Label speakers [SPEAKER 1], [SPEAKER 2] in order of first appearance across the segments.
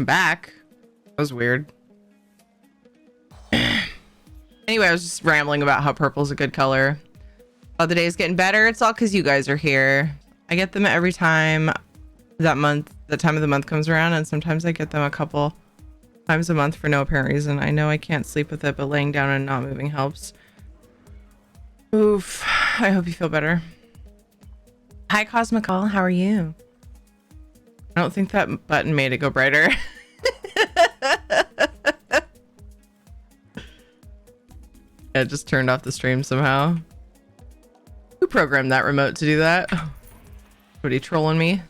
[SPEAKER 1] I'm back. That was weird. Anyway, I was just rambling about how purple's a good color. Oh, the day's getting better. It's all because you guys are here. I get them every time that time of the month comes around, and sometimes I get them a couple times a month for no apparent reason. I know I can't sleep with it, but laying down and not moving helps. Oof. I hope you feel better. Hi, Cosmical. How are you? I don't think that button made it go brighter. It just turned off the stream somehow. Who programmed that remote to do that? Somebody trolling me?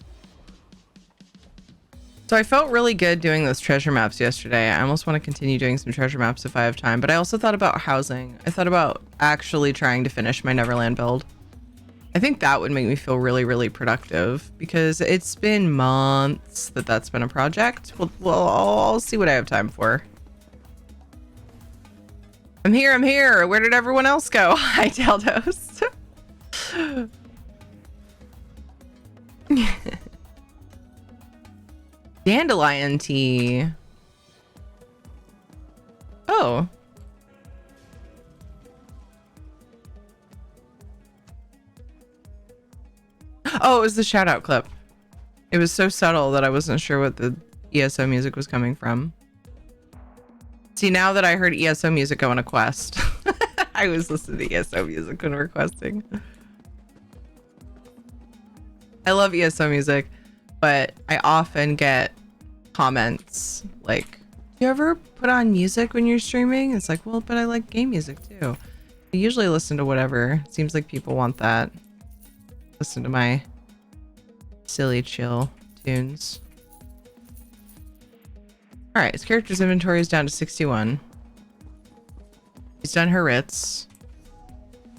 [SPEAKER 1] So I felt really good doing those treasure maps yesterday. I almost want to continue doing some treasure maps if I have time, but I also thought about housing. I thought about actually trying to finish my Neverland build. I think that would make me feel really, really productive because it's been months that that's been a project. Well, I'll see what I have time for. I'm here. Where did everyone else go? Hi, Taldos. Dandelion tea. Oh. Oh, it was the shout out clip. It was so subtle that I wasn't sure what the ESO music was coming from. See, now that I heard ESO music, I want to quest. I was listening to ESO music when requesting. I love ESO music, but I often get comments like, do you ever put on music when you're streaming? It's like, well, but I like game music too. I usually listen to whatever. It seems like people want that. Listen to my silly chill tunes. All right, his character's inventory is down to 61. He's done her writs.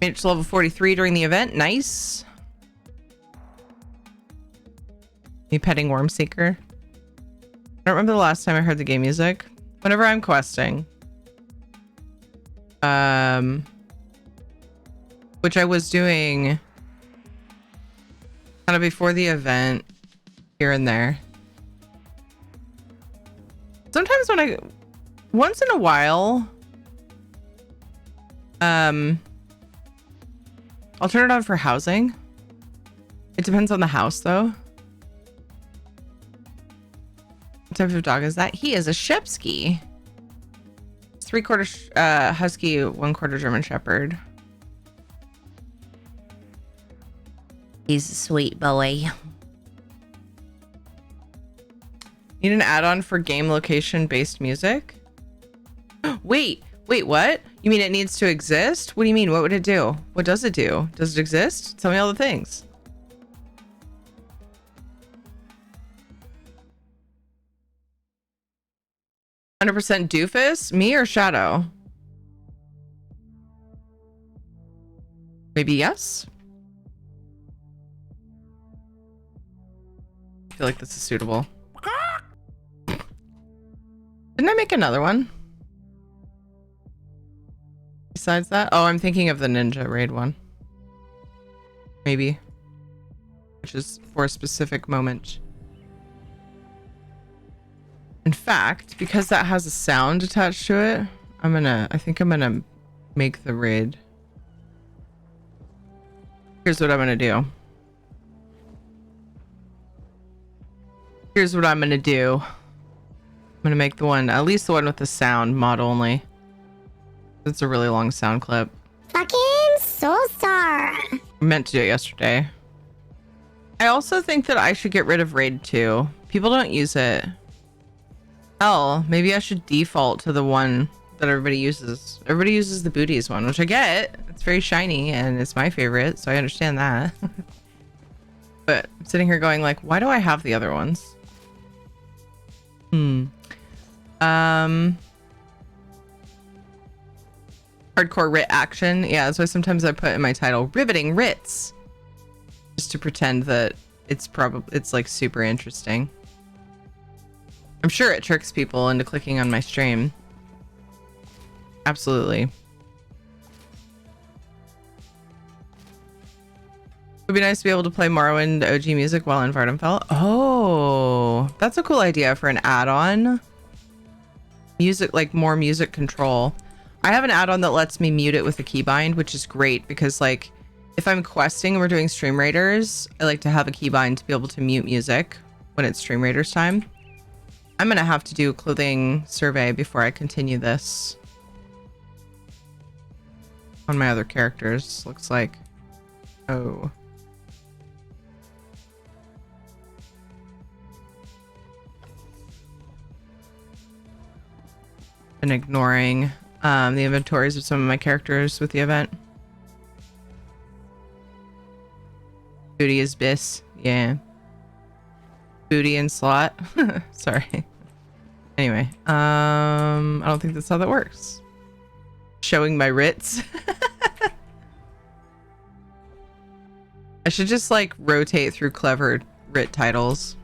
[SPEAKER 1] Made it to level 43 during the event. Nice. Me petting Wormseeker. I don't remember the last time I heard the game music. Whenever I'm questing. Which I was doing kind of before the event, here and there. Sometimes once in a while, I'll turn it on for housing. It depends on the house though. What type of dog is that? He is a Shepsky. 3/4 Husky, 1/4 German Shepherd. He's a sweet boy. Need an add-on for game location based music? Wait, what? You mean it needs to exist? What do you mean? What would it do? What does it do? Does it exist? Tell me all the things. %, doofus? Me or Shadow? Maybe yes? I feel like this is suitable. Didn't I make another one? Besides that? Oh, I'm thinking of the Ninja Raid one. Maybe. Which is for a specific moment. In fact, because that has a sound attached to it, I think I'm gonna make the raid. Here's what I'm gonna do. I'm gonna make the one, at least the one with the sound mod only. It's a really long sound clip.
[SPEAKER 2] Fucking Soulstar.
[SPEAKER 1] I meant to do it yesterday. I also think that I should get rid of Raid 2. People don't use it. Hell, maybe I should default to the one that everybody uses. Everybody uses the Booties one, which I get. It's very shiny and it's my favorite, so I understand that. But I'm sitting here going like, why do I have the other ones? Hardcore writ action. Yeah, that's why sometimes I put in my title riveting writs, just to pretend that it's like super interesting. I'm sure it tricks people into clicking on my stream. Absolutely. would be nice to be able to play Morrowind OG music while in Vardenfell. Oh, that's a cool idea for an add-on. Music, like more music control. I have an add-on that lets me mute it with a keybind, which is great because like if I'm questing and we're doing Stream Raiders, I like to have a keybind to be able to mute music when it's Stream Raiders time. I'm gonna have to do a clothing survey before I continue this. On my other characters, looks like. Oh. Been ignoring the inventories of some of my characters with the event. Booty is bis. Yeah. Booty and slot. Sorry. Anyway, I don't think that's how that works. Showing my writs. I should just like rotate through clever writ titles.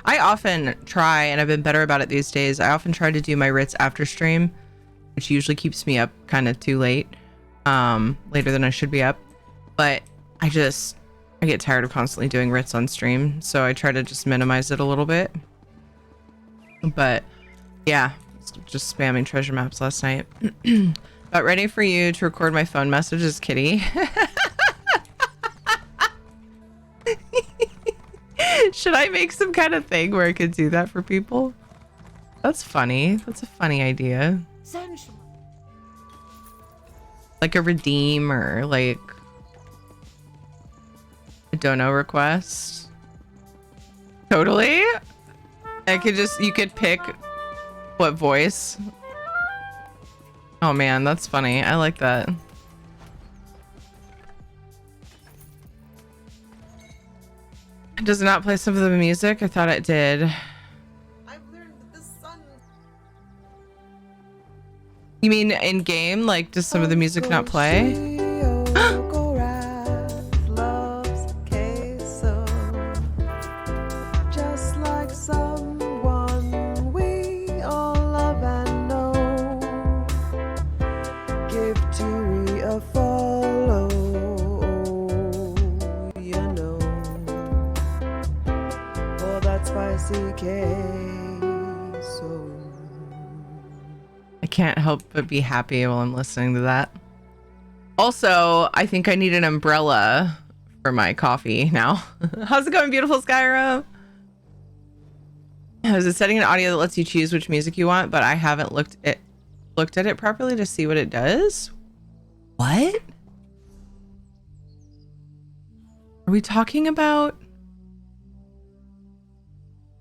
[SPEAKER 1] I often try, and I've been better about it these days, I often try to do my writs after stream, which usually keeps me up kind of too late, later than I should be up. But I get tired of constantly doing writs on stream, so I try to just minimize it a little bit. But yeah, just spamming treasure maps last night. About ready for you to record my phone messages, Kitty. Should I make some kind of thing where I could do that for people? That's funny. That's a funny idea. Like a redeem or like a dono request. Totally. You could pick what voice. Oh man, that's funny. I like that. Does it not play some of the music? I thought it did.
[SPEAKER 3] I've learned that the sun.
[SPEAKER 1] You mean in game? Like, does some of the music not play?
[SPEAKER 3] Just like someone we all love and know. Give Tiri a follow. You know. For that spicy queso.
[SPEAKER 1] I can't help but be happy while I'm listening to that. Also, I think I need an umbrella for my coffee now. How's it going, beautiful Skyrim? I was setting an audio that lets you choose which music you want, but I haven't looked at it properly to see what it does. What? Are we talking about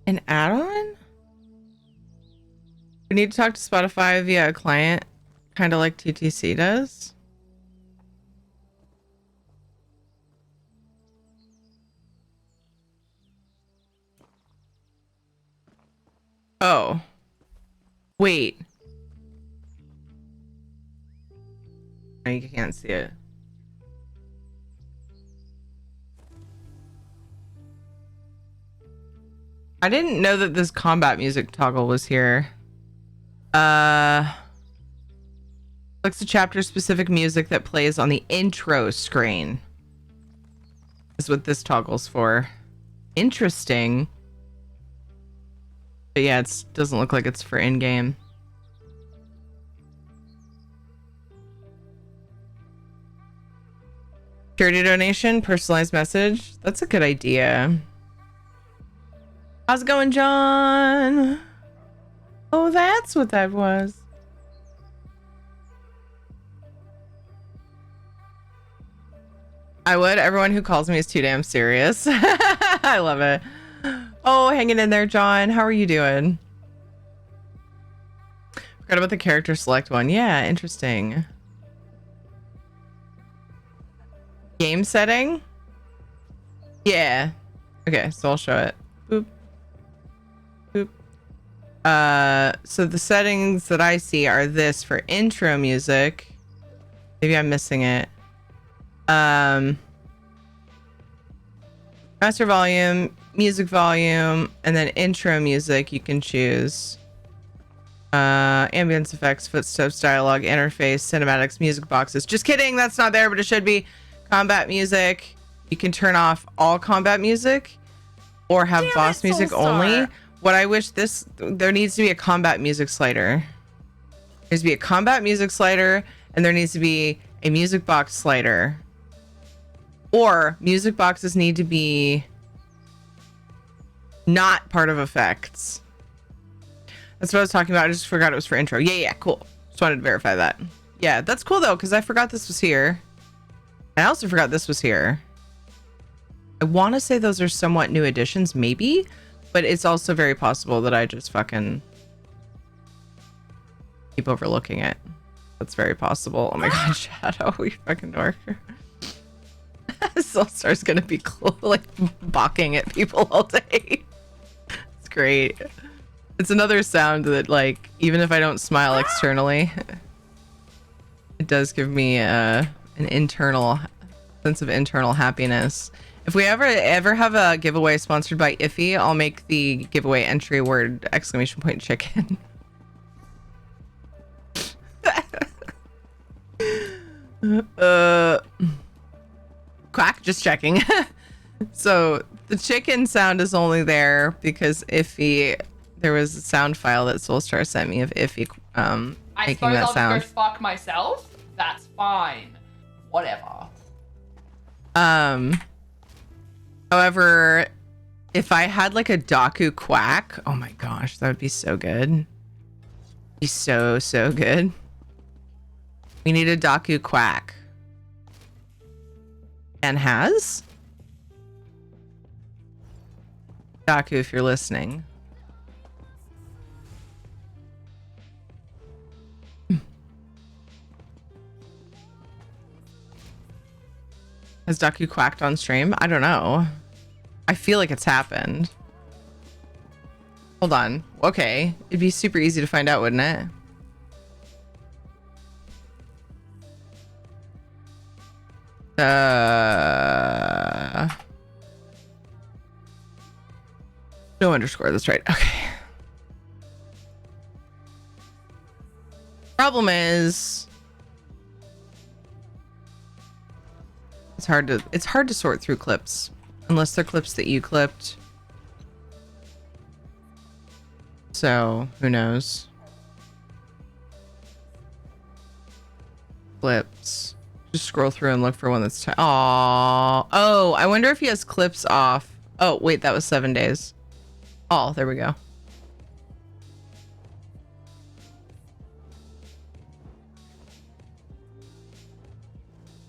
[SPEAKER 1] an add-on? We need to talk to Spotify via a client, kind of like TTC does. Oh. Wait. No, you can't see it. I didn't know that this combat music toggle was here. Looks the chapter specific music that plays on the intro screen is what this toggle's for. Interesting. But yeah, it doesn't look like it's for in-game. Charity donation, personalized message. That's a good idea. How's it going, John? Oh, that's what that was. I would. Everyone who calls me is too damn serious. I love it. Oh, hanging in there, John. How are you doing? Forgot about the character select one. Yeah, interesting. Game setting? Yeah. Okay, so I'll show it. Boop. Boop. So the settings that I see are this for intro music. Maybe I'm missing it. Master volume, music volume, and then intro music you can choose. Ambience effects, footsteps, dialogue, interface, cinematics, music boxes. Just kidding, that's not there, but it should be. combat music. You can turn off all combat music or have boss music only. What I wish there needs to be a combat music slider. There needs to be a combat music slider, and there needs to be a music box slider. Or music boxes need to be not part of effects. That's what I was talking about. I just forgot it was for intro. Yeah, cool. Just wanted to verify that. Yeah, that's cool though, because I forgot this was here. I also forgot this was here. I want to say those are somewhat new additions, maybe, but it's also very possible that I just fucking keep overlooking it. That's very possible. Oh my god, Shadow, you fucking dork. Soulstar's gonna be like balking at people all day. It's great. It's another sound that, like, even if I don't smile externally, it does give me an internal sense of internal happiness. If we ever have a giveaway sponsored by Iffy, I'll make the giveaway entry word !chicken. Quack, just checking. So the chicken sound is only there because Iffy, there was a sound file that Soulstar sent me of Iffy making that sound.
[SPEAKER 4] I'll just go fuck myself. That's fine. Whatever.
[SPEAKER 1] However, if I had like a Daku quack, oh my gosh, that would be so good. Be so good. We need a Daku quack. And has Daku, if you're listening. Has Daku quacked on stream? I don't know. I feel like it's happened. Hold on. Okay. It'd be super easy to find out, wouldn't it? No underscore, that's right. Okay. Problem is it's hard to sort through clips unless they're clips that you clipped. So who knows? Clips. Just scroll through and look for one that's oh, I wonder if he has clips off. Oh wait, that was 7 days. Oh, there we go.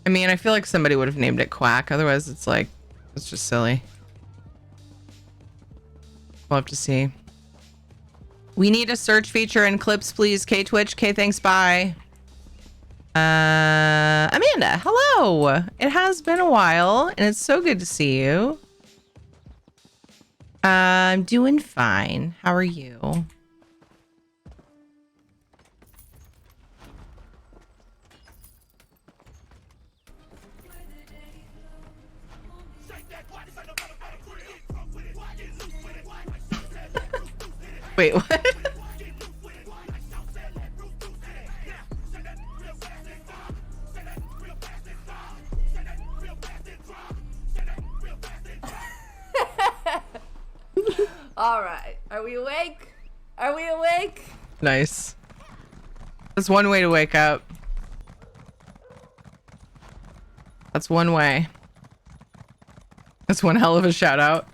[SPEAKER 1] I mean, I feel like somebody would have named it Quack. Otherwise, it's like, it's just silly. We'll have to see. We need a search feature in clips, please. K Twitch. K thanks. Bye. Amanda, hello. It has been a while, and it's so good to see you. I'm doing fine. How are you? Wait, what?
[SPEAKER 5] All right. Are we awake? Are we awake?
[SPEAKER 1] Nice. That's one way to wake up. That's one way. That's one hell of a shout out.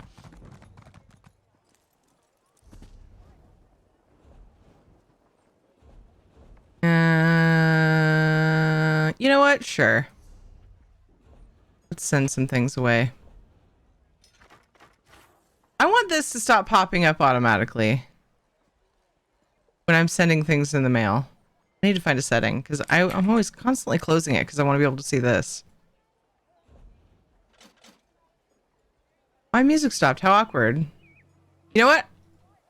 [SPEAKER 1] You know what? Sure. Let's send some things away. I want this to stop popping up automatically when I'm sending things in the mail. I need to find a setting because I'm always constantly closing it because I want to be able to see this. My music stopped. How awkward. You know what?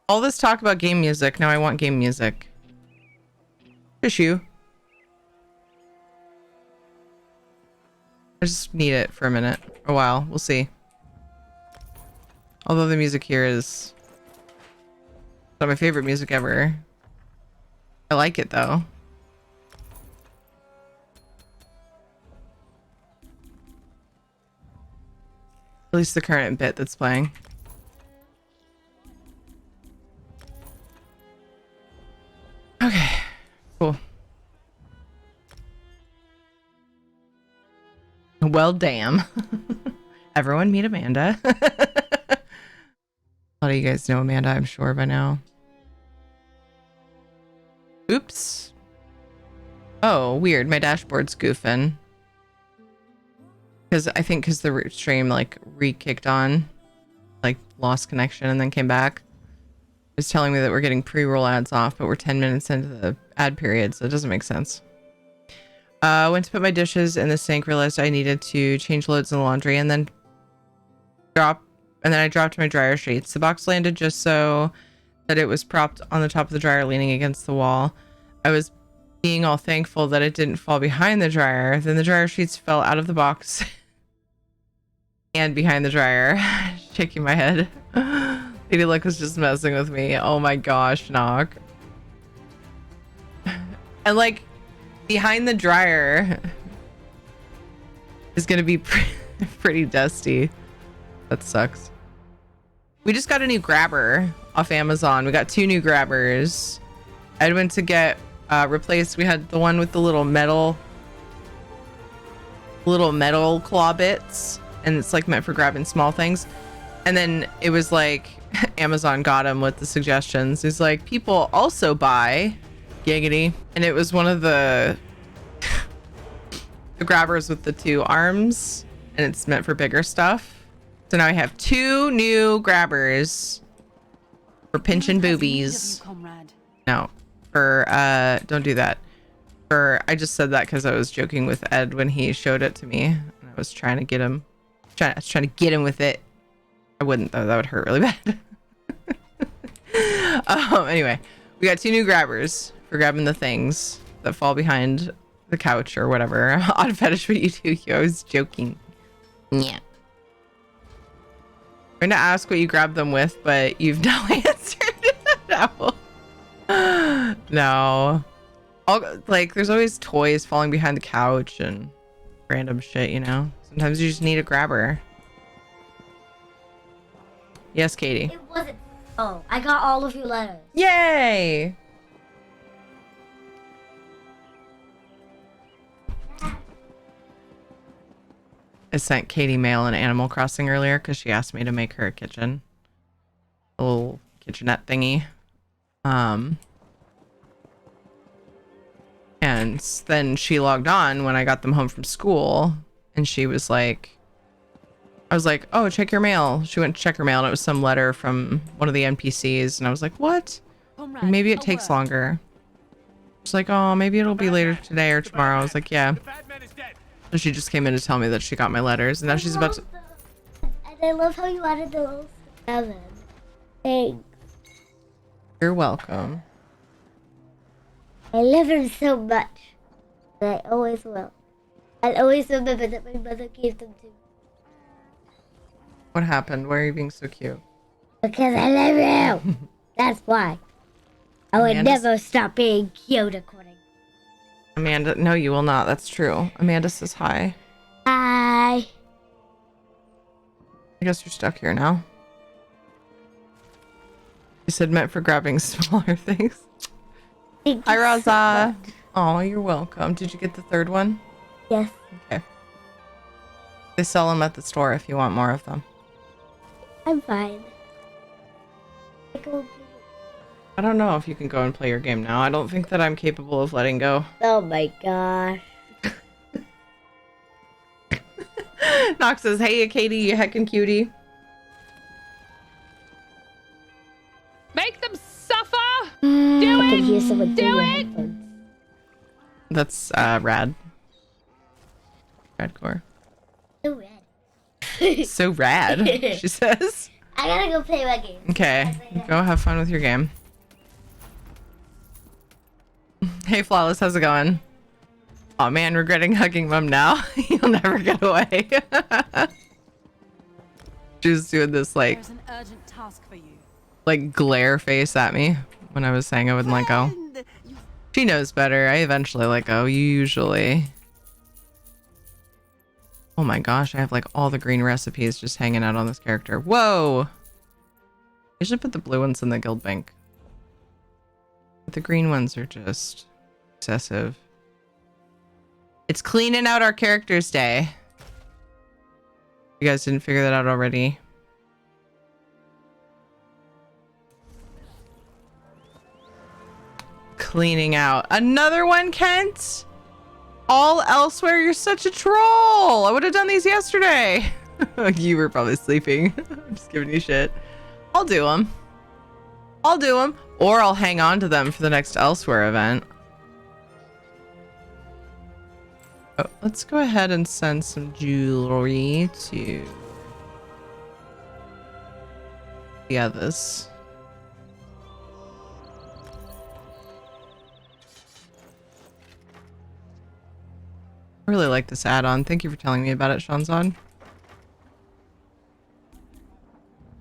[SPEAKER 1] All this talk about game music. Now I want game music. Issue. I just need it for a minute. A while. We'll see. Although the music here is not my favorite music ever. I like it though. At least the current bit that's playing. Okay, cool. Well, damn. Everyone meet Amanda. A lot of you guys know Amanda, I'm sure, by now. Oops. Oh, weird. My dashboard's goofing. Because because the stream like re-kicked on, like lost connection and then came back. It's telling me that we're getting pre-roll ads off, but we're 10 minutes into the ad period, so it doesn't make sense. Went to put my dishes in the sink, realized I needed to change loads in the laundry, and then I dropped my dryer sheets. The box landed just so that it was propped on the top of the dryer, leaning against the wall. I was being all thankful that it didn't fall behind the dryer. Then the dryer sheets fell out of the box and behind the dryer. Shaking my head. Lady Luck was just messing with me. Oh my gosh, Knock. And like behind the dryer is gonna be pretty dusty. That sucks. We just got a new grabber off Amazon. We got 2 new grabbers. I went to get replaced. We had the one with the little metal claw bits, and it's like meant for grabbing small things. And then it was like Amazon got him with the suggestions. He's like, people also buy giggity, and it was one of the grabbers with the 2 arms, and it's meant for bigger stuff. So now I have 2 new grabbers for pinching boobies. No, for don't do that. I just said that because I was joking with Ed when he showed it to me, and I was trying to get him, trying to get him with it. I wouldn't though; that would hurt really bad. Anyway, we got 2 new grabbers for grabbing the things that fall behind the couch or whatever. Odd fetish for you too. I was joking. Yeah. I'm going to ask what you grabbed them with, but you've now answered. No. Like, there's always toys falling behind the couch and random shit, you know? Sometimes you just need a grabber. Yes, Katie.
[SPEAKER 2] It wasn't. Oh, I got all of your letters.
[SPEAKER 1] Yay! I sent Katie mail in Animal Crossing earlier because she asked me to make her a kitchen. A little kitchenette thingy. And then she logged on when I got them home from school, and she was like, I was like, oh, check your mail. She went to check her mail, and it was some letter from one of the NPCs, and I was like, what? Maybe it takes longer. She's like, oh, maybe it'll be later today or tomorrow. I was like, yeah. So she just came in to tell me that she got my letters, and now she's about to...
[SPEAKER 2] And I love how you added the little 7. Thanks.
[SPEAKER 1] You're welcome.
[SPEAKER 2] I love him so much. And I always will. I'll always remember that my mother gave them to me.
[SPEAKER 1] What happened? Why are you being so cute?
[SPEAKER 2] Because I love you. That's why. I would
[SPEAKER 1] Amanda's-
[SPEAKER 2] never stop being cute according.
[SPEAKER 1] Amanda, no, you will not. That's true. Amanda says hi.
[SPEAKER 2] Hi.
[SPEAKER 1] I guess you're stuck here now. You said meant for grabbing smaller things.
[SPEAKER 2] Thank
[SPEAKER 1] Hi,
[SPEAKER 2] you so
[SPEAKER 1] Raza.
[SPEAKER 2] much.
[SPEAKER 1] Oh, you're welcome. Did you get the 3rd one?
[SPEAKER 2] Yes.
[SPEAKER 1] Okay. They sell them at the store if you want more of them.
[SPEAKER 2] I'm fine.
[SPEAKER 1] I don't know if you can go and play your game now. I don't think that I'm capable of letting go.
[SPEAKER 2] Oh my gosh.
[SPEAKER 1] Nox says, hey, Katie, you heckin' cutie.
[SPEAKER 4] Make them suffer!
[SPEAKER 2] I can hear someone through
[SPEAKER 4] Do
[SPEAKER 2] your
[SPEAKER 4] it!
[SPEAKER 2] headphones.
[SPEAKER 1] That's rad. Radcore.
[SPEAKER 2] So red.
[SPEAKER 1] So rad, she says.
[SPEAKER 2] I gotta go play my game.
[SPEAKER 1] Okay, go have fun with your game. Hey, Flawless, how's it going? Oh man, regretting hugging Mom now. You'll never get away. She was doing this like
[SPEAKER 6] There's an urgent task for you.
[SPEAKER 1] glare face at me when I was saying I wouldn't let go. She knows better. I eventually let go, usually. Oh my gosh, I have like all the green recipes just hanging out on this character. Whoa! I should put the blue ones in the guild bank. But the green ones are just excessive. It's cleaning out our characters day. You guys didn't figure that out already? Cleaning out. Another one, Kent? All elsewhere, you're such a troll. I would have done these yesterday. You were probably sleeping. I'm just giving you shit. I'll do them. I'll do them. Or I'll hang on to them for the next elsewhere event. Oh, let's go ahead and send some jewelry to the others. I really like this add-on. Thank you for telling me about it, Shanzad.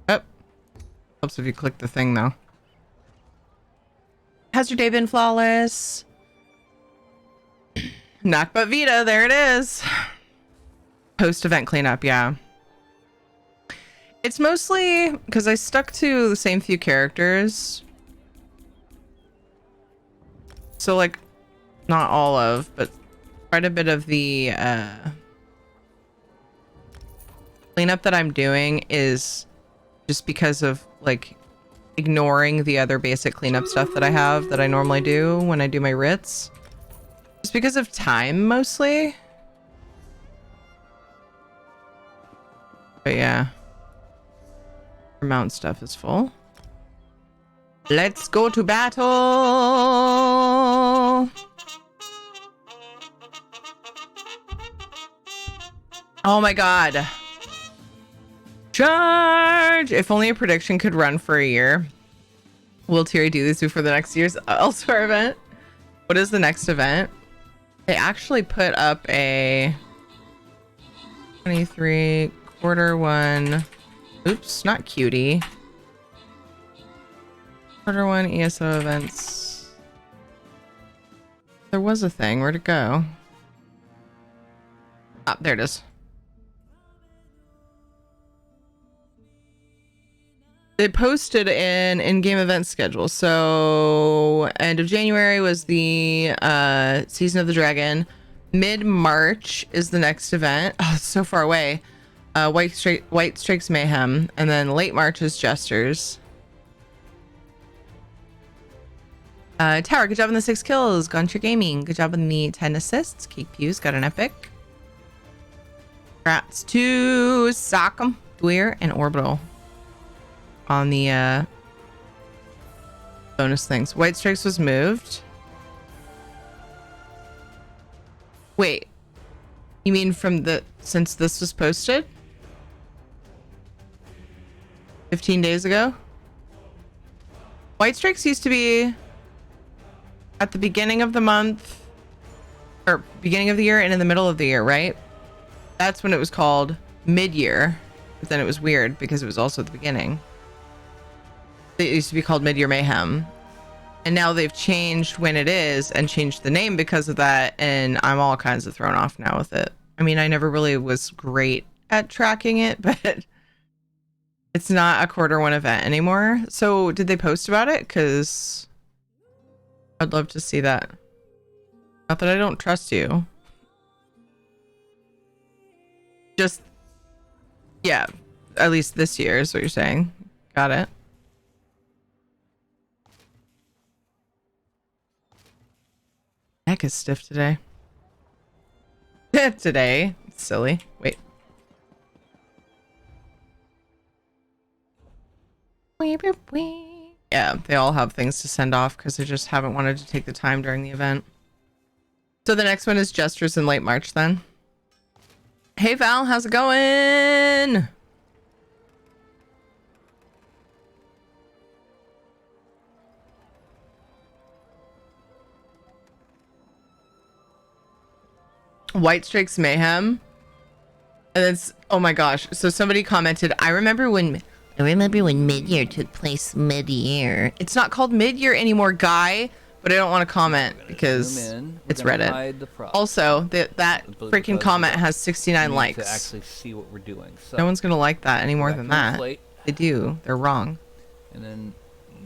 [SPEAKER 1] Oh. Helps if you click the thing, though. How's your day been, Flawless? Knock but Vita, there it is. Post-event cleanup, yeah. It's mostly because I stuck to the same few characters. So, like, not all of, but quite a bit of the cleanup that I'm doing is just because of, like, ignoring the other basic cleanup stuff that I have that I normally do when I do my writs. Just because of time, mostly. But yeah. Mount stuff is full. Let's go to battle! Oh my god. Charge! If only a prediction could run for a year. Will Thierry do this before the next year's elsewhere event? What is the next event? They actually put up a 23 quarter one. Oops, not cutie. Quarter one ESO events. There was a thing. Where'd it go? Ah, there it is. They posted an in-game event schedule. So end of January was the Season of the Dragon. Mid-March is the next event. Oh, it's so far away. White Strikes Mayhem. And then late March is Jesters. Tower, good job on the 6 kills. Guncher Gaming, good job on the 10 assists. Cake Pews got an epic. Congrats to Sockum, Dweir, and Orbital on the bonus things. White Strikes was moved. Wait, you mean from the since this was posted 15 days ago? White Strikes used to be at the beginning of the month or beginning of the year and in the middle of the year, right? That's when it was called mid-year, but then it was weird because it was also at the beginning. It used to be called Mid-Year Mayhem, and now they've changed when it is and changed the name because of that, and I'm all kinds of thrown off now with it. I mean, I never really was great at tracking it, but it's not a quarter one event anymore. So did they post about it? Because I'd love to see that. Not that I don't trust you. Just, yeah, at least this year is what you're saying. Got it. Neck is stiff today. Today. It's silly. Wait. Yeah, they all have things to send off because they just haven't wanted to take the time during the event. So the next one is Jesters in late March then. Hey Val, how's it going? White Strikes Mayhem. And it's, oh my gosh. So somebody commented, I remember when mid-year took place mid-year. It's not called mid-year anymore, guy. but I don't want to comment because
[SPEAKER 6] Zoom in. We're
[SPEAKER 1] it's
[SPEAKER 6] gonna
[SPEAKER 1] Reddit.
[SPEAKER 6] hide the prop.
[SPEAKER 1] Also, that freaking comment has 69
[SPEAKER 6] We need
[SPEAKER 1] likes.
[SPEAKER 6] to actually see what we're doing. So,
[SPEAKER 1] No one's gonna like that any more
[SPEAKER 6] back
[SPEAKER 1] than
[SPEAKER 6] to the
[SPEAKER 1] that.
[SPEAKER 6] plate,
[SPEAKER 1] They do. They're wrong.
[SPEAKER 6] and then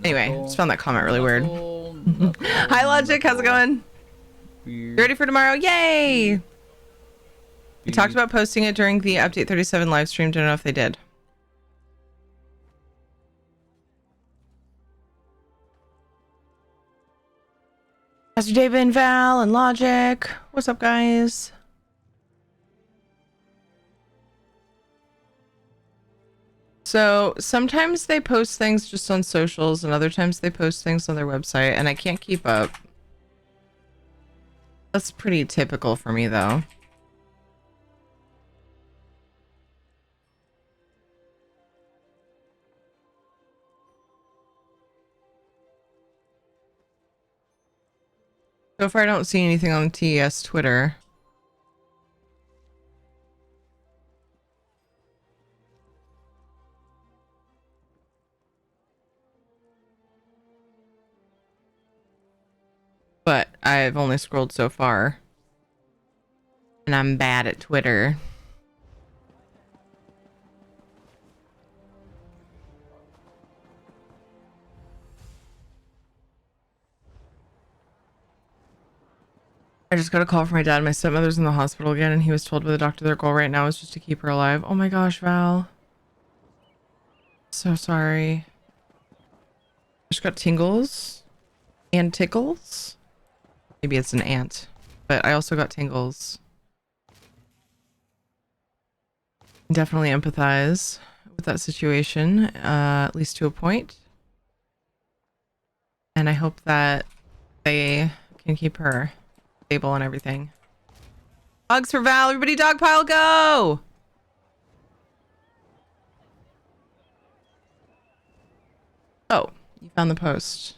[SPEAKER 1] Anyway,
[SPEAKER 6] knuckle,
[SPEAKER 1] just found that comment really weird.
[SPEAKER 6] knuckle,
[SPEAKER 1] Hi, Logic. How's it going? You ready for tomorrow? Yay! We talked about posting it during the Update 37 live stream. Don't know if they did. Pastor David and Val and Logic. What's up, guys? So sometimes they post things just on socials and other times they post things on their website and I can't keep up. That's pretty typical for me though. So far I don't see anything on TES Twitter. But I've only scrolled so far. And I'm bad at Twitter. I just got a call from my dad. My stepmother's in the hospital again, and he was told by the doctor their goal right now is just to keep her alive. Oh my gosh, Val. So sorry. I just got tingles and tickles. Maybe it's an ant, but I also got tingles. Definitely empathize with that situation, at least to a point. And I hope that they can keep her stable and everything. Hugs for Val. Everybody dogpile go! Oh, you found the post.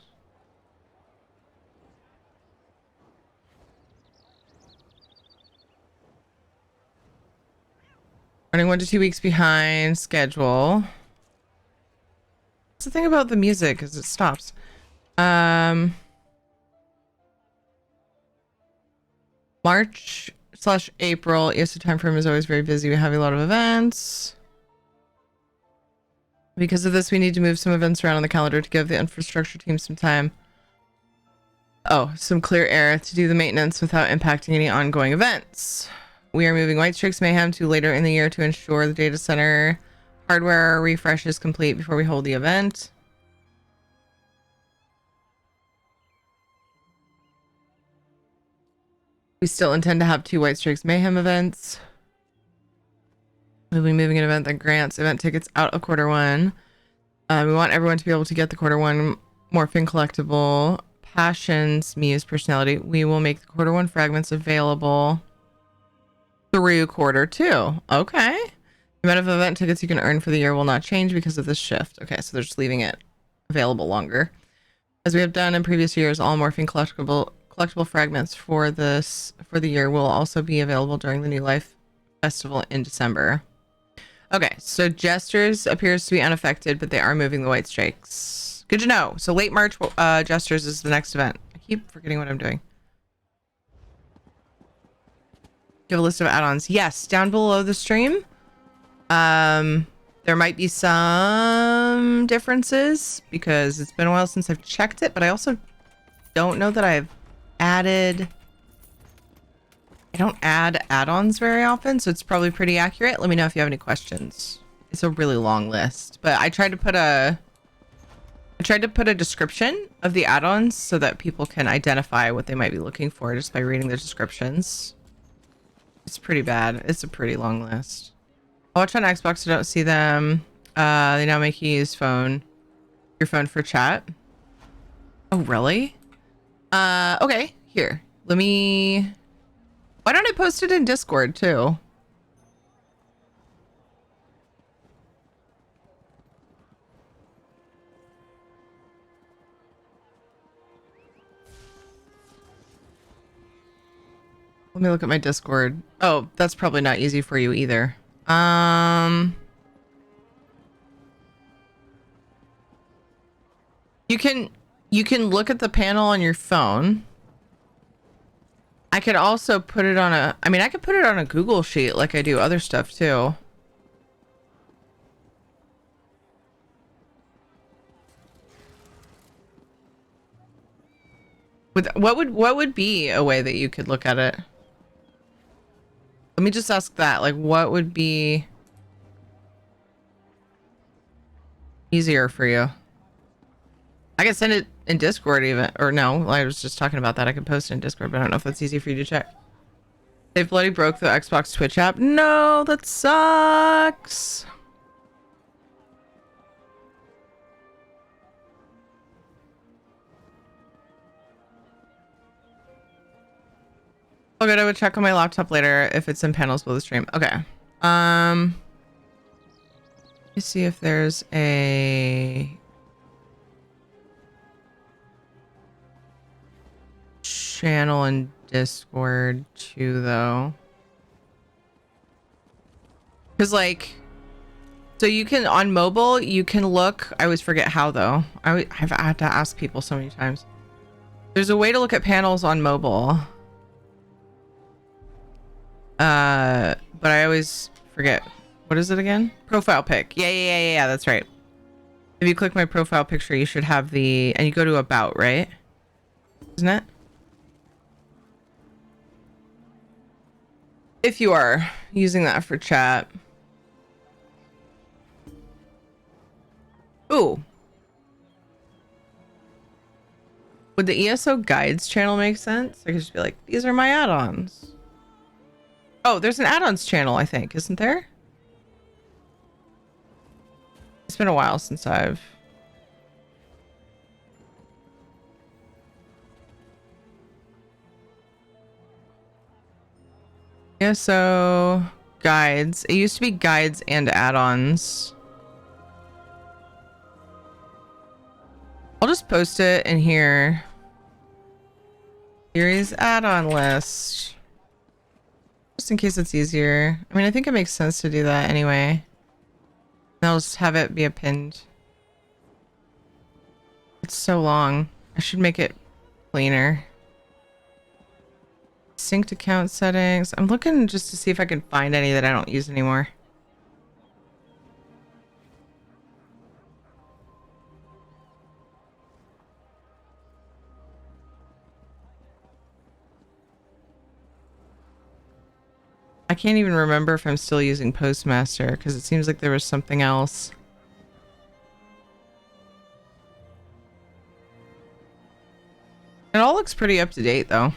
[SPEAKER 1] Running 1 to 2 weeks behind schedule. What's the thing about the music is it stops. March/April ESO time frame is always very busy. We have a lot of events. Because of this, we need to move some events around on the calendar to give the infrastructure team some time. Oh, some clear air to do the maintenance without impacting any ongoing events. We are moving White Strix Mayhem to later in the year to ensure the data center hardware refresh is complete before we hold the event. We still intend to have 2 White Strix Mayhem events. We'll be moving an event that grants event tickets out of Q1. We want everyone to be able to get the Q1 Morphing Collectible Passions Muse personality. We will make the Q1 fragments available through Q2. Okay. The amount of event tickets you can earn for the year will not change because of this shift. Okay, so they're just leaving it available longer. As we have done in previous years, all Morphing collectible fragments for the year will also be available during the New Life Festival in December. Okay, so Jesters appears to be unaffected, but they are moving the White Strikes. Good to know. So late March, Jesters is the next event. I keep forgetting what I'm doing. Give a list of add-ons. Yes, down below the stream. There might be some differences because it's been a while since I've checked it, but I also don't know that I've added... I don't add add-ons very often, so it's probably pretty accurate. Let me know if you have any questions. It's a really long list, but I tried to put a description of the add-ons so that people can identify what they might be looking for just by reading the descriptions. It's pretty bad. It's a pretty long list. I watch on Xbox. I don't see them. They now make you use your phone for chat. Oh, really? Okay. Here, let me... Why don't I post it in Discord too? Let me look at my Discord. Oh, that's probably not easy for you either. You can You can look at the panel on your phone. I could also put it on a, I mean, I could put it on a Google sheet like I do other stuff too. With what would be a way that you could look at it? Let me just ask that. Like, what would be easier for you? I can send it in Discord even, or no, I was just talking about that. I can post it in Discord, but I don't know if that's easy for you to check. They bloody broke the Xbox Twitch app. No, that sucks. Oh, good. I would check on my laptop later if it's in panels with the stream. Okay. Let me see if there's a channel in Discord too, though. Because, like, so you can, on mobile, you can look. I always forget how, though. I've had to ask people so many times. There's a way to look at panels on mobile. But I always forget. What is it again? Profile pic. Yeah, that's right. If you click my profile picture, you should have the, and you go to about, right? Isn't it? If you are using that for chat. Ooh. Would the ESO guides channel make sense? I could just be like, these are my add-ons. Oh, there's an add-ons channel, I think, isn't there? It's been a while since I've... Yeah, so... guides. It used to be guides and add-ons. I'll just post it in here. Series add-on list. Just in case it's easier. I mean, I think it makes sense to do that anyway. And I'll just have it be a pinned. It's so long. I should make it cleaner. Synced account settings. I'm looking just to see if I can find any that I don't use anymore. I can't even remember if I'm still using Postmaster because it seems like there was something else. It all looks pretty up to date though.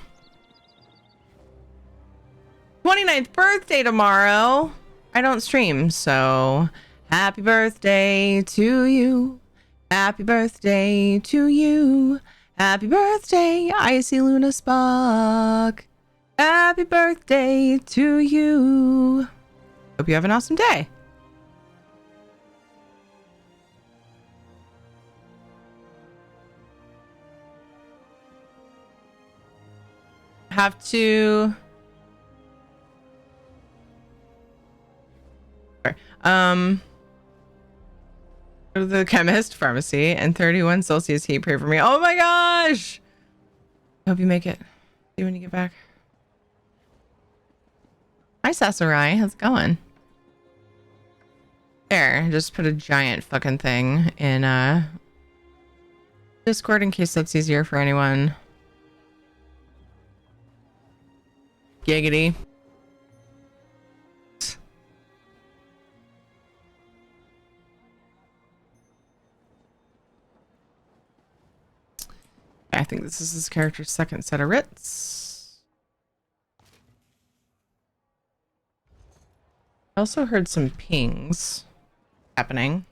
[SPEAKER 1] 29th birthday tomorrow. I don't stream, so happy birthday to you. Happy birthday to you. Happy birthday, Icy Luna Spock. Happy birthday to you. Hope you have an awesome day. Have to... Sorry. Go to the chemist pharmacy and 31 Celsius heat. Pray for me. Oh my gosh. Hope you make it. See you when you get back. Hi, Sasarai. How's it going? There. Just put a giant fucking thing in Discord in case that's easier for anyone. Giggity. I think this is his character's second set of writs. I also heard some pings happening.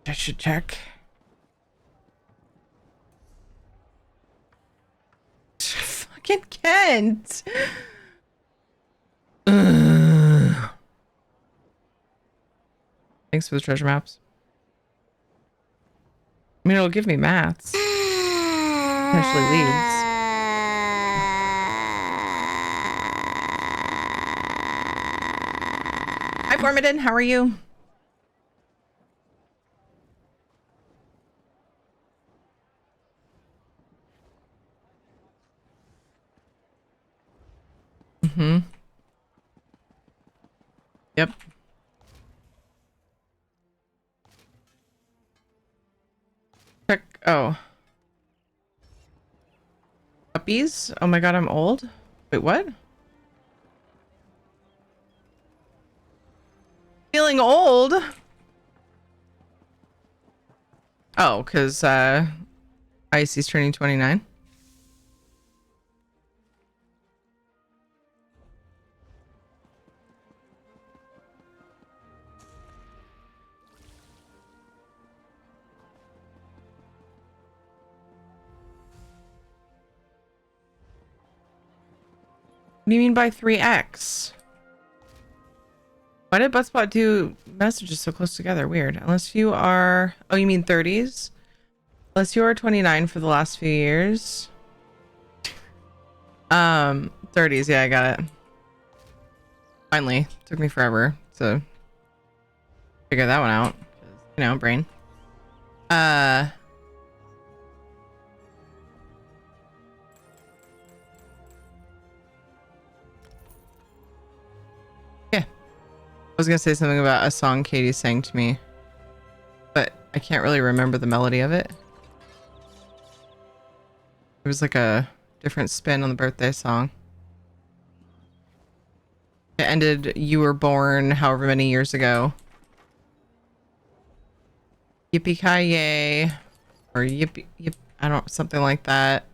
[SPEAKER 1] I should check. Fucking Kent. Ugh. Thanks for the treasure maps. I mean, it'll give me maths. Potentially leads. Hi, Formidin. How are you? Yep. Check. Oh. Puppies? Oh my god, I'm old? Wait, what? Feeling old? Oh, because Icy's turning 29. What do you mean by 3x? Why did Buttspot do messages so close together? Weird. Unless you are... Oh, you mean 30s? Unless you are 29 for the last few years. 30s. Yeah, I got it. Finally. Took me forever to figure that one out. You know, brain. Yeah. I was gonna say something about a song Katie sang to me, but I can't really remember the melody of it. It was like a different spin on the birthday song. It ended, "You were born however many years ago." Yippee-ki-yay. Or yippee, yip, I don't, something like that.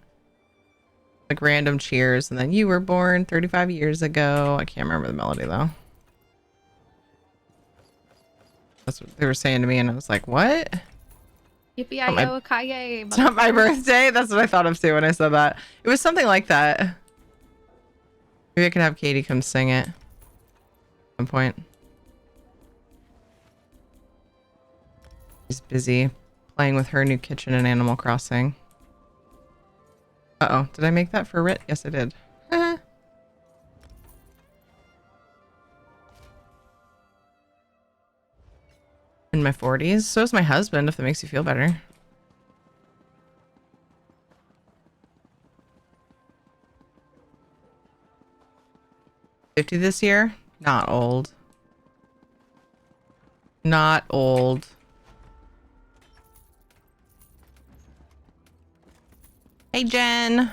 [SPEAKER 1] Like random cheers, and then "You were born 35 years ago." I can't remember the melody though. That's what they were saying to me, and I was like, what?
[SPEAKER 7] Yippee-i-yo-ki-yay.
[SPEAKER 1] It's not my birthday? That's what I thought of too when I said that. It was something like that. Maybe I could have Katie come sing it at some point. She's busy playing with her new kitchen in Animal Crossing. Uh-oh, did I make that for Rit? Yes, I did. In my 40s. So is my husband, if that makes you feel better. $50 this year? Not old. Not old. Hey, Jen.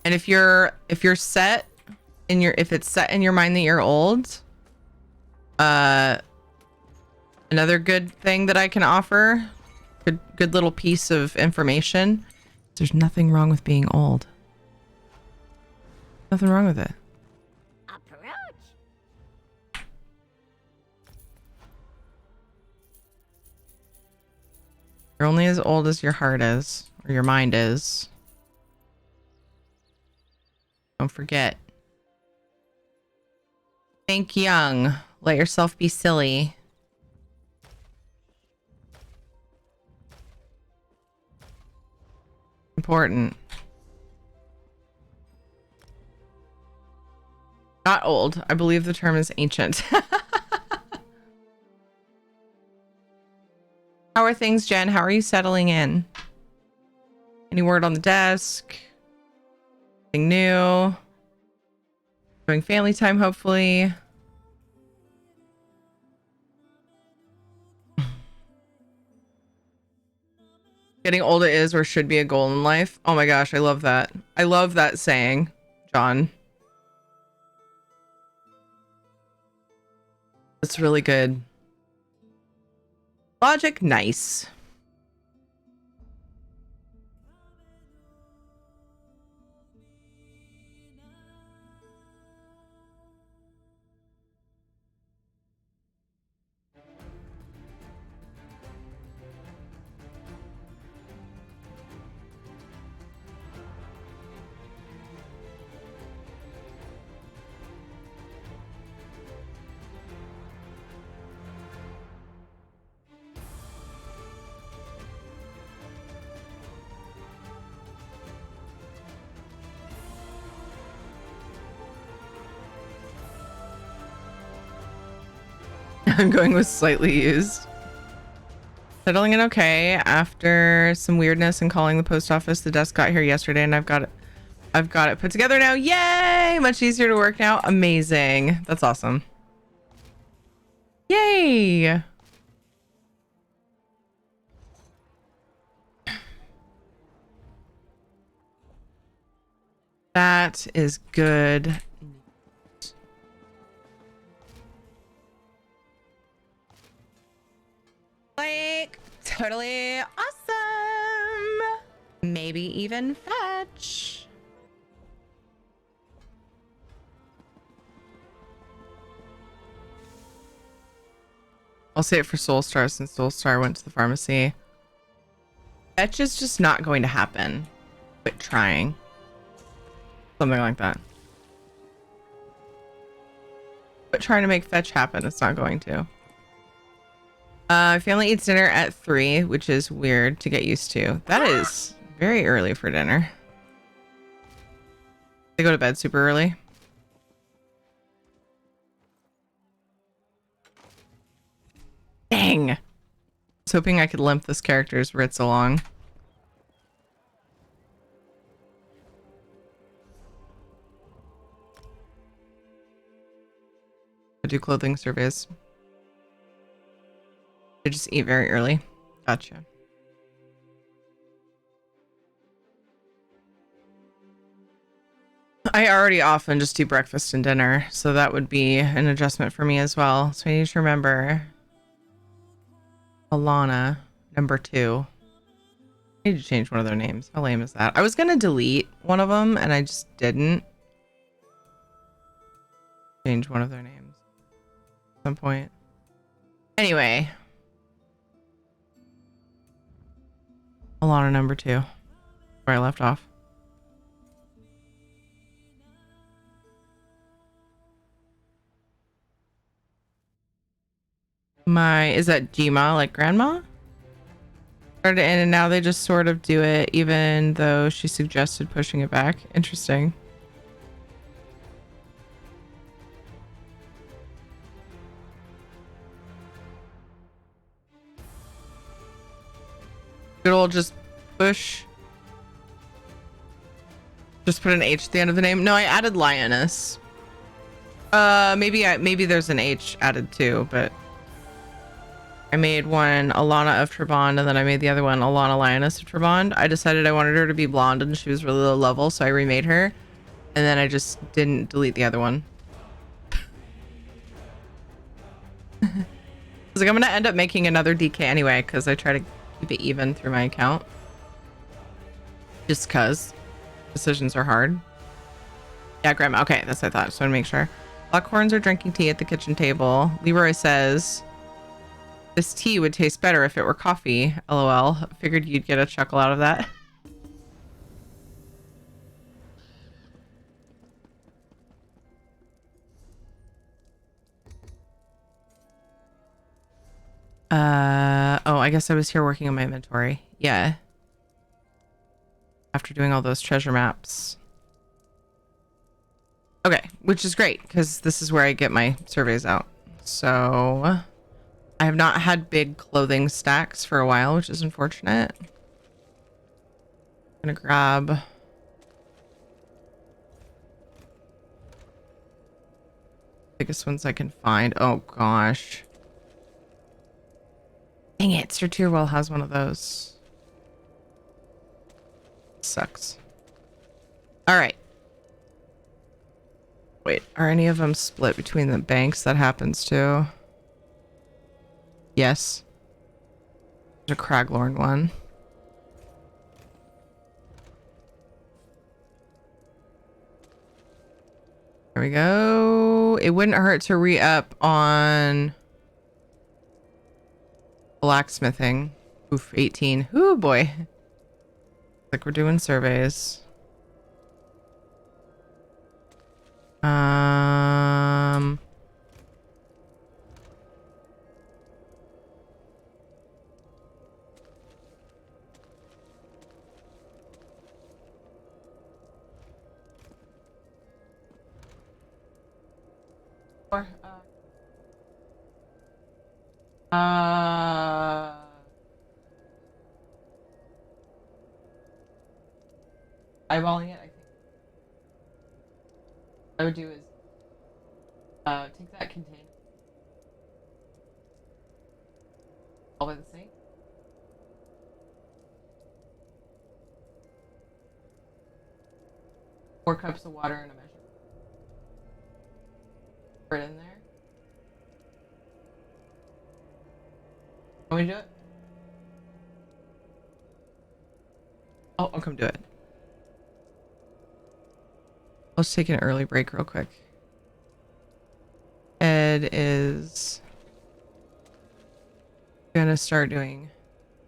[SPEAKER 1] And if you're set in your, if it's set in your mind that you're old, another good thing that I can offer, good little piece of information, there's nothing wrong with being old. Nothing wrong with it. You're only as old as your heart is, or your mind is. Don't forget. Think young. Let yourself be silly. Important. Not old. I believe the term is ancient. How are things, Jen? How are you settling in? Any word on the desk? Anything new? Doing family time, hopefully. Getting older is or should be a goal in life. Oh my gosh, I love that. I love that saying, John. That's really good. Logic, nice. I'm going with slightly used. Settling in okay after some weirdness and calling the post office. The desk got here yesterday and I've got it put together now. Yay! Much easier to work now. Amazing. That's awesome. Yay! That is good. Like, totally awesome. Maybe even fetch. I'll say it for Soulstar since Soulstar went to the pharmacy. Fetch is just not going to happen. Quit trying. Something like that. Quit trying to make fetch happen. It's not going to. Family eats dinner at 3, which is weird to get used to. That is very early for dinner. They go to bed super early. Dang. I was hoping I could limp this character's Ritz along. I do clothing surveys. They just eat very early. Gotcha. I already often just do breakfast and dinner, so that would be an adjustment for me as well. So I need to remember Alana, number 2. I need to change one of their names. How lame is that? I was going to delete one of them, and I just didn't. Change one of their names at some point. Anyway. Alana, number 2. Where I left off. Is that Jima, like grandma? Started in and now they just sort of do it, even though she suggested pushing it back. Interesting. Good old just push. Just put an H at the end of the name. No, I added lioness. Maybe there's an H added too, but I made one Alana of Trebond, and then I made the other one Alana Lioness of Trebond. I decided I wanted her to be blonde, and she was really low level, so I remade her. And then I just didn't delete the other one. I was like, I'm gonna end up making another DK anyway, because I try to keep it even through my account. Just because decisions are hard. Yeah, Grandma. Okay, that's what I thought. Just want to make sure. Blackhorns are drinking tea at the kitchen table. Leroy says, this tea would taste better if it were coffee. LOL. Figured you'd get a chuckle out of that. Oh, I guess I was here working on my inventory. Yeah. After doing all those treasure maps. Okay, which is great because this is where I get my surveys out. So I have not had big clothing stacks for a while, which is unfortunate. I'm gonna grab biggest ones I can find. Oh gosh. Dang it, Sir Tyrwell has one of those. Sucks. Alright. Wait, are any of them split between the banks? That happens too. Yes. There's a Craglorn one. There we go. It wouldn't hurt to re-up on blacksmithing. Oof, 18. Ooh, boy. Like we're doing surveys. Eyeballing it, I think what I would do is take that container, All by the sink. Four cups of water in a measure. Pour it in there. Want me to do it? Oh, I'll come do it. Let's take an early break real quick. Ed is gonna start doing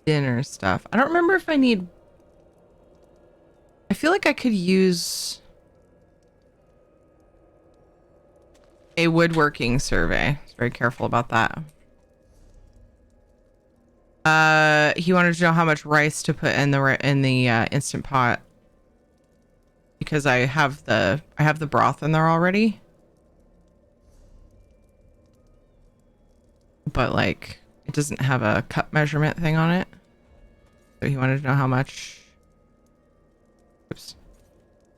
[SPEAKER 1] dinner stuff. I don't remember if I need... I feel like I could use a woodworking survey. I was very careful about that. He wanted to know how much rice to put in the instant pot because I have the broth in there already. But like it doesn't have a cup measurement thing on it. So he wanted to know how much. Oops.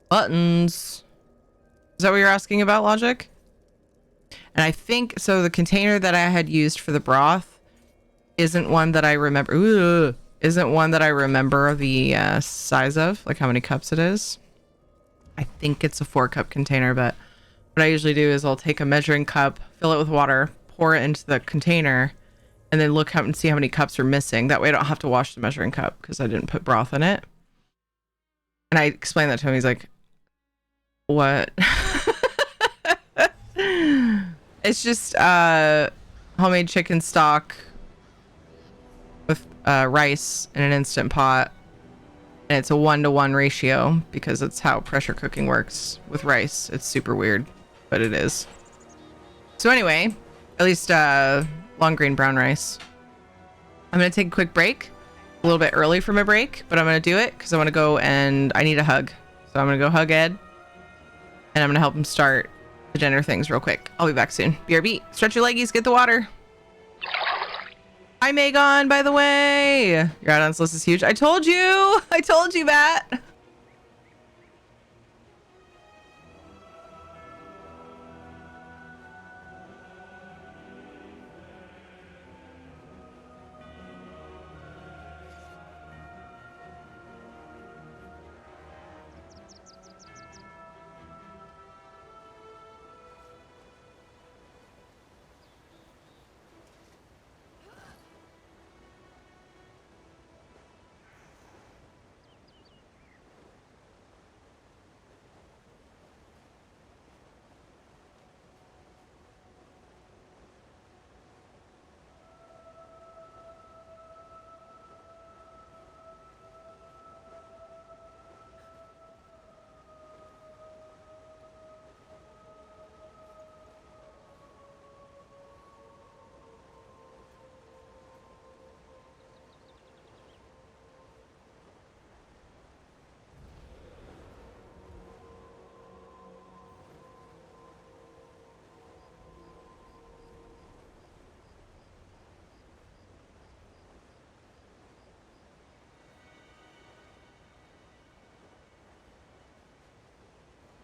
[SPEAKER 1] Buttons. Is that what you're asking about, Logic? And I think so the container that I had used for the broth isn't one that I remember. Ooh, isn't one that I remember the size of, like how many cups it is. I think it's a 4-cup container, but what I usually do is I'll take a measuring cup, fill it with water, pour it into the container, and then look up and see how many cups are missing. That way I don't have to wash the measuring cup because I didn't put broth in it. And I explained that to him. He's like, what? It's just homemade chicken stock with rice in an instant pot. And it's a 1-to-1 ratio because it's how pressure cooking works with rice. It's super weird, but it is. So anyway, at least long grain brown rice. I'm going to take a quick break. A little bit early for my break, but I'm going to do it because I want to go and I need a hug. So I'm going to go hug Ed. And I'm going to help him start the dinner things real quick. I'll be back soon. BRB. Stretch your leggies. Get the water. Hi, Megan, by the way. Your add-ons list is huge. I told you. I told you, Matt.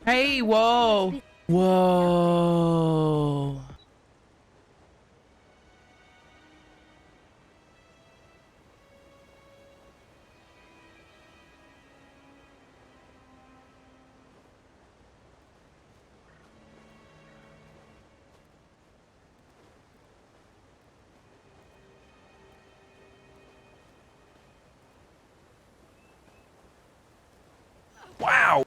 [SPEAKER 1] Hey, whoa. Whoa. Wow.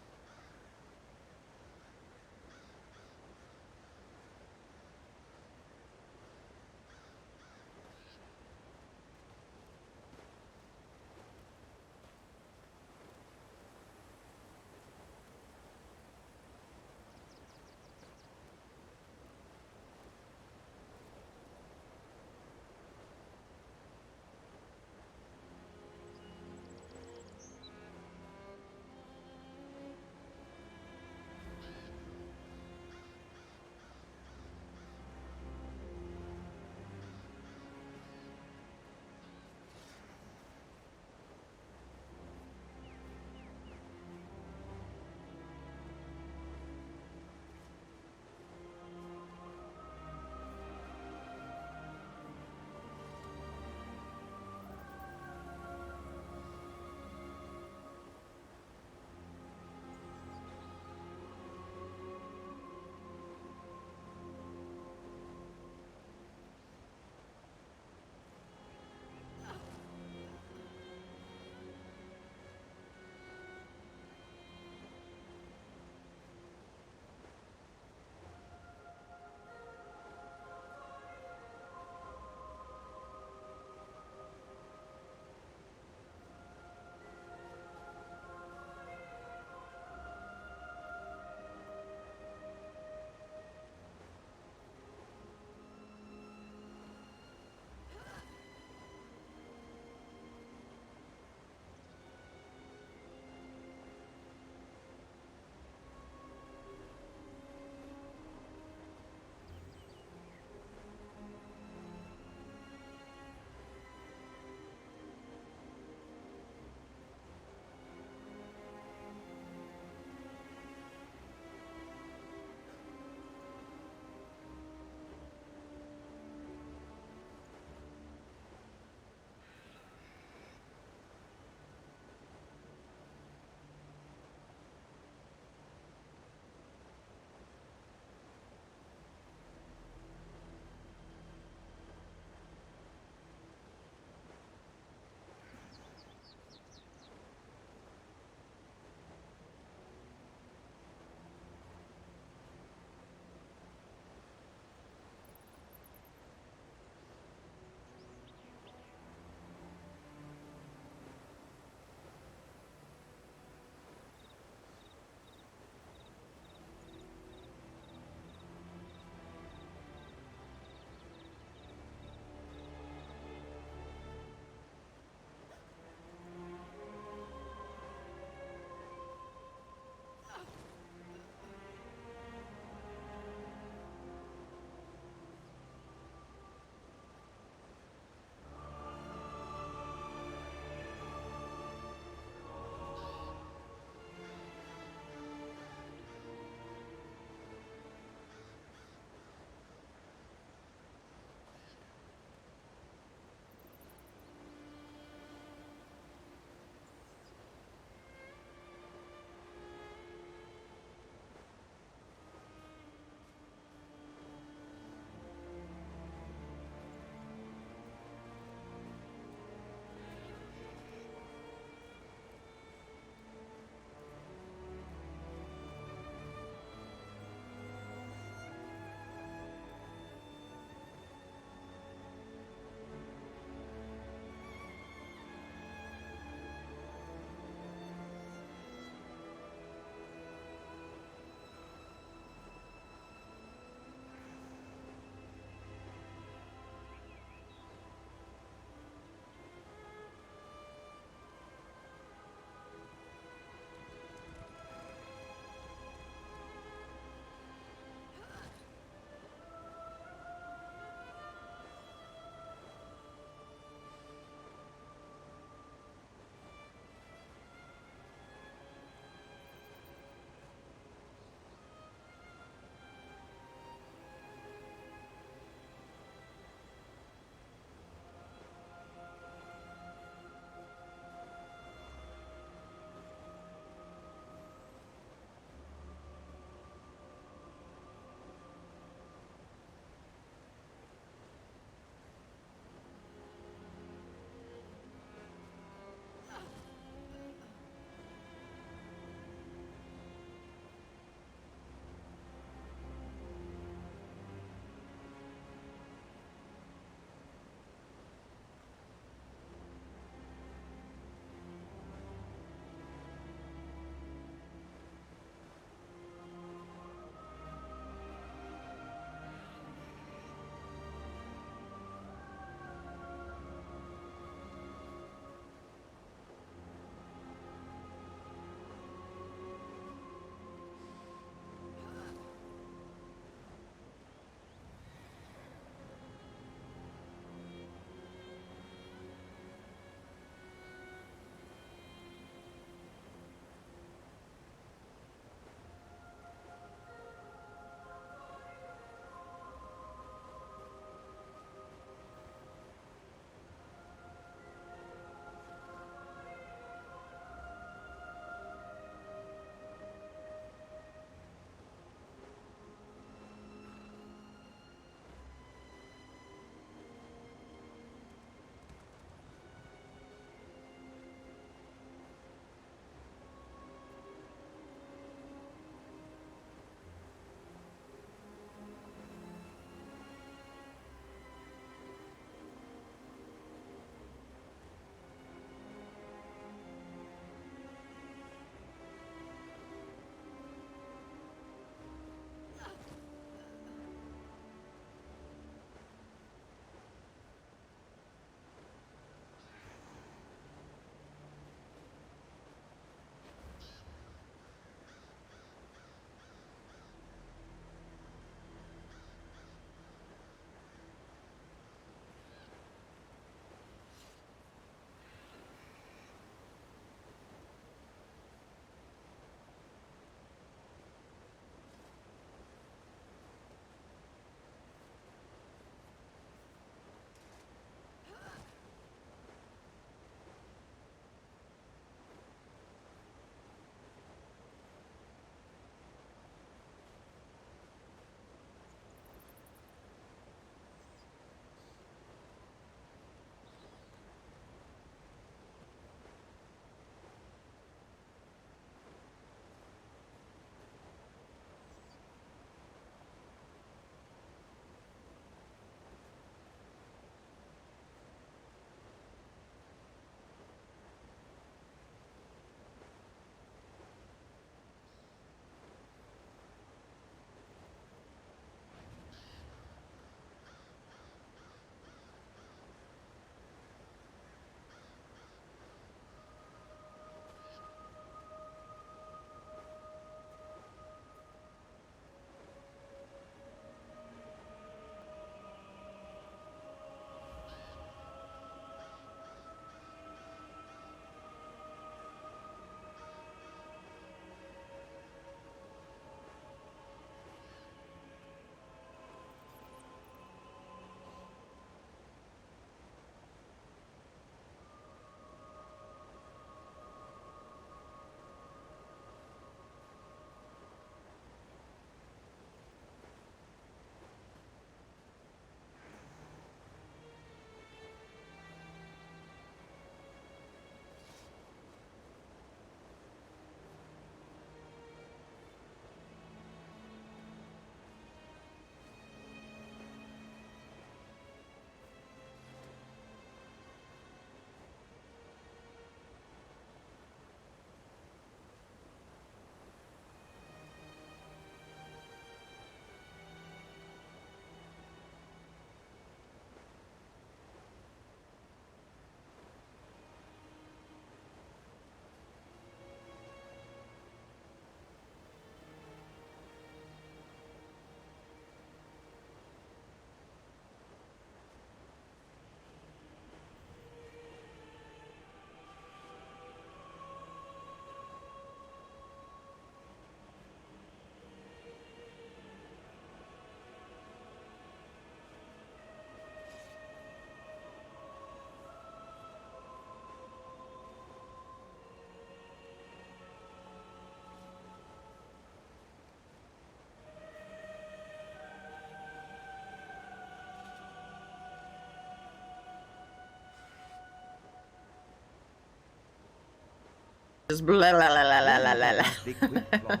[SPEAKER 1] Just blah, blah, blah, blah, blah, blah, blah.
[SPEAKER 7] Big quick flop.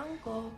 [SPEAKER 5] uncle.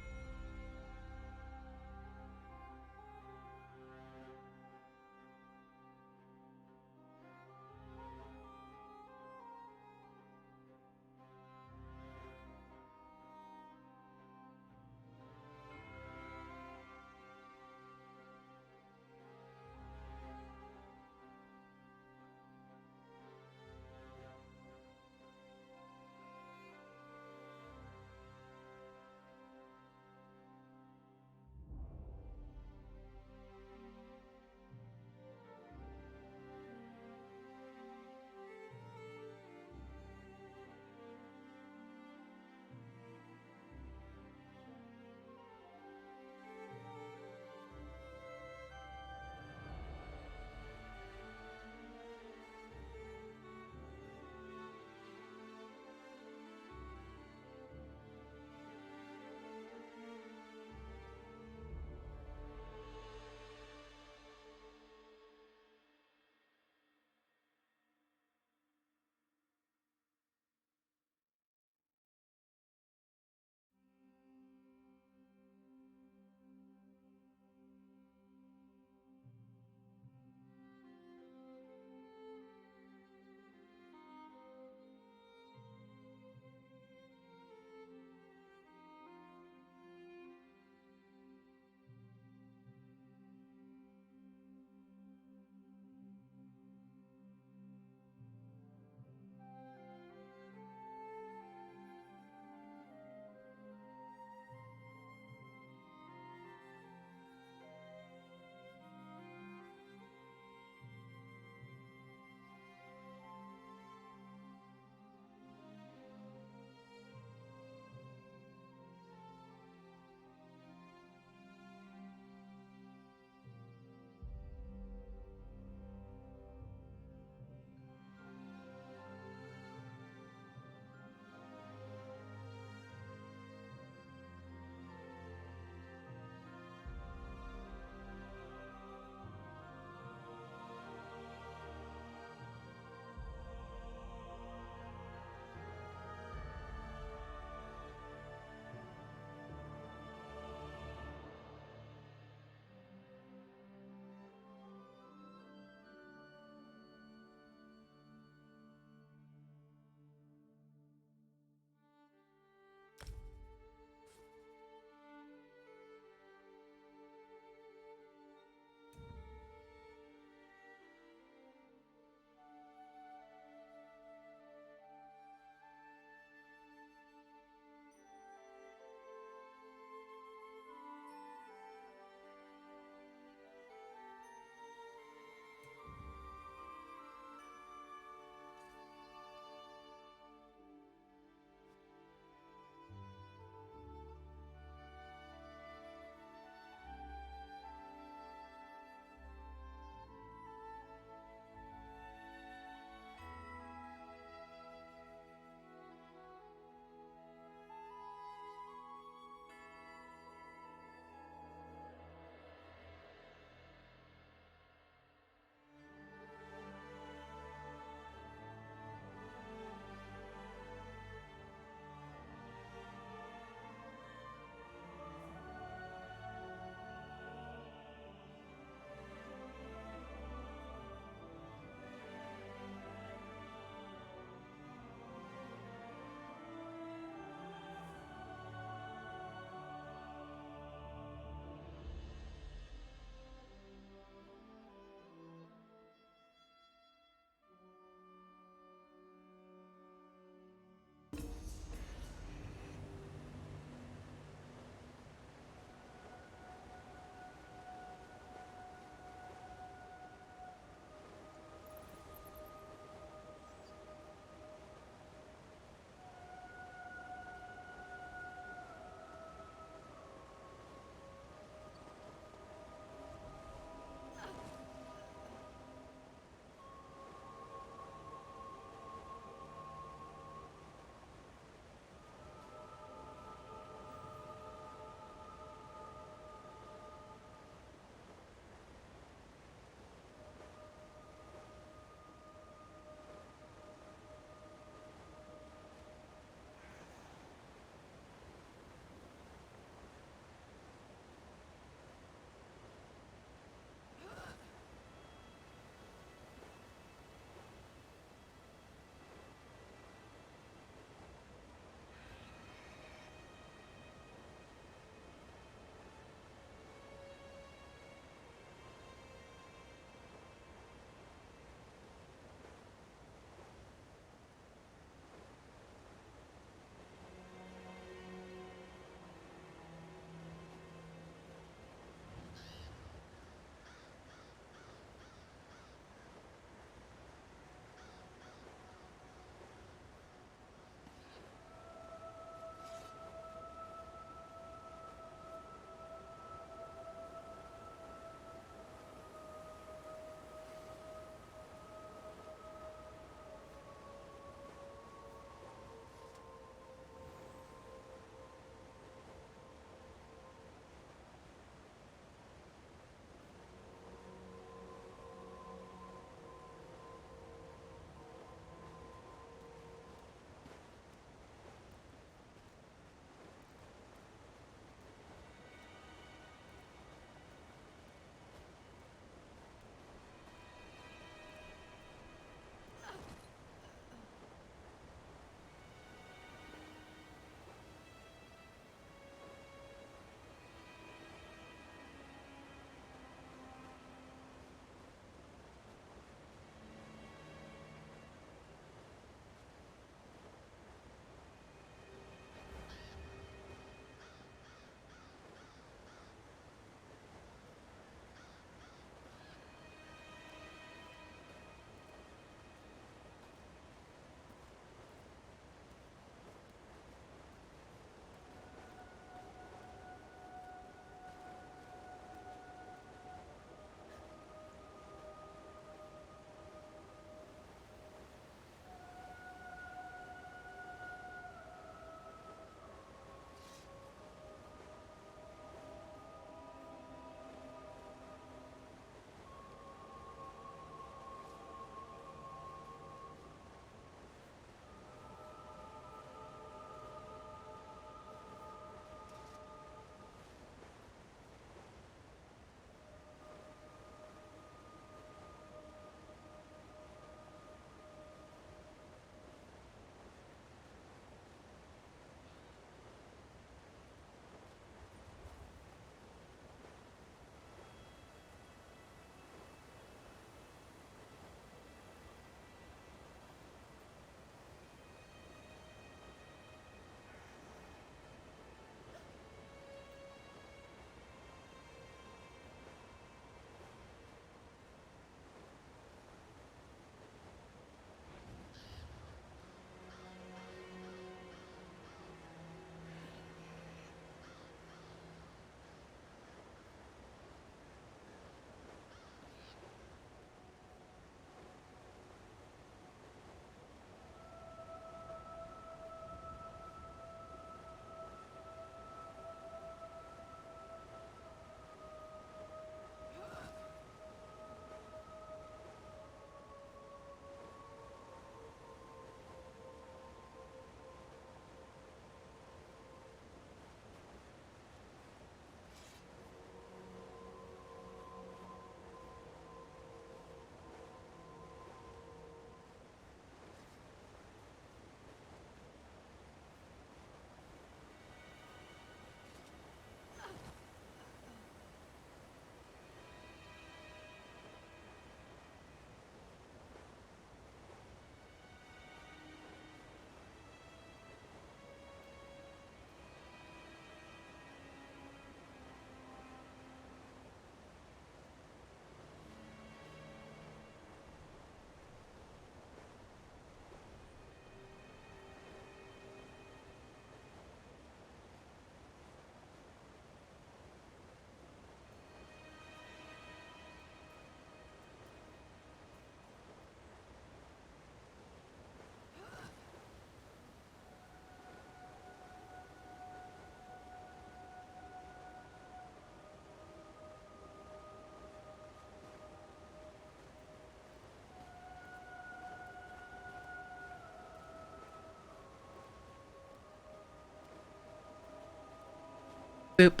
[SPEAKER 1] Boop.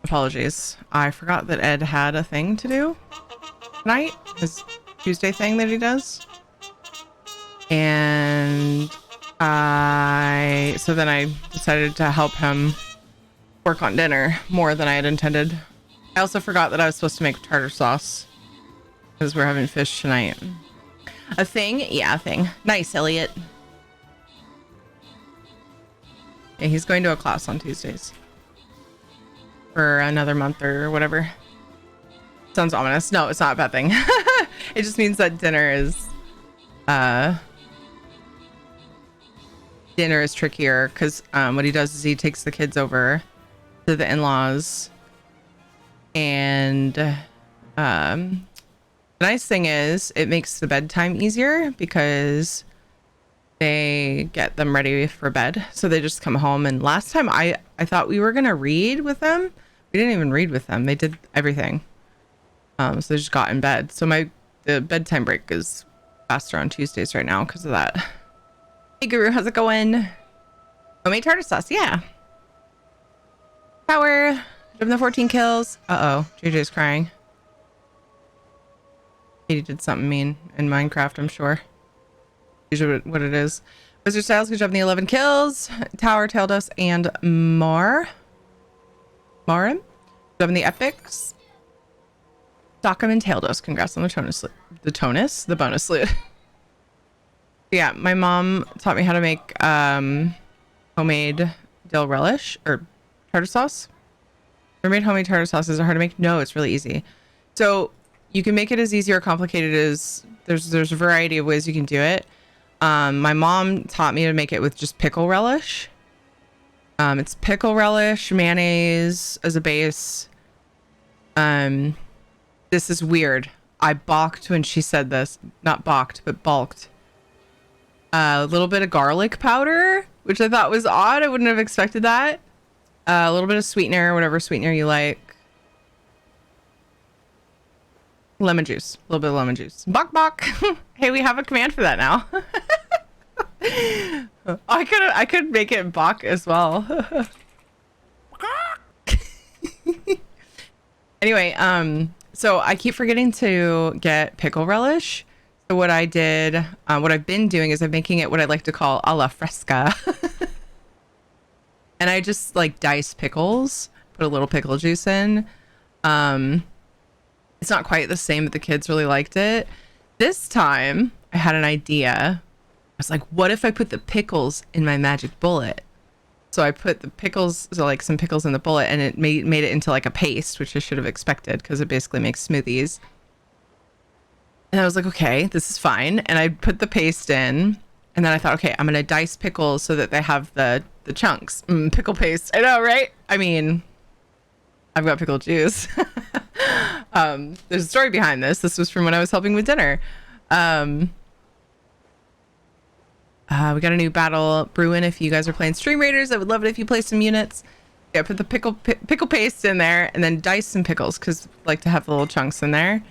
[SPEAKER 1] Apologies. I forgot that Ed had a thing to do tonight. His Tuesday thing that he does. And so then I decided to help him work on dinner more than I had intended. I also forgot that I was supposed to make tartar sauce because we're having fish tonight. A thing? Yeah, a thing. Nice, Elliot. Yeah, he's going to a class on Tuesdays for another month or whatever. Sounds ominous. No, it's not a bad thing. It just means that dinner is trickier because what he does is he takes the kids over to the in-laws, and the nice thing is it makes the bedtime easier because they get them ready for bed. So they just come home, and last time I thought we were gonna read with them. We didn't even read with them. They did everything. So they just got in bed. So the bedtime break is faster on Tuesdays right now because of that. Hey Guru, how's it going? Homemade tartar sauce, yeah. Power, from the 14 kills. Uh-oh, JJ's crying. Katie did something mean in Minecraft, I'm sure. Usually what it is. Wizard Styles, good job on the 11 kills. Tower, Teldos, and Marin. Good job on the epics. Stockham and Teldos, congrats on the bonus loot. Yeah, my mom taught me how to make homemade dill relish or tartar sauce. Ever made homemade tartar sauce? Is it hard to make? No, it's really easy. So you can make it as easy or complicated as there's a variety of ways you can do it. My mom taught me to make it with just pickle relish. It's pickle relish, mayonnaise as a base. This is weird. I balked when she said this. Not balked, but balked. A little bit of garlic powder, which I thought was odd. I wouldn't have expected that. A little bit of sweetener, whatever sweetener you like. Lemon juice. A little bit of lemon juice. Bok bok. Hey, we have a command for that now. I could make it bok as well. Anyway, so I keep forgetting to get pickle relish. So what I've been doing is I'm making it what I like to call a la fresca. And I just like dice pickles, put a little pickle juice in. It's not quite the same, but the kids really liked it. This time I had an idea. I was like, what if I put the pickles in my magic bullet? So I put the pickles, so like some pickles in the bullet, and it made it into like a paste, which I should have expected because it basically makes smoothies. And I was like, okay, this is fine. And I put the paste in, and then I thought, okay, I'm going to dice pickles so that they have the chunks. Pickle paste. I know, right? I mean, I've got pickle juice. There's a story behind this. This was from when I was helping with dinner. We got a new battle brewing. If you guys are playing Stream Raiders, I would love it if you play some units. Yeah, put the pickle paste in there and then dice some pickles because I like to have the little chunks in there. And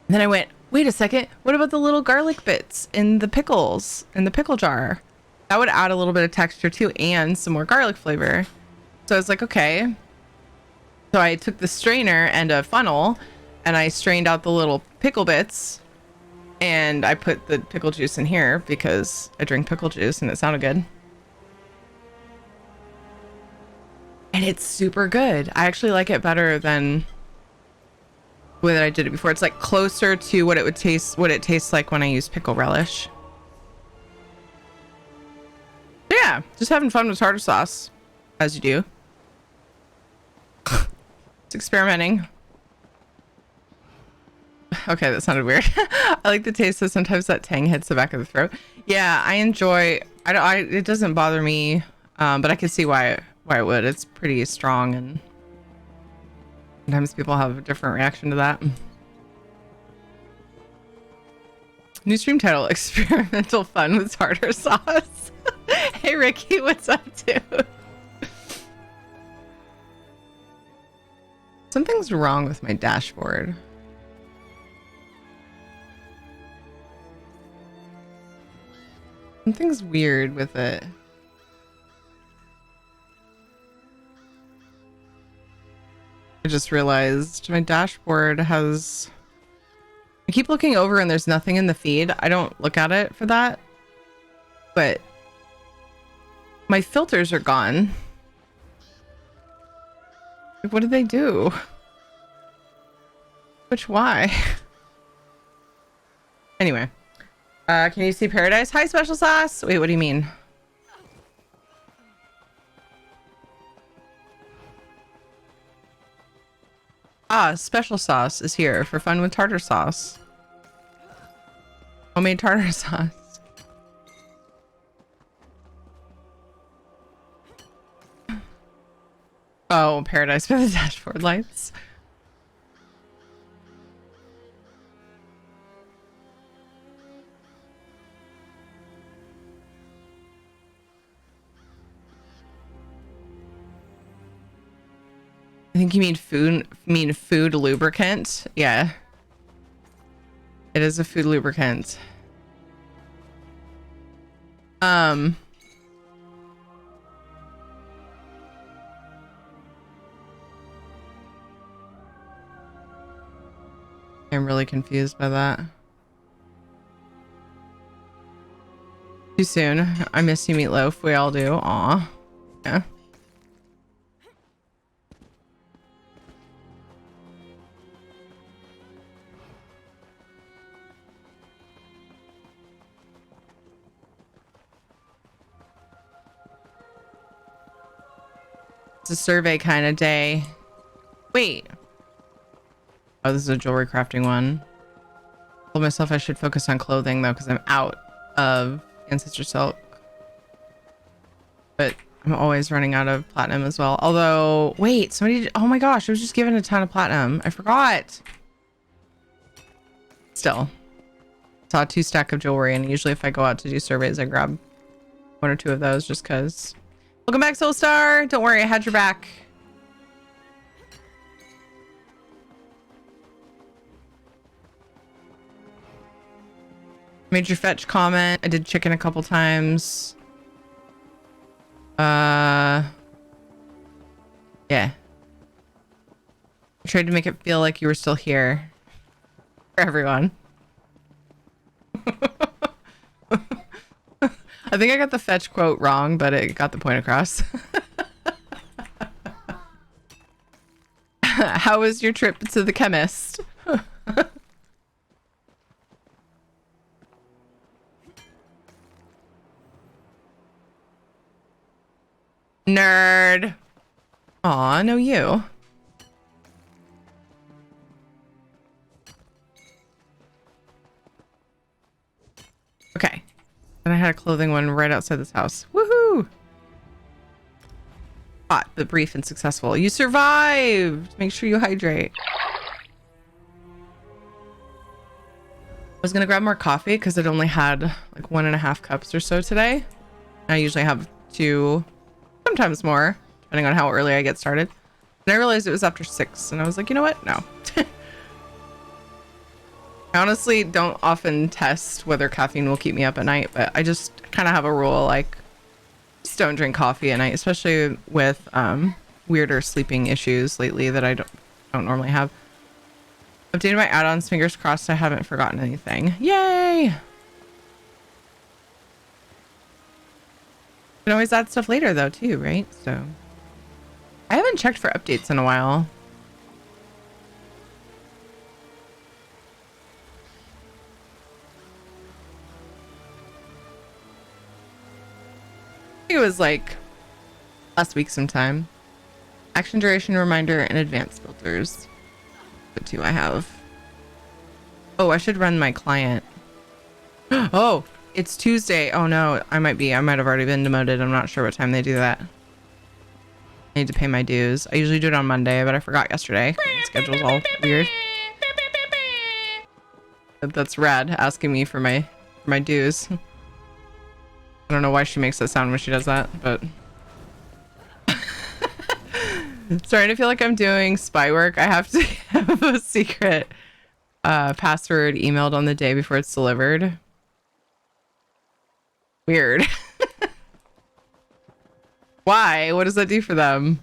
[SPEAKER 1] then I went, wait a second, what about the little garlic bits in the pickles in the pickle jar? That would add a little bit of texture too and some more garlic flavor. So I was like, okay. So I took the strainer and a funnel and I strained out the little pickle bits. And I put the pickle juice in here because I drink pickle juice and it sounded good. And it's super good. I actually like it better than the way that I did it before. It's like closer to what it tastes like when I use pickle relish. Yeah, just having fun with tartar sauce, as you do. It's experimenting. Okay, that sounded weird. I like the taste, so sometimes that tang hits the back of the throat. Yeah, I enjoy. It doesn't bother me, but I can see why it would. It's pretty strong, and sometimes people have a different reaction to that. New stream title: Experimental Fun with Tartar Sauce. Hey Ricky, what's up, dude? Something's wrong with my dashboard. Something's weird with it. just realized my dashboard has... I keep looking over and there's nothing in the feed. I don't look at it for that. But my filters are gone. Like, what did they do? Which why? Anyway. Can you see Paradise? Hi, Special Sauce. Wait, what do you mean? Ah, Special Sauce is here for fun with tartar sauce. Homemade tartar sauce. Oh, Paradise by the dashboard lights. I think you mean food lubricant. Yeah. It is a food lubricant. I'm really confused by that. Too soon. I miss you, Meatloaf. We all do. Aw. Yeah. It's a survey kind of day. Wait. Oh, this is a jewelry crafting one. I told myself I should focus on clothing though, because I'm out of Ancestor Silk. But I'm always running out of platinum as well. Although, wait, somebody, oh my gosh, I was just given a ton of platinum. I forgot. Still. Saw a 2 stack of jewelry, and usually if I go out to do surveys, I grab 1 or 2 of those just because. Welcome back, Soulstar. Don't worry, I had your back. Made your fetch comment. I did chicken a couple times. Yeah. I tried to make it feel like you were still here. For everyone. I think I got the fetch quote wrong, but it got the point across. How was your trip to the chemist? Nerd. Aw, no you. Okay. And I had a clothing one right outside this house. Woohoo! Hot, but brief and successful. You survived! Make sure you hydrate. I was gonna grab more coffee because I'd only had like 1.5 cups or so today. I usually have 2, sometimes more, depending on how early I get started. And I realized it was after 6, and I was like, you know what? No. I honestly don't often test whether caffeine will keep me up at night, but I just kind of have a rule, like, just don't drink coffee at night, especially with weirder sleeping issues lately that I don't normally have. Updated my add-ons, fingers crossed I haven't forgotten anything. Yay! You can always add stuff later though too, right? So I haven't checked for updates in a while. I think it was like last week sometime. Action duration reminder and advanced filters. The 2 I have. Oh, I should run my client. Oh, it's Tuesday. Oh no, I might have already been demoted. I'm not sure what time they do that. I need to pay my dues. I usually do it on Monday, but I forgot yesterday. The schedule's all weird. That's Rad asking me for my dues. I don't know why she makes that sound when she does that, but starting to feel like I'm doing spy work. I have to have a secret password emailed on the day before it's delivered. Weird. Why? What does that do for them?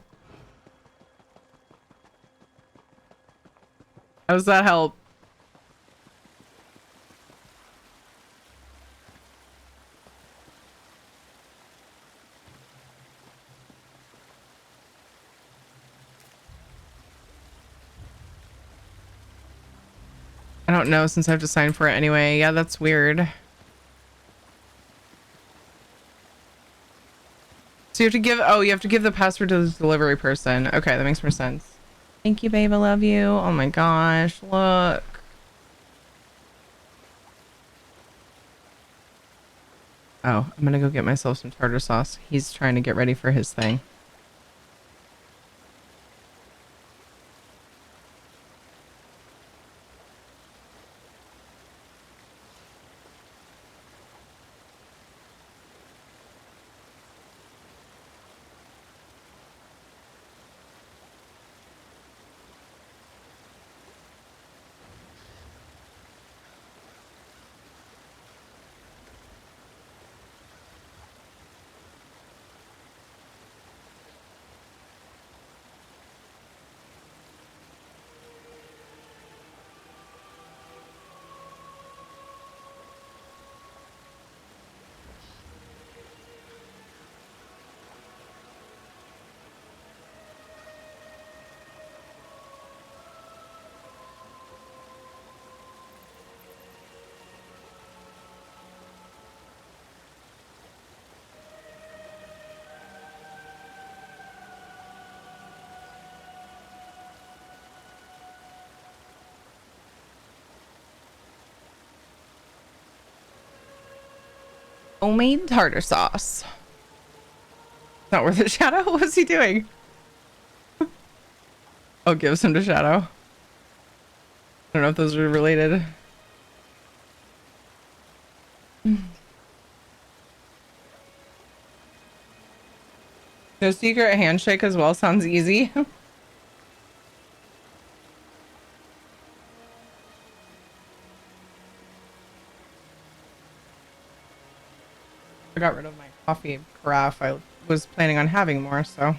[SPEAKER 1] How does that help? I don't know since I have to sign for it anyway. Yeah, that's weird. So you have to give, oh, you have to give the password to the delivery person. Okay, that makes more sense. Thank you, babe. I love you. Oh my gosh, look. Oh, I'm gonna go get myself some tartar sauce. He's trying to get ready for his thing. Homemade tartar sauce. Not worth it, Shadow? What's he doing? Oh, give some to Shadow. I don't know if those are related. No secret handshake as well. Sounds easy. I got rid of my coffee carafe. I was planning on having more, so.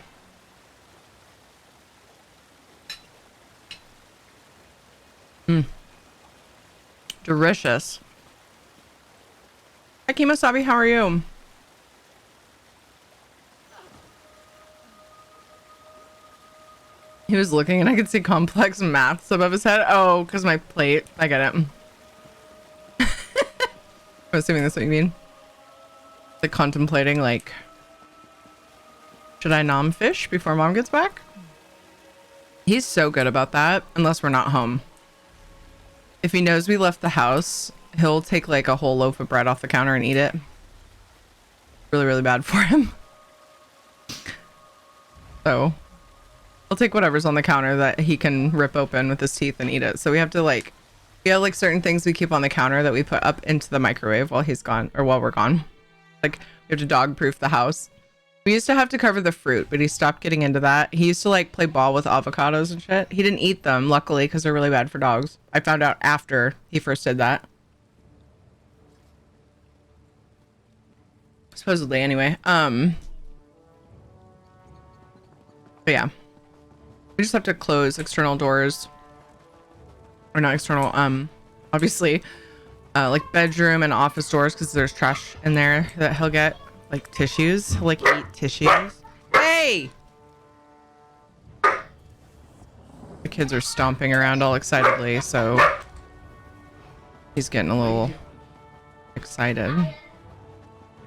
[SPEAKER 1] Delicious. Hi, Kimosabi. How are you? He was looking and I could see complex maths above his head. Oh, because my plate. I get it. I'm assuming that's what you mean. Like contemplating, like, should I nom fish before mom gets back? He's so good about that, unless we're not home. If he knows we left the house, he'll take like a whole loaf of bread off the counter and eat it. Really, really bad for him. So he'll take whatever's on the counter that he can rip open with his teeth and eat it. So we have to like, we have like certain things we keep on the counter that we put up into the microwave while he's gone, or while we're gone. Like we have to dog proof the house. We used to have to cover the fruit, but he stopped getting into that. He used to like play ball with avocados and shit. He didn't eat them, luckily, because they're really bad for dogs. I found out after he first did that. Supposedly, anyway. But yeah. We just have to close external doors. Or not external, obviously, like bedroom and office doors, because there's trash in there that he'll get. Like tissues. He'll like eat tissues. Hey! The kids are stomping around all excitedly, so he's getting a little excited.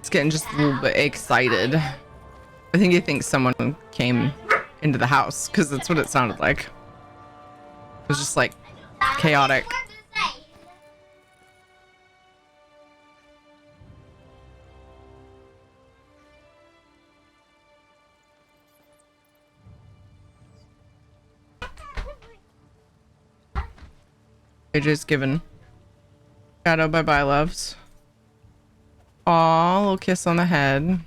[SPEAKER 1] He's getting just a little bit excited. I think he thinks someone came into the house, because that's what it sounded like. It was just like chaotic. AJ's given Shadow bye-bye loves. Aw, little kiss on the head.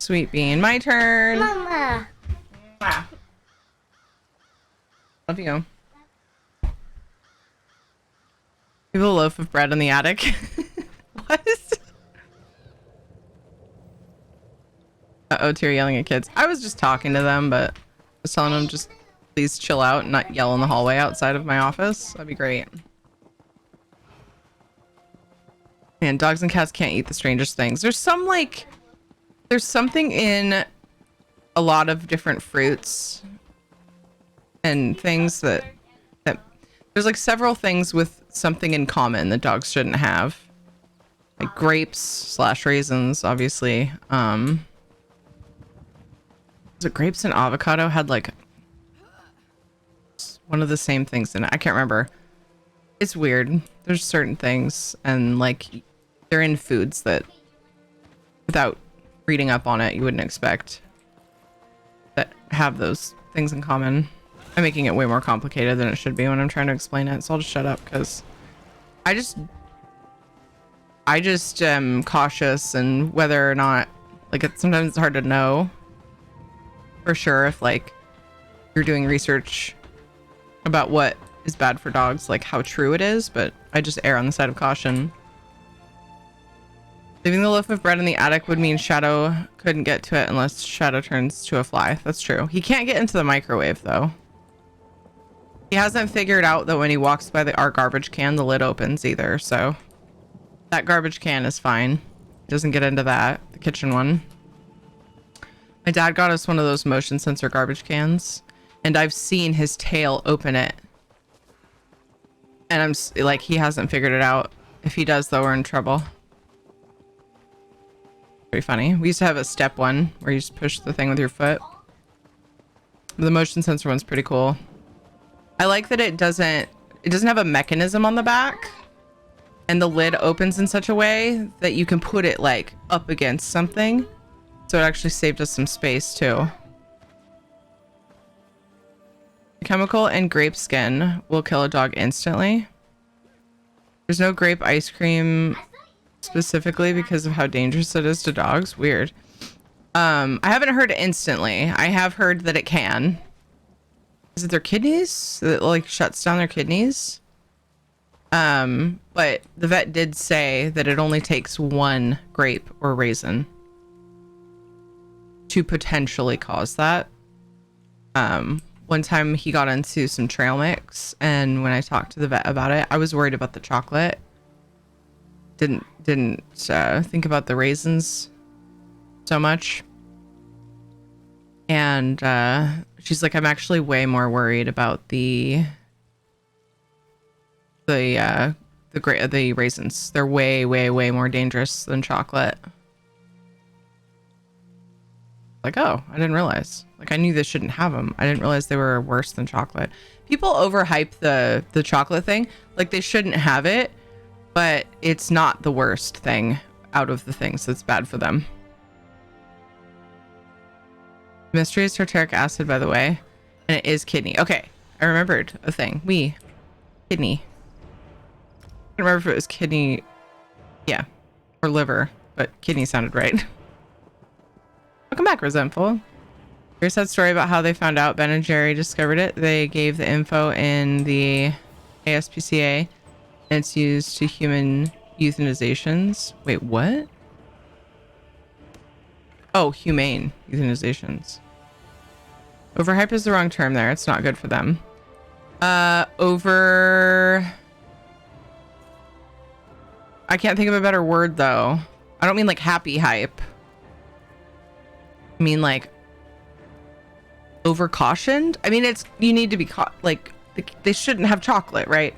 [SPEAKER 1] Sweet bean. My turn.
[SPEAKER 2] Mama.
[SPEAKER 1] Love you. We have a loaf of bread in the attic. What? Uh-oh, Tyr yelling at kids. I was just talking to them, but I was telling them just please chill out and not yell in the hallway outside of my office. That'd be great. And dogs and cats can't eat the strangest things. There's something in a lot of different fruits and things that there's like several things with something in common that dogs shouldn't have. Like grapes / raisins, obviously. Was it grapes and avocado had like one of the same things in it? I can't remember. It's weird. There's certain things and like they're in foods that without reading up on it you wouldn't expect that have those things in common. I'm making it way more complicated than it should be when I'm trying to explain it, so I'll just shut up because I just am cautious, and whether or not like sometimes it's hard to know for sure if like you're doing research about what is bad for dogs, like how true it is, but I just err on the side of caution. Leaving the loaf of bread in the attic would mean Shadow couldn't get to it unless Shadow turns to a fly. That's true. He can't get into the microwave though. He hasn't figured out that when he walks by our garbage can, the lid opens either, so that garbage can is fine. He doesn't get into that, the kitchen one. My dad got us one of those motion sensor garbage cans, and I've seen his tail open it. And I'm like, he hasn't figured it out. If he does, though, we're in trouble. Pretty funny. We used to have a step one where you just push the thing with your foot. The motion sensor one's pretty cool. I like that it doesn't have a mechanism on the back, and the lid opens in such a way that you can put it like up against something. So it actually saved us some space too. Chemical in grape skin will kill a dog instantly. There's no grape ice cream specifically because of how dangerous it is to dogs. Weird. I haven't heard instantly. I have heard that it can. Is it their kidneys? That like shuts down their kidneys? But the vet did say that it only takes one grape or raisin to potentially cause that. One time he got into some trail mix, and when I talked to the vet about it, I was worried about the chocolate. Didn't think about the raisins so much. And she's like, I'm actually way more worried about the raisins. They're way more dangerous than chocolate. Like, oh, I didn't realize. Like, I knew they shouldn't have them. I didn't realize they were worse than chocolate. People overhype the chocolate thing. Like, they shouldn't have it, but it's not the worst thing out of the things that's bad for them. Mystery is tartaric acid, by the way, and it is kidney. Okay, I remembered a thing. Kidney. I don't remember if it was kidney, yeah, or liver, but kidney sounded right. Welcome back, Resentful. Here's that story about how they found out Ben and Jerry discovered it. They gave the info in the ASPCA, and it's used to human euthanizations. Wait, what? Oh, humane euthanizations. Overhype is the wrong term there. It's not good for them. I can't think of a better word though. I don't mean like happy hype. I mean like over cautioned. I mean, you need to be like they shouldn't have chocolate, right?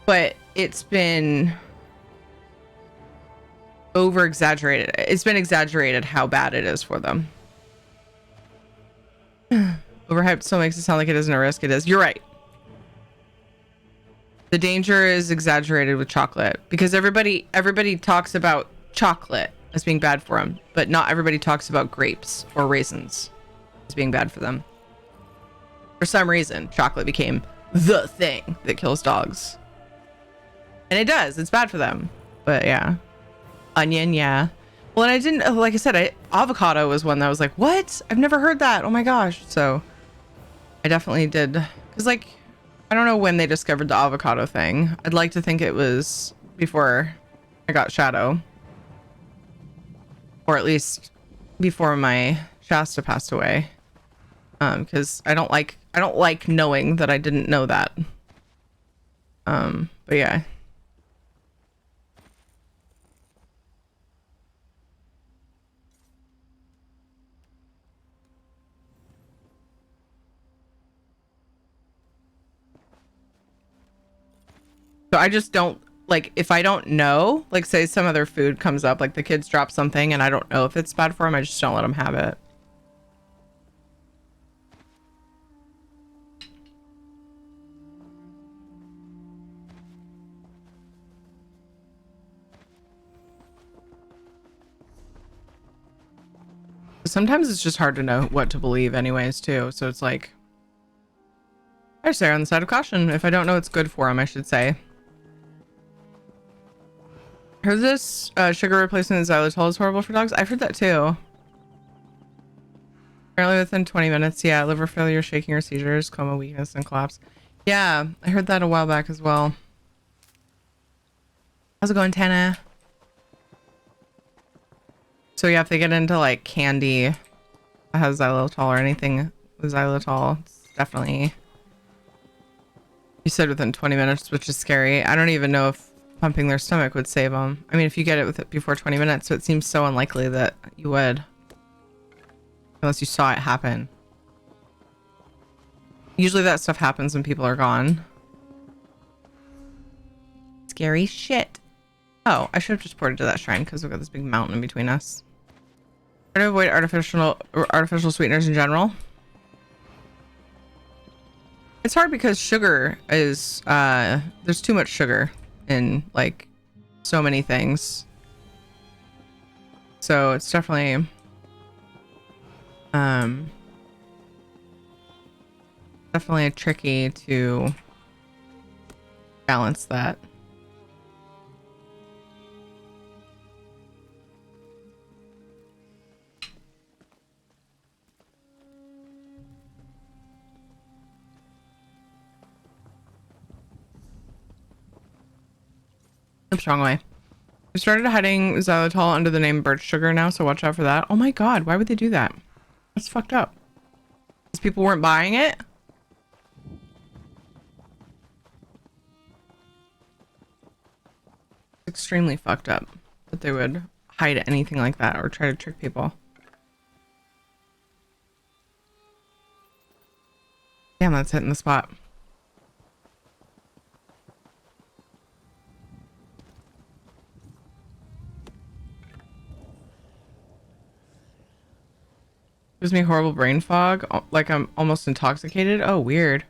[SPEAKER 1] But it's been over exaggerated. It's been exaggerated how bad it is for them. Overhyped still makes it sound like it isn't a risk. It is. You're right. The danger is exaggerated with chocolate because everybody talks about chocolate as being bad for them, but not everybody talks about grapes or raisins as being bad for them. For some reason, chocolate became the thing that kills dogs. And it does. It's bad for them. But yeah. Onion, yeah. Well, and I didn't, like I said, avocado was one that was like, what? I've never heard that. Oh my gosh. So I definitely did. Because like, I don't know when they discovered the avocado thing. I'd like to think it was before I got Shadow. Or at least before my Shasta passed away. Because I don't like knowing that I didn't know that. But yeah. So I just don't like, if I don't know, like say some other food comes up, like the kids drop something and I don't know if it's bad for them, I just don't let them have it. Sometimes it's just hard to know what to believe anyways too. So it's like, I just err on the side of caution. If I don't know it's good for them, I should say. Heard this sugar replacement xylitol is horrible for dogs. I've heard that too. Apparently within 20 minutes, yeah, liver failure, shaking or seizures, coma, weakness, and collapse. Yeah, I heard that a while back as well. How's it going, Tana? So yeah, if they get into like candy that has xylitol or anything with xylitol, it's definitely... You said within 20 minutes, which is scary. I don't even know if pumping their stomach would save them. I mean, if you get it with it before 20 minutes, so it seems so unlikely that you would. Unless you saw it happen. Usually that stuff happens when people are gone. Scary shit. Oh, I should have just ported to that shrine because we've got this big mountain in between us. Try to avoid artificial sweeteners in general. It's hard because sugar is there's too much sugar in like so many things. So it's definitely definitely tricky to balance that. Oops, wrong way. We started hiding xylitol under the name birch sugar now, so watch out for that. Oh my god, why would they do that? That's fucked up. Because people weren't buying it? Extremely fucked up that they would hide anything like that or try to trick people. Damn, that's hitting the spot. Gives me horrible brain fog, like I'm almost intoxicated. Oh, weird.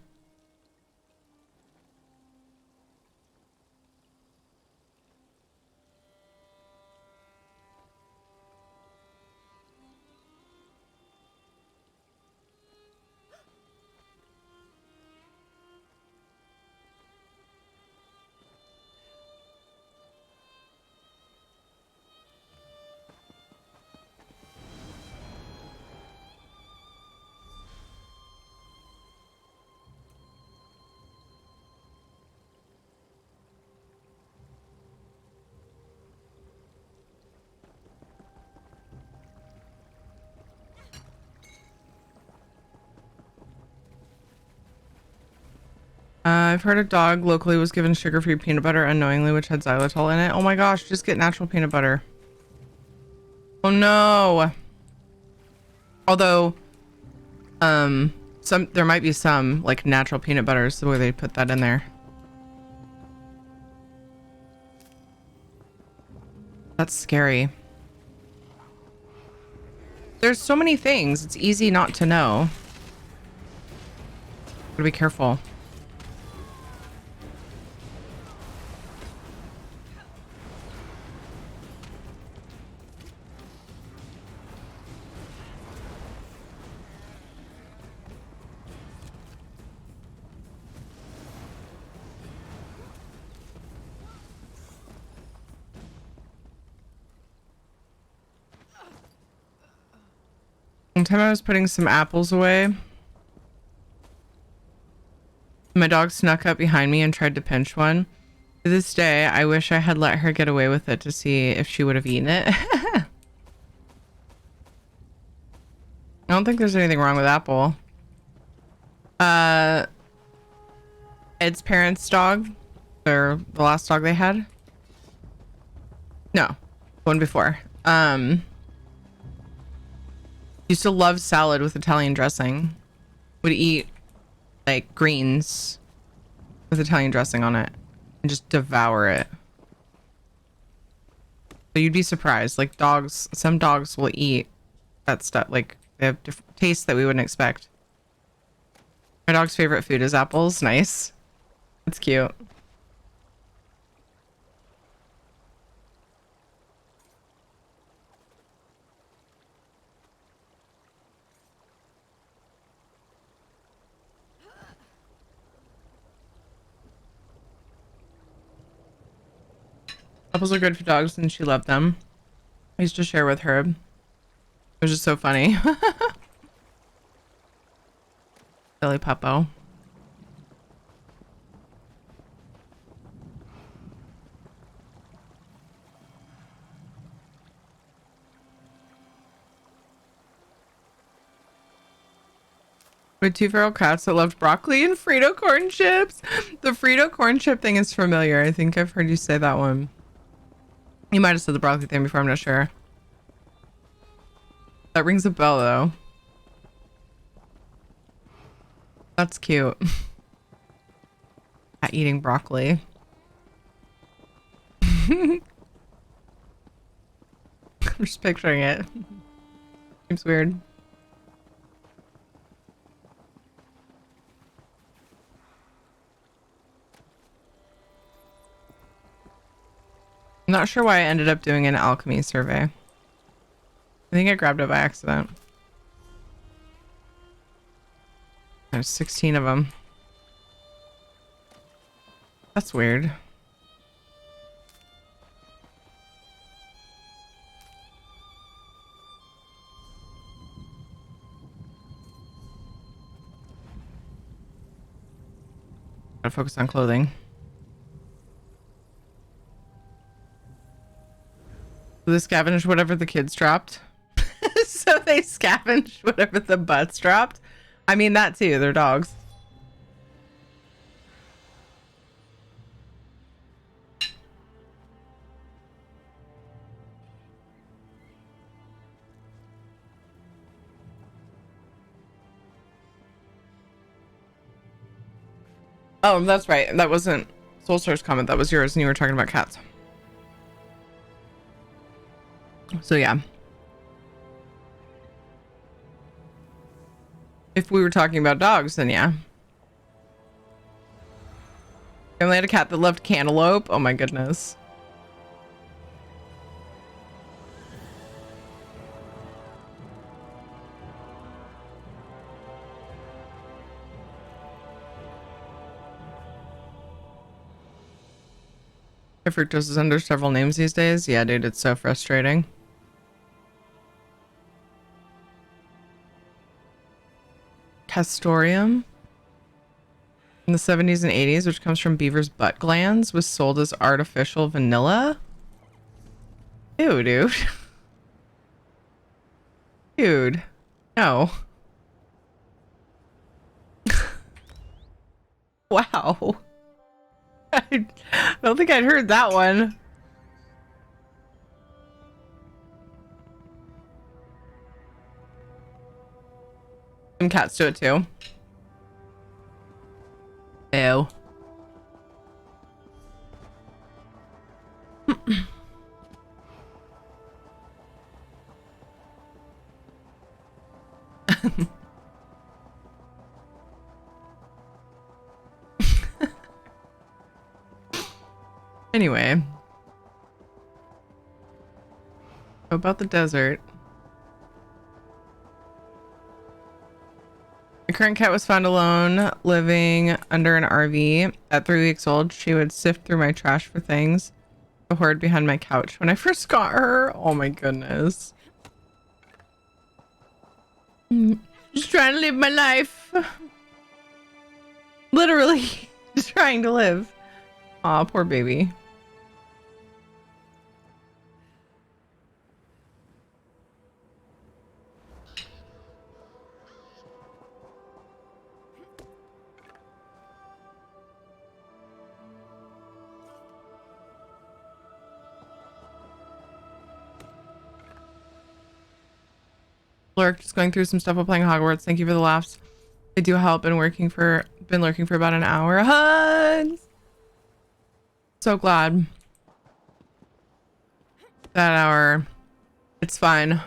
[SPEAKER 1] I've heard a dog locally was given sugar-free peanut butter unknowingly, which had xylitol in it. Oh my gosh, just get natural peanut butter. Oh no. Although, there might be some like natural peanut butters the way they put that in there. That's scary. There's so many things. It's easy not to know. Gotta be careful. One time I was putting some apples away. My dog snuck up behind me and tried to pinch one. To this day, I wish I had let her get away with it to see if she would have eaten it. I don't think there's anything wrong with apple. Uh, Ed's parents' dog, or the last dog they had. No, one before. Used to love salad with Italian dressing. Would eat like greens with Italian dressing on it and just devour it. So you'd be surprised. Like dogs, some dogs will eat that stuff. Like they have different tastes that we wouldn't expect. My dog's favorite food is apples. Nice. That's cute. Apples are good for dogs and she loved them. I used to share with her. It was just so funny. Silly puppo. With two feral cats that loved broccoli and Frito corn chips. The Frito corn chip thing is familiar. I think I've heard you say that one. You might have said the broccoli thing before, I'm not sure. That rings a bell though. That's cute. Cat eating broccoli. I'm just picturing it. Seems weird. I'm not sure why I ended up doing an alchemy survey. I think I grabbed it by accident. There's 16 of them. That's weird. Gotta focus on clothing. So they scavenged whatever the kids dropped. So they scavenged whatever the butts dropped. I mean, that too. They're dogs. Oh, that's right. That wasn't Soulstar's comment. That was yours, and you were talking about cats. So yeah. If we were talking about dogs, then yeah. I only had a cat that loved cantaloupe. Oh my goodness. Fructose is under several names these days. Yeah, dude, it's so frustrating. Castorium in the 70s and 80s, which comes from beaver's butt glands, was sold as artificial vanilla. Ew, dude. Dude, no. Wow. I don't think I'd heard that one. Some cats do it too. Ew. Anyway. About the desert. The current cat was found alone, living under an RV. At 3 weeks old, she would sift through my trash for things. The hoard behind my couch. When I first got her, oh my goodness. Just trying to live my life. Literally, just trying to live. Aw, poor baby. Lurk, just going through some stuff while playing Hogwarts. Thank you for the laughs. I do help. Been lurking for about an hour. Hugs. So glad. That hour. It's fine.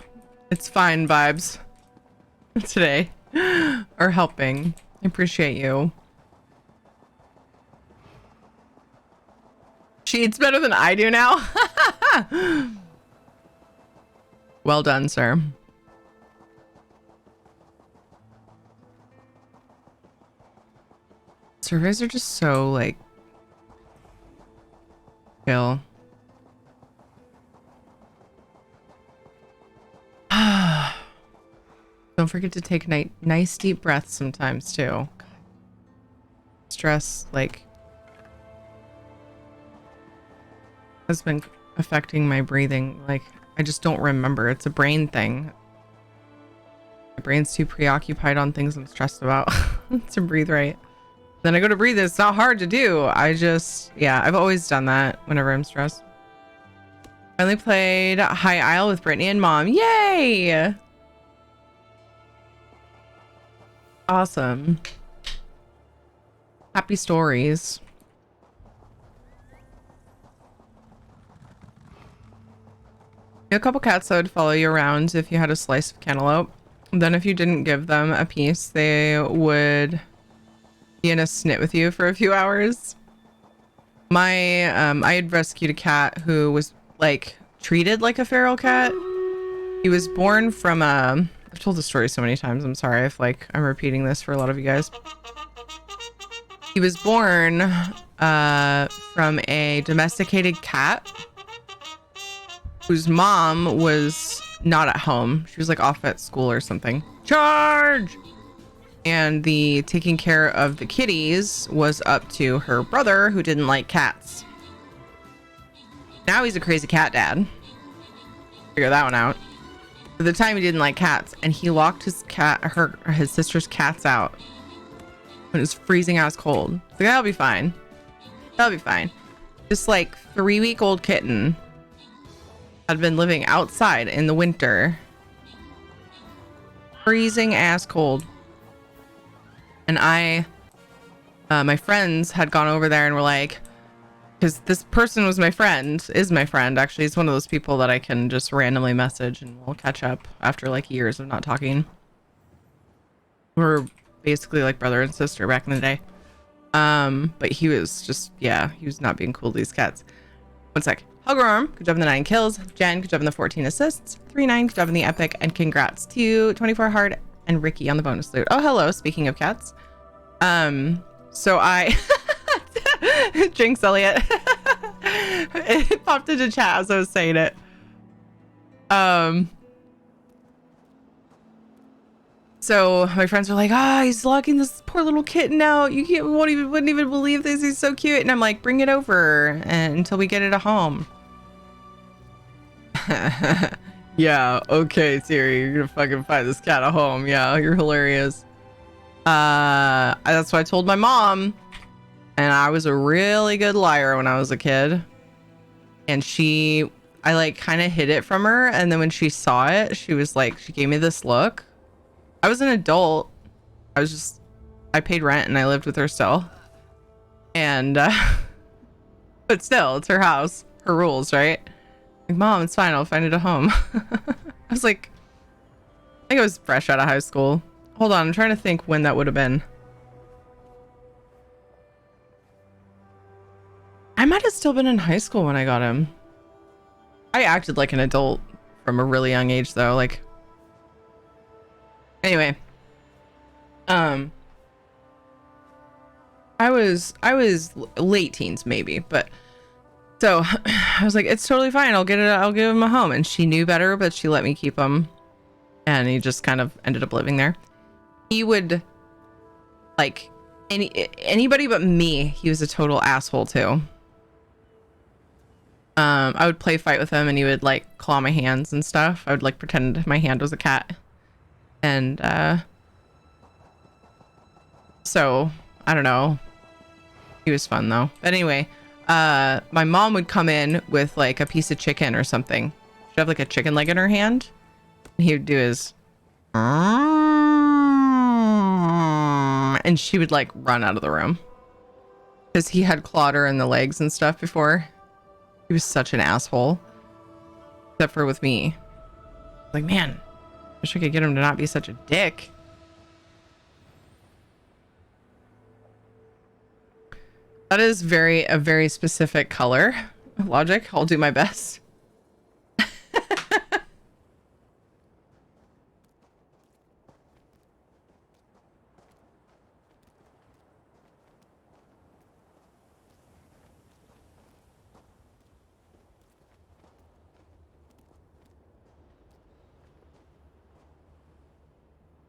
[SPEAKER 1] It's fine vibes. Today. Are helping. I appreciate you. She eats better than I do now. Well done, sir. Surveys are just so like chill. Don't forget to take nice deep breaths sometimes too. Stress like has been affecting my breathing. Like I just don't remember. It's a brain thing. My brain's too preoccupied on things I'm stressed about to breathe right. Then I go to breathe. It's not hard to do. Yeah, I've always done that whenever I'm stressed. Finally played High Isle with Brittany and Mom. Yay! Awesome. Happy stories. A couple cats that would follow you around if you had a slice of cantaloupe. Then if you didn't give them a piece, they would be in a snit with you for a few hours. I had rescued a cat who was like treated like a feral cat. He was born from I've told the story so many times. I'm sorry if like I'm repeating this for a lot of you guys. He was born from a domesticated cat whose mom was not at home. She was like off at school or something. Charge! And the taking care of the kitties was up to her brother who didn't like cats. Now he's a crazy cat dad. Figure that one out. At the time he didn't like cats and he locked his sister's cats out when it was freezing ass cold. So that'll be fine. That'll be fine. This like 3-week-old kitten had been living outside in the winter. Freezing ass cold. And my friends had gone over there and were like, because this person was my friend, is my friend. Actually, it's one of those people that I can just randomly message and we'll catch up after like years of not talking. We're basically like brother and sister back in the day. But he was just, yeah, he was not being cool to these cats. One sec. Huggerarm, good job on the 9 kills. Jen, good job on the 14 assists. 3-9, good job on the epic. And congrats to 24 hard and Ricky on the bonus loot. Oh, hello. Speaking of cats. So I Jinx Elliot. It popped into chat as I was saying it. So my friends were like, he's locking this poor little kitten out. You wouldn't even believe this. He's so cute. And I'm like, bring it over until we get it a home. Yeah, okay, Siri, you're gonna fucking find this cat a home. Yeah, you're hilarious. That's what I told my mom. And I was a really good liar when I was a kid. And I like kind of hid it from her. And then when she saw it, she was like, she gave me this look. I was an adult. I paid rent and I lived with her still. And, but still, it's her house, her rules, right? Like, Mom, it's fine. I'll find it a home. I was like, I think I was fresh out of high school. Hold on. I'm trying to think when that would have been. I might have still been in high school when I got him. I acted like an adult from a really young age though. Like, anyway, I was late teens maybe, but so I was like, it's totally fine. I'll give him a home. And she knew better, but she let me keep him. And he just kind of ended up living there. He would like anybody but me. He was a total asshole too. I would play fight with him and he would like claw my hands and stuff. I would like pretend my hand was a cat. And so I don't know. He was fun though. But anyway, my mom would come in with like a piece of chicken or something. She'd have like a chicken leg in her hand. And he would do his And she would like run out of the room because he had clawed her in the legs and stuff before. He was such an asshole, except for with me. Like, man, wish I could get him to not be such a dick. That is a very specific color logic. I'll do my best.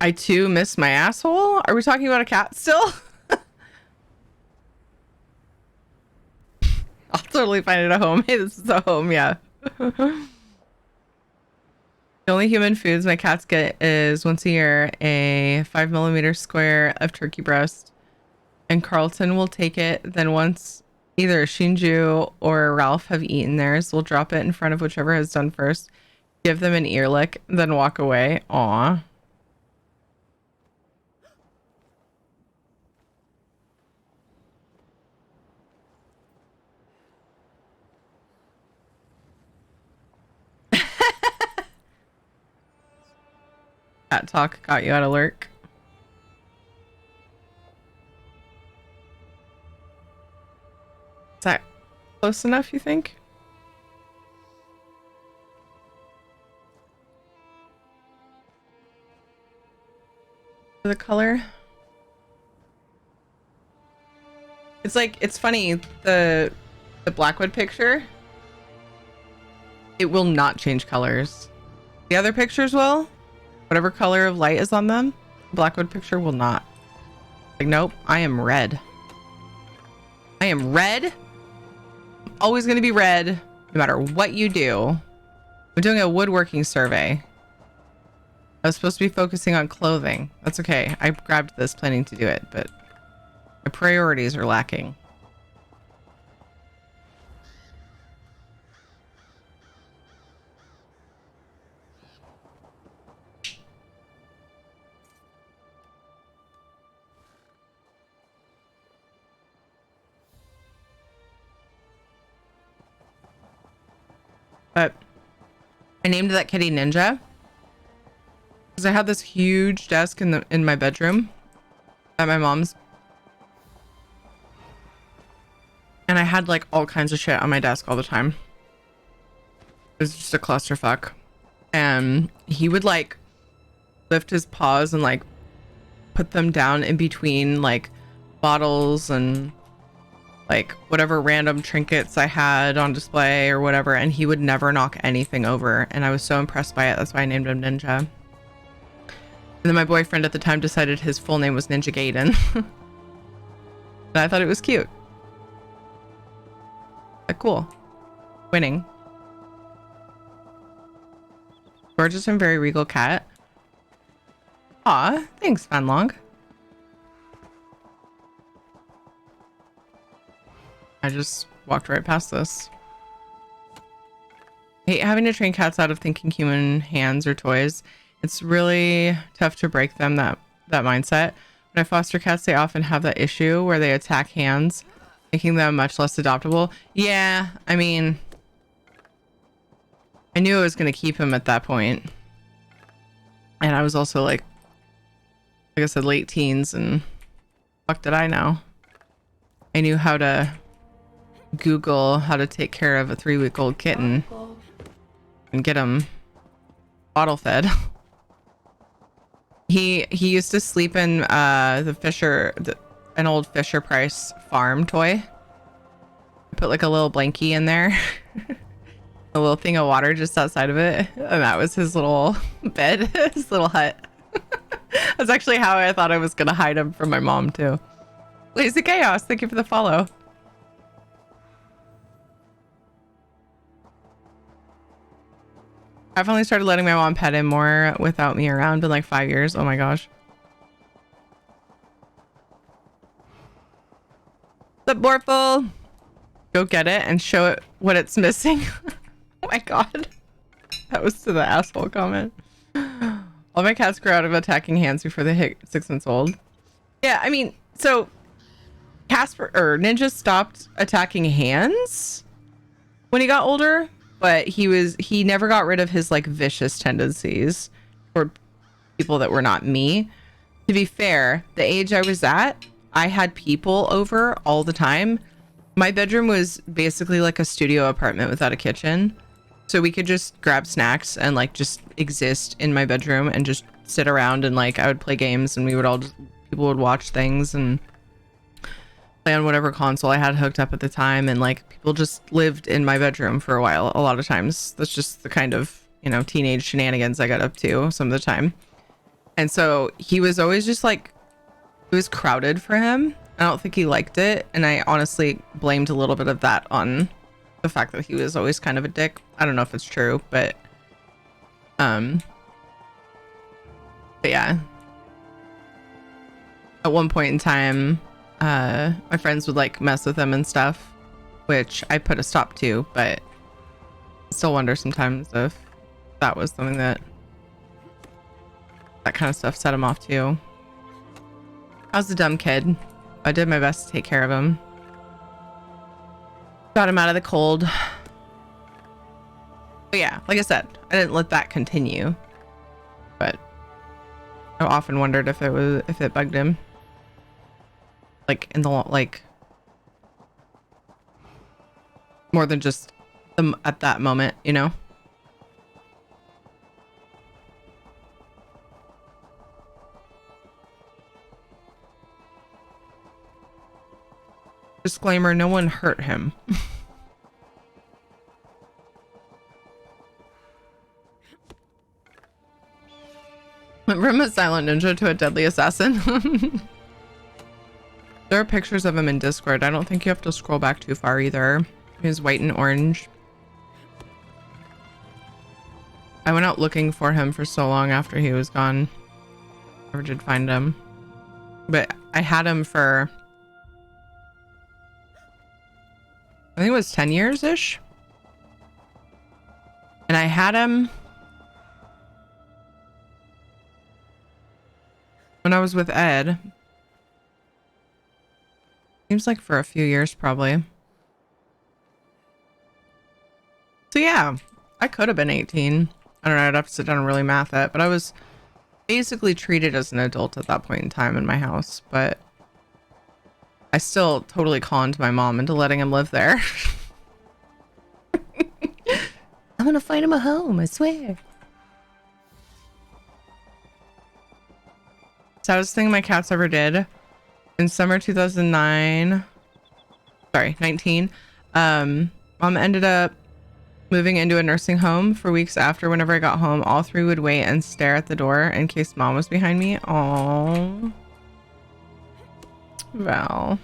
[SPEAKER 1] I too miss my asshole. Are we talking about a cat still? I'll totally find it a home. Hey, this is a home, yeah. The only human foods my cats get is once a year a 5mm square of turkey breast, and Carlton will take it. Then once either Shinju or Ralph have eaten theirs, we'll drop it in front of whichever has done first, give them an ear lick, then walk away. Aw. Cat talk got you out of lurk. Is that close enough, you think? The color? It's like, it's funny, the Blackwood picture, it will not change colors. The other pictures will. Whatever color of light is on them, Blackwood picture will not. Like, nope, I am red. I am red. Always going to be red, no matter what you do. I'm doing a woodworking survey. I was supposed to be focusing on clothing. That's okay. I grabbed this planning to do it, but my priorities are lacking. But I named that kitty Ninja because I had this huge desk in my bedroom at my mom's, and I had like all kinds of shit on my desk all the time. It was just a clusterfuck, and he would like lift his paws and like put them down in between like bottles and like whatever random trinkets I had on display or whatever, and he would never knock anything over, and I was so impressed by it. That's why I named him Ninja. And then my boyfriend at the time decided his full name was Ninja Gaiden. And I thought it was cute. Like, cool. Winning. Gorgeous and very regal cat. Aw, thanks, Fanlong. I just walked right past this. I hate having to train cats out of thinking human hands or toys. It's really tough to break them that mindset. When I foster cats, they often have that issue where they attack hands, making them much less adoptable. Yeah, I mean, I knew I was going to keep him at that point. And I was also like I said, late teens, and fuck did I know? I knew how to Google how to take care of a 3-week-old kitten and get him bottle fed. He used to sleep in an old Fisher Price farm toy. I put like a little blankie in there, a little thing of water just outside of it, and that was his little bed, his little hut. That's actually how I thought I was gonna hide him from my mom too. Lazy Chaos, thank you for the follow. I finally started letting my mom pet him more without me around in like 5 years. Oh my gosh. The Borful. Go get it and show it what it's missing. Oh my god. That was to the asshole comment. All my cats grew out of attacking hands before they hit 6 months old. Yeah, I mean, so Casper or Ninja stopped attacking hands when he got older, but he never got rid of his like vicious tendencies toward people that were not me. To be fair, the age I was at, I had people over all the time. My bedroom was basically like a studio apartment without a kitchen. So we could just grab snacks and like just exist in my bedroom and just sit around, and like I would play games, and we would all just, people would watch things and play on whatever console I had hooked up at the time. And like people just lived in my bedroom for a while. A lot of times that's just the kind of, you know, teenage shenanigans I got up to some of the time. And so he was always just like, it was crowded for him. I don't think he liked it. And I honestly blamed a little bit of that on the fact that he was always kind of a dick. I don't know if it's true, but yeah. At one point in time, my friends would like mess with him and stuff, which I put a stop to, but I still wonder sometimes if that was something that kind of stuff set him off too. I was a dumb kid. I did my best to take care of him. Got him out of the cold. But yeah, like I said, I didn't let that continue. But I often wondered if it bugged him. Like in the like more than just them at that moment, you know? Disclaimer, no one hurt him. Went from a silent ninja to a deadly assassin. There are pictures of him in Discord. I don't think you have to scroll back too far either. He was white and orange. I went out looking for him for so long after he was gone. Never did find him. But I had him for, I think it was 10 years-ish. And I had him when I was with Ed. Seems like for a few years, probably. So yeah, I could have been 18. I don't know, I'd have to sit down and really math it, but I was basically treated as an adult at that point in time in my house, but I still totally conned my mom into letting him live there. I'm gonna find him a home, I swear. Saddest thing my cats ever did. In summer 2019, mom ended up moving into a nursing home for weeks after. Whenever I got home, all three would wait and stare at the door in case mom was behind me. Aww. Val.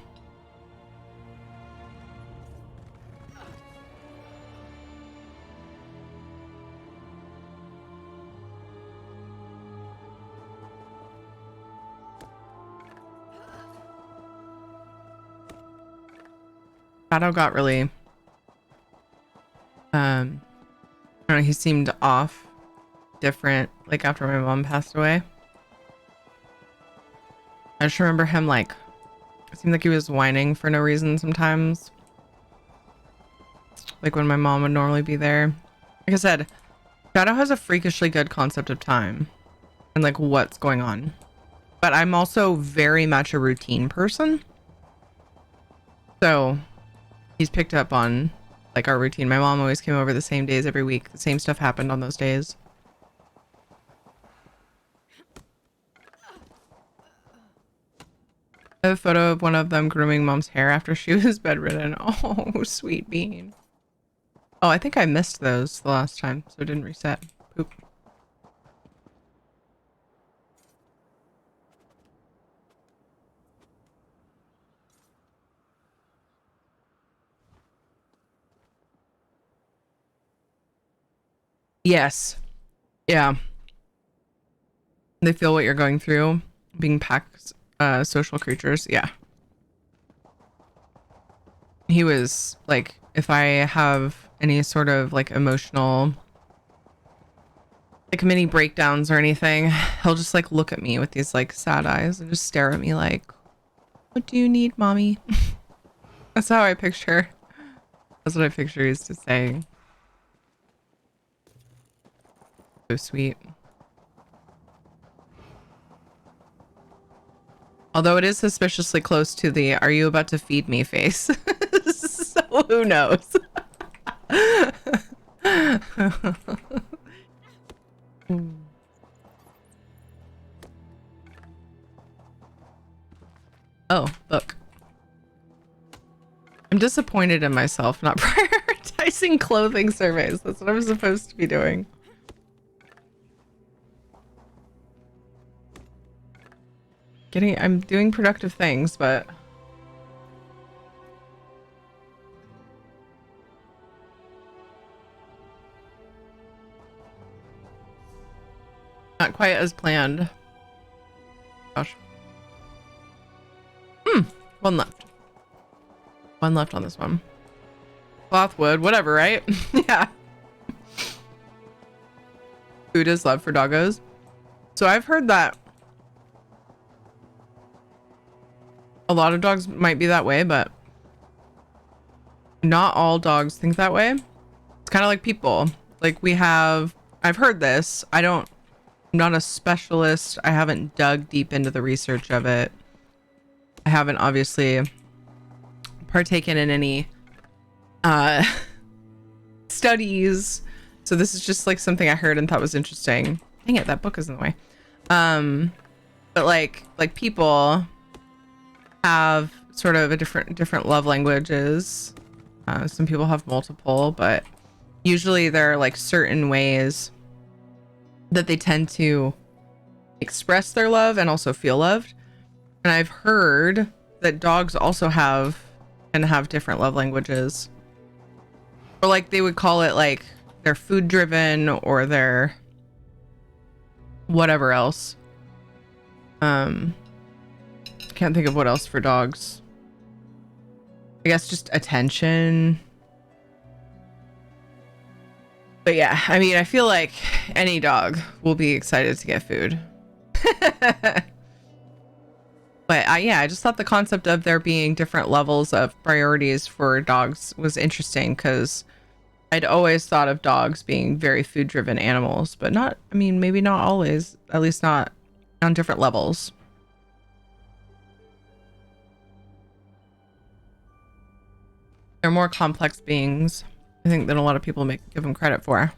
[SPEAKER 1] Shadow got really I don't know, he seemed off, different, like after my mom passed away. I just remember him like, it seemed like he was whining for no reason sometimes, like when my mom would normally be there. Like I said, Shadow has a freakishly good concept of time and like what's going on, but I'm also very much a routine person, so he's picked up on like our routine. My mom always came over the same days every week. The same stuff happened on those days. I have a photo of one of them grooming mom's hair after she was bedridden. Oh, sweet bean. Oh, I think I missed those the last time, so it didn't reset. Poop. Yes. Yeah. They feel what you're going through. Being pack social creatures. Yeah. He was like, if I have any sort of like emotional like mini breakdowns or anything, he'll just like look at me with these like sad eyes and just stare at me like, what do you need, mommy? That's how I picture. That's what I picture he's just saying. So sweet. Although it is suspiciously close to the "are you about to feed me" face. So who knows? Oh, look. I'm disappointed in myself not prioritizing clothing surveys. That's what I'm supposed to be doing. I'm doing productive things, but not quite as planned. Gosh. One left. One left on this one. Cloth, wood, whatever, right? Yeah. Food is love for doggos. So I've heard that a lot of dogs might be that way, but not all dogs think that way. It's kind of like people. Like I've heard this. I'm not a specialist. I haven't dug deep into the research of it. I haven't obviously partaken in any studies. So this is just like something I heard and thought was interesting. Dang it, that book is in the way. But like people have sort of a different love languages. Some people have multiple, but usually there are like certain ways that they tend to express their love and also feel loved. And I've heard that dogs also have different love languages, or like they would call it like they're food driven or they're whatever else. Can't think of what else for dogs. I guess just attention. But yeah, I mean, I feel like any dog will be excited to get food. But I just thought the concept of there being different levels of priorities for dogs was interesting, because I'd always thought of dogs being very food driven animals, but maybe not always, at least not on different levels. They're more complex beings, I think, than a lot of people give them credit for.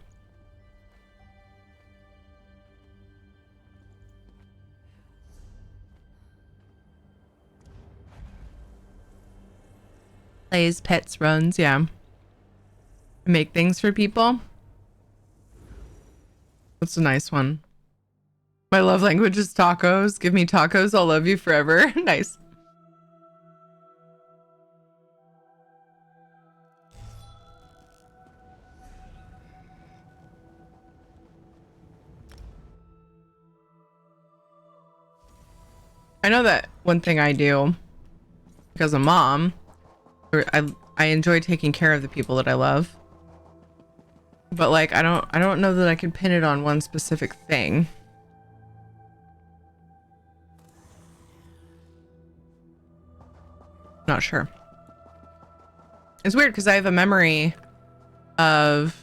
[SPEAKER 1] Plays, pets, runs, yeah. Make things for people. That's a nice one. My love language is tacos. Give me tacos, I'll love you forever. Nice. I know that one thing I do, because I'm a mom, I enjoy taking care of the people that I love. But like I don't know that I can pin it on one specific thing. Not sure. It's weird because I have a memory of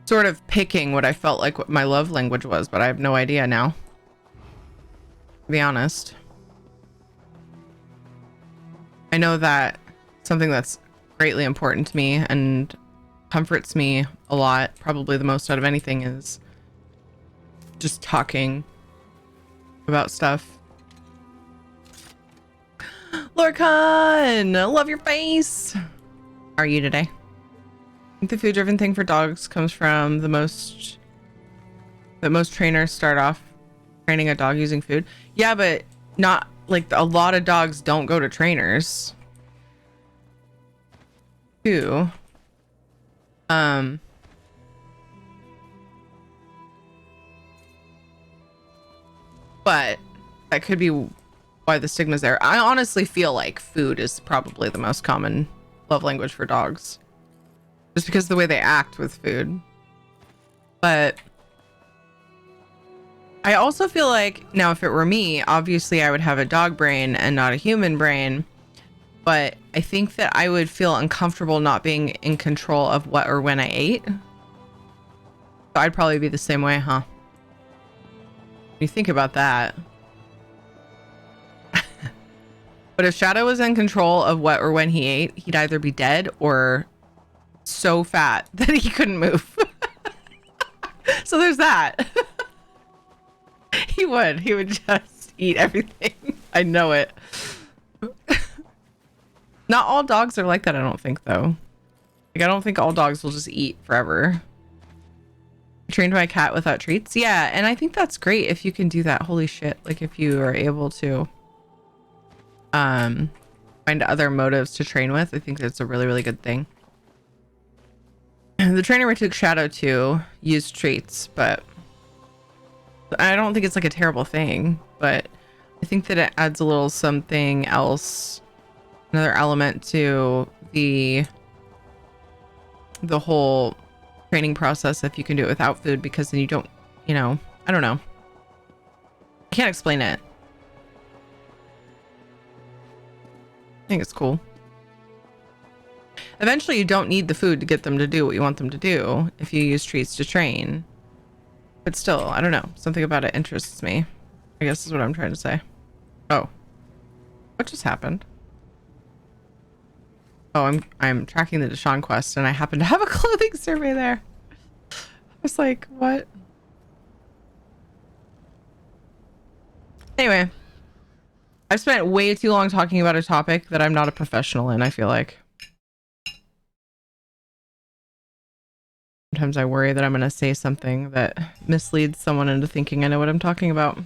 [SPEAKER 1] sort of picking what I felt like what my love language was, but I have no idea now, to be honest. I know that something that's greatly important to me and comforts me a lot, probably the most out of anything, is just talking about stuff. Lorcan, I love your face. How are you today? I think the food driven thing for dogs comes from that most trainers start off training a dog using food. Yeah, but not like a lot of dogs don't go to trainers too. But that could be why the stigma's there. I honestly feel like food is probably the most common love language for dogs, just because of the way they act with food. But I also feel like now if it were me, obviously I would have a dog brain and not a human brain. But I think that I would feel uncomfortable not being in control of what or when I ate. So I'd probably be the same way, huh? When you think about that. But if Shadow was in control of what or when he ate, he'd either be dead or so fat that he couldn't move. So there's that. He would just eat everything. I know it. Not all dogs are like that, I don't think, though. Like, I don't think all dogs will just eat forever. I trained my cat without treats. Yeah, and I think that's great if you can do that. Holy shit. Like, if you are able to find other motives to train with, I think that's a really, really good thing. The trainer we took Shadow to used treats, but I don't think it's like a terrible thing, but I think that it adds a little something else, another element to the whole training process if you can do it without food, because then you don't, you know, I don't know. I can't explain it. I think it's cool. Eventually you don't need the food to get them to do what you want them to do if you use treats to train. But still, I don't know. Something about it interests me, I guess is what I'm trying to say. Oh. What just happened? Oh, I'm tracking the Deshaun quest and I happen to have a clothing survey there. I was like, what? Anyway. I've spent way too long talking about a topic that I'm not a professional in, I feel like. Sometimes I worry that I'm going to say something that misleads someone into thinking I know what I'm talking about.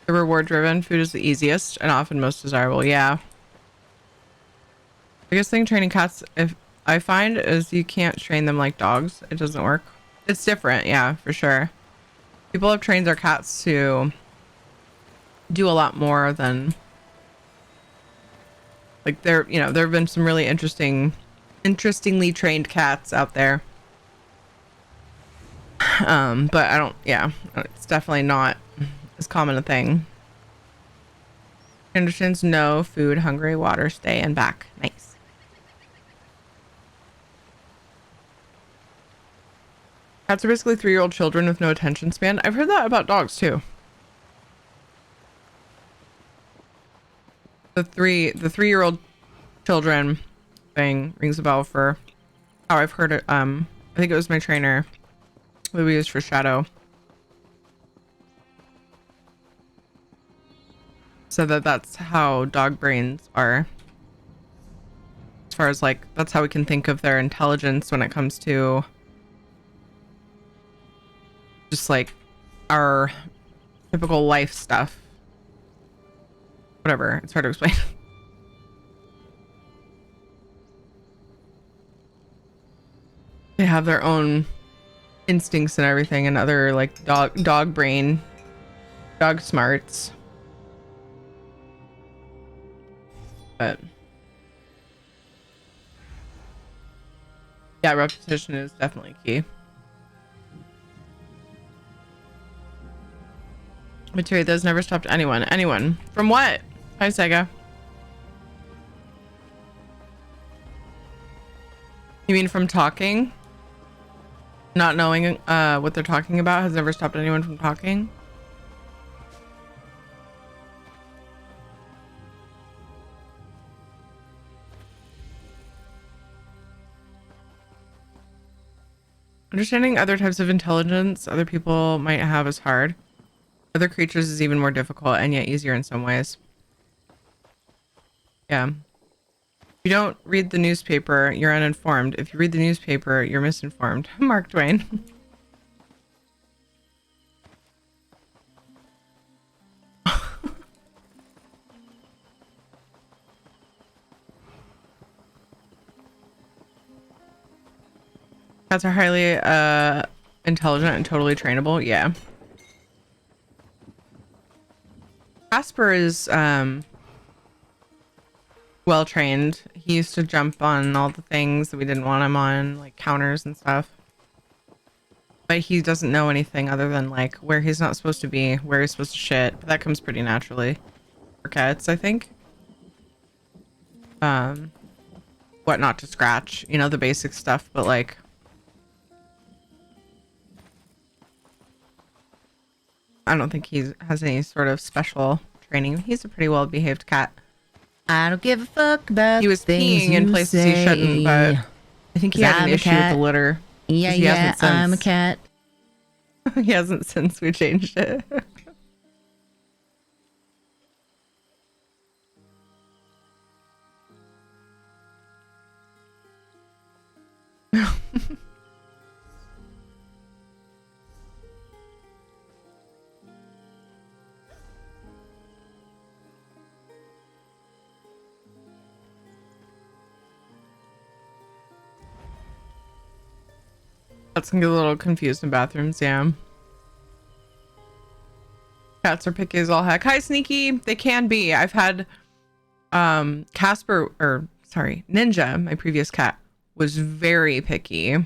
[SPEAKER 1] The reward driven food is the easiest and often most desirable. Yeah. Biggest thing training cats, if I find, is you can't train them like dogs. It doesn't work. It's different. Yeah, for sure. People have trained their cats to do a lot more than, like, there have been some really interestingly trained cats out there. But I don't, yeah, it's definitely not as common a thing. Conditions: no, food, hungry, water, stay, and back. Nice. Cats are basically 3-year-old children with no attention span. I've heard that about dogs too. The 3-year-old children thing rings a bell for how I've heard it. I think it was my trainer that we used for Shadow. So that's how dog brains are. As far as, like, that's how we can think of their intelligence when it comes to just like our typical life stuff. Whatever, it's hard to explain. They have their own instincts and everything, and other, like, dog brain, dog smarts. But yeah, repetition is definitely key. Materia, those never stopped anyone. Anyone. From what? Hi, Sega. You mean from talking? Not knowing what they're talking about has never stopped anyone from talking? Understanding other types of intelligence other people might have is hard. Other creatures is even more difficult and yet easier in some ways. Yeah. If you don't read the newspaper, you're uninformed. If you read the newspaper, you're misinformed. Mark Twain. Cats are highly intelligent and totally trainable. Yeah. Casper is well trained. He used to jump on all the things that we didn't want him on, like counters and stuff. But he doesn't know anything other than like where he's not supposed to be, where he's supposed to shit. But that comes pretty naturally for cats, I think. What not to scratch, you know, the basic stuff, but like I don't think he has any sort of special training. He's a pretty well behaved cat.
[SPEAKER 7] I don't give a fuck about
[SPEAKER 1] He was
[SPEAKER 7] things
[SPEAKER 1] peeing in
[SPEAKER 7] you
[SPEAKER 1] places
[SPEAKER 7] say.
[SPEAKER 1] he shouldn't, but I think he
[SPEAKER 7] 'Cause
[SPEAKER 1] had an
[SPEAKER 7] I'm a
[SPEAKER 1] issue with
[SPEAKER 7] cat.
[SPEAKER 1] the litter.
[SPEAKER 7] Yeah,
[SPEAKER 1] 'Cause he
[SPEAKER 7] yeah,
[SPEAKER 1] hasn't
[SPEAKER 7] I'm a
[SPEAKER 1] since.
[SPEAKER 7] cat.
[SPEAKER 1] He hasn't since we changed it. Cats can get a little confused in bathrooms, yeah. Cats are picky as all heck. Hi, Sneaky. They can be. I've had Ninja, my previous cat, was very picky.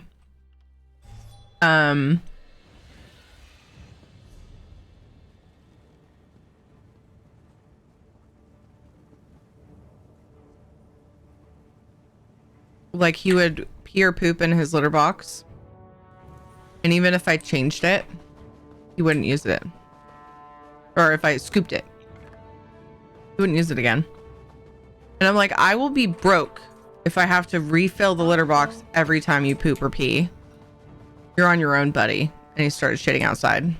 [SPEAKER 1] Like he would pee or poop in his litter box. And even if I changed it, he wouldn't use it. Or if I scooped it, he wouldn't use it again. And I'm like, I will be broke if I have to refill the litter box every time you poop or pee. You're on your own, buddy. And he started shitting outside.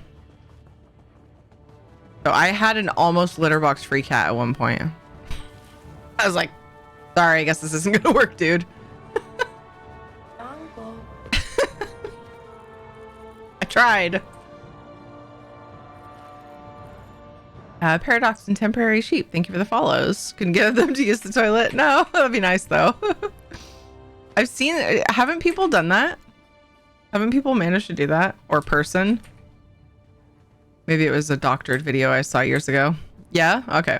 [SPEAKER 1] So I had an almost litter box free cat at one point. I was like, sorry, I guess this isn't gonna work, dude. I tried. Paradox and Temporary Sheep, thank you for the follows. Couldn't get them to use the toilet. No, that'd be nice though. I've seen, haven't people done that? Haven't people managed to do that? Or person? Maybe it was a doctored video I saw years ago. Yeah? Okay.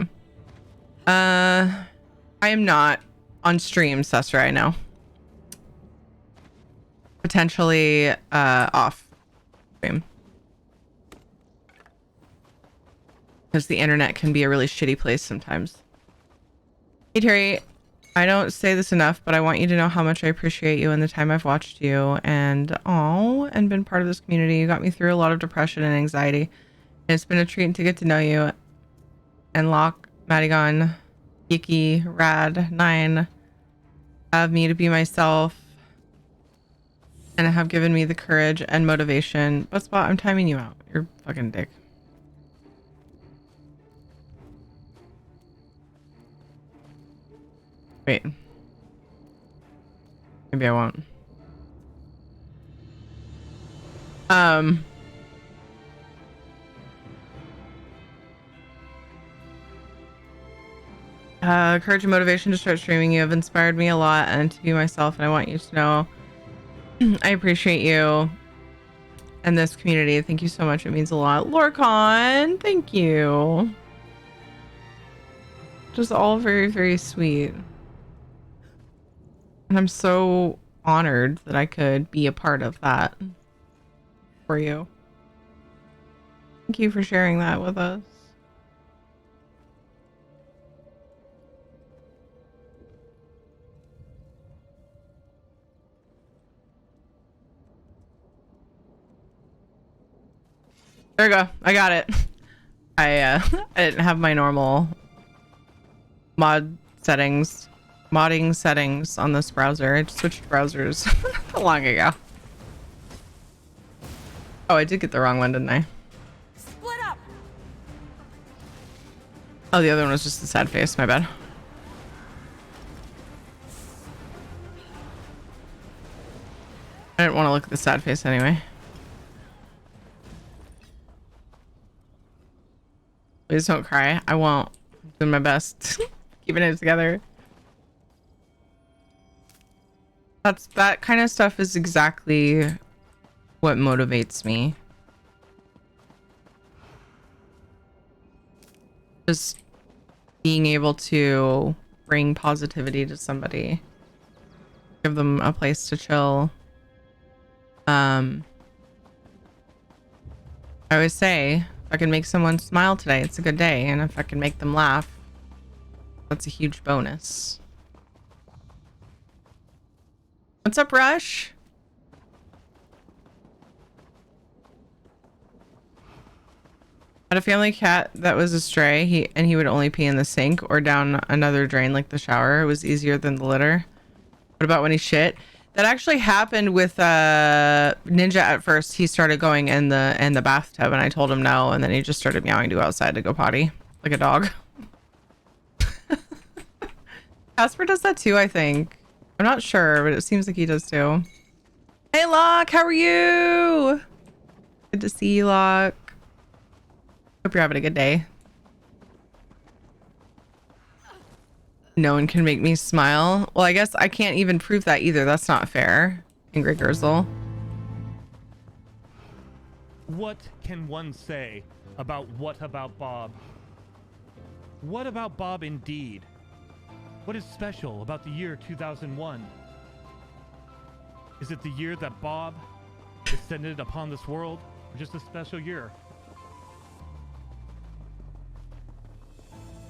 [SPEAKER 1] I am not on stream, Cesar, I know. Potentially off stream. Because the internet can be a really shitty place sometimes. Hey Terry, I don't say this enough, but I want you to know how much I appreciate you and the time I've watched you and been part of this community. You got me through a lot of depression and anxiety. And it's been a treat to get to know you. And Locke, Madigan, Geeky, Rad, 9 have me to be myself and have given me the courage and motivation. But Spot, I'm timing you out. You're a fucking dick. Wait. Maybe I won't. Courage and motivation to start streaming. You have inspired me a lot and to be myself, and I want you to know I appreciate you and this community. Thank you so much. It means a lot. Lorcon, thank you. Just all very, very sweet. And I'm so honored that I could be a part of that for you. Thank you for sharing that with us. There we go. I got it. I didn't have my normal modding settings on this browser. I just switched browsers long ago. Oh, I did get the wrong one, didn't I?
[SPEAKER 5] Split up.
[SPEAKER 1] Oh, the other one was just a sad face. My bad. I didn't want to look at the sad face anyway. Please don't cry. I won't. I'm doing my best. Keeping it together. That kind of stuff is exactly what motivates me. Just being able to bring positivity to somebody, give them a place to chill. I always say, if I can make someone smile today, it's a good day. And if I can make them laugh, that's a huge bonus. What's up, Rush? I had a family cat that was a stray. He would only pee in the sink or down another drain like the shower. It was easier than the litter. What about when he shit? That actually happened with Ninja at first. He started going in the bathtub and I told him no, and then he just started meowing to go outside to go potty like a dog. Casper does that too, I think. I'm not sure, but it seems like he does too. Hey Locke, how are you? Good to see you, Locke. Hope you're having a good day. No one can make me smile. Well, I guess I can't even prove that either. That's not fair. Angry Gurzel.
[SPEAKER 8] What can one say about what about Bob? What about Bob indeed? What is special about the year 2001? Is it the year that Bob descended upon this world, or just a special year?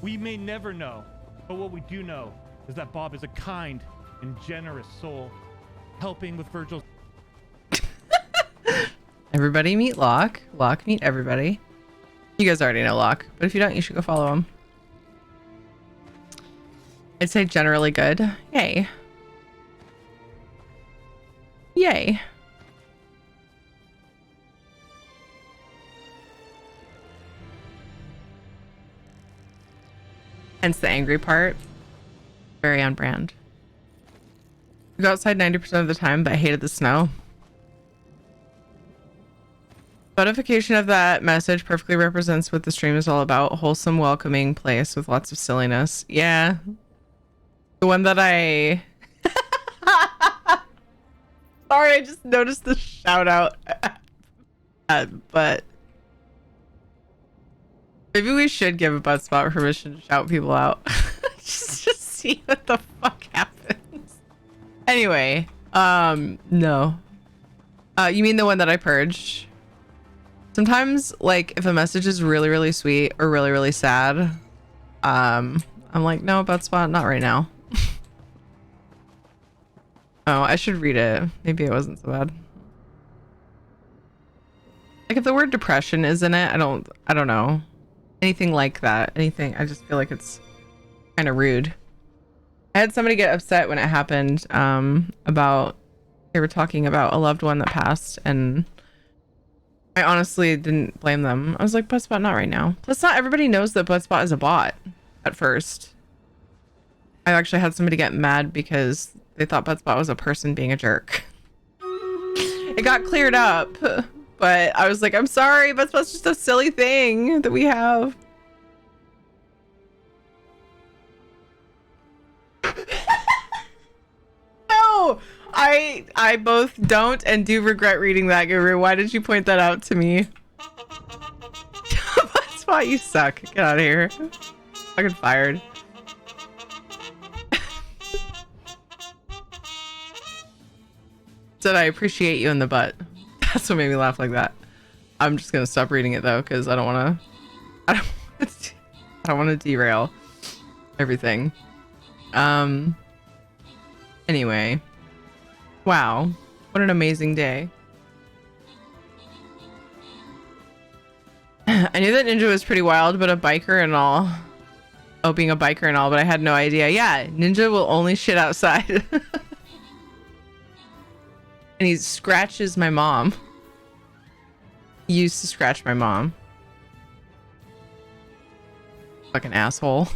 [SPEAKER 8] We may never know, but what we do know is that Bob is a kind and generous soul, helping with Virgil's...
[SPEAKER 1] Everybody meet Locke. Locke meet everybody. You guys already know Locke, but if you don't, you should go follow him. I'd say generally good. Yay. Yay. Hence the angry part. Very on brand. I go outside 90% of the time, but I hated the snow. Notification of that message perfectly represents what the stream is all about. Wholesome, welcoming place with lots of silliness. Yeah. The one that I... Sorry, I just noticed the shout out. But... maybe we should give a butt spot permission to shout people out. just see what the fuck happens. Anyway, no. You mean the one that I purged? Sometimes, like, if a message is really, really sweet or really, really sad, I'm like, no, butt spot, not right now. Oh, I should read it. Maybe it wasn't so bad. Like, if the word depression is in it, I don't know. Anything like that. Anything. I just feel like it's kind of rude. I had somebody get upset when it happened, about, they were talking about a loved one that passed, and I honestly didn't blame them. I was like, Buttspot, not right now. Plus, not everybody knows that Buttspot is a bot at first. I actually had somebody get mad because they thought Buttspot was a person being a jerk. It got cleared up, but I was like, I'm sorry, Buttspot's just a silly thing that we have. No! I both don't and do regret reading that, Guru. Why did you point that out to me? Buttspot, you suck. Get out of here. Fucking fired. Said I appreciate you in the butt. That's what made me laugh like that. I'm just gonna stop reading it though, because I don't want to derail everything. Anyway, wow, what an amazing day. I knew that Ninja was pretty wild, but a biker and all. Oh, being a biker and all, but I had no idea. Yeah, Ninja will only shit outside. And he scratches my mom. He used to scratch my mom. Fucking asshole.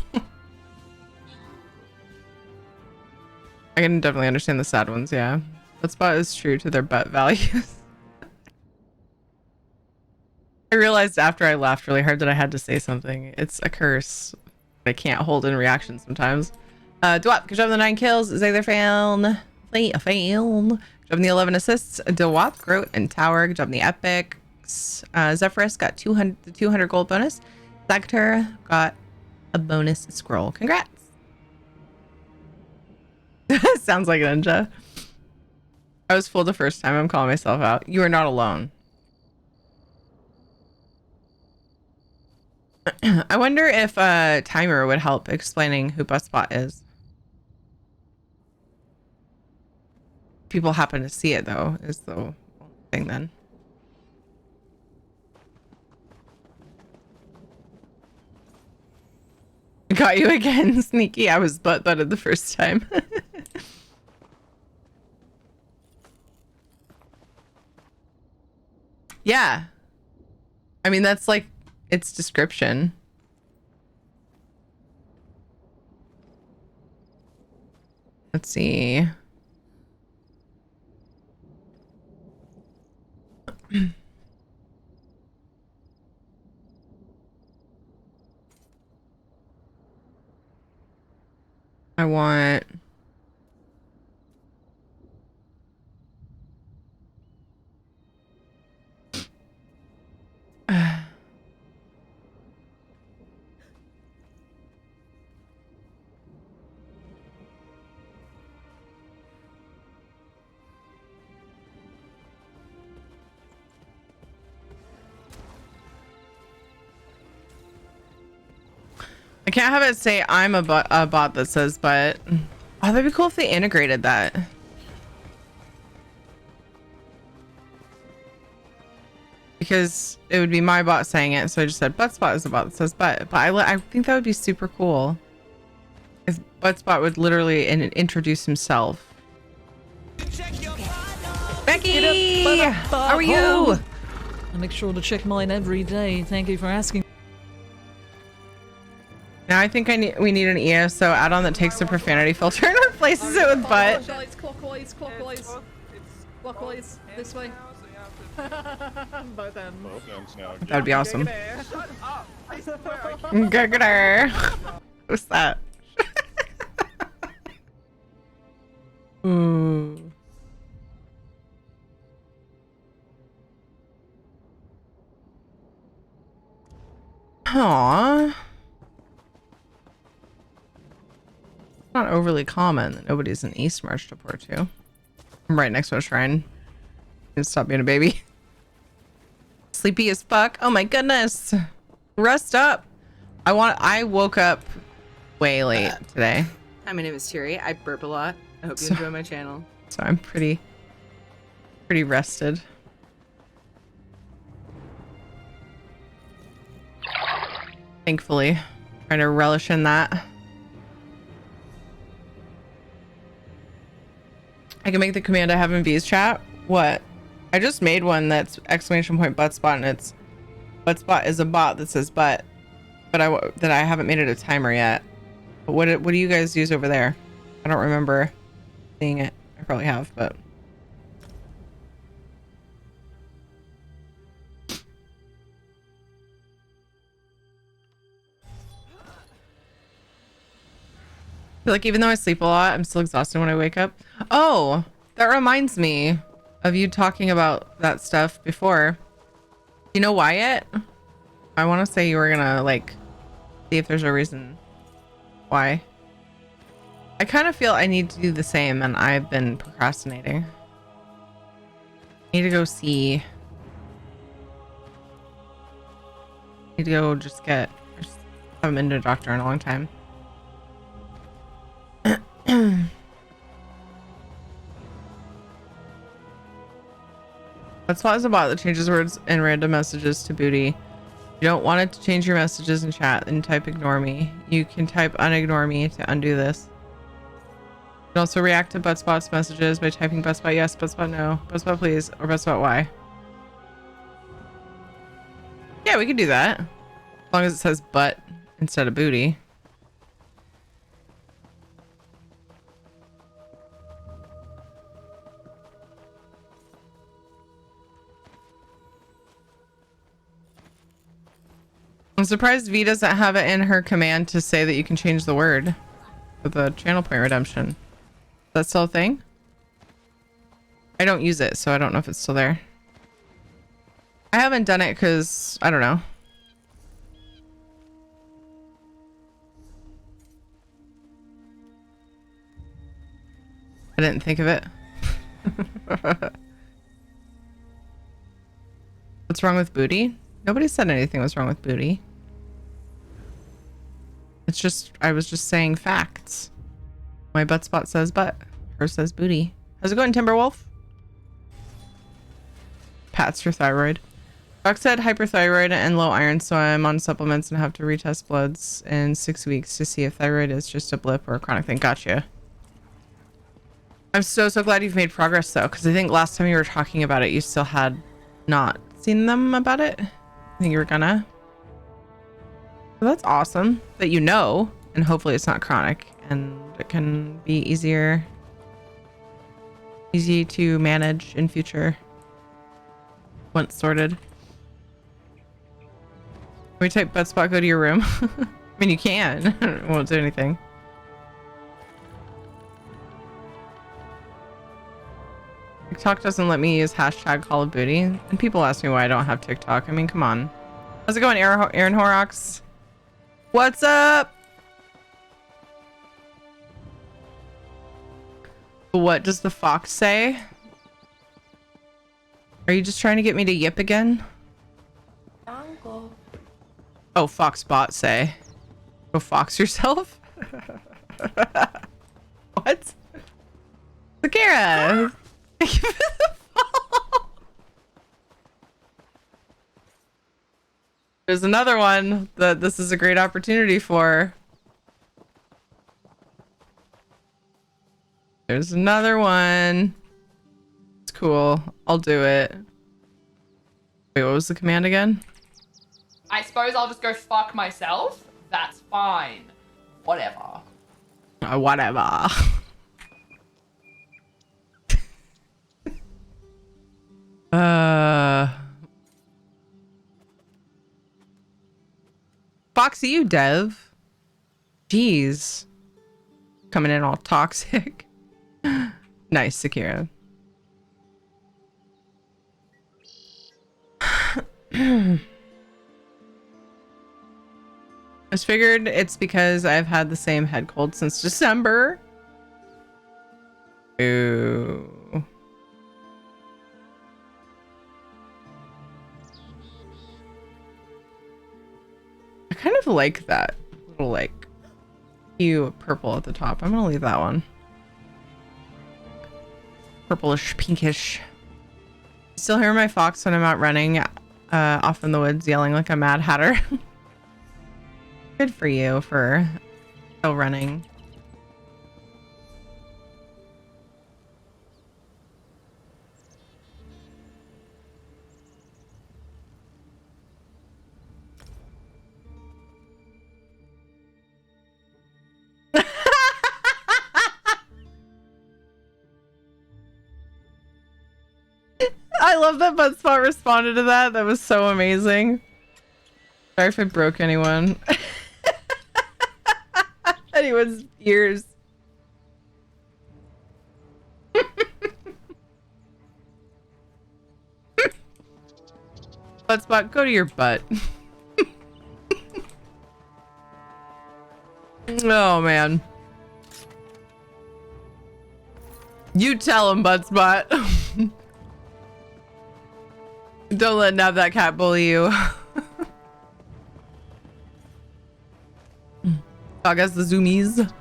[SPEAKER 1] I can definitely understand the sad ones, yeah. Buttspot is true to their butt values. I realized after I laughed really hard that I had to say something. It's a curse. I can't hold in reaction sometimes. Dwap, good job on the 9 kills. Is either failed? Failed. Good job on the 11 assists. Dwap, Groat, and Tower. Good job on the epics. Zephyrus got the 200 gold bonus. Zactor got a bonus scroll. Congrats. Sounds like a ninja. I was fooled the first time. I'm calling myself out. You are not alone. I wonder if a timer would help explaining who Buttspot is. People happen to see it though, is the thing then. Got you again, Sneaky. I was butt-butted the first time. Yeah. I mean, that's like its description. Let's see. I want... I can't have it say I'm a bot that says but. Oh, that'd be cool if they integrated that. Because it would be my bot saying it, so I just said Buttspot is a bot that says but. But I think that would be super cool. If Buttspot would literally introduce himself. Becky! How are you?
[SPEAKER 9] I make sure to check mine every day. Thank you for asking.
[SPEAKER 1] Now I think we need an ESO add-on that takes the profanity filter and replaces it with butt.
[SPEAKER 9] It's clockwise, clockwise. Clockwise, this way. Both ends.
[SPEAKER 1] That would be awesome. What's that? Ooh. Aww. Not overly common that nobody's in East March to pour to. I'm right next to a shrine. Stop being a baby. Sleepy as fuck. Oh my goodness. Rest up. I woke up way late today.
[SPEAKER 10] Hi, my name is Terry. I burp a lot. I hope you enjoy my channel.
[SPEAKER 1] So I'm pretty rested. Thankfully. Trying to relish in that. I can make the command I have in V's chat. What? I just made one that's exclamation point Buttspot, and it's Buttspot is a bot that says but that I haven't made it a timer yet. But what do you guys use over there? I don't remember seeing it. I probably have, but I feel like even though I sleep a lot, I'm still exhausted when I wake up. Oh, that reminds me of you talking about that stuff before. You know, Wyatt? I want to say you were gonna like see if there's a reason why. I kind of feel I need to do the same, and I've been procrastinating. Need to go see. Need to go just haven't been to a doctor in a long time. Buttspot is a bot that changes words and random messages to booty. You don't want it to change your messages in chat, then type ignore me. You can type unignore me to undo this. You can also react to Buttspot's messages by typing Buttspot yes, Buttspot no, Buttspot please, or Buttspot why. Yeah, we can do that. As long as it says butt instead of booty. I'm surprised V doesn't have it in her command to say that you can change the word for the channel point redemption. Is that still a thing? I don't use it, so I don't know if it's still there. I haven't done it because I don't know. didn't think of it. What's wrong with booty? Nobody said anything was wrong with booty. It's just, I was just saying facts. My butt spot says butt. Hers says booty. How's it going, Timberwolf? Pat's your thyroid. Doc said hyperthyroid and low iron, so I'm on supplements and have to retest bloods in 6 weeks to see if thyroid is just a blip or a chronic thing. Gotcha. I'm so glad you've made progress though, because I think last time you were talking about it, you still had not seen them about it. I think you were gonna. So that's awesome that you know, and hopefully it's not chronic and it can be easy to manage in future once sorted. Can we type butt spot, go to your room? I mean, you can. It won't do anything. TikTok doesn't let me use hashtag Call of Booty, and people ask me why I don't have TikTok. I mean, come on. How's it going, Aaron Horrocks? What's up? What does the fox say? Are you just trying to get me to yip again?
[SPEAKER 5] Uncle.
[SPEAKER 1] Oh, Foxbot say. Go fox yourself? What? Sakara! There's another one that this is a great opportunity for. There's another one. It's cool. I'll do it. Wait, what was the command again?
[SPEAKER 4] I suppose I'll just go fuck myself. That's fine. Whatever.
[SPEAKER 1] Whatever. Foxy, you dev. Jeez. Coming in all toxic. Nice, Sakira. I just figured it's because I've had the same head cold since December. Ooh. I kind of like that little like hue of purple at the top. I'm gonna leave that one. Purplish, pinkish. Still hear my fox when I'm out running off in the woods yelling like a mad hatter. Good for you for still running. I love that Buttspot responded to that. That was so amazing. Sorry if I broke anyone. Anyone's ears. Buttspot, go to your butt. Oh man. You tell him, Buttspot. Don't let Nab that cat bully you. Dog has the zoomies.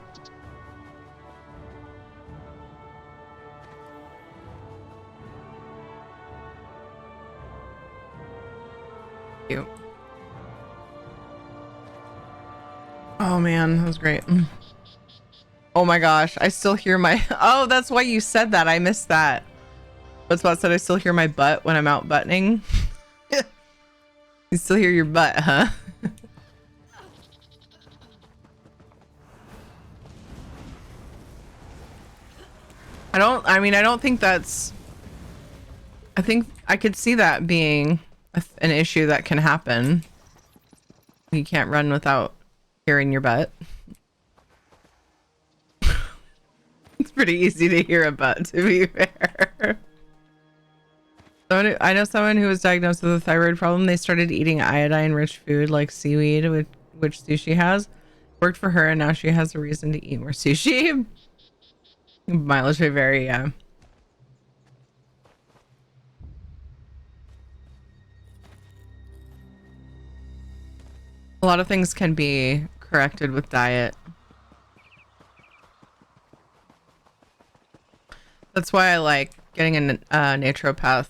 [SPEAKER 1] Cute. Oh man, that was great. Oh my gosh, I still hear my... Oh, that's why you said that. I missed that. Buttspot said I still hear my butt when I'm out buttoning. You still hear your butt, huh? I don't think that's... I think I could see that being an issue that can happen. You can't run without hearing your butt. It's pretty easy to hear a butt, to be fair. I know someone who was diagnosed with a thyroid problem. They started eating iodine-rich food like seaweed, which sushi has. Worked for her, and now she has a reason to eat more sushi. Mileage may vary, yeah. A lot of things can be corrected with diet. That's why I like getting a naturopath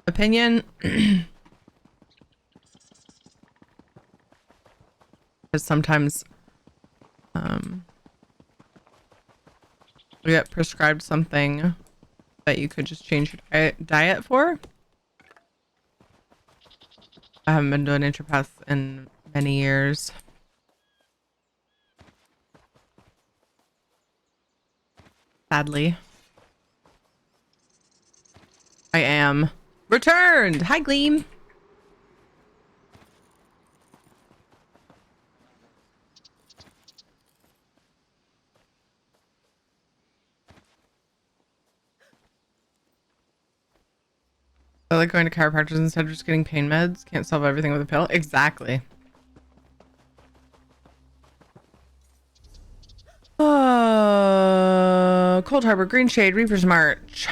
[SPEAKER 1] opinion. Because sometimes we get prescribed something that you could just change your diet for. I haven't been to a naturopath in many years. Sadly. I am returned. Hi, Gleam. I like going to chiropractors instead of just getting pain meds. Can't solve everything with a pill. Exactly. Cold Harbor, Green Shade, Reaper's March.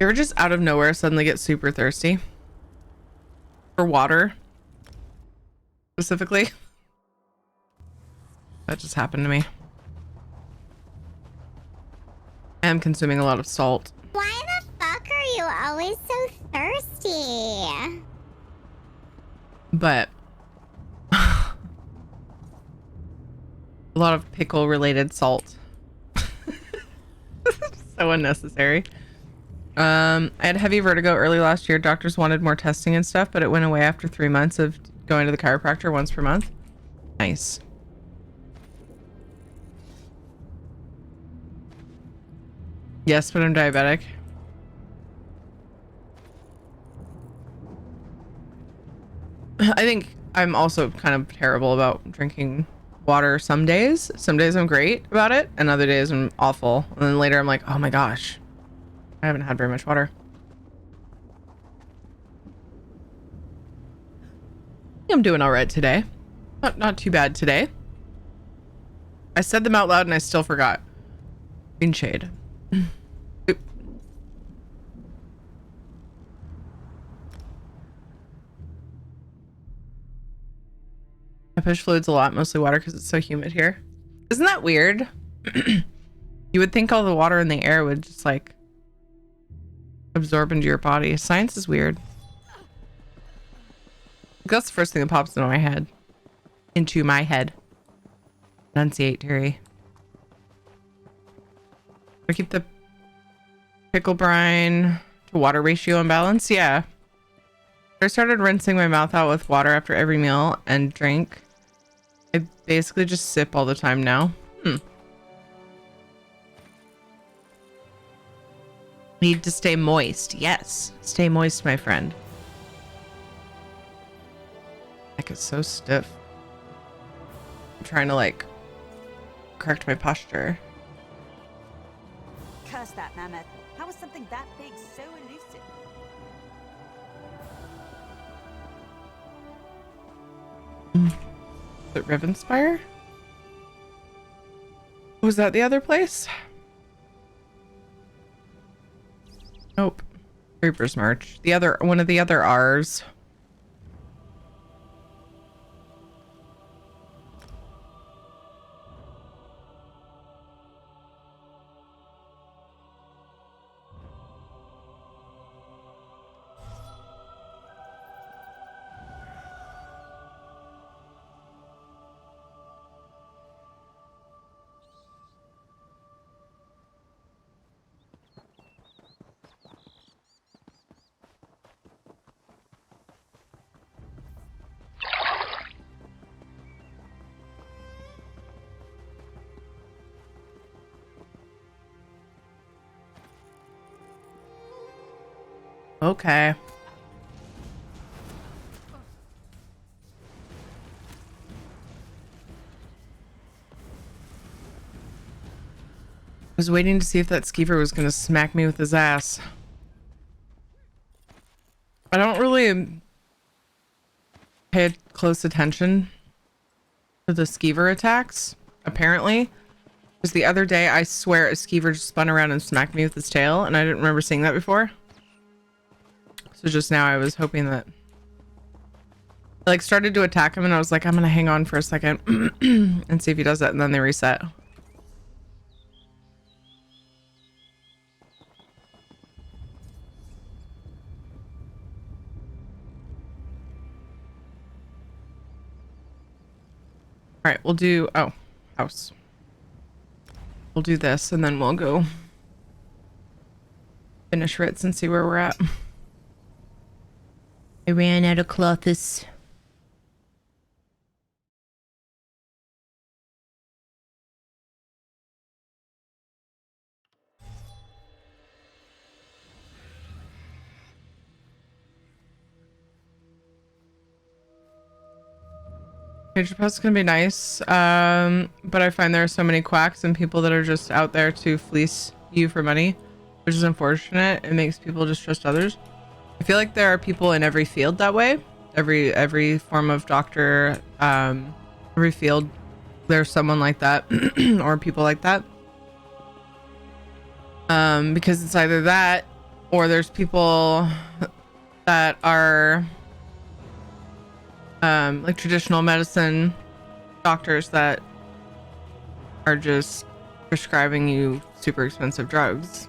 [SPEAKER 1] You ever just out of nowhere suddenly get super thirsty? For water? Specifically? That just happened to me. I am consuming a lot of salt.
[SPEAKER 2] Why the fuck are you always so thirsty?
[SPEAKER 1] But a lot of pickle related salt. So unnecessary. I had heavy vertigo early last year. Doctors wanted more testing and stuff, but it went away after 3 months of going to the chiropractor once per month. Nice. Yes, but I'm diabetic. I think I'm also kind of terrible about drinking water some days. Some days I'm great about it, and other days I'm awful. And then later I'm like, oh my gosh, I haven't had very much water. I'm doing all right today. Not too bad today. I said them out loud and I still forgot. Green Shade. Oop. I push fluids a lot, mostly water because it's so humid here. Isn't that weird? You would think all the water in the air would just like absorb into your body. Science is weird. That's the first thing that pops into my head. Enunciate, Terry. I keep the pickle brine to water ratio imbalance. Yeah. I started rinsing my mouth out with water after every meal and drink. I basically just sip all the time now. Need to stay moist. Yes. Stay moist, my friend. Neck is so stiff. I'm trying to like correct my posture.
[SPEAKER 11] Curse that mammoth. How is something that big so elusive?
[SPEAKER 1] Is it Rivenspire? Was that the other place? Nope. Reaper's March. The other one of the other R's. Okay. I was waiting to see if that skeever was going to smack me with his ass. I don't really pay close attention to the skeever attacks, apparently. Because the other day, I swear a skeever just spun around and smacked me with his tail, and I didn't remember seeing that before. So just now I was hoping that... I like started to attack him, and I was like, I'm going to hang on for a second and see if he does that, and then they reset. All right, we'll do, oh, house. We'll do this and then we'll go finish Ritz and see where we're at.
[SPEAKER 7] I ran out of clothes.
[SPEAKER 1] Naturopath's gonna be nice, but I find there are so many quacks and people that are just out there to fleece you for money, which is unfortunate. It makes people just trust others. I feel like there are people in every field that way. Every form of doctor, every field, there's someone like that or people like that. Because it's either that or there's people that are like traditional medicine doctors that are just prescribing you super expensive drugs.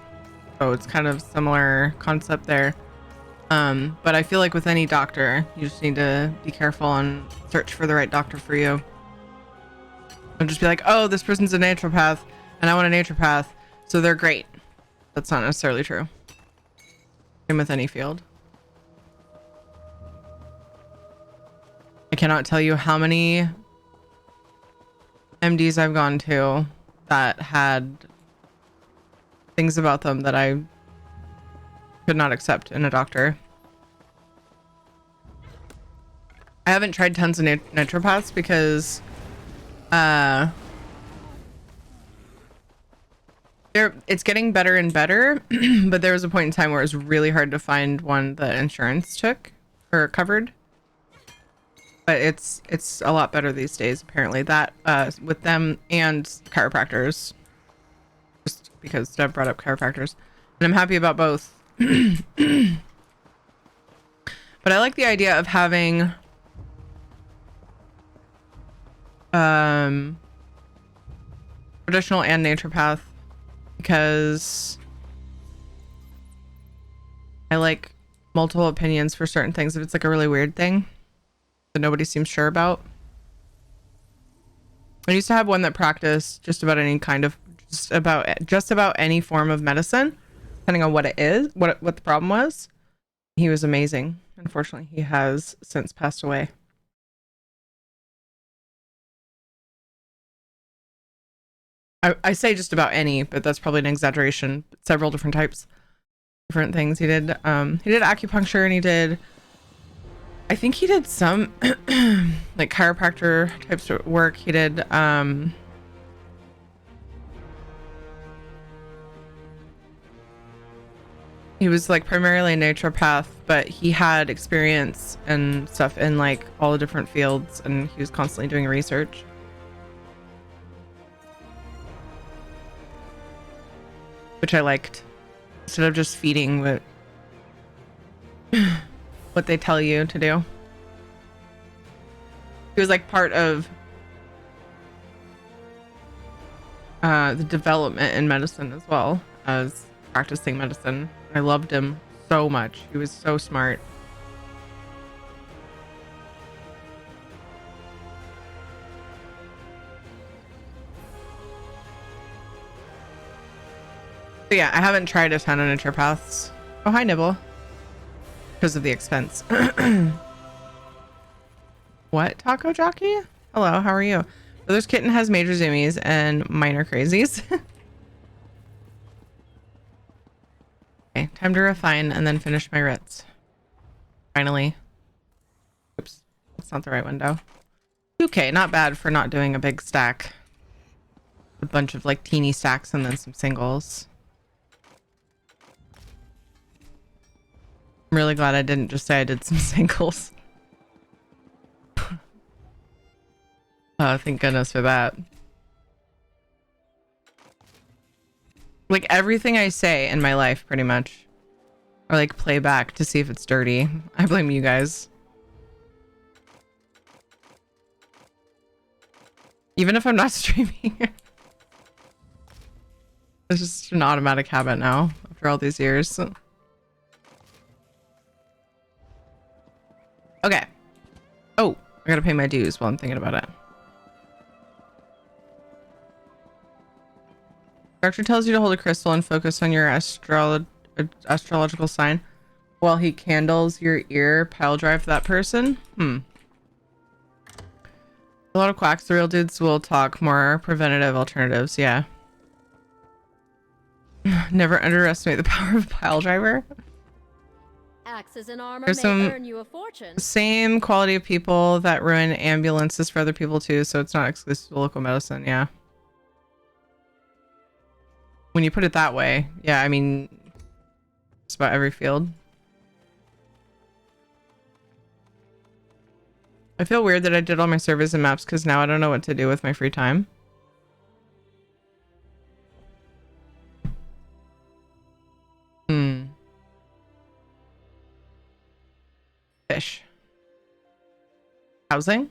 [SPEAKER 1] So it's kind of similar concept there. But I feel like with any doctor, you just need to be careful and search for the right doctor for you. Don't just be like, oh, this person's a naturopath and I want a naturopath, so they're great. That's not necessarily true. Same with any field. I cannot tell you how many MDs I've gone to that had things about them that I could not accept in a doctor. I haven't tried tons of naturopaths because it's getting better and better, but there was a point in time where it was really hard to find one that insurance took or covered. But it's a lot better these days, apparently. That with them and chiropractors, just because Deb brought up chiropractors, and I'm happy about both. But I like the idea of having traditional and naturopath because I like multiple opinions for certain things. If it's like a really weird thing that nobody seems sure about. I used to have one that practiced just about any kind of just about any form of medicine, depending on what it is, what the problem was. He was amazing. Unfortunately, he has since passed away. I say just about any, but that's probably an exaggeration. Several different types, different things. He did acupuncture, and he did, I think he did some like chiropractor types of work. He did he was like primarily a naturopath, but he had experience and stuff in like all the different fields, and he was constantly doing research. Which I liked. Instead of just feeding what they tell you to do. He was like part of the development in medicine as well as practicing medicine. I loved him so much. He was so smart. But yeah, I haven't tried a ton of naturopaths. Oh, hi, Nibble. Because of the expense. What, Taco Jockey? Hello, how are you? Brother's kitten has major zoomies and minor crazies. Okay, time Time to refine and then finish my writs. Finally. Oops. That's not the right window. 2K, not bad for not doing a big stack. A bunch of like teeny stacks and then some singles. I'm really glad I didn't just say I did some singles. Oh, thank goodness for that. Like everything I say in my life pretty much. Or like play back to see if it's dirty. I blame you guys. Even if I'm not streaming. It's just an automatic habit now after all these years. Okay. Oh, I gotta pay my dues while I'm thinking about it. Doctor tells you to hold a crystal and focus on your astrological sign while he candles your ear. Pile drive that person. A lot of quacks. The real dudes will talk more preventative alternatives. Yeah. Never underestimate the power of pile driver.
[SPEAKER 12] Axes and armor
[SPEAKER 1] There's
[SPEAKER 12] may
[SPEAKER 1] some
[SPEAKER 12] earn you a fortune.
[SPEAKER 1] same quality of people that ruin ambulances for other people too, so it's not exclusive to local medicine. Yeah. When you put it that way, yeah, I mean, it's about every field. I feel weird that I did all my surveys and maps because now I don't know what to do with my free time. Fish. Housing.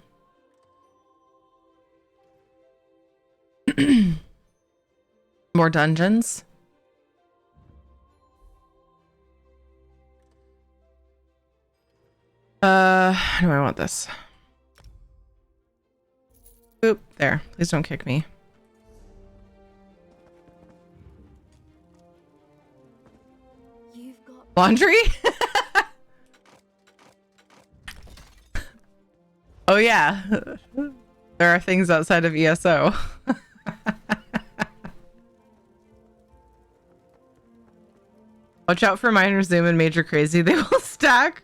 [SPEAKER 1] More dungeons. How do I want this? Oop, there. Please don't kick me. Laundry? Oh yeah. There are things outside of ESO. Watch out for minor zoom and major crazy. They will stack.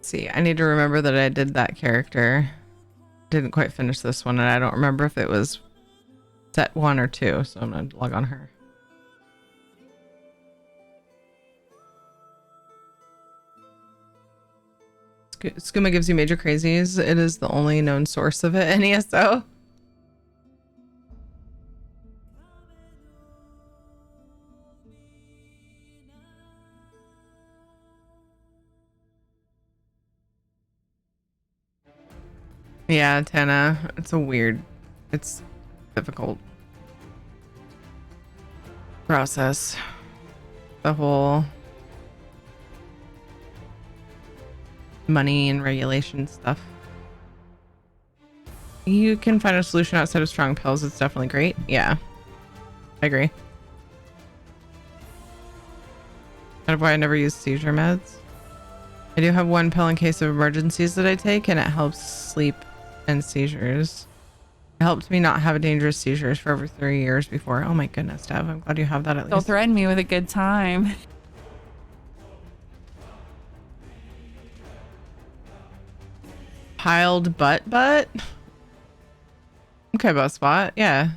[SPEAKER 1] See, I need to remember that I did that character. Didn't quite finish this one, and I don't remember if it was set 1 or 2, so I'm gonna log on her. Skooma gives you major crazies. It is the only known source of it in ESO. Yeah, Tana, it's it's difficult process. The whole money and regulation stuff. You can find a solution outside of strong pills. It's definitely great. Yeah, I agree. Kind of why I never use seizure meds. I do have one pill in case of emergencies that I take, and it helps sleep and seizures. It helped me not have dangerous seizures for over 3 years before. Oh my goodness, Dev. I'm glad you have that at least.
[SPEAKER 13] Don't threaten me with a good time.
[SPEAKER 1] Piled butt? Okay, butt spot. Yeah.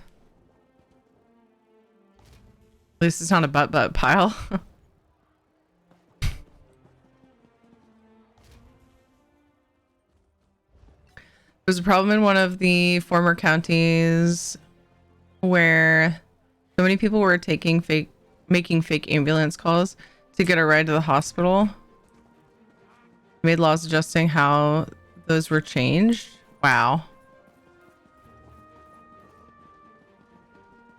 [SPEAKER 1] At least it's not a butt pile. There's a problem in one of the former counties where so many people were making fake ambulance calls to get a ride to the hospital. Made laws adjusting how those were changed. Wow.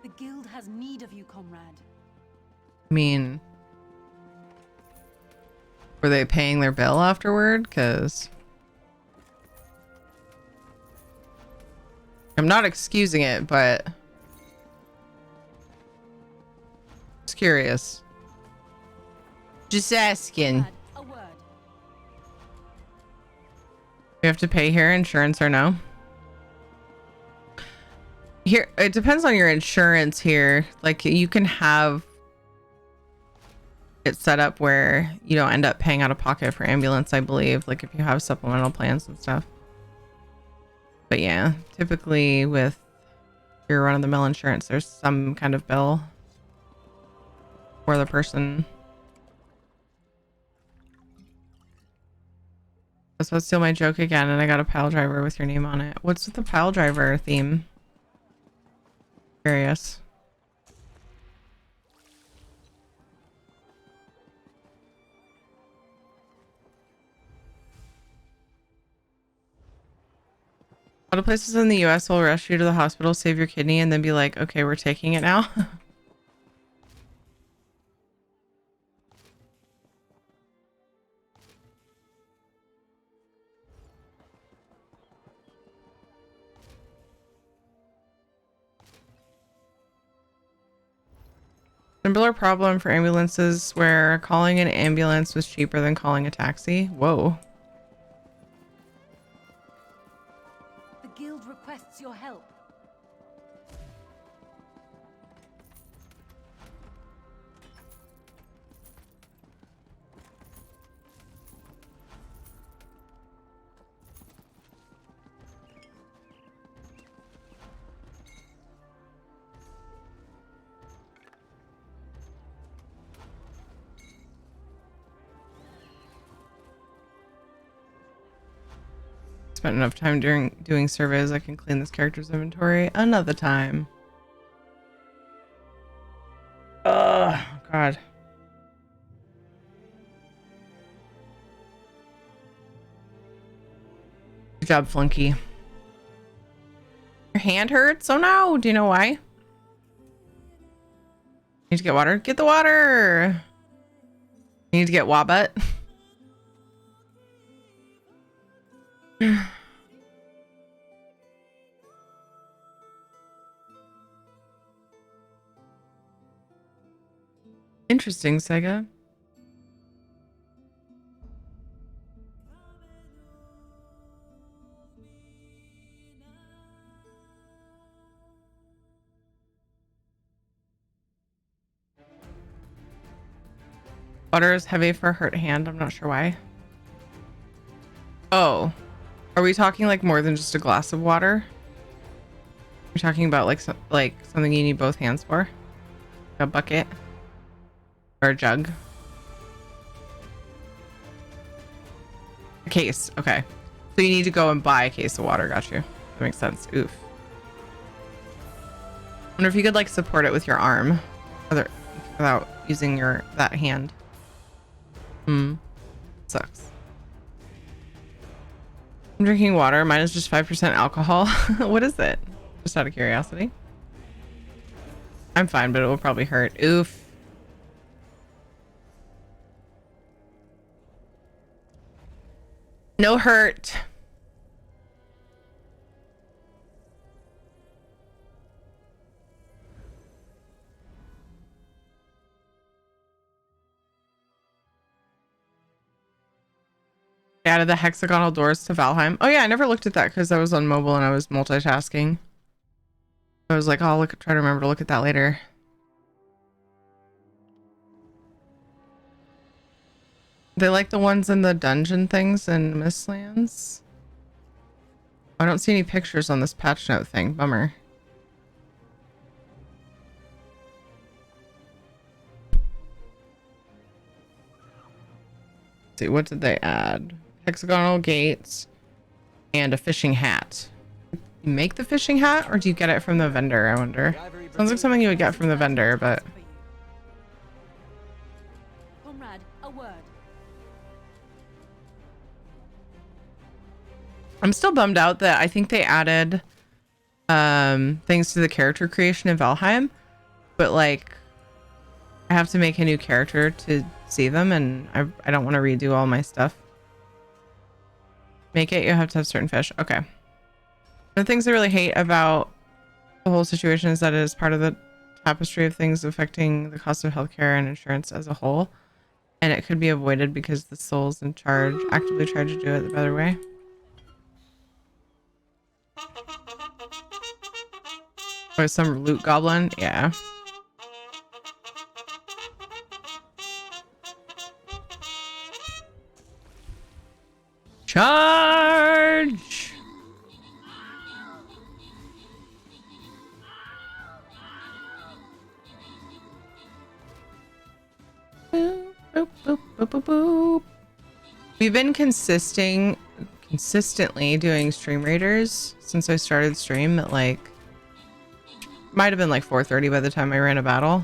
[SPEAKER 11] The guild has need of you, comrade.
[SPEAKER 1] I mean, were they paying their bill afterward? Because I'm not excusing it, but just curious. Just asking.
[SPEAKER 12] A word.
[SPEAKER 1] We have to pay here, insurance or no? Here, it depends on your insurance here. Like, you can have it set up where you don't end up paying out of pocket for ambulance, I believe. Like, if you have supplemental plans and stuff. But yeah, typically with your run-of-the-mill insurance, there's some kind of bill for the person. I was supposed to steal my joke again, and I got a pile driver with your name on it. What's with the pile driver theme? Curious. A lot of places in the US will rush you to the hospital, save your kidney, and then be like, okay, we're taking it now. Similar problem for ambulances where calling an ambulance was cheaper than calling a taxi. Whoa.
[SPEAKER 11] The guild requests your help.
[SPEAKER 1] Spent enough time during doing surveys, I can clean this character's inventory another time. Oh god. Good job, Flunky. Your hand hurts? Oh no, do you know why? Need to get water? Get the water! You need to get Wabut. Interesting, Sega. Water is heavy for a hurt hand. I'm not sure why. Oh, are we talking like more than just a glass of water? We're talking about like something you need both hands for, a bucket or a jug. A case. Okay, so you need to go and buy a case of water. Got you. That makes sense. Oof. Wonder if you could like support it with your arm, without using that hand. Sucks. I'm drinking water. Mine is just 5% alcohol. What is it? Just out of curiosity. I'm fine, but it will probably hurt. Oof. No hurt. Added the hexagonal doors to Valheim. Oh yeah, I never looked at that because I was on mobile and I was multitasking. I was like, oh, I'll try to remember to look at that later. They like the ones in the dungeon things in Mistlands. I don't see any pictures on this patch note thing. Bummer. Let's see, what did they add? Hexagonal gates and a fishing hat. You make the fishing hat or do you get it from the vendor? I wonder. Sounds like something you would get from the vendor, but
[SPEAKER 12] Comrade, a word.
[SPEAKER 1] I'm still bummed out that I think they added things to the character creation in Valheim, but like I have to make a new character to see them, and I don't want to redo all my stuff. Make it, you have to have certain fish. Okay. The things I really hate about the whole situation is that it is part of the tapestry of things affecting the cost of healthcare and insurance as a whole. And it could be avoided because the souls in charge actively try to do it the better way. Or some loot goblin? Yeah. Charge! Boop, boop, boop, boop, boop, boop. We've been consistently doing stream raiders since I started stream at like might have been like 4:30 by the time I ran a battle.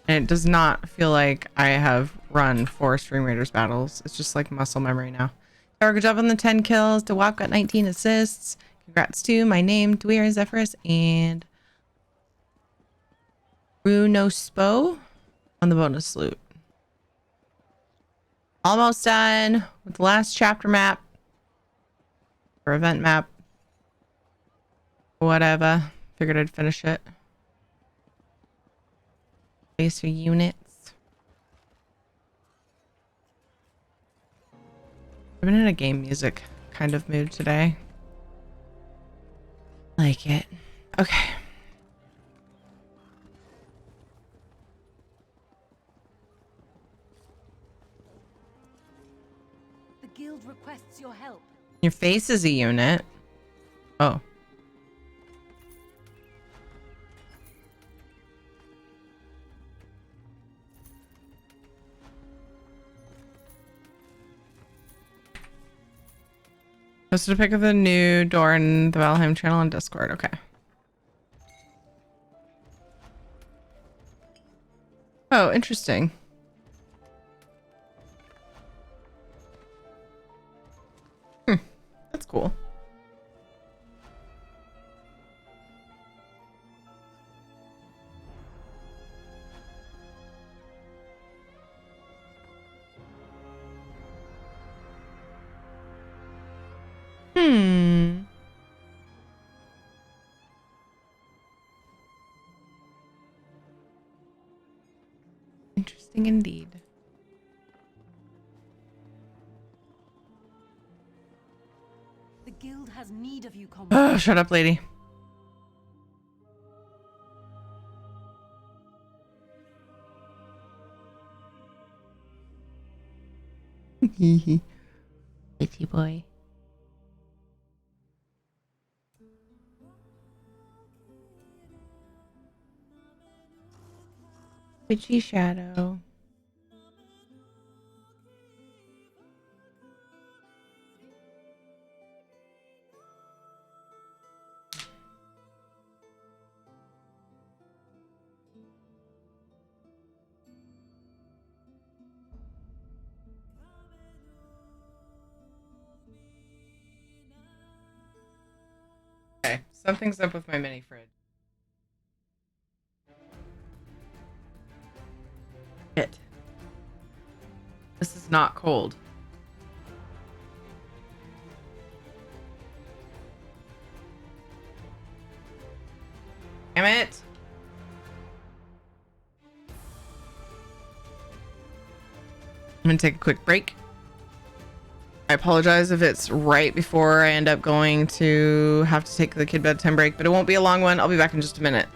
[SPEAKER 1] And it does not feel like I have run 4 stream raiders battles. It's just like muscle memory now. Good job on the 10 kills. DeWap got 19 assists. Congrats to my name, Dweer Zephyrus, and Runospo on the bonus loot. Almost done with the last chapter map or event map. Whatever. Figured I'd finish it. Place your units. I've been in a game music kind of mood today. Like it. Okay.
[SPEAKER 12] The guild requests your help.
[SPEAKER 1] Your face is a unit. Oh. Posted a pic of the new door in the Valheim channel on Discord. Okay. Oh, interesting. That's cool. Interesting indeed.
[SPEAKER 12] The guild has need of you,
[SPEAKER 1] Oh,
[SPEAKER 12] comrade.
[SPEAKER 1] shut up, lady.
[SPEAKER 7] Witchy boy.
[SPEAKER 1] Witchy shadow. Okay, something's up with my mini fridge. Shit. This is not cold. Damn it. I'm gonna take a quick break. I apologize if it's right before I end up going to have to take the kid bedtime break, but it won't be a long one. I'll be back in just a minute.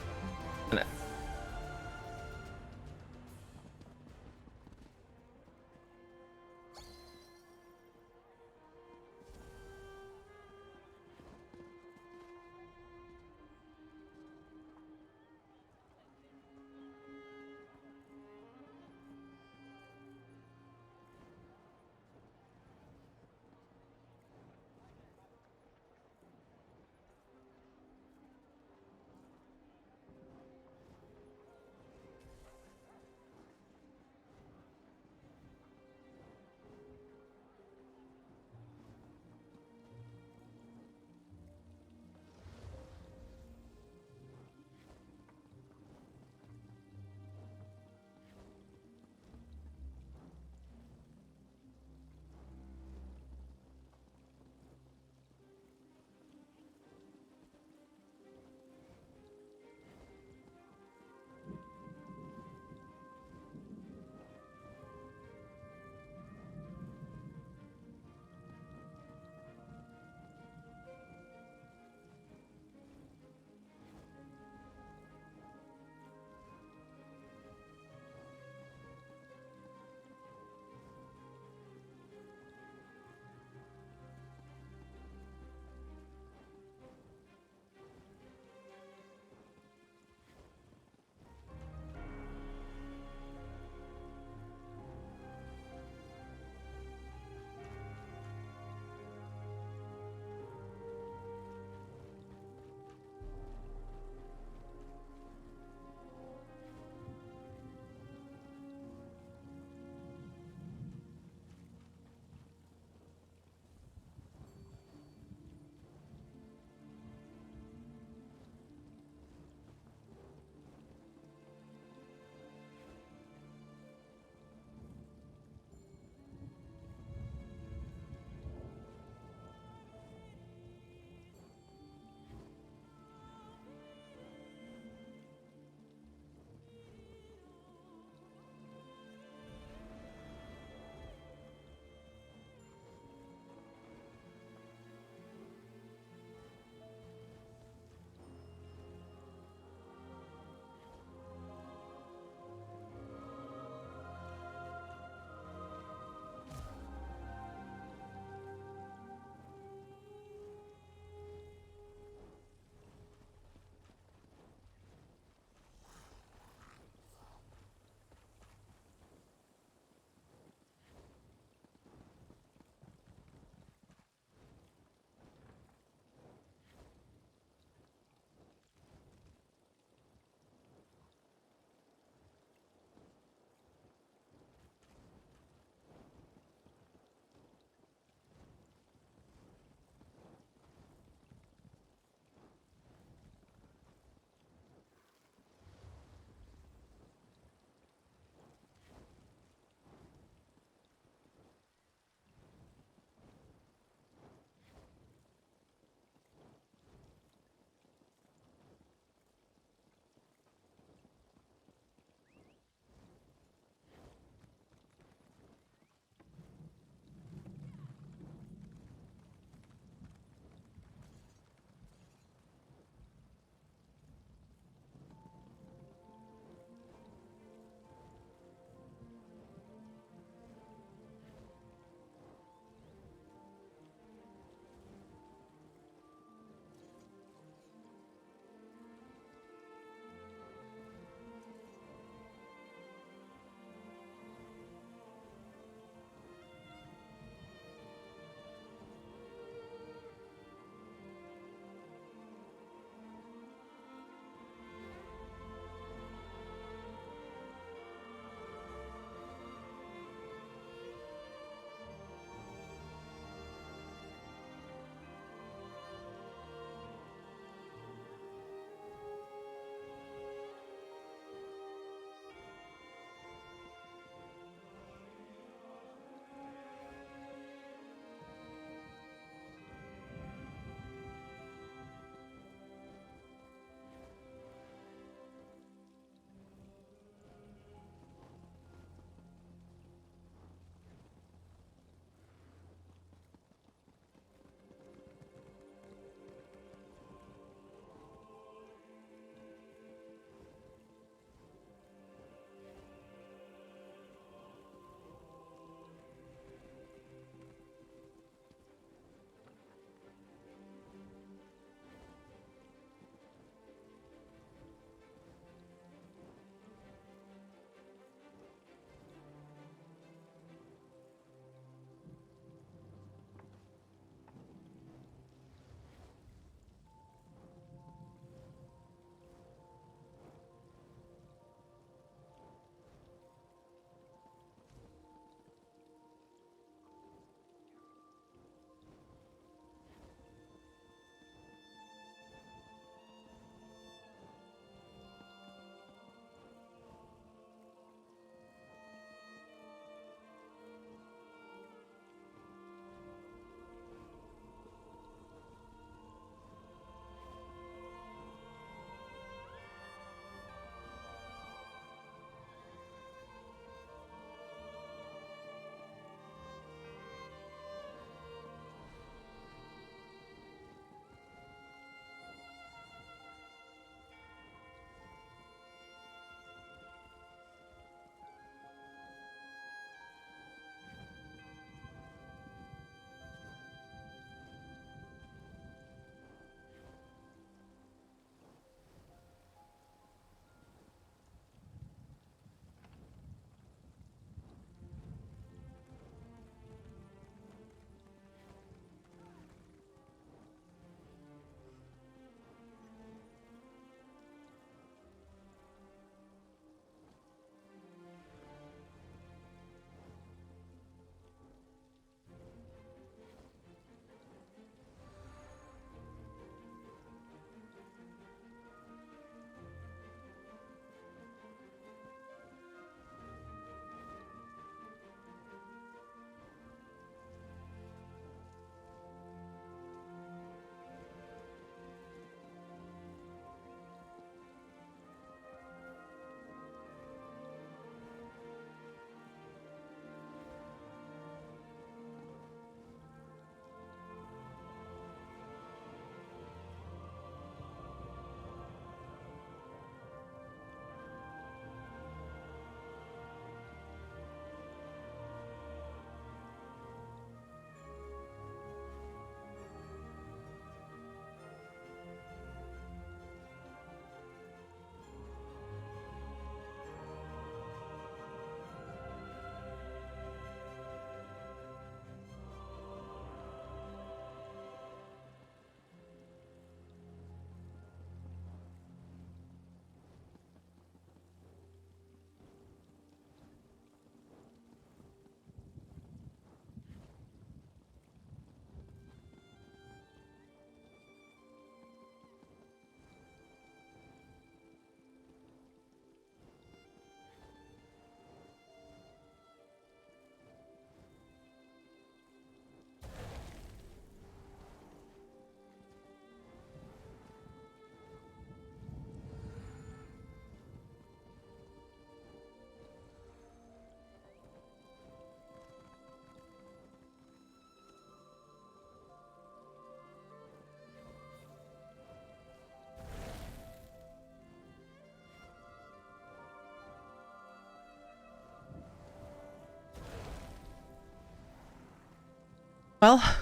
[SPEAKER 1] Well, a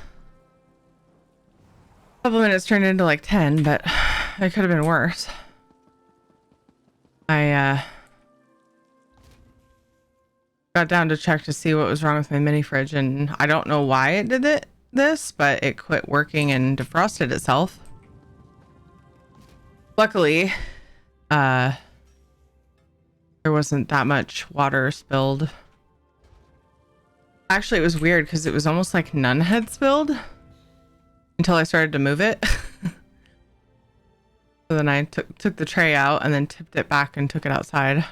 [SPEAKER 1] couple minutes turned into like 10, but it could have been worse. I got down to check to see what was wrong with my mini fridge, and I don't know why it did this, but it quit working and defrosted itself. Luckily, there wasn't that much water spilled. Actually, it was weird because it was almost like none had spilled until I started to move it. So then I took the tray out and then tipped it back and took it outside.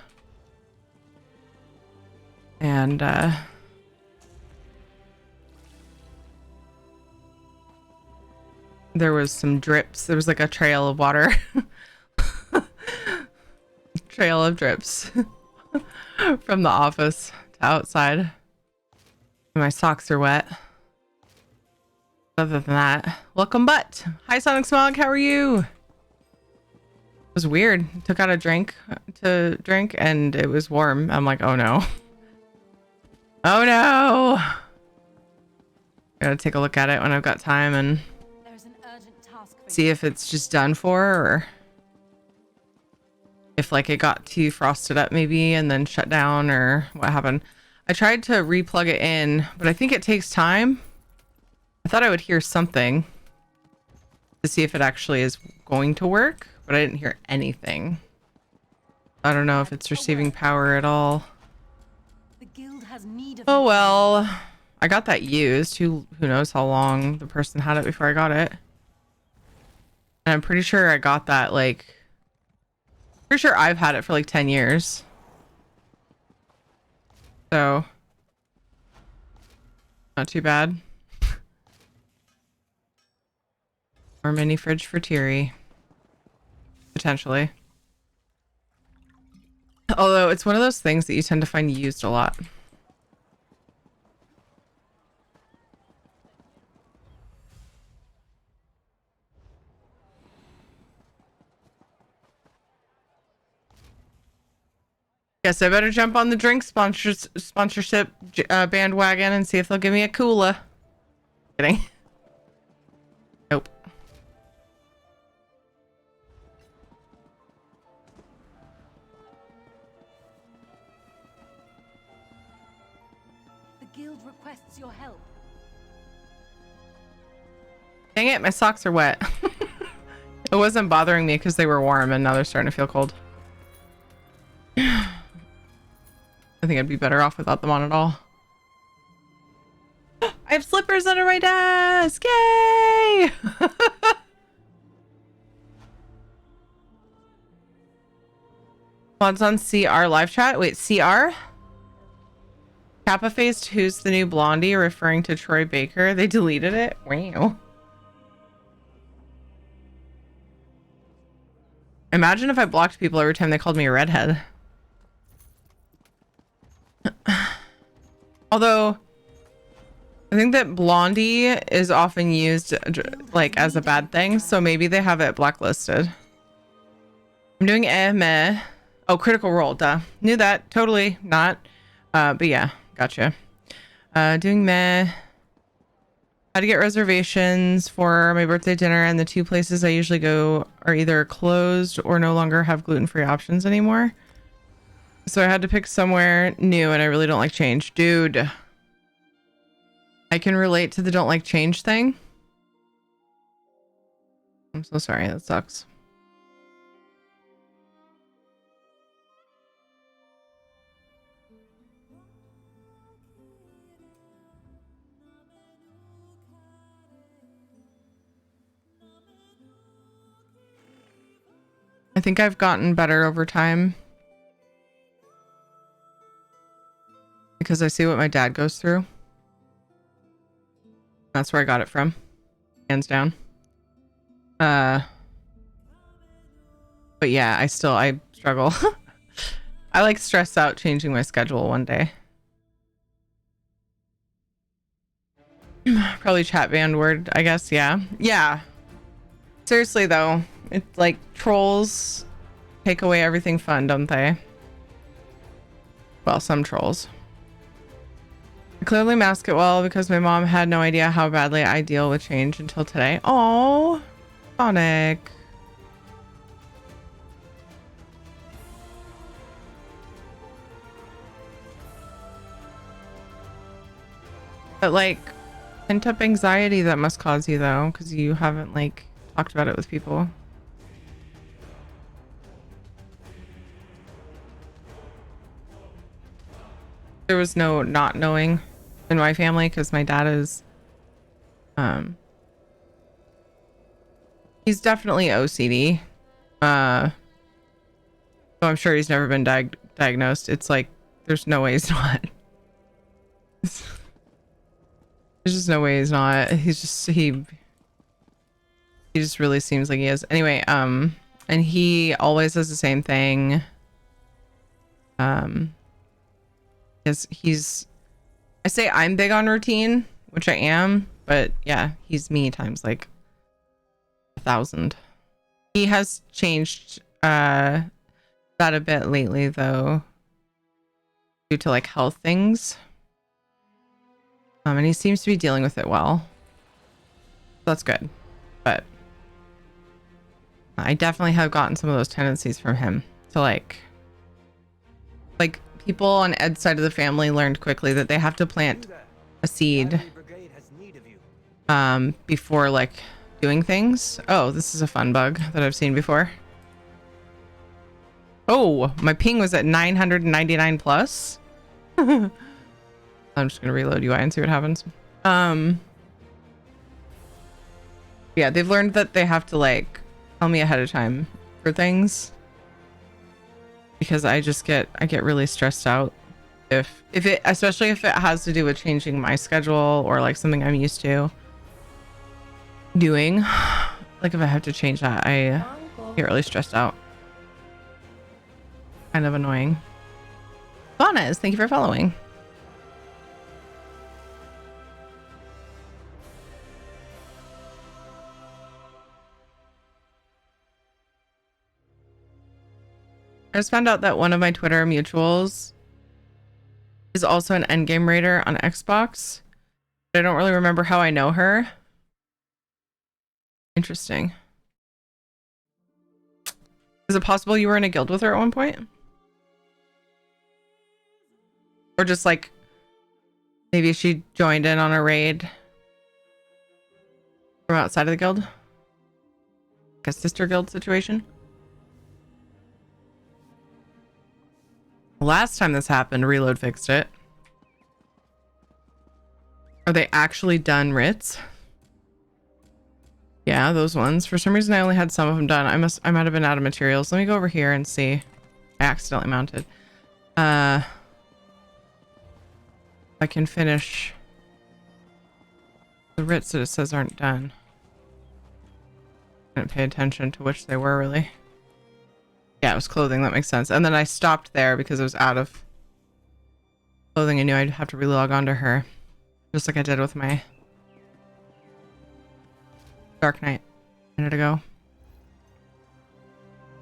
[SPEAKER 1] And there was some drips. There was like a trail of water. Trail of drips from the office to outside. My socks are wet. Other than that, welcome butt. Hi Sonic Smog, how are you? It was weird. Took out a drink to drink and it was warm. I'm like, oh no. Oh no. Gotta take a look at it when I've got time and see if it's just done for, or if like it got too frosted up maybe and then shut down, or what happened. I tried to re-plug it in, but I think it takes time. I thought I would hear something to see if it actually is going to work, but I didn't hear anything. I don't know if it's receiving power at all. Oh well, I got that used. Who knows how long the person had it before I got it. And I'm pretty sure I got that like, pretty sure I've had it for like 10 years. So, not too bad. Or mini fridge for Teary. Potentially. Although it's one of those things that you tend to find used a lot. Guess I better jump on the drink sponsorship bandwagon and see if they'll give me a cooler. Kidding. Nope.
[SPEAKER 12] The guild requests your help.
[SPEAKER 1] Dang it, my socks are wet. It wasn't bothering me because they were warm and now they're starting to feel cold. I think I'd be better off without them on at all. I have slippers under my desk! Yay! Mods on CR live chat. Wait, CR? Kappa faced who's the new blondie referring to Troy Baker. They deleted it? Wow. Imagine if I blocked people every time they called me a redhead. Although I think that blondie is often used like as a bad thing, so maybe they have it blacklisted. I'm doing meh. Oh, critical role, duh. Knew that. Totally not. But yeah, gotcha. Doing meh. How to get reservations for my birthday dinner, and the two places I usually go are either closed or no longer have gluten-free options anymore. So I had to pick somewhere new, and I really don't like change. Dude, I can relate to the don't like change thing. I'm so sorry. That sucks. I think I've gotten better over time. Because I see what my dad goes through. That's where I got it from. Hands down. But yeah, I struggle. I like stressed out changing my schedule one day. Probably chat banned word, I guess. Yeah. Yeah. Seriously though, it's like trolls take away everything fun, don't they? Well, some trolls. I clearly mask it well because my mom had no idea how badly I deal with change until today. Oh, Sonic. But like, pent up anxiety that must cause you though, because you haven't like talked about it with people. There was no not knowing in my family because my dad is, he's definitely OCD. So I'm sure he's never been diagnosed. It's like, there's no way he's not. There's just no way he's not. He's just, he just really seems like he is. Anyway, and he always does the same thing. He's I say I'm big on routine, which I am, but yeah, he's me times like 1,000. He has changed that a bit lately though, due to like health things. And he seems to be dealing with it well. That's good. But I definitely have gotten some of those tendencies from him to like people on Ed's side of the family learned quickly that they have to plant a seed before like doing things. Oh, this is a fun bug that I've seen before. Oh, my ping was at 999 plus. I'm just gonna reload UI and see what happens. Yeah, they've learned that they have to like tell me ahead of time for things, because I get really stressed out if it, especially if it has to do with changing my schedule or like something I'm used to doing. Like if I have to change that, I get really stressed out. Kind of annoying. Bonas, thank you for following. I just found out that one of my Twitter mutuals is also an endgame raider on Xbox. But I don't really remember how I know her. Interesting. Is it possible you were in a guild with her at one point? Or just like maybe she joined in on a raid from outside of the guild? Like a sister guild situation? Last time this happened, Reload fixed it. Are they actually done writs? Yeah, those ones. For some reason, I only had some of them done. I might have been out of materials. Let me go over here and see. I accidentally mounted. I can finish the writs that it says aren't done. I didn't pay attention to which they were really. Yeah, it was clothing. That makes sense. And then I stopped there because it was out of clothing. I knew I'd have to relog onto her, just like I did with my Dark Knight a minute ago.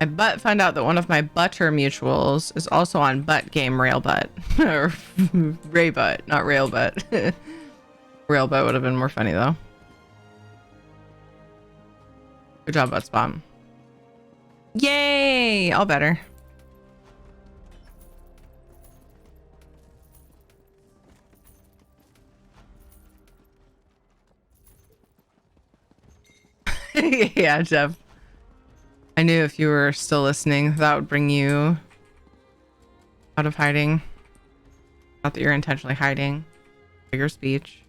[SPEAKER 1] I found out that one of my butter mutuals is also on butt game rail butt. Or ray butt, not rail butt. Rail butt would have been more funny though. Good job, butt spam. Yay! All better. Yeah, Jeff. I knew if you were still listening, that would bring you out of hiding. Not that you're intentionally hiding. Bigger speech.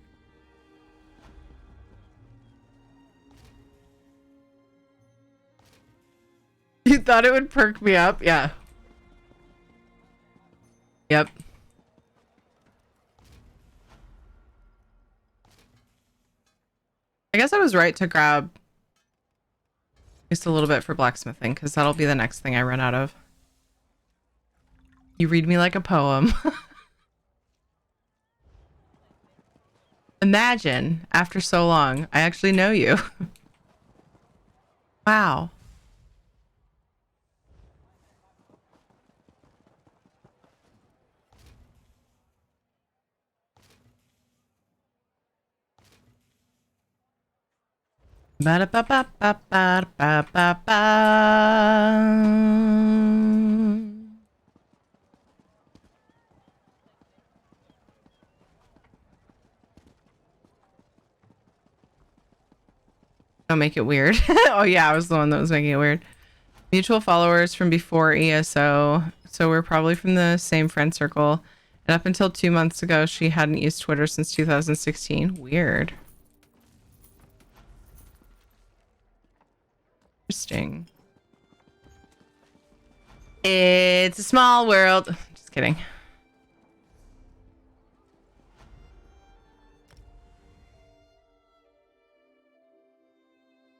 [SPEAKER 1] You thought it would perk me up? Yeah. Yep. I guess I was right to grab just a little bit for blacksmithing, because that'll be the next thing I run out of. You read me like a poem. Imagine, after so long, I actually know you. Wow. Ba-da-ba-ba-ba-ba-ba-ba. Don't make it weird. Oh yeah, I was the one that was making it weird. Mutual followers from before ESO, so we're probably from the same friend circle. And up until 2 months ago, she hadn't used Twitter since 2016. Weird. Interesting. It's a small world. Just kidding.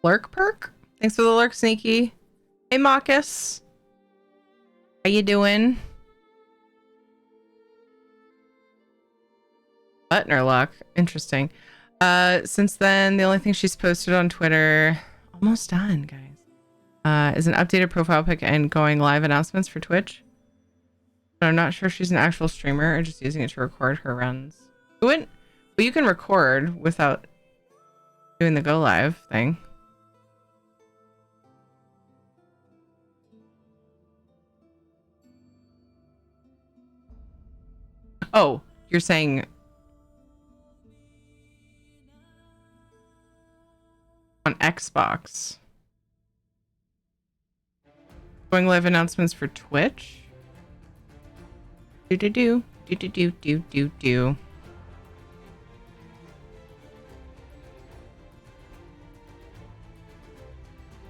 [SPEAKER 1] Lurk perk? Thanks for the lurk, Sneaky. Hey, Marcus. How you doing? Butner luck. Interesting. Since then, the only thing she's posted on Twitter, almost done, guys, is an updated profile pic and going live announcements for Twitch. But I'm not sure if she's an actual streamer or just using it to record her runs. Well, you can record without doing the go live thing. Oh, you're saying on Xbox. Going live announcements for Twitch. Do.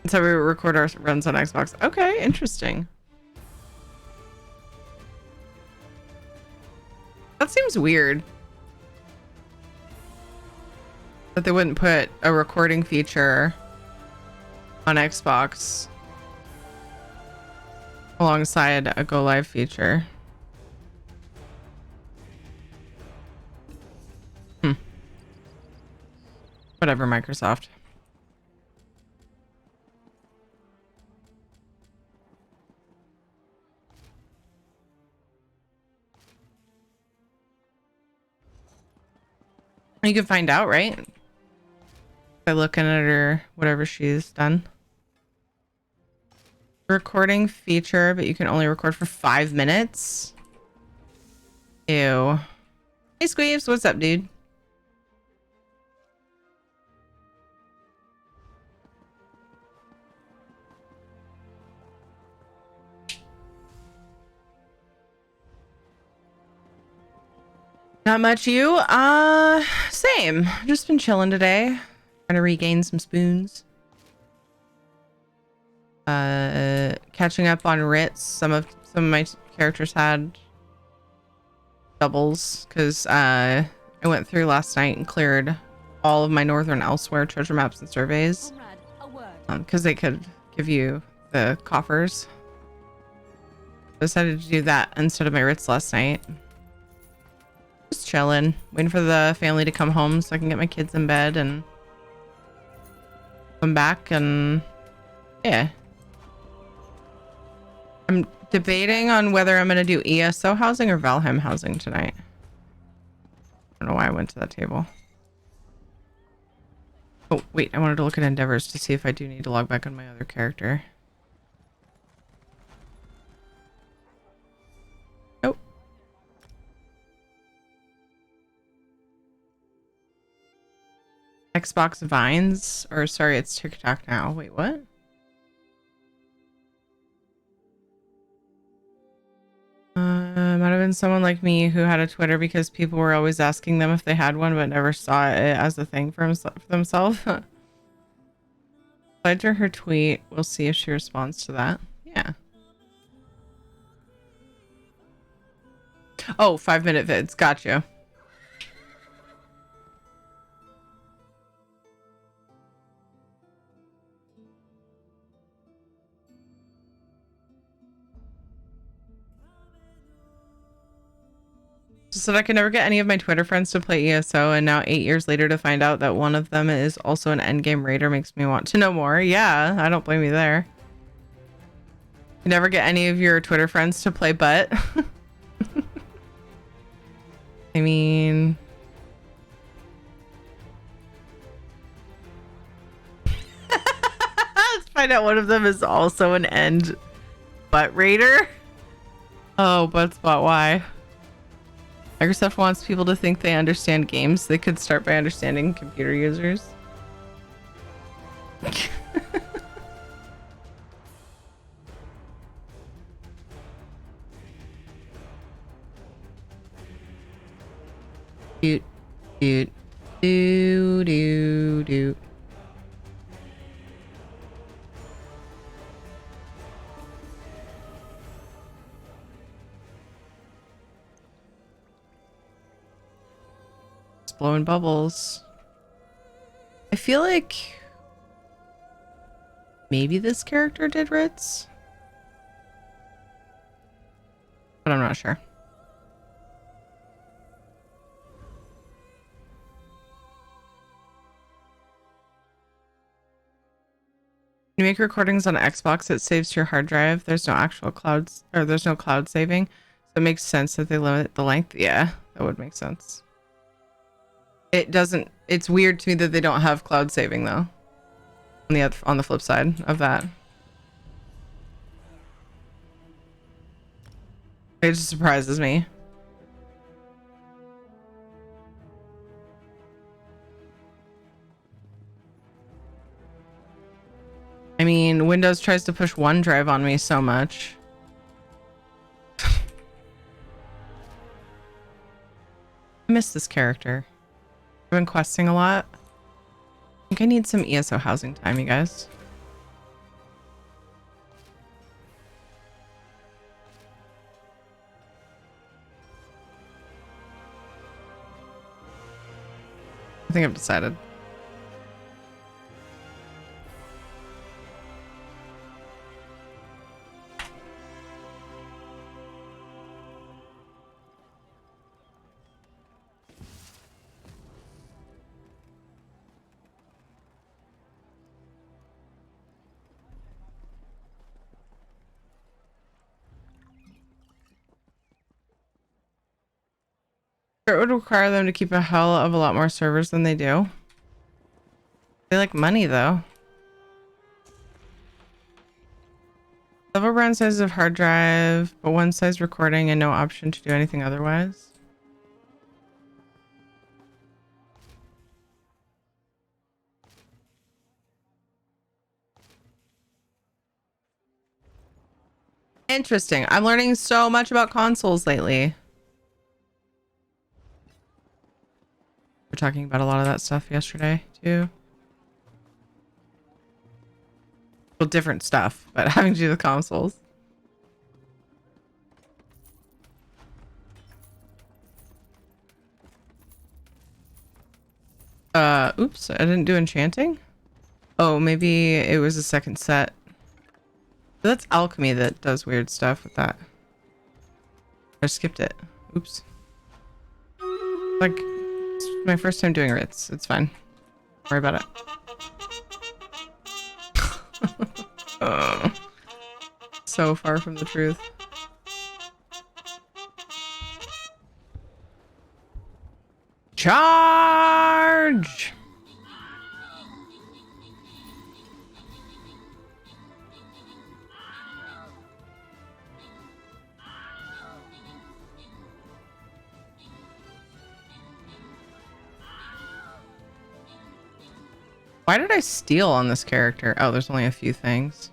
[SPEAKER 1] That's how we record our runs on Xbox. Okay, interesting. That seems weird. That they wouldn't put a recording feature on Xbox alongside a go live feature. Whatever, Microsoft. You can find out, right? By looking at her, whatever she's done. Recording feature, but you can only record for 5 minutes. Ew. Hey, Squeeves, what's up, dude? Not much, you? Same. Just been chilling today. Trying to regain some spoons. Catching up on writs. Some of my characters had doubles because I went through last night and cleared all of my Northern Elsewhere treasure maps and surveys. Because they could give you the coffers. I decided to do that instead of my writs last night. Just chilling, waiting for the family to come home so I can get my kids in bed and come back, and yeah. I'm debating on whether I'm gonna do ESO housing or Valheim housing tonight. I don't know why I went to that table. Oh wait, I wanted to look at endeavors to see if I do need to log back on my other character. Xbox Vines, or sorry, it's TikTok now. Wait, what? Might have been someone like me who had a Twitter because people were always asking them if they had one, but never saw it as a thing for themselves. Replied to her tweet. We'll see if she responds to that. Yeah. Oh, 5-minute vids. Gotcha. Just that I could never get any of my Twitter friends to play ESO, and now 8 years later to find out that one of them is also an endgame raider makes me want to know more. Yeah, I don't blame you there. You never get any of your Twitter friends to play butt. I mean... find out one of them is also an end butt raider. Oh, butt spot, why? Microsoft wants people to think they understand games. They could start by understanding computer users. Doot, doot, doo, doo, doo. It's blowing bubbles. I feel like maybe this character did Ritz, but I'm not sure. You make recordings on Xbox, it saves to your hard drive. There's no actual clouds, or there's no cloud saving. So it makes sense that they limit the length. Yeah, that would make sense. It doesn't, it's weird to me that they don't have cloud saving though. On the flip side of that. It just surprises me. I mean, Windows tries to push OneDrive on me so much. I miss this character. I've been questing a lot. I think I need some ESO housing time, you guys. I think I've decided. It would require them to keep a hell of a lot more servers than they do. They like money though. Several brand sizes of hard drive, but one size recording and no option to do anything otherwise. Interesting. I'm learning so much about consoles lately. We're talking about a lot of that stuff yesterday too. Well, different stuff, but having to do with consoles. Oops, I didn't do enchanting. Oh, maybe it was a second set. That's alchemy that does weird stuff with that. I skipped it. Oops. Like, it's my first time doing Ritz. It's fine. Don't worry about it. So far from the truth. Charge! Why did I steal on this character? Oh, there's only a few things.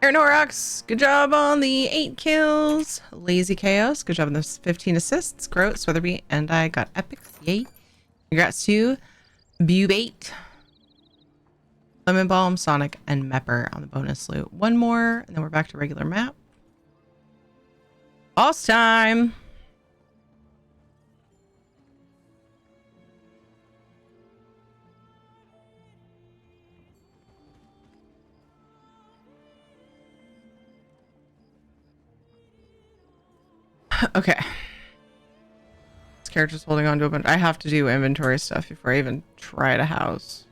[SPEAKER 1] Aeronorox, good job on the 8 kills. Lazy Chaos, good job on the 15 assists. Gross, Weatherby, and I got epics. Yay. Congrats to Bubate, Lemon Balm, Sonic, and Mepper on the bonus loot. One more, and then we're back to regular map. Boss time. Okay. This character's holding on to a bunch. I have to do inventory stuff before I even try to house.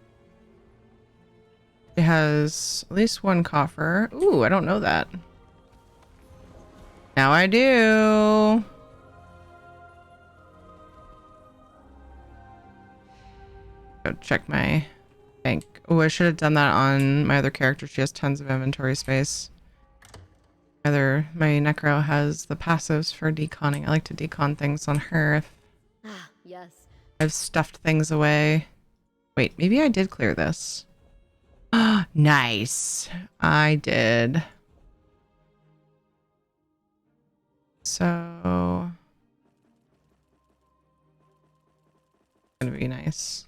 [SPEAKER 1] It has at least one coffer. Ooh, I don't know that. Now I do. Go check my think. Oh, I should have done that on my other character. She has tons of inventory space. My Necro has the passives for deconning. I like to decon things on her if
[SPEAKER 11] Yes.
[SPEAKER 1] I've stuffed things away. Wait, maybe I did clear this. Nice. I did. So gonna be nice.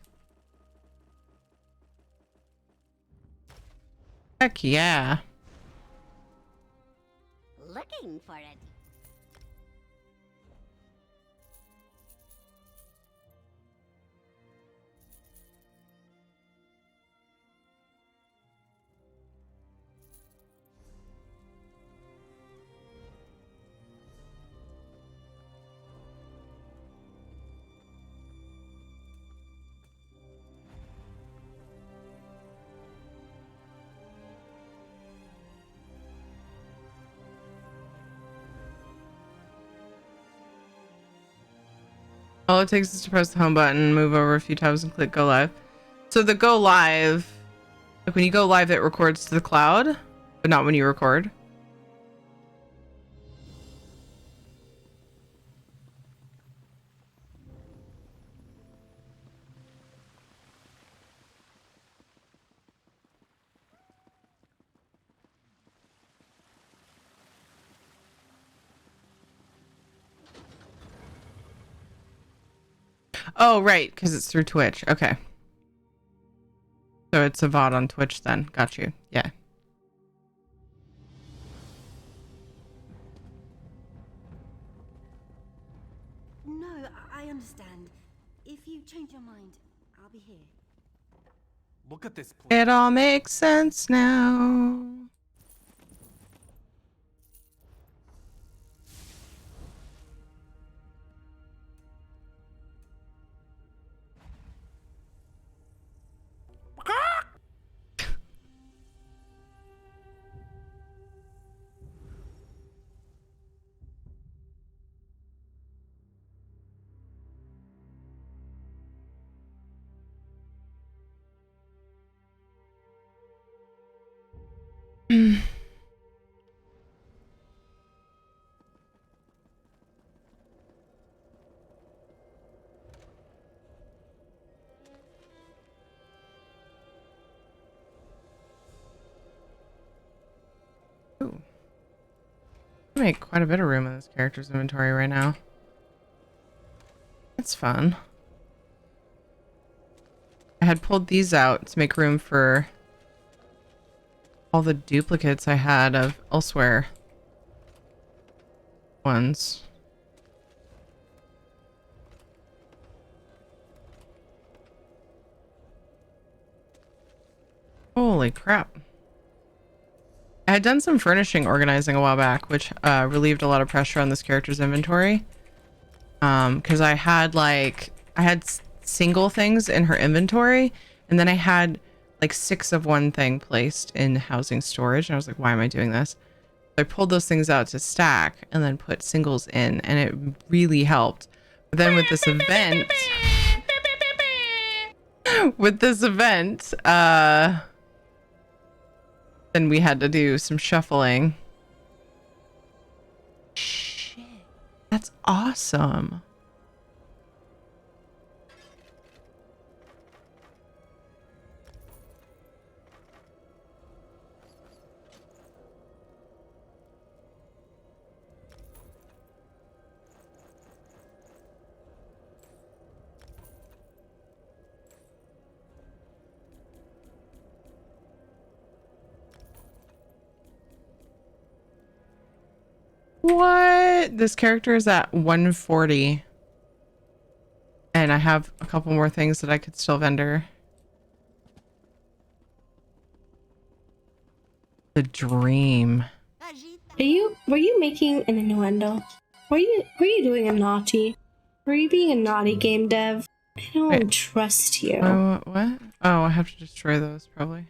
[SPEAKER 1] Heck yeah.
[SPEAKER 11] Looking for it.
[SPEAKER 1] All it takes is to press the home button, move over a few times, and click go live. So the go live, like when you go live, it records to the cloud, but not when you record. Oh, right, because it's through Twitch. Okay. So it's a VOD on Twitch then. Got you. Yeah.
[SPEAKER 12] No, I understand. If you change your mind, I'll be here.
[SPEAKER 3] Look at this place.
[SPEAKER 1] It all makes sense now. Ooh. I make quite a bit of room in this character's inventory right now. That's fun. I had pulled these out to make room for all the duplicates I had of elsewhere ones. Holy crap. I had done some furnishing organizing a while back, which relieved a lot of pressure on this character's inventory. Because I had single things in her inventory, and then I had like 6 of one thing placed in housing storage, and I was like, why am I doing this? So I pulled those things out to stack and then put singles in, and it really helped. But then with this event, then we had to do some shuffling. Shit, that's awesome. What? This character is at 140. And I have a couple more things that I could still vendor. The dream.
[SPEAKER 14] Were you making an innuendo? Were you doing a naughty? Were you being a naughty game dev? I don't trust you.
[SPEAKER 1] What? Oh, I have to destroy those probably.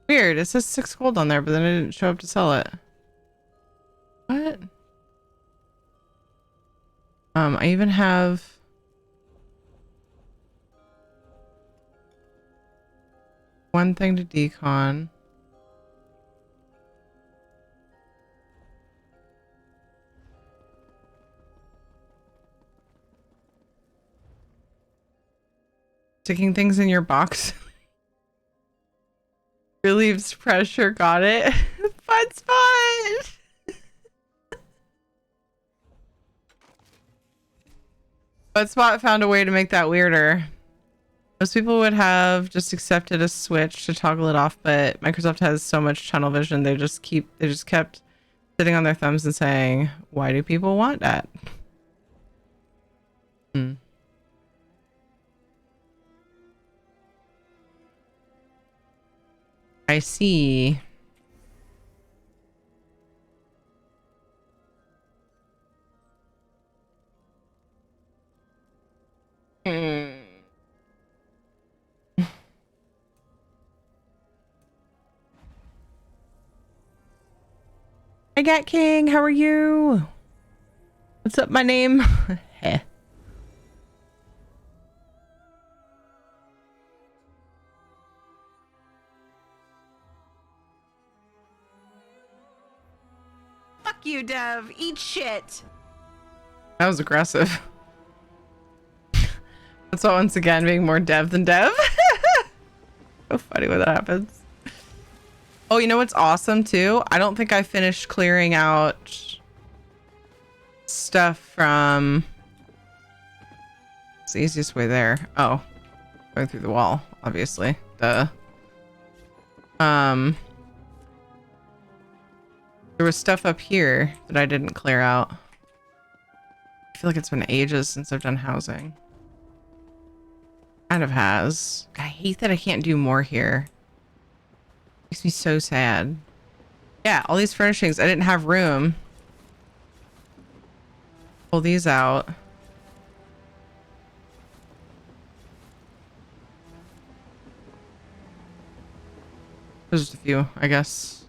[SPEAKER 1] Weird, it says 6 gold on there, but then it didn't show up to sell it. What? I even have One thing to decon. Sticking things in your box relieves pressure. Got it. Fun spot. But Spot found a way to make that weirder. Most people would have just accepted a switch to toggle it off, but Microsoft has so much tunnel vision, they just kept sitting on their thumbs and saying, why do people want that? I see. Hey, Gat King, how are you? What's up, my name? Heh. Fuck you, Dev. Eat shit. That was aggressive. That's why, once again, being more Dev than Dev. So funny when that happens. Oh, you know what's awesome too? I don't think I finished clearing out stuff from... It's the easiest way there. Oh, going through the wall, obviously. Duh. There was stuff up here that I didn't clear out. I feel like it's been ages since I've done housing. Kind of has. I hate that I can't do more here. Makes me so sad. Yeah, all these furnishings. I didn't have room. Pull these out. There's just a few, I guess.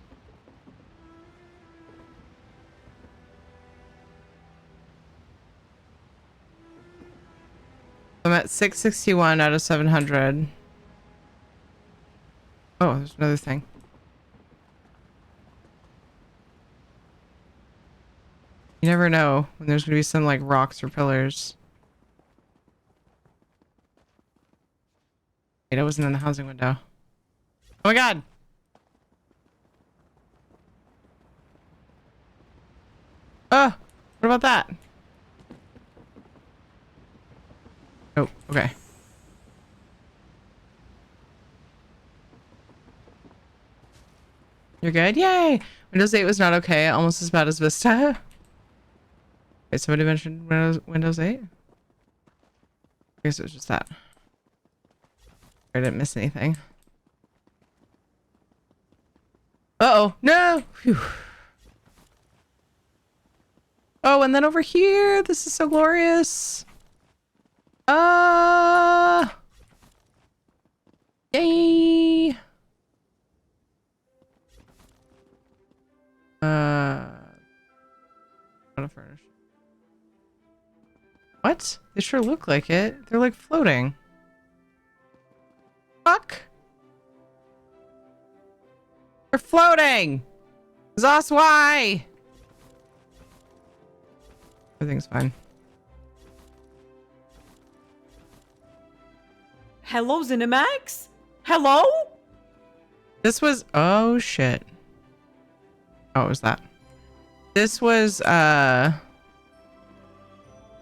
[SPEAKER 1] I'm at 661 out of 700. Oh, there's another thing. You never know when there's gonna be some like rocks or pillars. Wait, I wasn't in the housing window. Oh my god! Oh, what about that? Oh, okay. You're good? Yay! Windows 8 was not okay. Almost as bad as Vista. Wait, somebody mentioned Windows 8? I guess it was just that. I didn't miss anything. Uh-oh. No! Phew. Oh, and then over here. This is so glorious. Yay! Not furnish. What? They sure look like it. They're like floating. Fuck! They're floating! Zos, why? Everything's fine.
[SPEAKER 11] Hello, Zenimax? Hello?
[SPEAKER 1] This was... Oh, shit. Oh, what was that? This was, where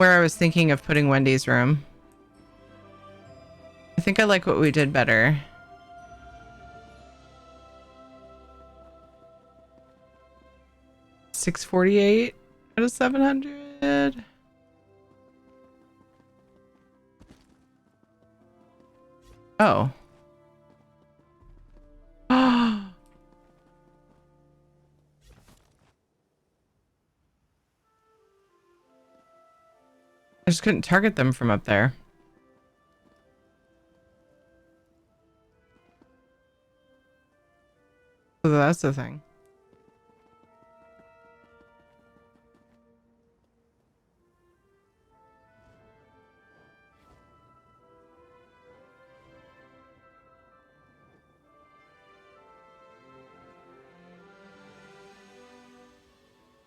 [SPEAKER 1] I was thinking of putting Wendy's room. I think I like what we did better. $648 out of 700. Oh. I just couldn't target them from up there. So that's the thing.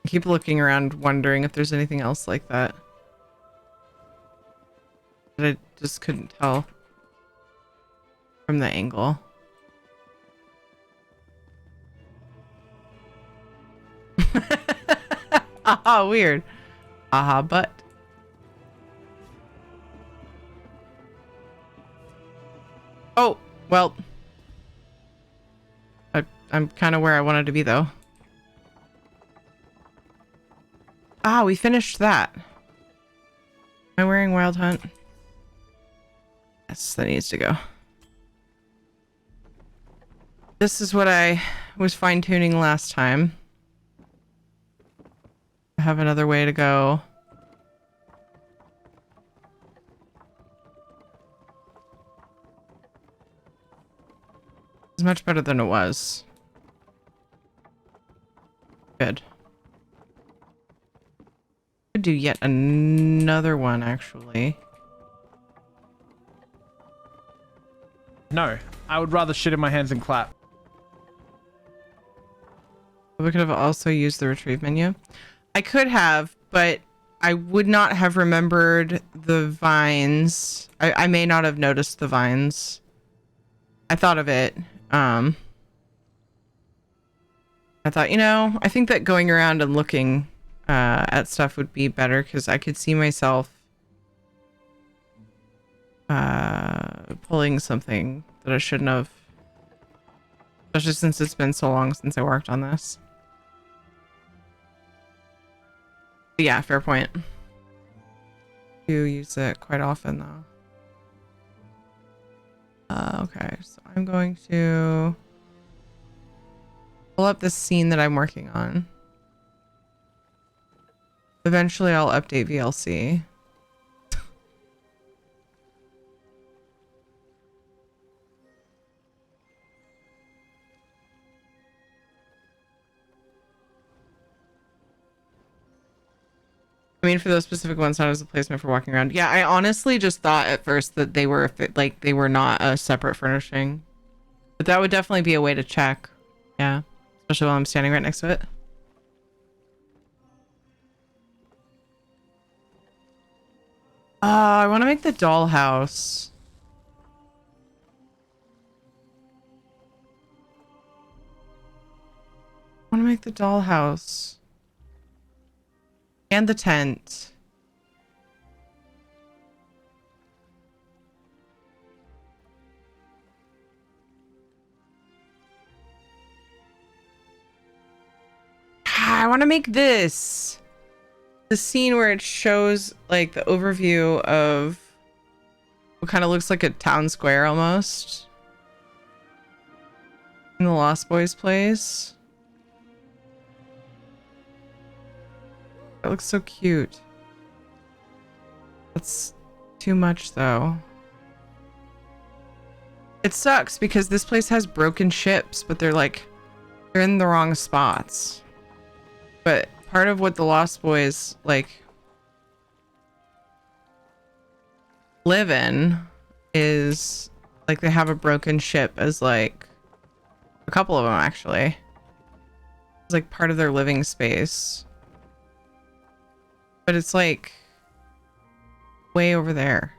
[SPEAKER 1] I keep looking around wondering if there's anything else like that. But I just couldn't tell from the angle. Aha, weird. Aha, but. Oh, well. I'm kind of where I wanted to be, though. Ah, we finished that. Am I wearing Wild Hunt? Yes, that needs to go. This is what I was fine-tuning last time. I have another way to go. It's much better than it was. Good. Could do yet another one, actually.
[SPEAKER 3] No, I would rather shit in my hands and clap.
[SPEAKER 1] We could have also used the retrieve menu. I could have, but I would not have remembered the vines. I may not have noticed the vines. I thought of it. I thought, you know, I think that going around and looking at stuff would be better because I could see myself pulling something that I shouldn't have. Especially since it's been so long since I worked on this. But yeah, fair point. You use it quite often though. Okay, so I'm going to pull up the scene that I'm working on. Eventually I'll update VLC. I mean, for those specific ones, not as a placement for walking around. Yeah, I honestly just thought at first that they were like they were not a separate furnishing, but that would definitely be a way to check. Yeah, especially while I'm standing right next to it. I want to make the dollhouse. I want to make the dollhouse. And the tent. I want to make this. The scene where it shows like the overview of what kind of looks like a town square almost. In the Lost Boys place. That looks so cute. That's too much though. It sucks because this place has broken ships, but they're in the wrong spots. But part of what the Lost Boys like live in is like they have a broken ship as like a couple of them actually. It's like part of their living space. But it's like way over there.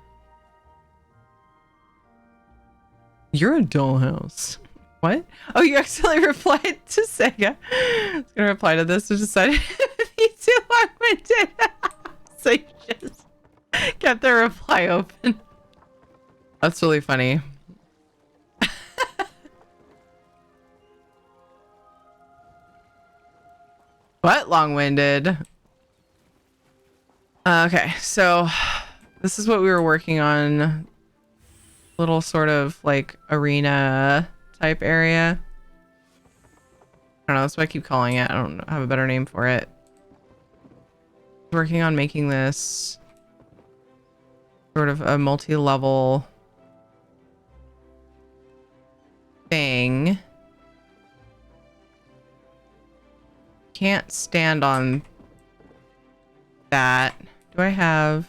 [SPEAKER 1] You're a dollhouse. What? Oh, you accidentally replied to Sega. I was gonna reply to this and decided to be too long-winded. So you just kept the reply open. That's really funny. What? Long-winded. Okay, so this is what we were working on. Little sort of like arena type area. I don't know, that's what I keep calling it. I don't have a better name for it. Working on making this sort of a multi-level thing. Can't stand on that. Do I have...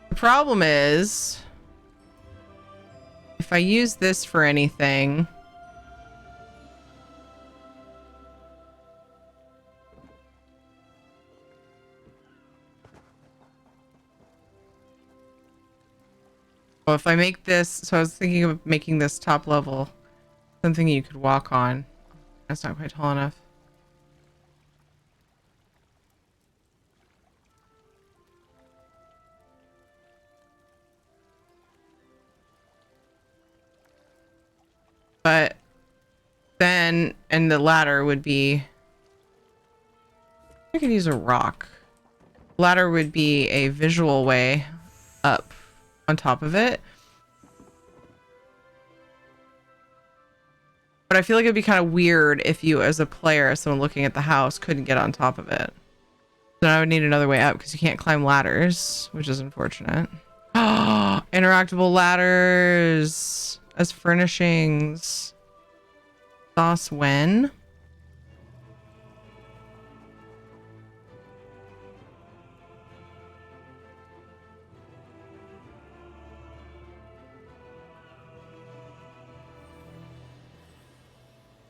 [SPEAKER 1] The problem is, if I use this for anything, Well, if I make this, so I was thinking of making this top level something you could walk on. That's not quite tall enough. But then, and the ladder would be, I could use a rock. Ladder would be a visual way up on top of it. But I feel like it'd be kind of weird if you, as a player, someone looking at the house, couldn't get on top of it. Then I would need another way up because you can't climb ladders, which is unfortunate. Interactable ladders as furnishings. Sauce when?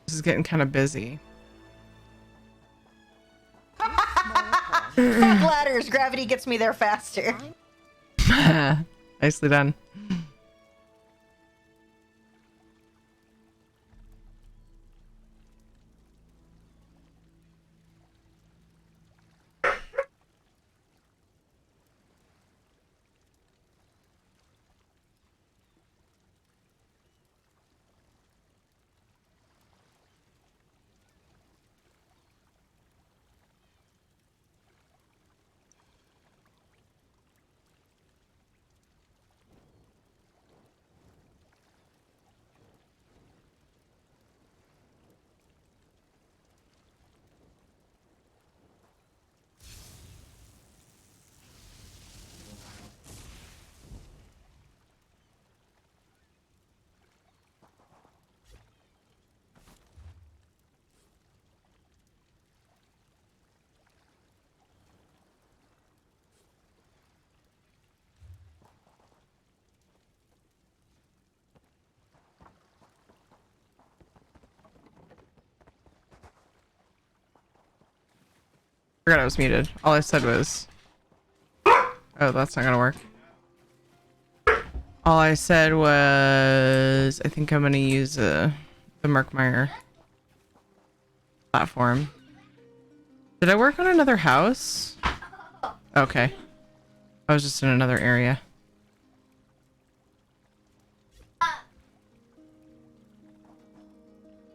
[SPEAKER 1] This is getting kind of busy.
[SPEAKER 11] Fuck ladders. Gravity gets me there faster.
[SPEAKER 1] Nicely done. Forgot I was muted. All I said was, oh, that's not gonna work. All I said was, I think I'm gonna use the Merkmeyer platform. Did I work on another house? Okay. I was just in another area.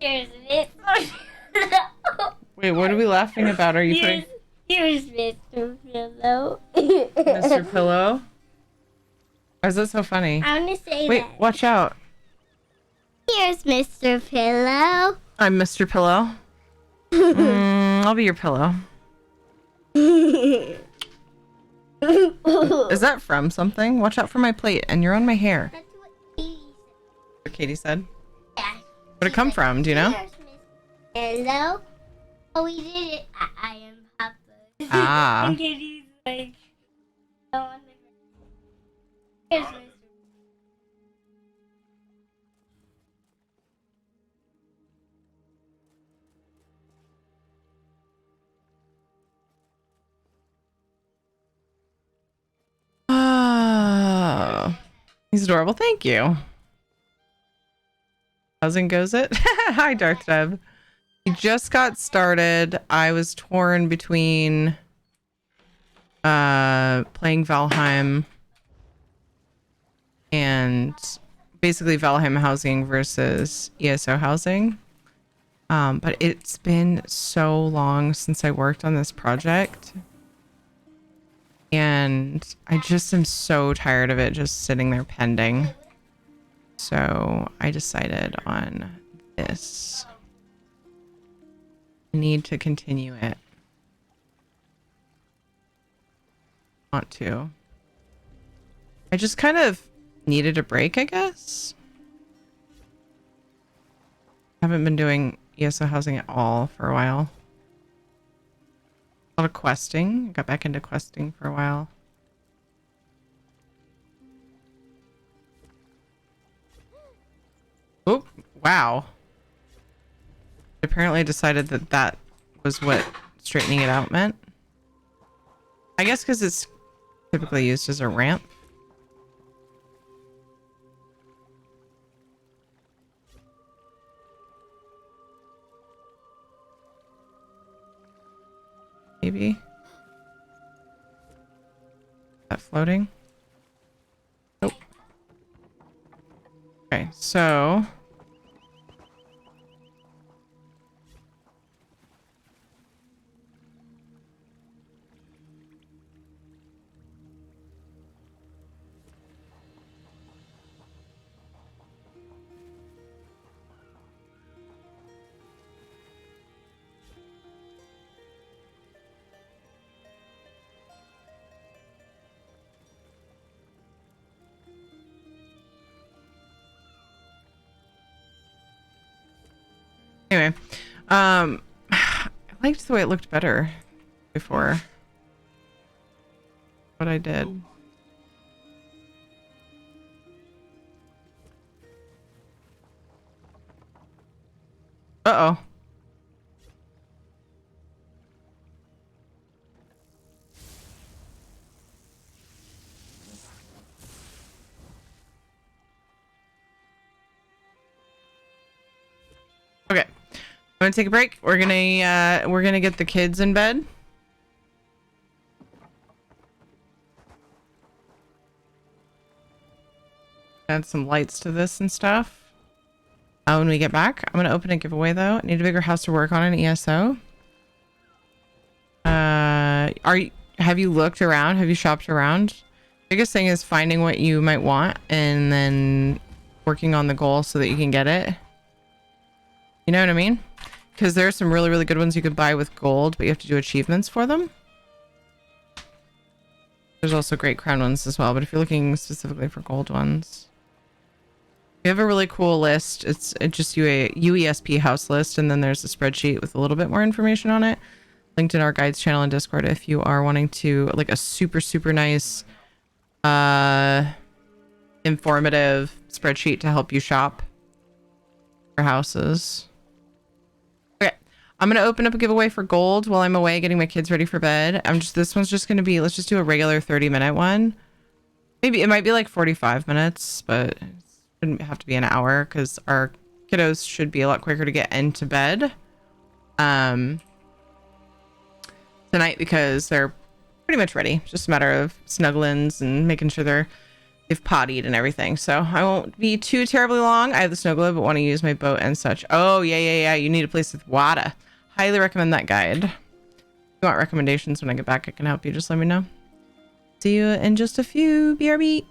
[SPEAKER 2] Here's it.
[SPEAKER 1] Wait, what are we laughing about? Are you putting
[SPEAKER 2] Here's Mr. Pillow.
[SPEAKER 1] Mr. Pillow? Why is that so funny?
[SPEAKER 2] I want to say
[SPEAKER 1] Wait,
[SPEAKER 2] that.
[SPEAKER 1] watch out.
[SPEAKER 2] Here's Mr. Pillow.
[SPEAKER 1] I'm Mr. Pillow. I'll be your pillow. Is that from something? Watch out for my plate, and you're on my hair.
[SPEAKER 2] That's what Katie
[SPEAKER 1] What Katie said?
[SPEAKER 2] said. Yeah.
[SPEAKER 1] Where'd it come from? Do you know?
[SPEAKER 2] Here's Mr. Pillow. Oh, we did it. I am Papa.
[SPEAKER 1] Ah.
[SPEAKER 2] And Katie's like, no, I'm Here's Mr.
[SPEAKER 1] Oh, he's adorable. Thank you. How's goes it? Hi, Darth Deb. We just got started. I was torn between playing Valheim and basically Valheim housing versus ESO housing. But it's been so long since I worked on this project. And I just am so tired of it just sitting there pending. So I decided on this. I need to continue it. Want to. I just kind of needed a break, I guess. Haven't been doing ESO housing at all for a while. A lot of questing. Got back into questing for a while. Oh, wow. Apparently decided that that was what straightening it out meant. I guess because it's typically used as a ramp. maybe. That floating? Nope. Okay, so anyway, I liked the way it looked better before what I did. Uh-oh. Okay. I'm gonna take a break. We're gonna get the kids in bed. Add some lights to this and stuff. When we get back, I'm gonna open a giveaway though. I need a bigger house to work on an ESO. Have you looked around? Have you shopped around? Biggest thing is finding what you might want and then working on the goal so that you can get it. You know what I mean? Because there are some really, really good ones you could buy with gold, but you have to do achievements for them. There's also great crown ones as well, but if you're looking specifically for gold ones, we have a really cool list. It's just a UESP house list, and then there's a spreadsheet with a little bit more information on it. Linked in our guides channel and Discord if you are wanting to, like, a super, super nice, informative spreadsheet to help you shop for houses. Okay, I'm gonna open up a giveaway for gold while I'm away getting my kids ready for bed. This one's just gonna be, let's just do a regular 30-minute one. Maybe it might be like 45 minutes, but it shouldn't have to be an hour because our kiddos should be a lot quicker to get into bed tonight because they're pretty much ready. It's just a matter of snugglings and making sure they've pottied and everything. So I won't be too terribly long. I have the snow globe, but want to use my boat and such. Oh, yeah. You need a place with water. Highly recommend that guide. If you want recommendations when I get back, I can help you. Just let me know. See you in just a few. BRB.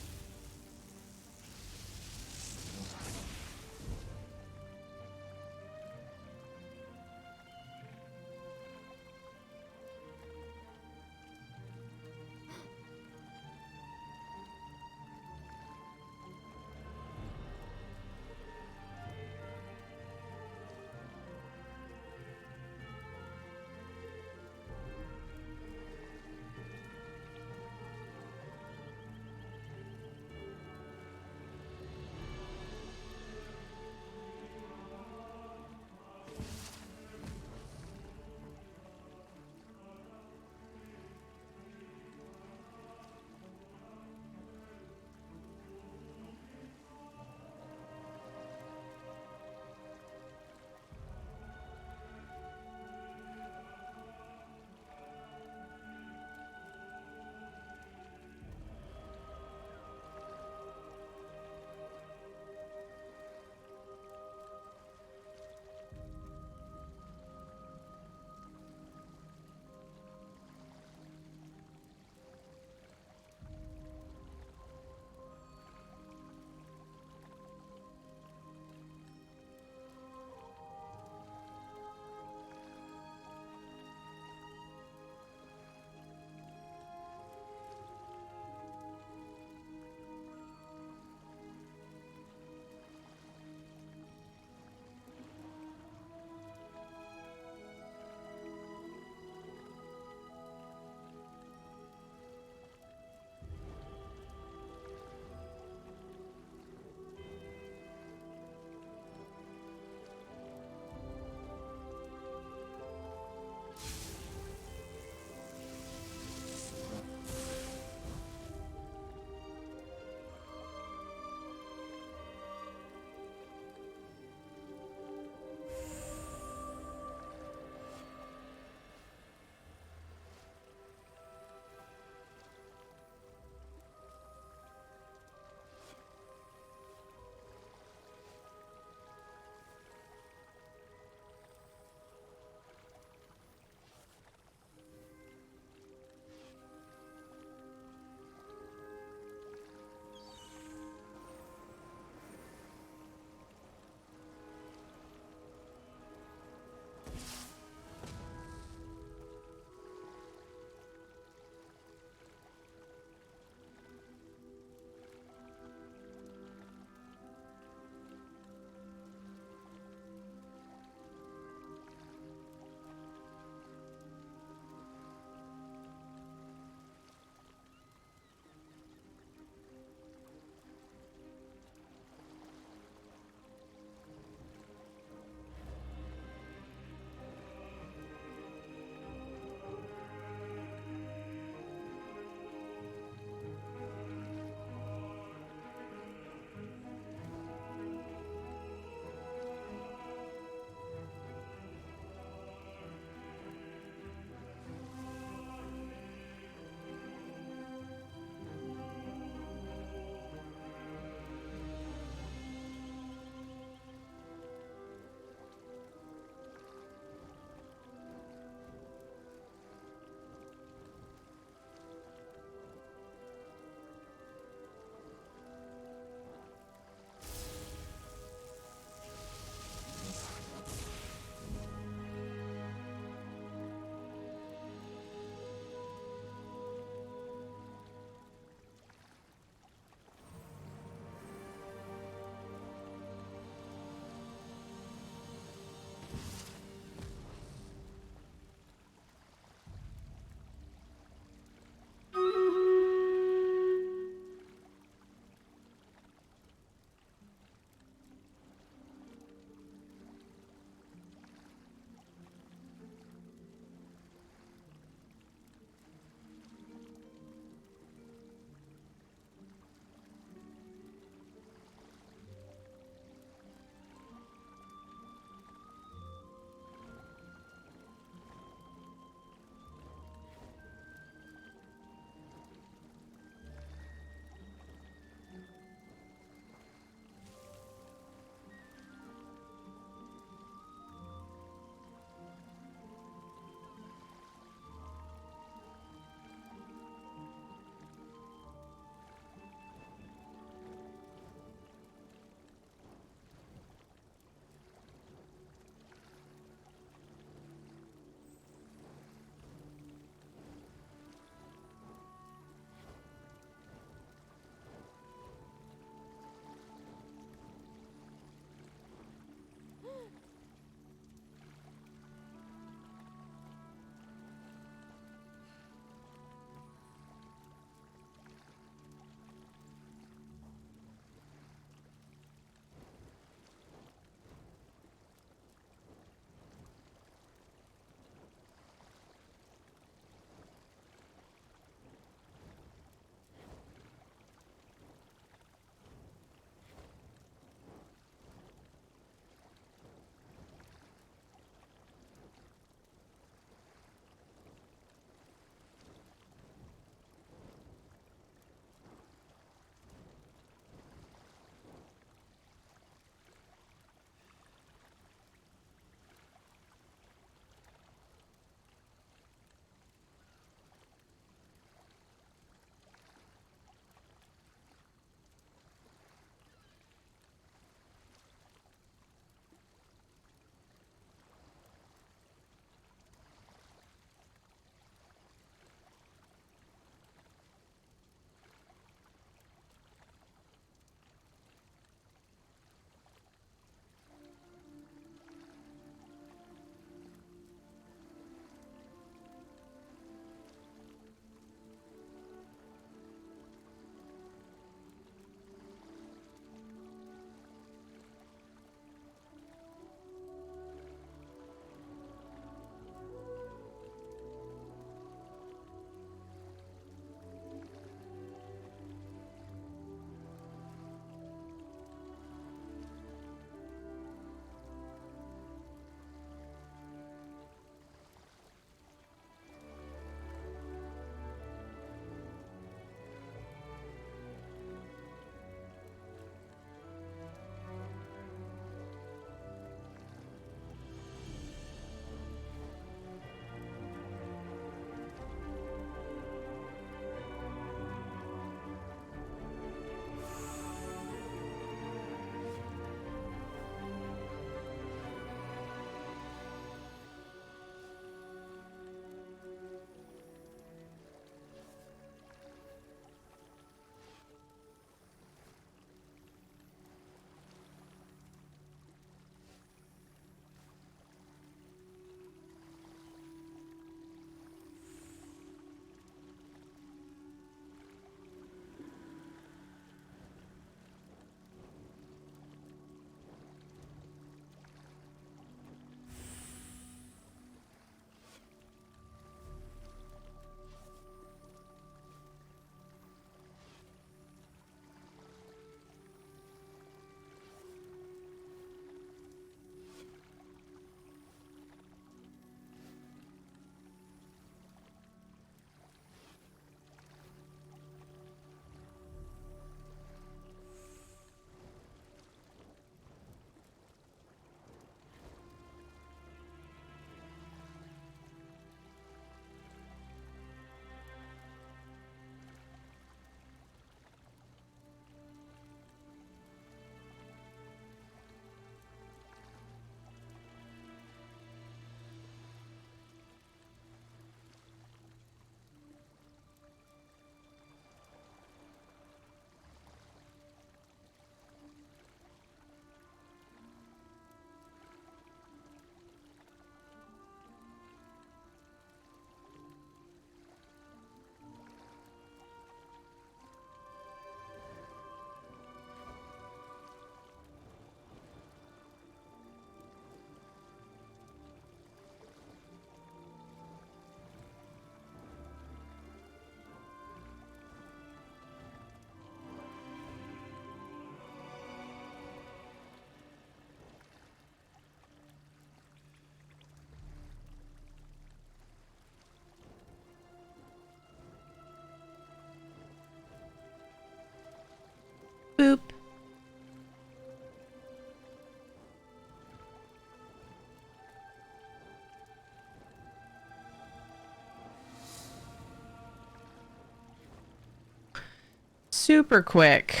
[SPEAKER 1] super quick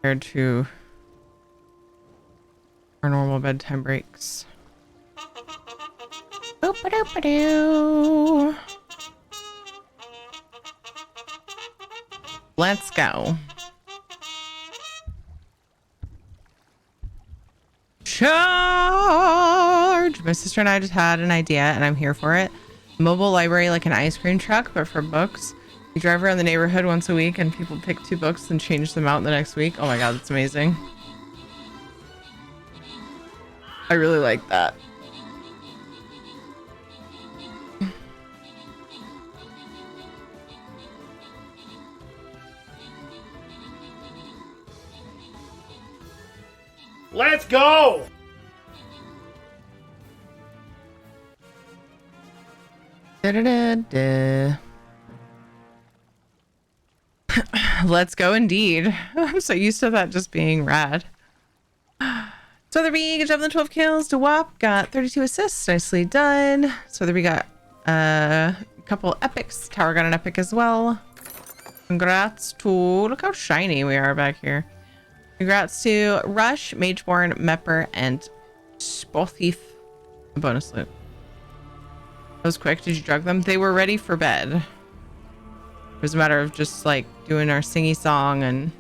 [SPEAKER 1] compared to our normal bedtime breaks. Boop-a-doop-a-doo. Let's go. Charge! My sister and I just had an idea and I'm here for it. Mobile library like an ice cream truck, but for books. You drive around the neighborhood once a week and people pick 2 books and change them out the next week. Oh my god, that's amazing. I really like that.
[SPEAKER 15] Let's go!
[SPEAKER 1] Da-da-da-da. Let's go indeed. I'm so used to that just being rad. So the good job on the 12 kills. DeWap got 32 assists. Nicely done. So we got a couple epics. Tower got an epic as well. Congrats to... Look how shiny we are back here. Congrats to Rush, Mageborn, Mepper, and Spothief. A bonus loot. That was quick. Did you drug them? They were ready for bed. It was a matter of just like doing our singy song and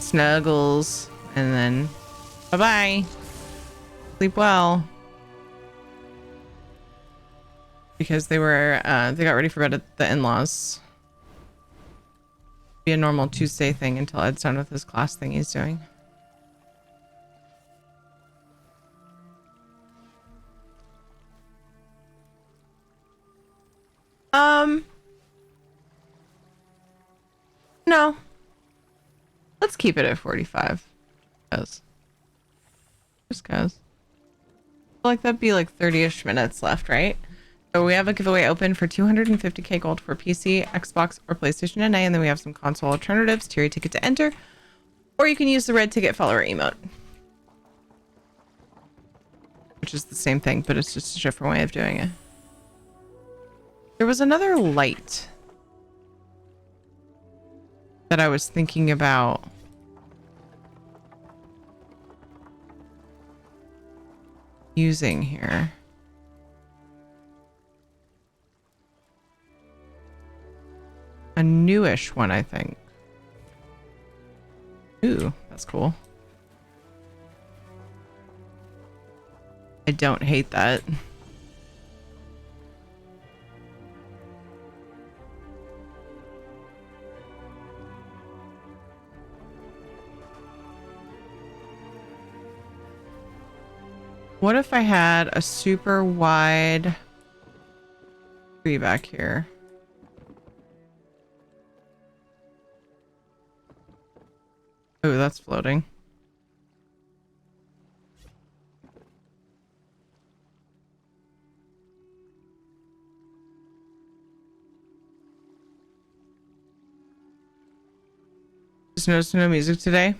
[SPEAKER 1] snuggles and then bye-bye. Sleep well. Because they were they got ready for bed at the in-laws. Be a normal Tuesday thing until Ed's done with his class thing he's doing. No. Let's keep it at 45. Just cause. I feel like that'd be like 30-ish minutes left, right? So we have a giveaway open for 250k gold for PC, Xbox, or PlayStation NA, and then we have some console alternatives, tier ticket to enter, or you can use the red ticket follower emote. Which is the same thing, but it's just a different way of doing it. There was another light that I was thinking about using here. A newish one, I think. Ooh, that's cool. I don't hate that. What if I had a super wide tree back here? Oh, that's floating. Just noticed no music today.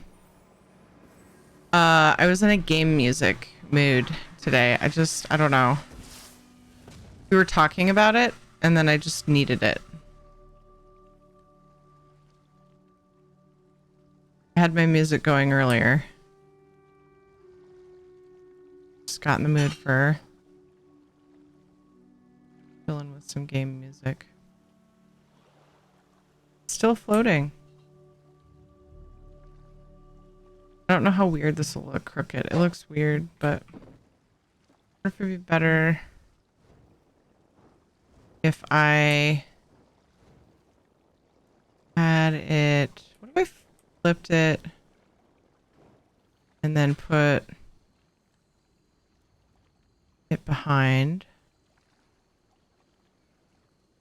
[SPEAKER 1] I was in a game music mood today. I don't know. We were talking about it and then I just needed it. I had my music going earlier. Just got in the mood for filling with some game music. Still floating. I don't know how weird this will look crooked. It looks weird, but I wonder if it'd be better if I had it. What if I flipped it and then put it behind?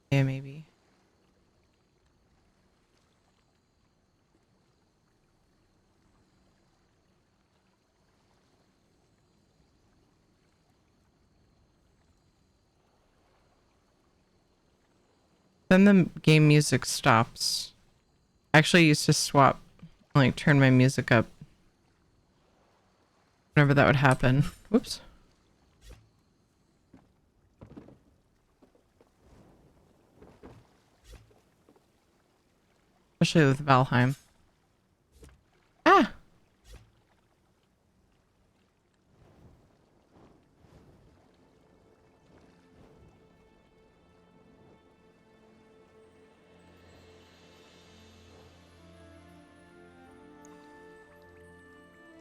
[SPEAKER 1] Yeah, maybe. Then the game music stops. I actually used to swap, like turn my music up whenever that would happen. Whoops. Especially with Valheim. Ah!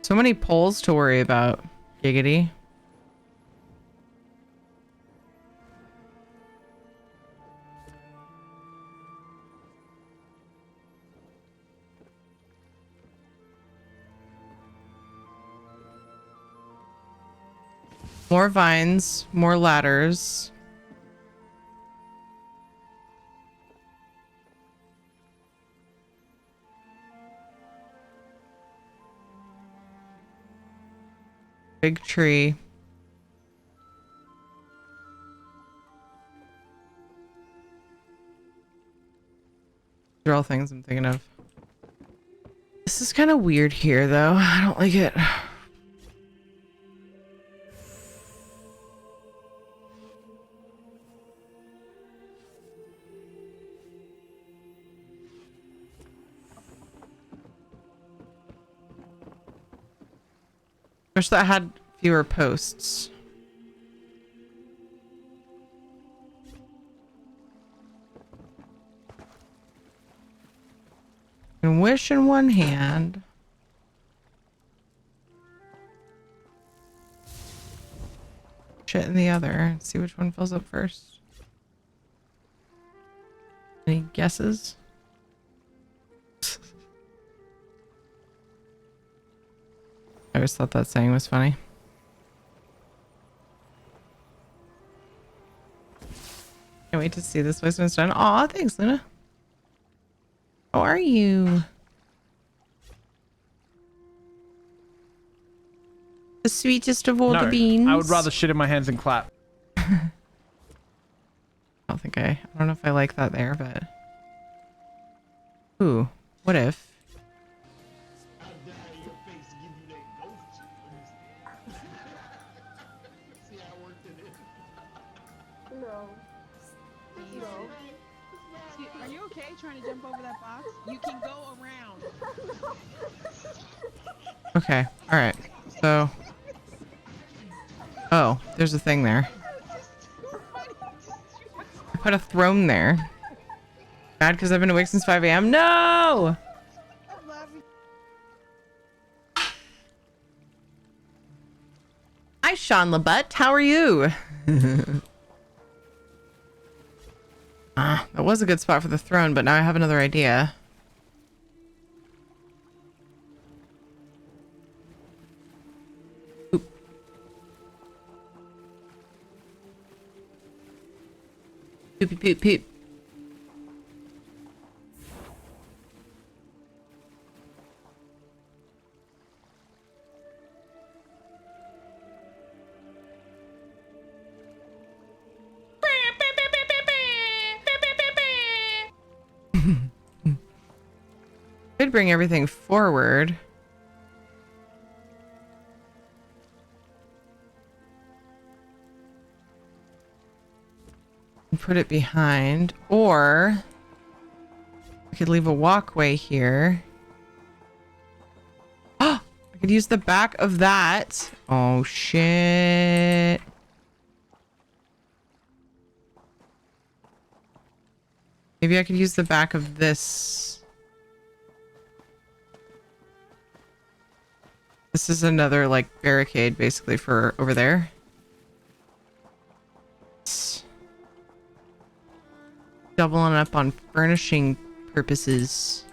[SPEAKER 1] So many polls to worry about. Giggity. More vines, more ladders. Big tree. These are all things I'm thinking of. This is kind of weird here, though. I don't like it. Wish that had fewer posts. And wish in one hand. Shit in the other. See which one fills up first. Any guesses? I always thought that saying was funny. Can't wait to see this place when it's done. Aw, thanks, Luna. How are you? The sweetest of all the beans.
[SPEAKER 3] I would rather shit in my hands and clap.
[SPEAKER 1] I don't know if I like that there, but... Ooh, what if?
[SPEAKER 15] Are you okay trying to jump over that box? You can go around.
[SPEAKER 1] Okay, alright. So... Oh, there's a thing there. I put a throne there. Bad because I've been awake since 5 a.m. No! Hi, Sean LaButte. How are you? That was a good spot for the throne, but now I have another idea. Oop. Poopy poop poop. Could bring everything forward. And put it behind, or I could leave a walkway here. Oh, I could use the back of that. Oh shit. Maybe I could use the back of this. This is another like barricade basically for over there. Doubling up on furnishing purposes.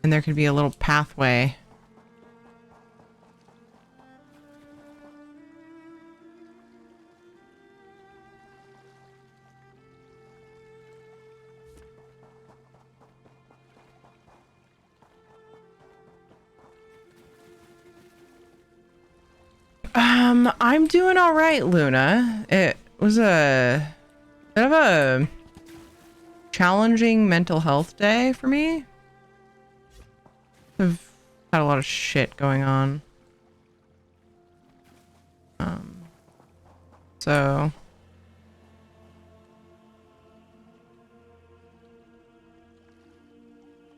[SPEAKER 1] And there could be a little pathway. I'm doing all right, Luna. It was a bit of a challenging mental health day for me. I've had a lot of shit going on. So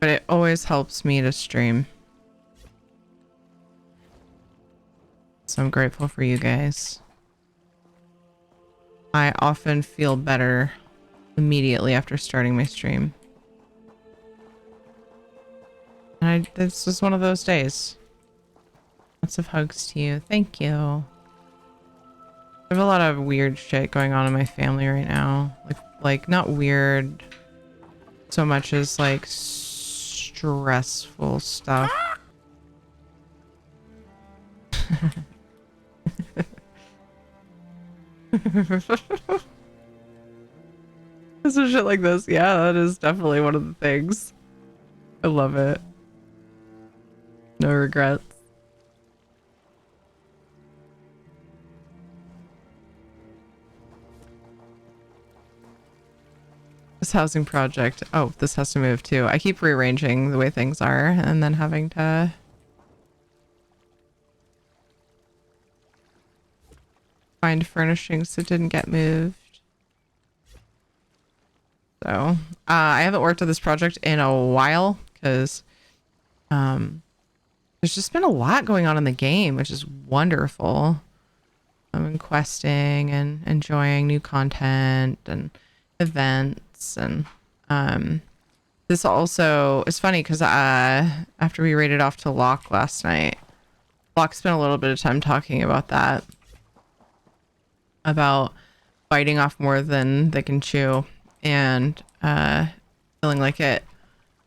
[SPEAKER 1] but it always helps me to stream. So I'm grateful for you guys. I often feel better immediately after starting my stream. And this was one of those days. Lots of hugs to you. Thank you. I have a lot of weird shit going on in my family right now. Like not weird so much as like stressful stuff. Some shit like this. Yeah, that is definitely one of the things. I love it. No regrets. This housing project. Oh, this has to move too. I keep rearranging the way things are and then having to find furnishings that didn't get moved. So, I haven't worked on this project in a while because there's just been a lot going on in the game, which is wonderful. I'm questing and enjoying new content and events, and this also is funny because after we raided off to Locke last night, Locke spent a little bit of time talking about that, about biting off more than they can chew, and feeling like it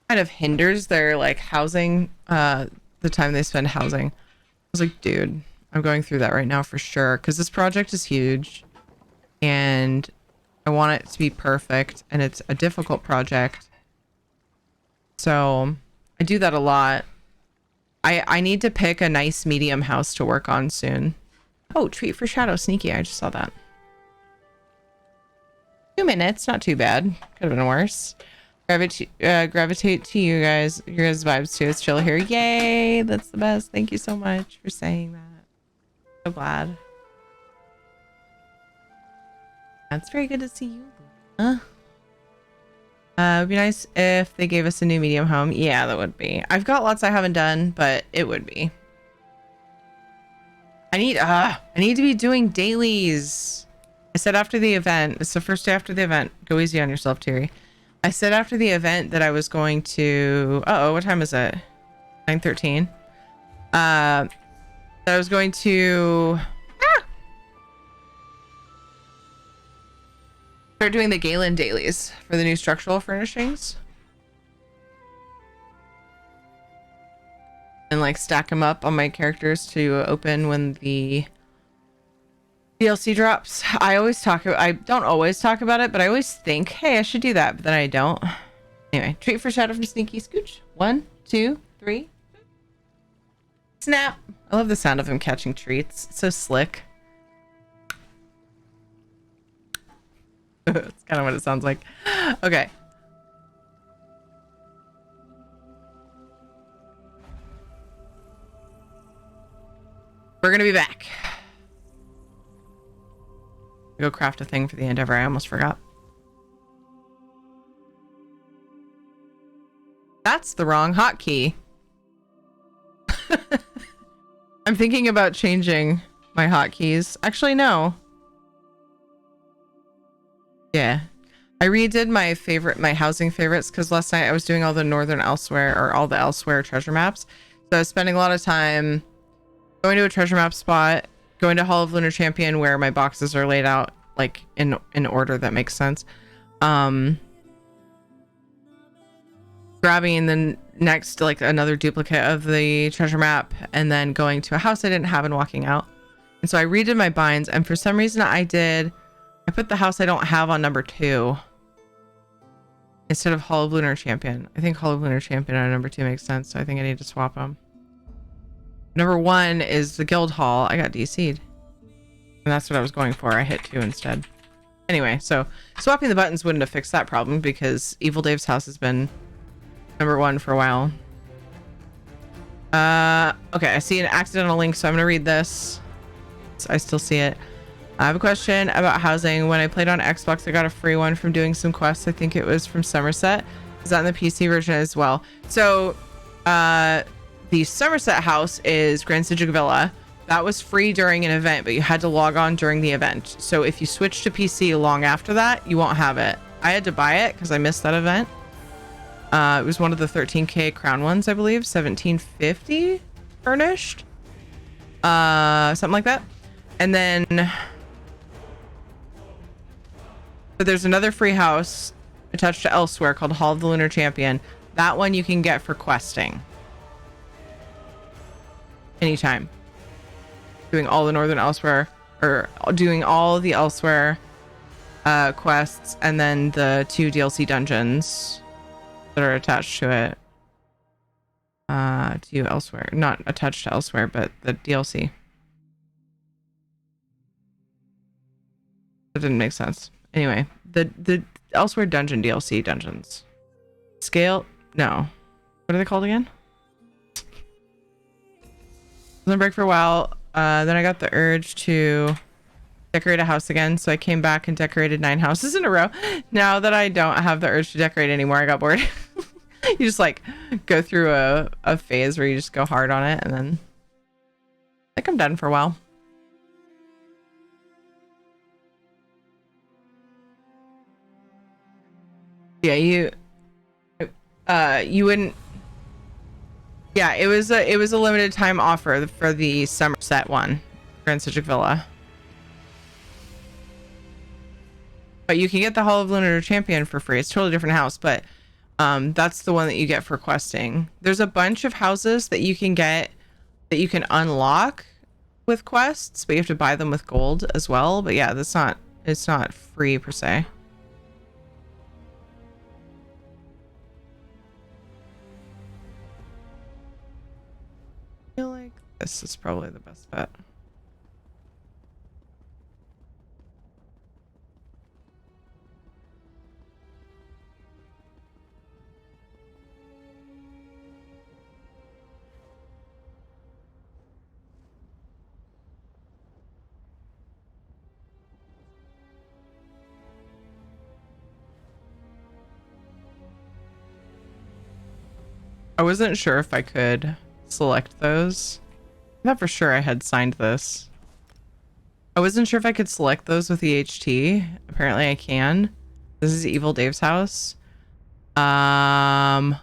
[SPEAKER 1] kind of hinders their like housing, the time they spend housing. I was like, dude, I'm going through that right now for sure, because this project is huge and I want it to be perfect, and it's a difficult project, so I do that a lot. I need to pick a nice medium house to work on soon. Oh, treat for Shadow. Sneaky. I just saw that. 2 minutes, not too bad. Could have been worse. Gravitate to you guys. Your guys' vibes too. It's chill here. Yay! That's the best. Thank you so much for saying that. So glad. It's very good to see you. It'd be nice if they gave us a new medium home. Yeah, that would be. I've got lots I haven't done, but it would be. I need to be doing dailies. I said after the event, it's the first day after the event. Go easy on yourself, Terry. I said after the event that I was going to, what time is it? 9:13. That I was going to start doing the Galen dailies for the new structural furnishings. And like stack them up on my characters to open when the DLC drops. I don't always talk about it, but I always think, hey, I should do that, but then I don't. Anyway, treat for Shadow from Sneaky Scooch. 1, 2, 3. Snap. I love the sound of him catching treats. It's so slick. That's kind of what it sounds like. Okay. We're gonna be back. Go craft a thing for the endeavor. I almost forgot. That's the wrong hotkey. I'm thinking about changing my hotkeys. Actually, no. Yeah. I redid my housing favorites because last night I was doing all the Northern Elsewhere, or all the Elsewhere treasure maps. So I was spending a lot of time going to a treasure map spot, going to Hall of Lunar Champion where my boxes are laid out like in order that makes sense. Grabbing the next, like another duplicate of the treasure map, and then going to a house I didn't have and walking out. And so I redid my binds, and for some reason I put the house I don't have on number 2 instead of Hall of Lunar Champion. I think Hall of Lunar Champion on number 2 makes sense, so I think I need to swap them. Number 1 is the Guild Hall. I got DC'd. And that's what I was going for. I hit 2 instead. Anyway, so swapping the buttons wouldn't have fixed that problem because Evil Dave's house has been number 1 for a while. Okay, I see an accidental link, so I'm gonna read this. I still see it. I have a question about housing. When I played on Xbox, I got a free one from doing some quests. I think it was from Somerset. Is that in the PC version as well? So, the Somerset house is Grand Sidgwick Villa. That was free during an event, but you had to log on during the event. So if you switch to PC long after that, you won't have it. I had to buy it because I missed that event. It was one of the 13K crown ones, I believe. 1750 furnished. Something like that. And then but there's another free house attached to Elsewhere called Hall of the Lunar Champion. That one you can get for questing. Anytime. Doing all the Northern Elsewhere, or doing all the Elsewhere quests, and then the 2 DLC dungeons that are attached to it. To Elsewhere. Not attached to Elsewhere, but the DLC. That didn't make sense. Anyway, the Elsewhere dungeon DLC dungeons. Scale? No. What are they called again? I was on break for a while. Then I got the urge to decorate a house again, so I came back and decorated 9 houses in a row. Now that I don't have the urge to decorate anymore, I got bored. You just like go through a phase where you just go hard on it, and then I think I'm done for a while. Yeah, you wouldn't. Yeah, it was a limited time offer for the Somerset one, Grand Sidgwick Villa. But you can get the Hall of Lunar Champion for free. It's a totally different house, but that's the one that you get for questing. There's a bunch of houses that you can get that you can unlock with quests, but you have to buy them with gold as well. But yeah, it's not free per se. I feel like this is probably the best bet. I wasn't sure if I could select those. I thought for sure I had signed this. I wasn't sure if I could select those with the HT. Apparently I can. This is Evil Dave's house. I'm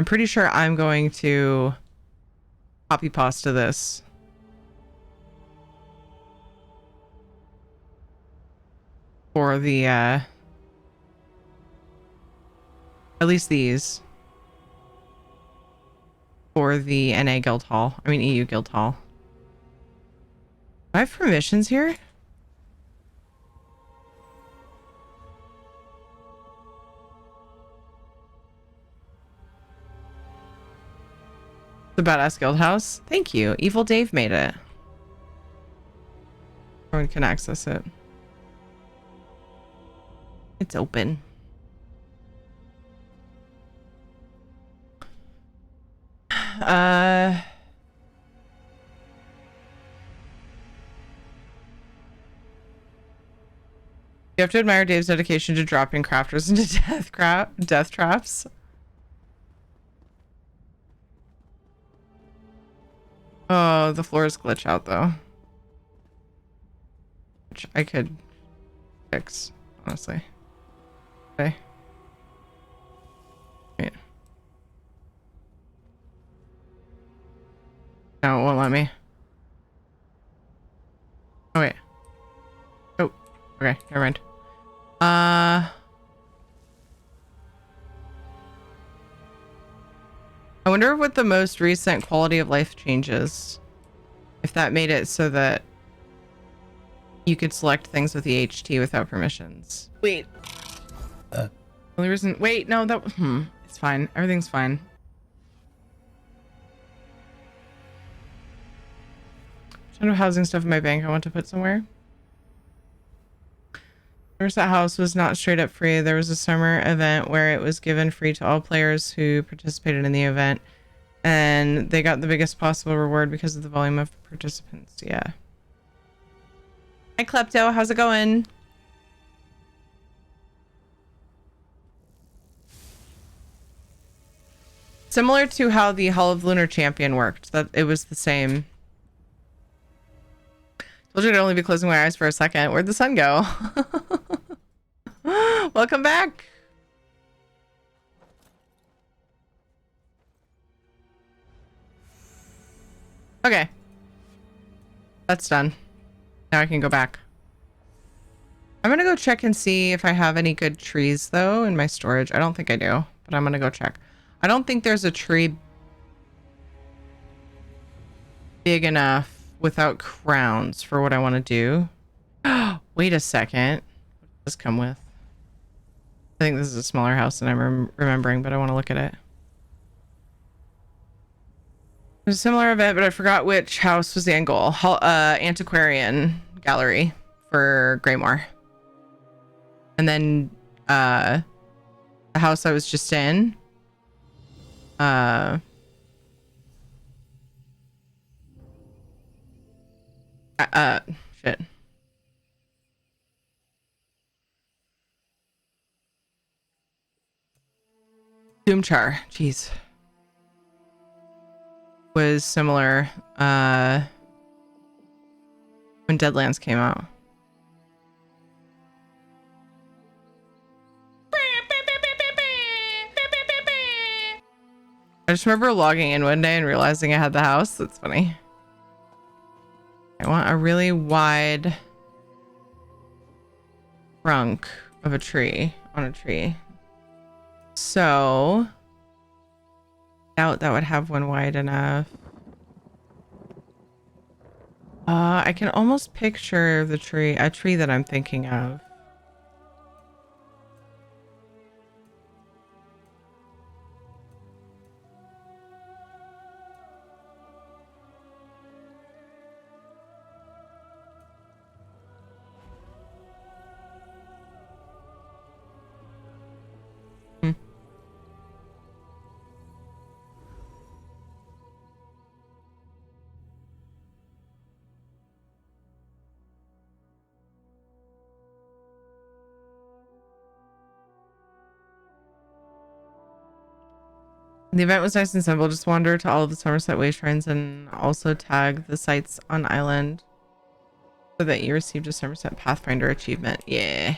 [SPEAKER 1] pretty sure I'm going to copy pasta this. For the at least these. For the NA Guild Hall. I mean EU Guild Hall. Do I have permissions here? The Badass Guild House. Thank you. Evil Dave made it. Everyone can access it. It's open. You have to admire Dave's dedication to dropping crafters into death traps. Oh, the floors glitch out though. Which I could fix, honestly. Okay. Wait. No, it won't let me. Oh, wait. Oh, okay, never mind. I wonder what the most recent quality of life changes. If that made it so that you could select things with the HT without permissions. Wait. Only reason. Wait, no, that. It's fine. Everything's fine. Ton of housing stuff in my bank I want to put somewhere. First, that house was not straight up free. There was a summer event where it was given free to all players who participated in the event, and they got the biggest possible reward because of the volume of participants. Yeah. Hi, Klepto. How's it going? Similar to how the Hall of Lunar Champion worked. That it was the same. Told you I'd only be closing my eyes for a second. Where'd the sun go? Welcome back. Okay. That's done. Now I can go back. I'm gonna go check and see if I have any good trees though in my storage. I don't think I do, but I'm gonna go check. I don't think there's a tree big enough without crowns for what I want to do. Wait a second. What does this come with? I think this is a smaller house than I'm remembering, but I want to look at it. There's a similar event, but I forgot which house was the end goal. Antiquarian gallery for Greymore. And then the house I was just in. Shit. Doomchar, jeez. Was similar when Deadlands came out. I just remember logging in one day and realizing I had the house. That's funny. I want a really wide trunk of a tree on a tree. So doubt that would have one wide enough. I can almost picture a tree that I'm thinking of. The event was nice and simple. Just wander to all of the Somerset Way shrines and also tag the sites on island so that you received a Somerset Pathfinder achievement. Yeah.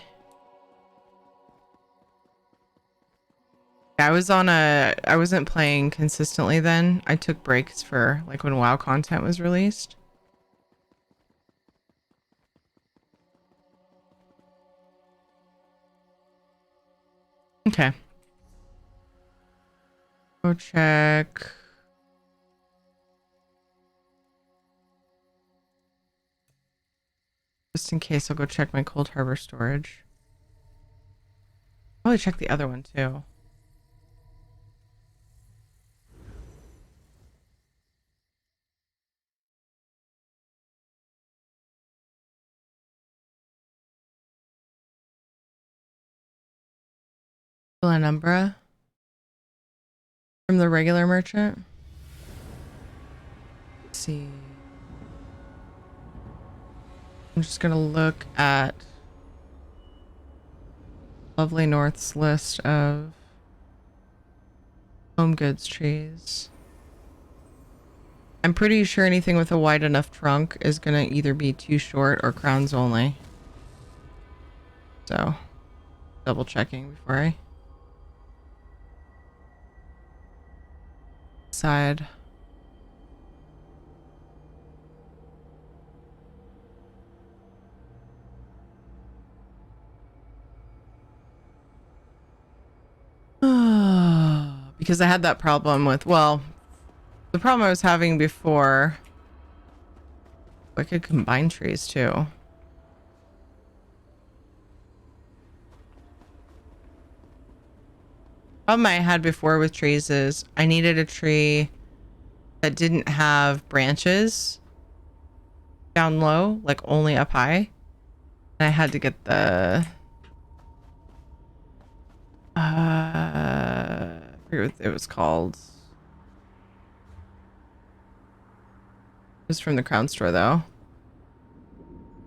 [SPEAKER 1] I wasn't playing consistently then. I took breaks for like when WoW content was released. Okay. Go check. Just in case, I'll go check my Cold Harbor storage. Probably check the other one too. An Umbra from the regular merchant. Let's see. I'm just gonna look at Lovely North's list of home goods trees. I'm pretty sure anything with a wide enough trunk is gonna either be too short or crowns only. So, double checking before I decide. Because I had that problem with, well, the problem I was having before, I could combine trees too. Problem I had before with trees is I needed a tree that didn't have branches down low, like only up high. And I had to get the I forget what it was called. It was from the Crown Store though.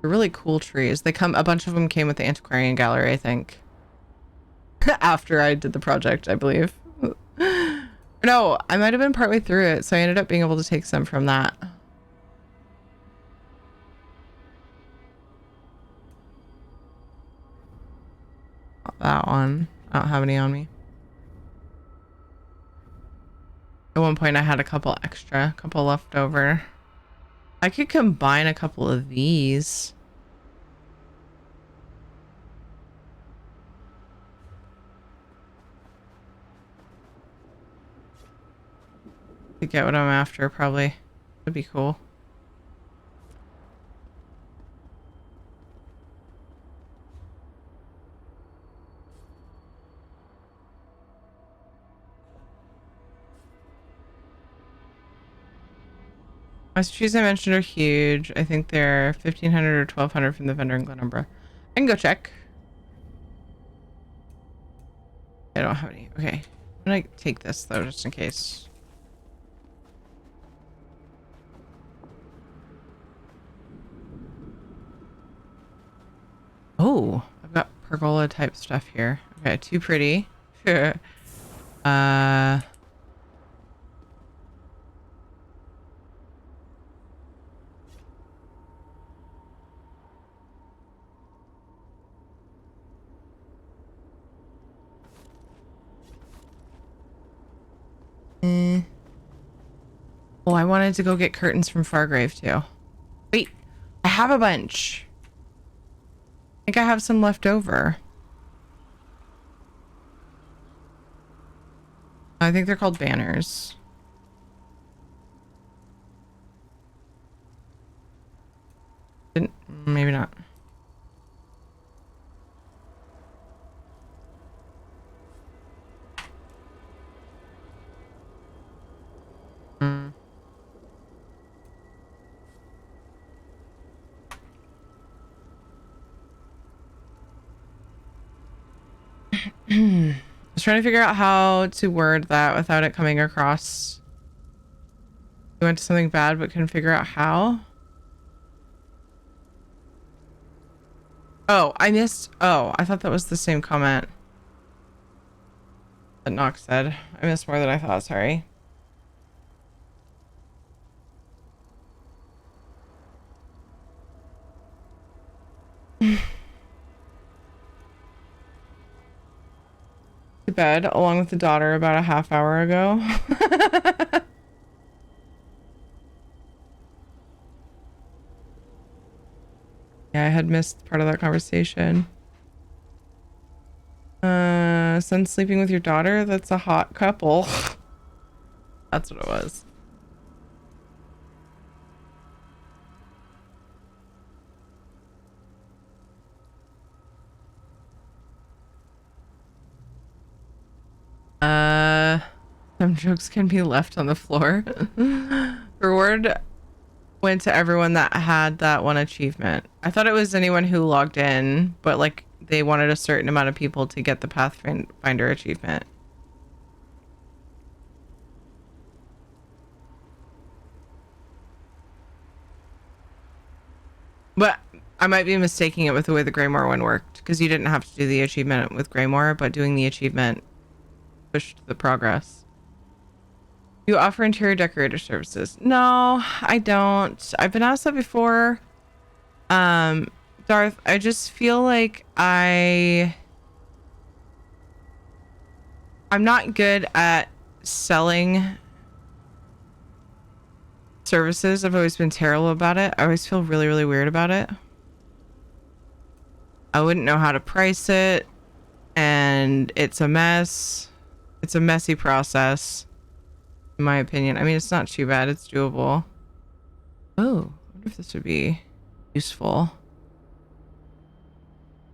[SPEAKER 1] They're really cool trees. They come, a bunch of them came with the Antiquarian Gallery, I think. After I did the project, I believe. No, I might have been partway through it, so I ended up being able to take some from that. Not that one. I don't have any on me. At one point I had a couple left over. I could combine a couple of these. To get what I'm after, probably. Would be cool. Most trees I mentioned are huge. I think they're 1,500 or 1,200 from the vendor in Glenumbra. I can go check. I don't have any. Okay. I'm gonna take this though, just in case. Oh, I've got pergola type stuff here. Okay, too pretty. Oh, I wanted to go get curtains from Fargrave too. Wait, I have a bunch. I think I have some left over. I think they're called banners. Maybe not. I was trying to figure out how to word that without it coming across. We went to something bad but couldn't figure out how. Oh, I missed. Oh, I thought that was the same comment that Nox said. I missed more than I thought. Sorry. To bed along with the daughter about a half hour ago. Yeah, I had missed part of that conversation. Son sleeping with your daughter? That's a hot couple. That's what it was. Some jokes can be left on the floor. Reward went to everyone that had that one achievement. I thought it was anyone who logged in, but like they wanted a certain amount of people to get the Pathfinder achievement. But I might be mistaking it with the way the Greymoor one worked, because you didn't have to do the achievement with Greymoor, but doing the achievement pushed the progress. You offer interior decorator services? No, I don't. I've been asked that before. Darth, I just feel like I'm not good at selling services. I've always been terrible about it. I always feel really, really weird about it. I wouldn't know how to price it, and it's a mess. It's a messy process, in my opinion. I mean, it's not too bad. It's doable. Oh, I wonder if this would be useful.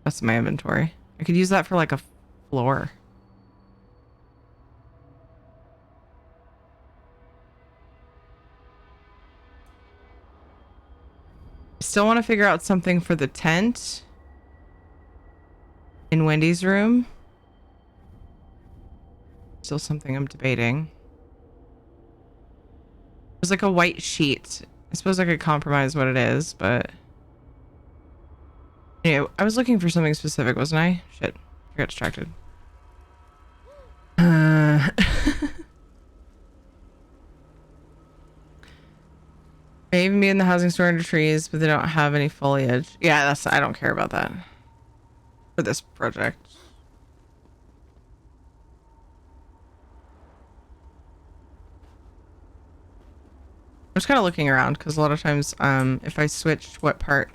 [SPEAKER 1] That's my inventory. I could use that for like a floor. Still want to figure out something for the tent in Wendy's room. Still something I'm debating. There's like a white sheet. I suppose I could compromise what it is, but anyway, I was looking for something specific, wasn't I? Shit, I got distracted. May even be in the housing store under trees, but they don't have any foliage. Yeah, I don't care about that for this project. I'm just kind of looking around because a lot of times, if I switch what part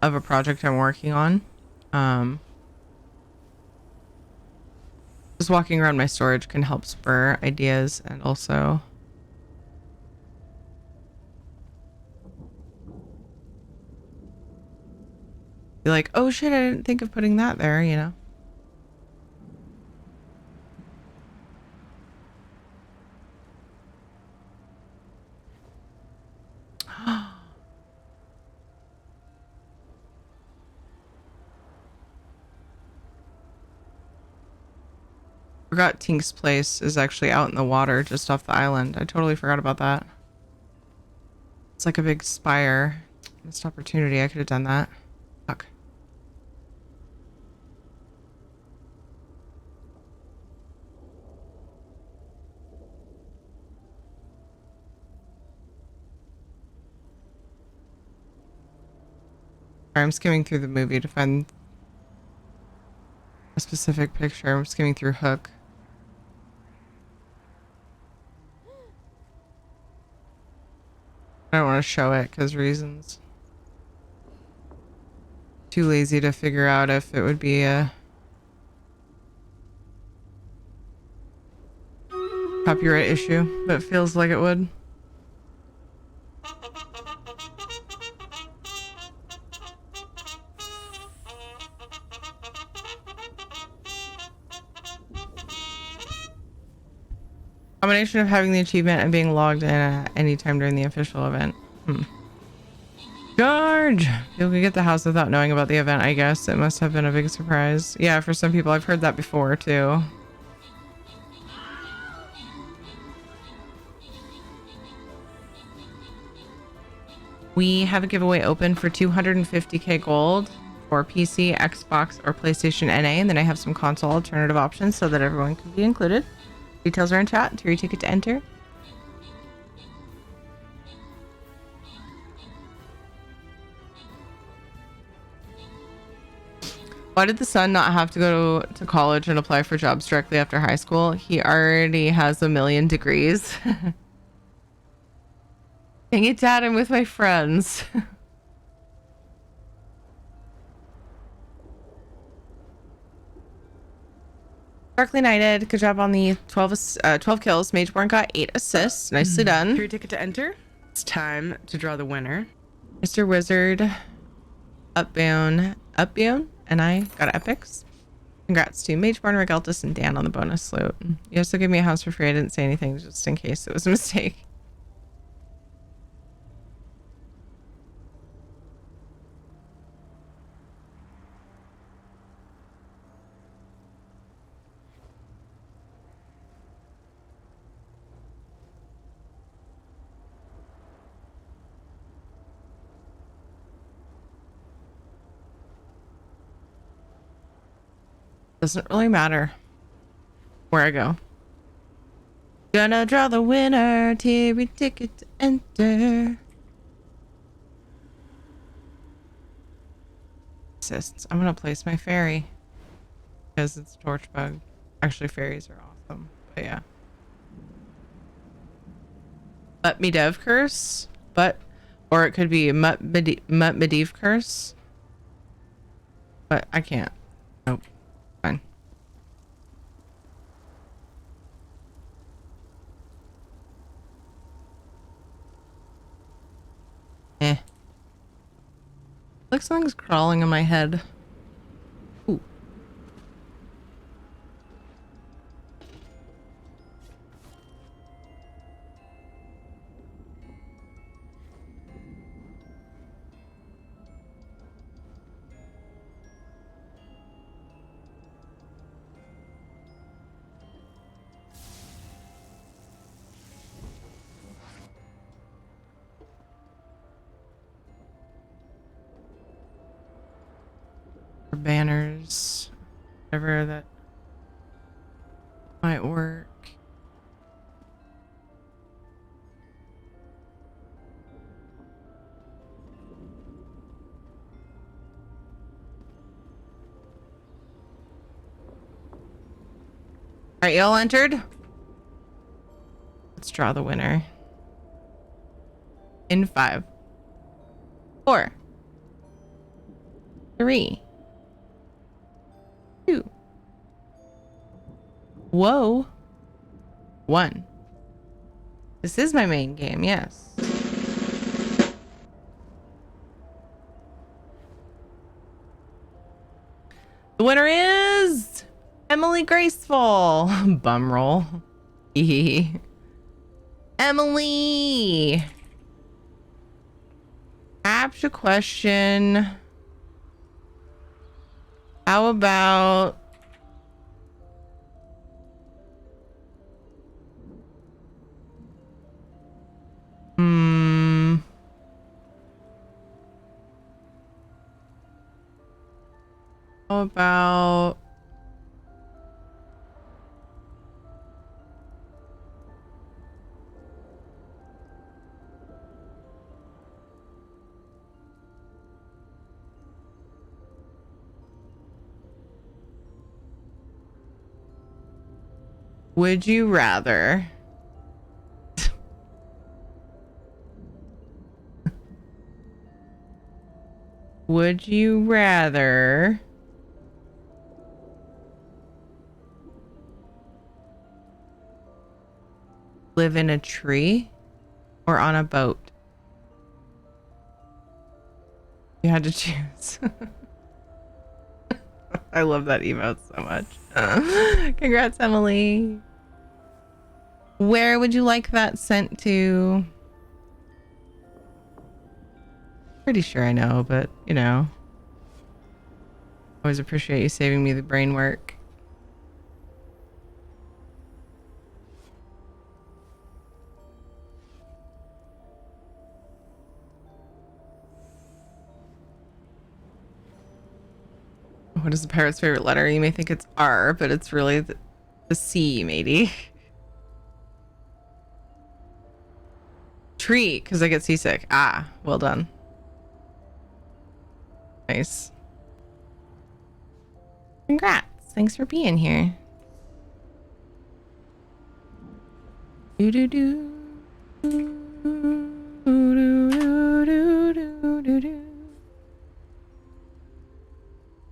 [SPEAKER 1] of a project I'm working on, just walking around my storage can help spur ideas and also be like, oh shit, I didn't think of putting that there, you know? Forgot Tink's place is actually out in the water just off the island. I totally forgot about that. It's like a big spire. Missed opportunity. I could have done that. Fuck. Sorry, I'm skimming through the movie to find a specific picture. I'm skimming through Hook. I don't want to show it because reasons. Too lazy to figure out if it would be a copyright issue, but it feels like it would. Combination of having the achievement and being logged in at any time during the official event. George! You can get the house without knowing about the event, I guess. It must have been a big surprise. Yeah, for some people, I've heard that before, too. We have a giveaway open for 250k gold for PC, Xbox, or PlayStation NA, and then I have some console alternative options so that everyone can be included. Details are in chat. Enter your ticket to enter. Why did the son not have to go to college and apply for jobs directly after high school? He already has a million degrees. Dang it, Dad, I'm with my friends. Darkly Knighted, good job on the 12 kills. Mageborn got 8 assists. Nicely done.
[SPEAKER 10] Your ticket to enter. It's time to draw the winner.
[SPEAKER 1] Mr. Wizard, Upbound, and I got epics. Congrats to Mageborn, Regeltus, and Dan on the bonus loot. You also gave me a house for free. I didn't say anything just in case it was a mistake. Doesn't really matter where I go. Gonna draw the winner. Tier ticket to enter. Assists. I'm gonna place my fairy because it's torch bug. Actually, fairies are awesome. But yeah. But me dev curse. Or it could be Mutt Medivh curse. But I can't. Nope. Fine. Like something's crawling in my head. Ooh. Banners, whatever that might work. Alright, y'all entered? Let's draw the winner. In 5, 4, 3, 2. Whoa. 1. This is my main game, yes. The winner is Emily Graceful. Bum roll. Emily. Captcha question. How about how about would you rather would you rather live in a tree or on a boat? You had to choose. I love that emote so much. Congrats, Emily. Where would you like that sent to? Pretty sure I know, but you know. Always appreciate you saving me the brain work. What is the pirate's favorite letter? You may think it's R, but it's really the C, matey. Tree, because I get seasick. Ah, well done. Nice. Congrats. Thanks for being here. Do do do.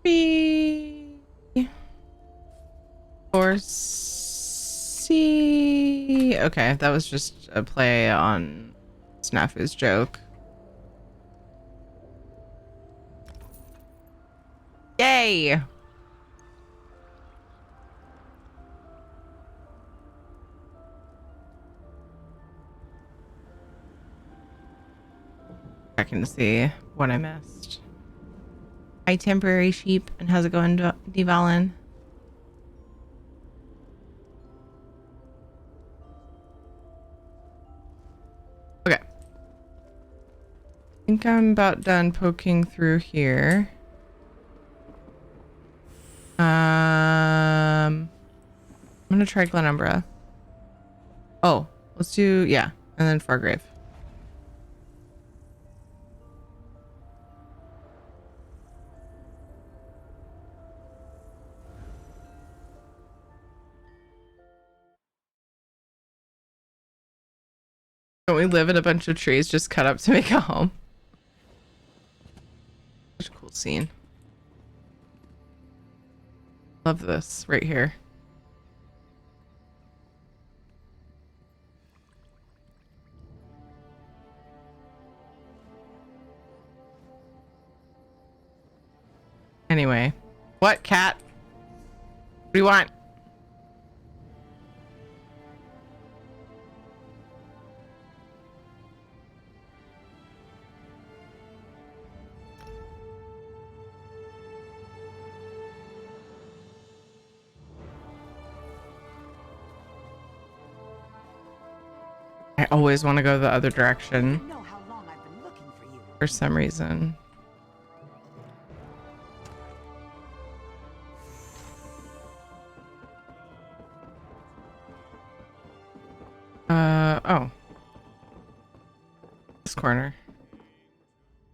[SPEAKER 1] B or C. Okay, that was just a play on Snafu's joke. Yay! Checking to see what I missed. Hi, temporary sheep, and how's it going, Devalin? Okay. I think I'm about done poking through here. I'm gonna try Glenumbra. Oh, let's do, yeah, and then Fargrave. Don't we live in a bunch of trees just cut up to make a home? Such a cool scene. Love this right here. Anyway, what, cat? What do you want? I always want to go the other direction for some reason. Oh. This corner.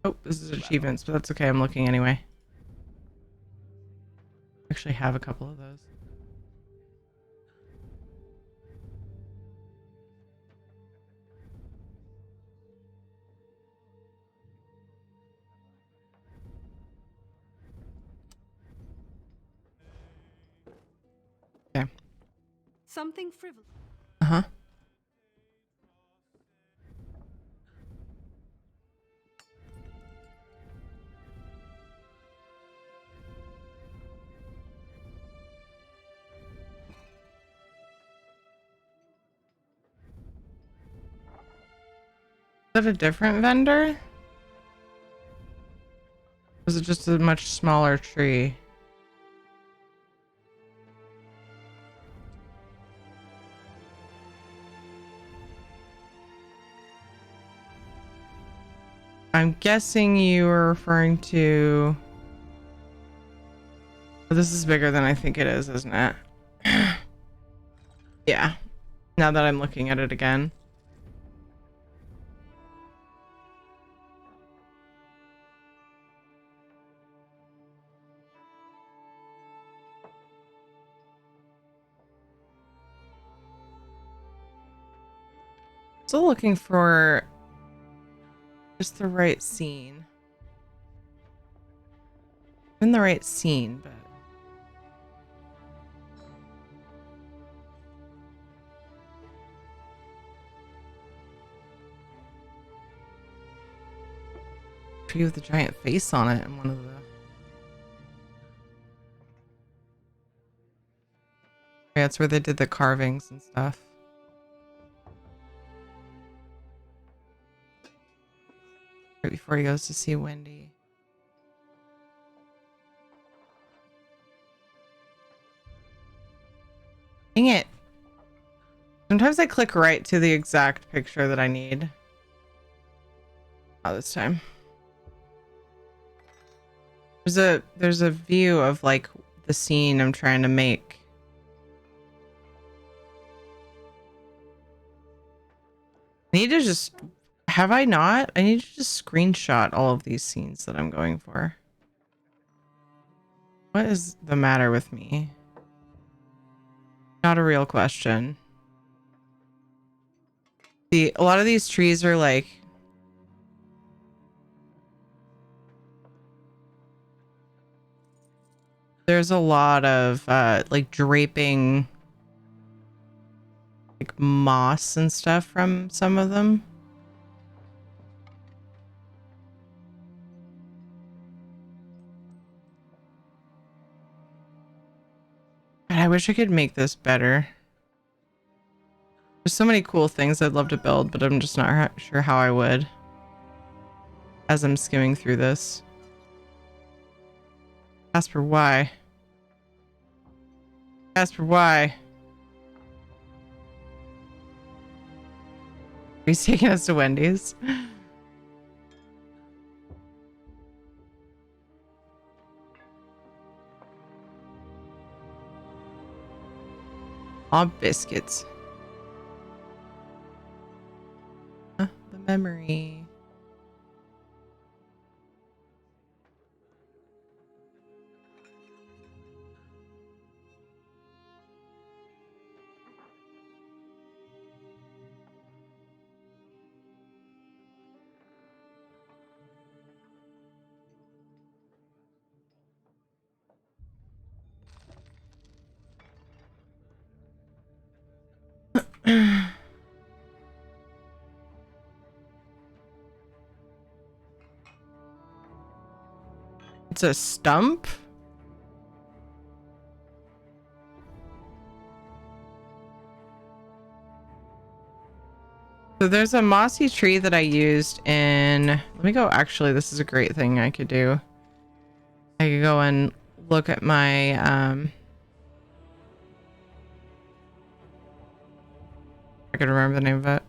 [SPEAKER 1] Oh, this is achievements, but that's okay. I'm looking anyway. Actually have a couple of those.
[SPEAKER 12] Something frivolous.
[SPEAKER 1] Uh-huh. Is that a different vendor? Or is it just a much smaller tree? I'm guessing you were referring to... Oh, this is bigger than I think it is, isn't it? Yeah. Now that I'm looking at it again. Still looking for just the right scene. In the right scene, but tree with a giant face on it and one of the... Yeah, it's where they did the carvings and stuff. Right before he goes to see Wendy. Dang it. Sometimes I click right to the exact picture that I need. Not this time. There's a view of like the scene I'm trying to make. I need to just... Have I not? I need to just screenshot all of these scenes that I'm going for. What is the matter with me? Not a real question. See, a lot of these trees are like... There's a lot of like draping like moss and stuff from some of them. God, I wish I could make this better. There's so many cool things I'd love to build, but I'm just not sure how I would as I'm skimming through this. Casper, why? Casper, why? He's taking us to Wendy's. Aw, biscuits. The memory. It's a stump? So there's a mossy tree that I used in... Let me go... Actually, this is a great thing I could do. I could go and look at my... I could remember the name of it.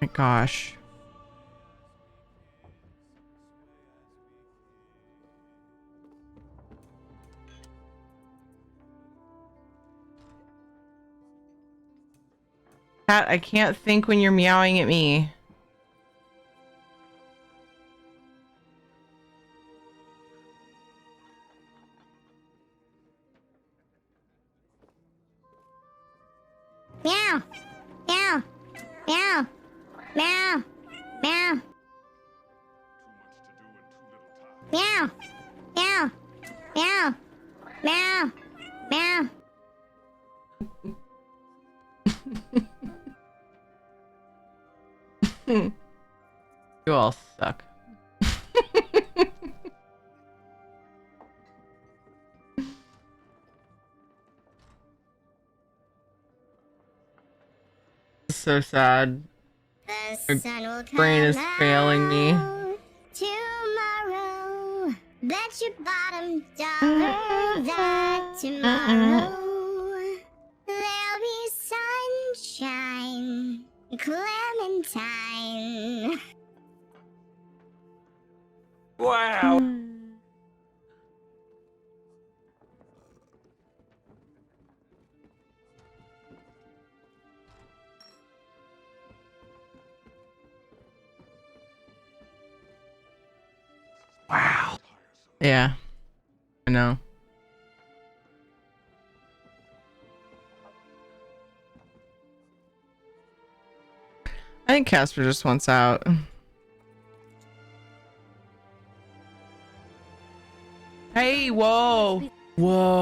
[SPEAKER 1] My gosh. Cat, I can't think when you're meowing at me.
[SPEAKER 2] Meow. Meow. Meow. Meow. Meow. Meow. Meow. Meow. Meow. Meow.
[SPEAKER 1] You all suck. So sad.
[SPEAKER 2] The sun will come
[SPEAKER 1] brain is failing me.
[SPEAKER 2] out tomorrow. Bet your bottom dollar that tomorrow there'll be sunshine, Clementine.
[SPEAKER 6] Wow.
[SPEAKER 1] Wow. Yeah. I know. I think Casper just wants out. Hey, whoa. Whoa.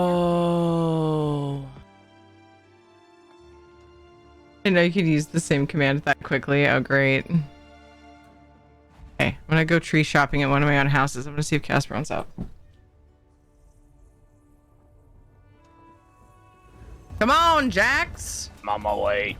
[SPEAKER 1] I know you could use the same command that quickly. Oh, great. Okay, I'm gonna go tree shopping at one of my own houses. I'm gonna see if Casper wants out. Come on, Jax!
[SPEAKER 6] I'm on my way.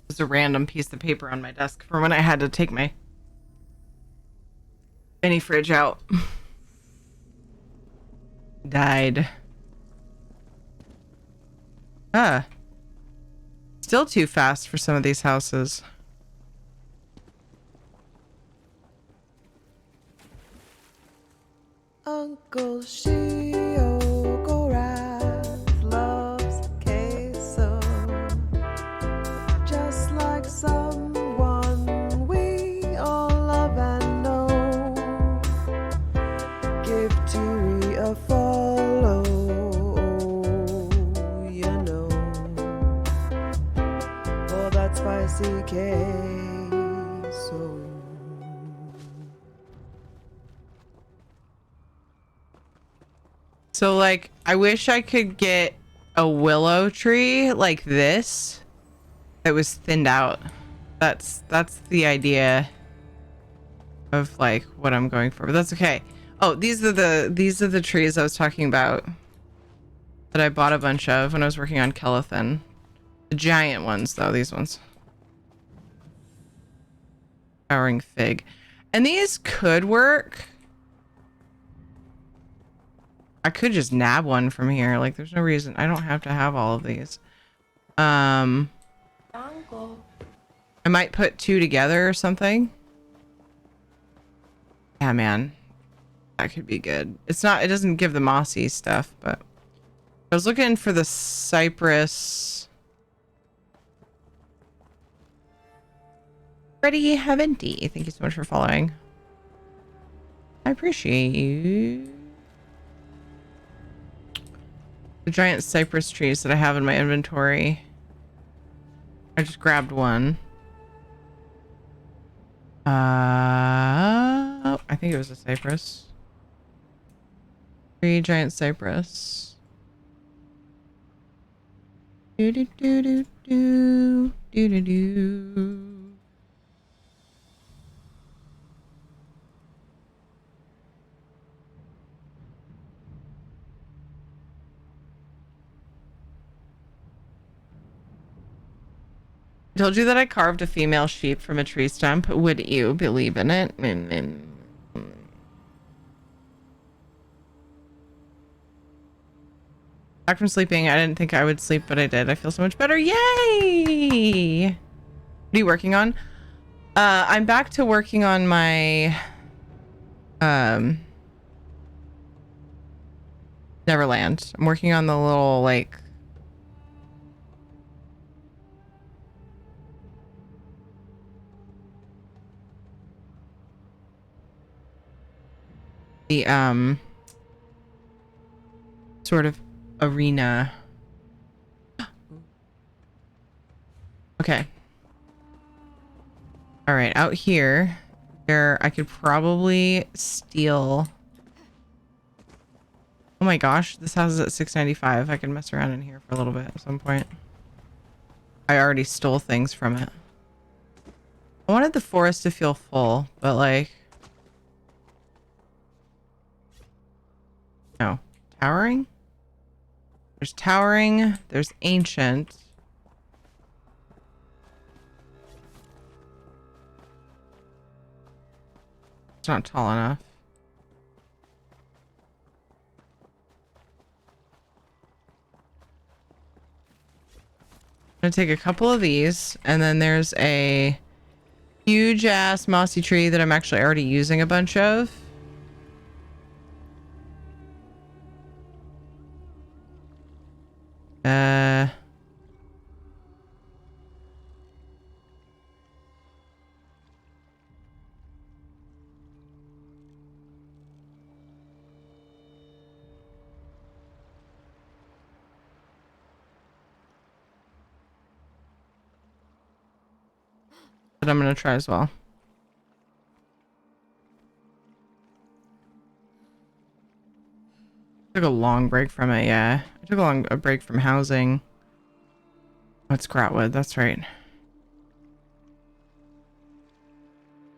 [SPEAKER 1] There's a random piece of paper on my desk for when I had to take my mini fridge out. Died. Ah. Still too fast for some of these houses.
[SPEAKER 16] Uncle Shiogorath loves queso, just like someone we all love and know. Give Tiri a follow, you know, for that spicy queso.
[SPEAKER 1] So, like, I wish I could get a willow tree like this that was thinned out. That's the idea of like what I'm going for, but that's okay. Oh, these are the trees I was talking about that I bought a bunch of when I was working on Kelethin. The giant ones, though, these ones. Flowering fig. And these could work. I could just nab one from here. Like, there's no reason. I don't have to have all of these. I might put two together or something. Yeah, man. That could be good. It's not, it doesn't give the mossy stuff, but I was looking for the cypress. Ready Heaventy. Thank you so much for following. I appreciate you. The giant cypress trees that I have in my inventory. I just grabbed one. I think it was a cypress. 3 giant cypress. Do do do do do do do do. I told you that I carved a female sheep from a tree stump. Would you believe in it? Back from sleeping. I didn't think I would sleep, but I did. I feel so much better. Yay! What are you working on? I'm back to working on my Neverland. I'm working on the little like the sort of arena. Okay. All right, out here, there I could probably steal. Oh my gosh, this house is at 695. I can mess around in here for a little bit at some point. I already stole things from it. I wanted the forest to feel full, but like, no. Towering? There's towering, there's ancient. It's not tall enough. I'm gonna take a couple of these, and then there's a huge ass mossy tree that I'm actually already using a bunch of. That I'm gonna try as well. Took a long break from it, yeah. I took a break from housing. Oh, it's Gratwood, that's right.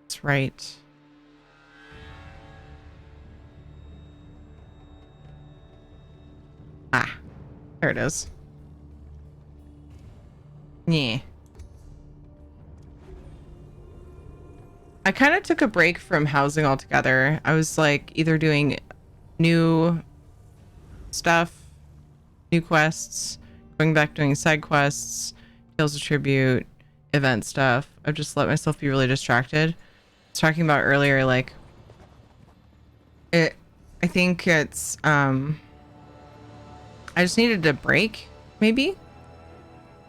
[SPEAKER 1] That's right. Ah, there it is. Yeah. I kind of took a break from housing altogether. I was like either doing new stuff, new quests, going back doing side quests, Tales of Tribute, event stuff. I've just let myself be really distracted. I was talking about earlier, like I think it's I just needed a break, maybe.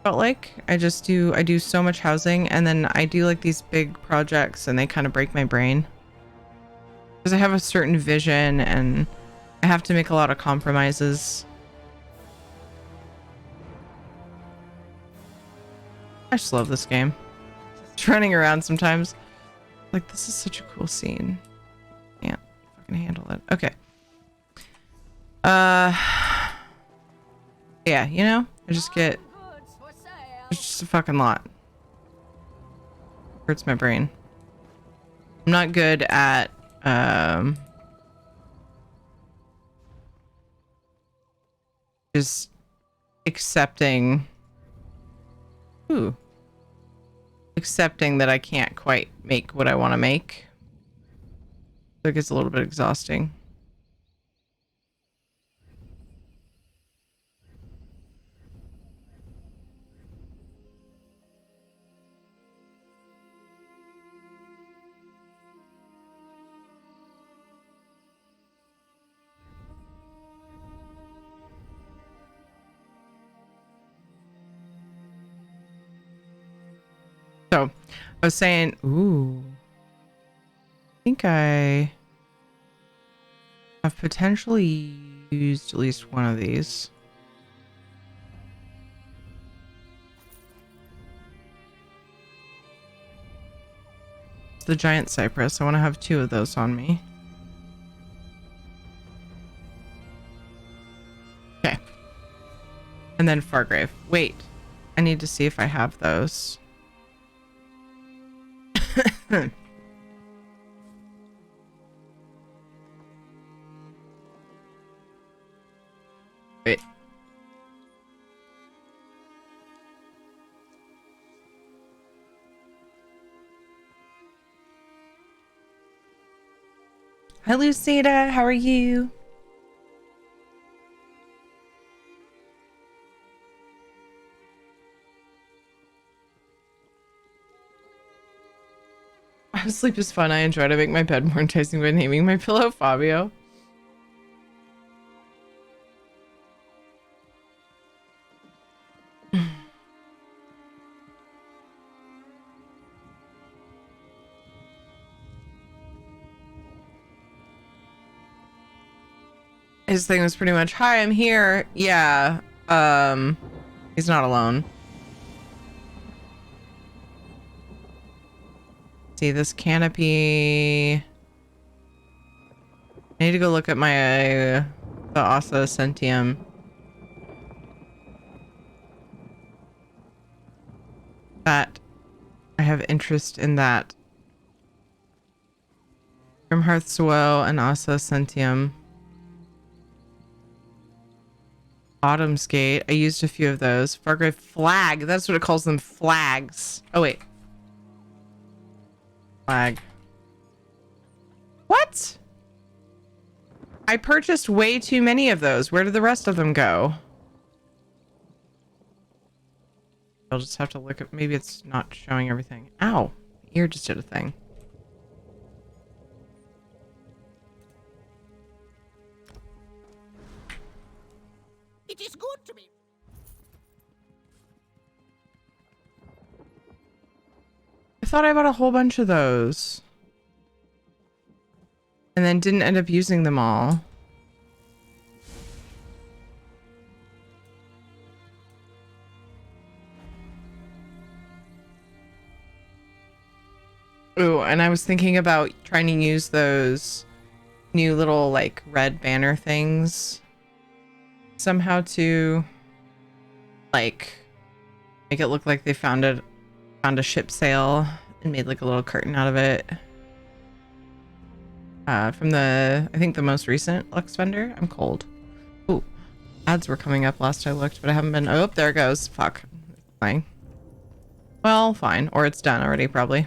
[SPEAKER 1] Felt like I do so much housing, and then I do like these big projects and they kind of break my brain because I have a certain vision and I have to make a lot of compromises. I just love this game. Just running around sometimes like, this is such a cool scene. Can't fucking handle it. Okay. Yeah, you know, I just get, it's just a fucking lot. Hurts my brain. I'm not good at just accepting accepting that I can't quite make what I want to make. So it gets a little bit exhausting. So I was saying, ooh, I think I have potentially used at least one of these. It's the giant cypress. I want to have 2 of those on me. Okay. And then Fargrave. Wait, I need to see if I have those. Wait. Hi, Lucida. How are you? Sleep is fun. I enjoy to make my bed more enticing by naming my pillow Fabio. His thing was pretty much, "Hi, I'm here." Yeah. He's not alone. See this canopy. I need to go look at my the Asa Centium. That I have interest in that. From Hearth's Woe and Asa Centium. Autumn's Gate. I used a few of those. Fargrave Flag. That's what it calls them. Flags. Oh wait. Flag. What? I purchased way too many of those. Where did the rest of them go? I'll just have to look at, maybe it's not showing everything. Ow. My ear just did a thing.
[SPEAKER 17] It is good to me.
[SPEAKER 1] I thought I bought a whole bunch of those. And then didn't end up using them all. Ooh, and I was thinking about trying to use those new little like red banner things somehow to like make it look like they found a ship sail and made like a little curtain out of it. From the, I think the most recent Lux vendor. I'm cold. Ooh, ads were coming up last I looked, but I haven't been. Oh, there it goes. Fuck. Fine. Well, fine. Or it's done already, probably.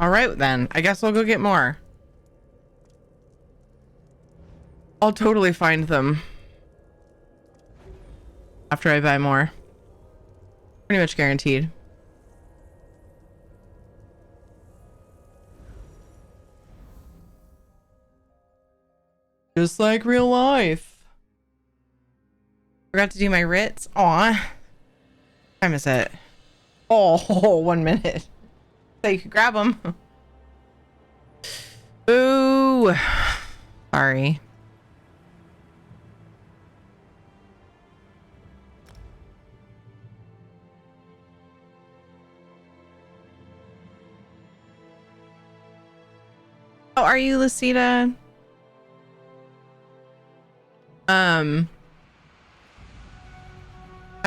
[SPEAKER 1] All right, then. I guess we'll go get more. I'll totally find them after I buy more. Pretty much guaranteed. Just like real life. Forgot to do my writs. Aw. What time is it? Oh, 1 minute. So you could grab them. Ooh. Sorry. How are you, Lucita? Have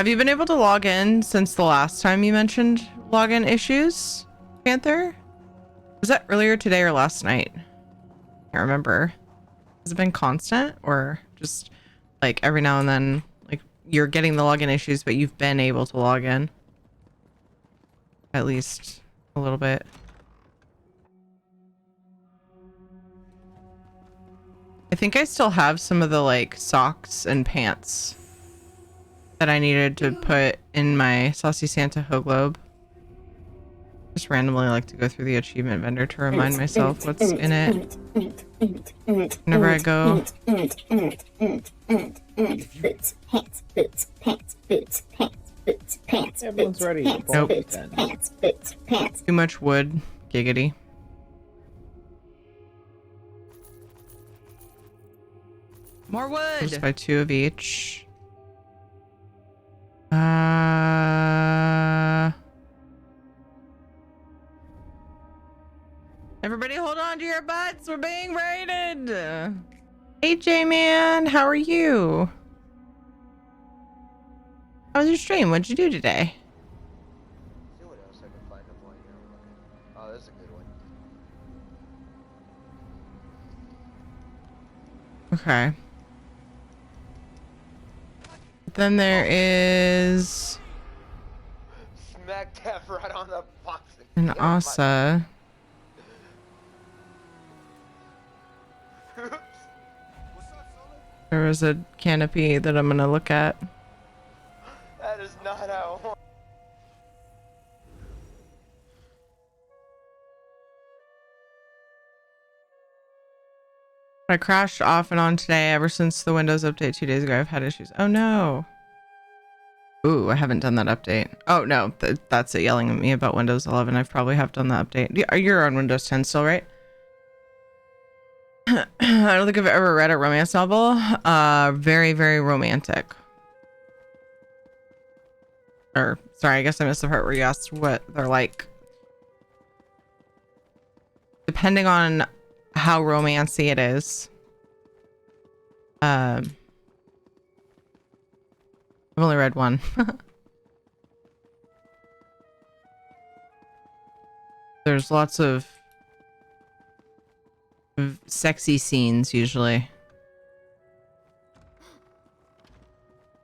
[SPEAKER 1] you been able to log in since the last time you mentioned login issues, Panther? Was that earlier today or last night? Can't remember. Has it been constant or just like every now and then, like you're getting the login issues, but you've been able to log in? At least a little bit. I think I still have some of the like socks and pants that I needed to put in my Saucy Santa Hoglobe. Just randomly like to go through the achievement vendor to remind myself what's in it whenever I go.
[SPEAKER 18] Everyone's ready.
[SPEAKER 1] Nope. Too much wood. Giggity. More wood. Just buy 2 of each. Everybody hold on to your butts. We're being raided. Hey, J-Man. How are you? How was your stream? What'd you do today?
[SPEAKER 18] See what else I can find up while you're looking. Oh, this is a good one.
[SPEAKER 1] Okay. Then there is
[SPEAKER 18] Smack that right on the box.
[SPEAKER 1] an Asa. There was a canopy that I'm gonna look at.
[SPEAKER 18] That is not how I want.
[SPEAKER 1] I crashed off and on today. Ever since the Windows update 2 days ago, I've had issues. Oh no. Ooh, I haven't done that update. Oh no, that's it yelling at me about Windows 11. I probably have done the update. You're on Windows 10 still, right? I don't think I've ever read a romance novel. Very, very romantic. Or, sorry, I guess I missed the part where you asked what they're like. Depending on how romancy it is. I've only read one. There's lots of sexy scenes usually.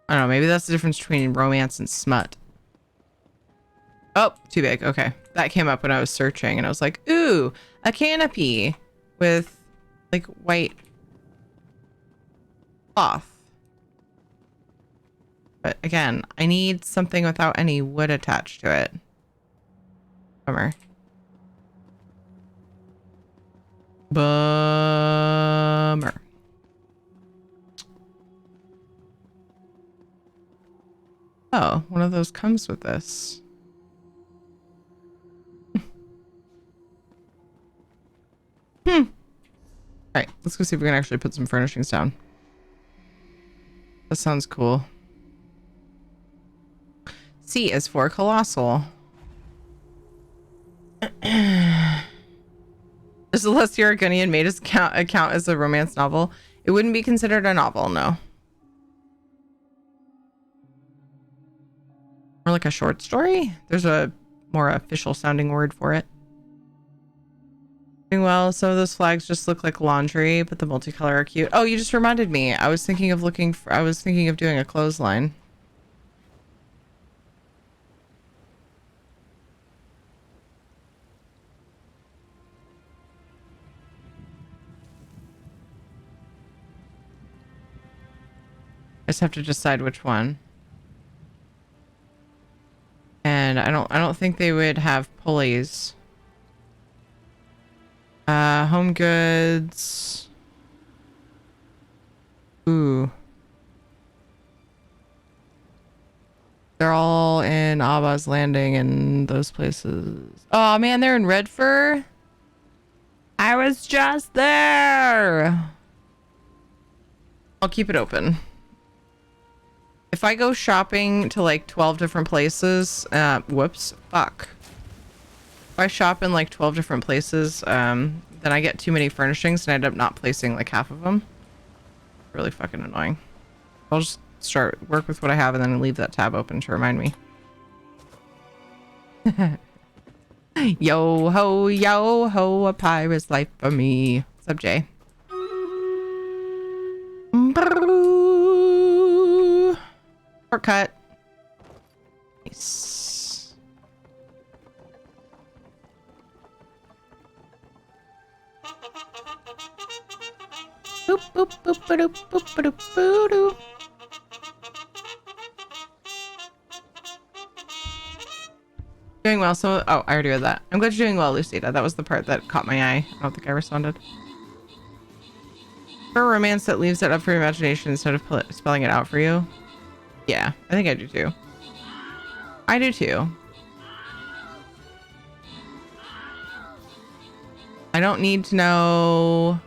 [SPEAKER 1] I don't know, maybe that's the difference between romance and smut. Oh, too big. Okay. That came up when I was searching and I was like, ooh, a canopy with like white cloth. But again, I need something without any wood attached to it. Bummer. Bummer. Oh, one of those comes with this. All right, let's go see if we can actually put some furnishings down. That sounds cool. C is for colossal. Is Celeste Argonian made his account as a romance novel? It wouldn't be considered a novel, no. More like a short story? There's a more official sounding word for it. Doing well. Some of those flags just look like laundry, but the multicolor are cute. Oh, you just reminded me. I was thinking of doing a clothesline. I just have to decide which one. And I don't think they would have pulleys. Home goods. Ooh. They're all in Abba's Landing and those places. Oh man, they're in Redfur. I was just there. I'll keep it open. If I go shopping to like 12 different places, whoops, fuck. If I shop in like 12 different places, then I get too many furnishings and I end up not placing like half of them. Really fucking annoying. I'll just work with what I have and then leave that tab open to remind me. Yo ho, a pirate's life for me. What's up, Jay? Shortcut. Nice. Boop boop boop boop boop boop boop. Doing well. So, oh, I already read that. I'm glad you're doing well, Lucida. That was the part that caught my eye. I don't think I responded. For a romance that leaves it up for your imagination instead of spelling it out for you. Yeah, I think I do too. I do too. I don't need to know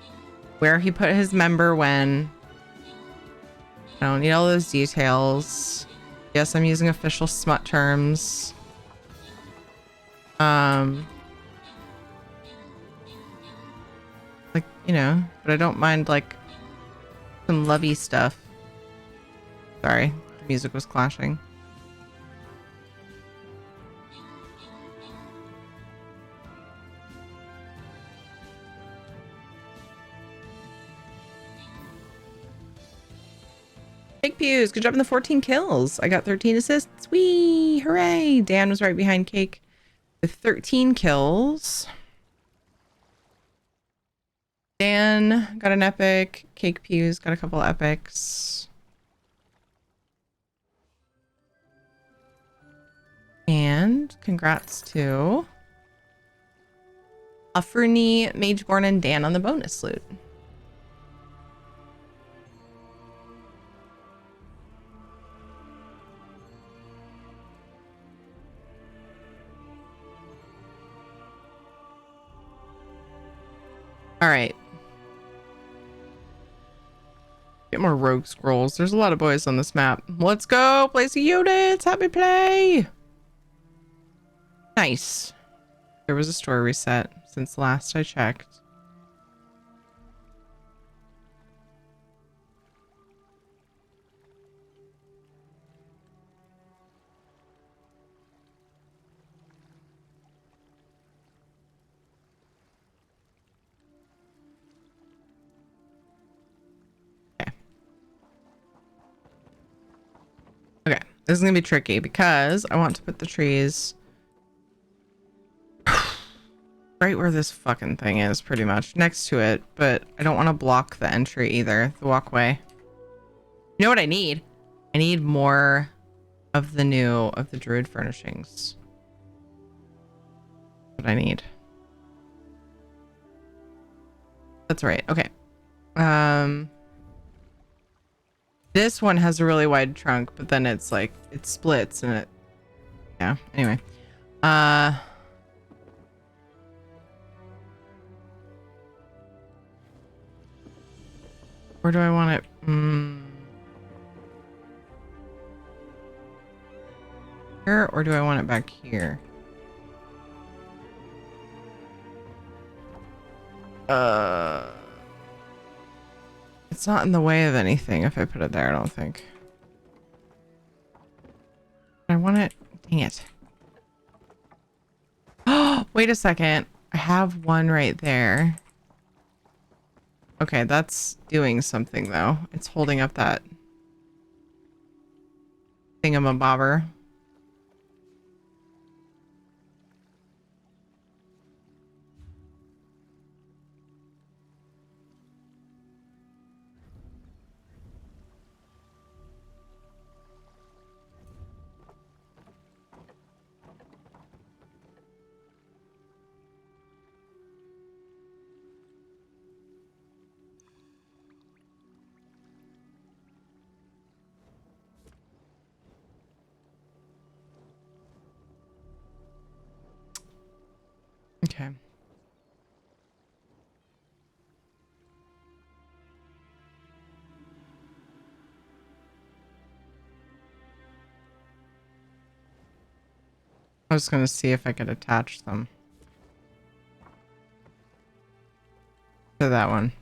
[SPEAKER 1] where he put his member when. I don't need all those details. Yes, I'm using official smut terms. Like, you know, but I don't mind like some lovey stuff. Sorry, the music was clashing. Big Pews, good job in the 14 kills. I got 13 assists. Whee! Hooray! Dan was right behind Cake with 13 kills. Dan got an epic. Cake Pews got a couple epics. And congrats to Fernie, Mageborn, and Dan on the bonus loot. All right. Get more rogue scrolls. There's a lot of boys on this map. Let's go. Place the units. Happy play. Nice. There was a store reset since last I checked. Okay, this is gonna be tricky because I want to put the trees right where this fucking thing is, pretty much next to it, but I don't want to block the entry either, the walkway. You know what I need? I need more of the druid furnishings. What I need. That's right. Okay. This one has a really wide trunk, but then it's like it splits and it, yeah, anyway. Where do I want it? Here, or do I want it back here? It's not in the way of anything if I put it there, I don't think. I want it. Dang it. Oh, wait a second. I have one right there. Okay, that's doing something though. It's holding up that thingamabobber. Okay. I was gonna see if I could attach them to that one.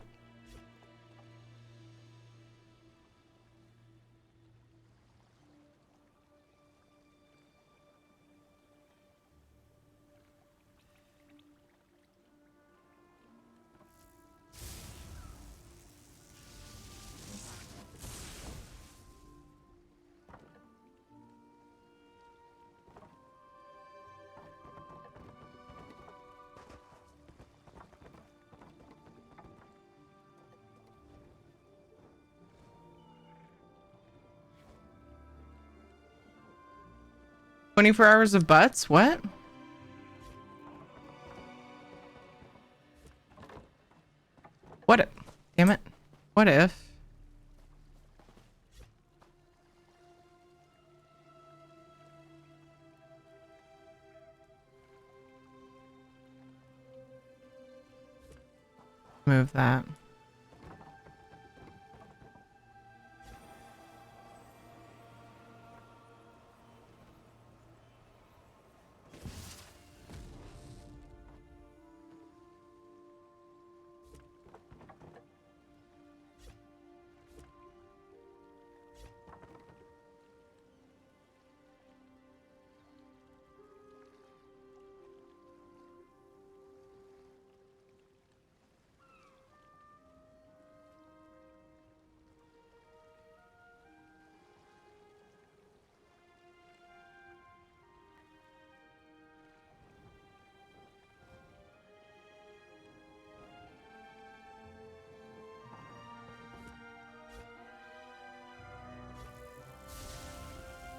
[SPEAKER 1] "24 hours of butts? What? What if, damn it. What if? Move that.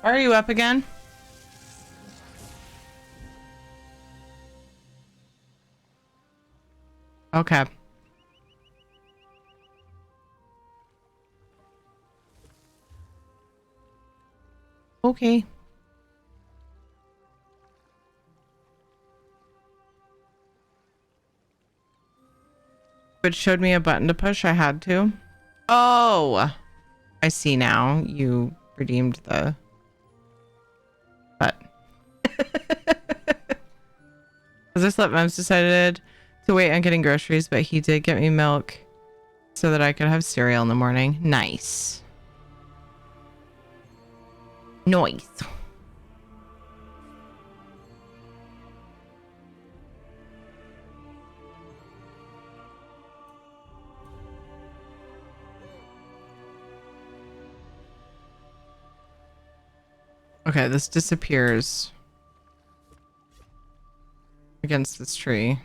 [SPEAKER 1] Are you up again? Okay. Okay. It showed me a button to push. I had to. Oh, I see now. You redeemed the but. As I slept, Mom's decided to wait on getting groceries, but he did get me milk so that I could have cereal in the morning. Nice. Nice. Okay, this disappears against this tree.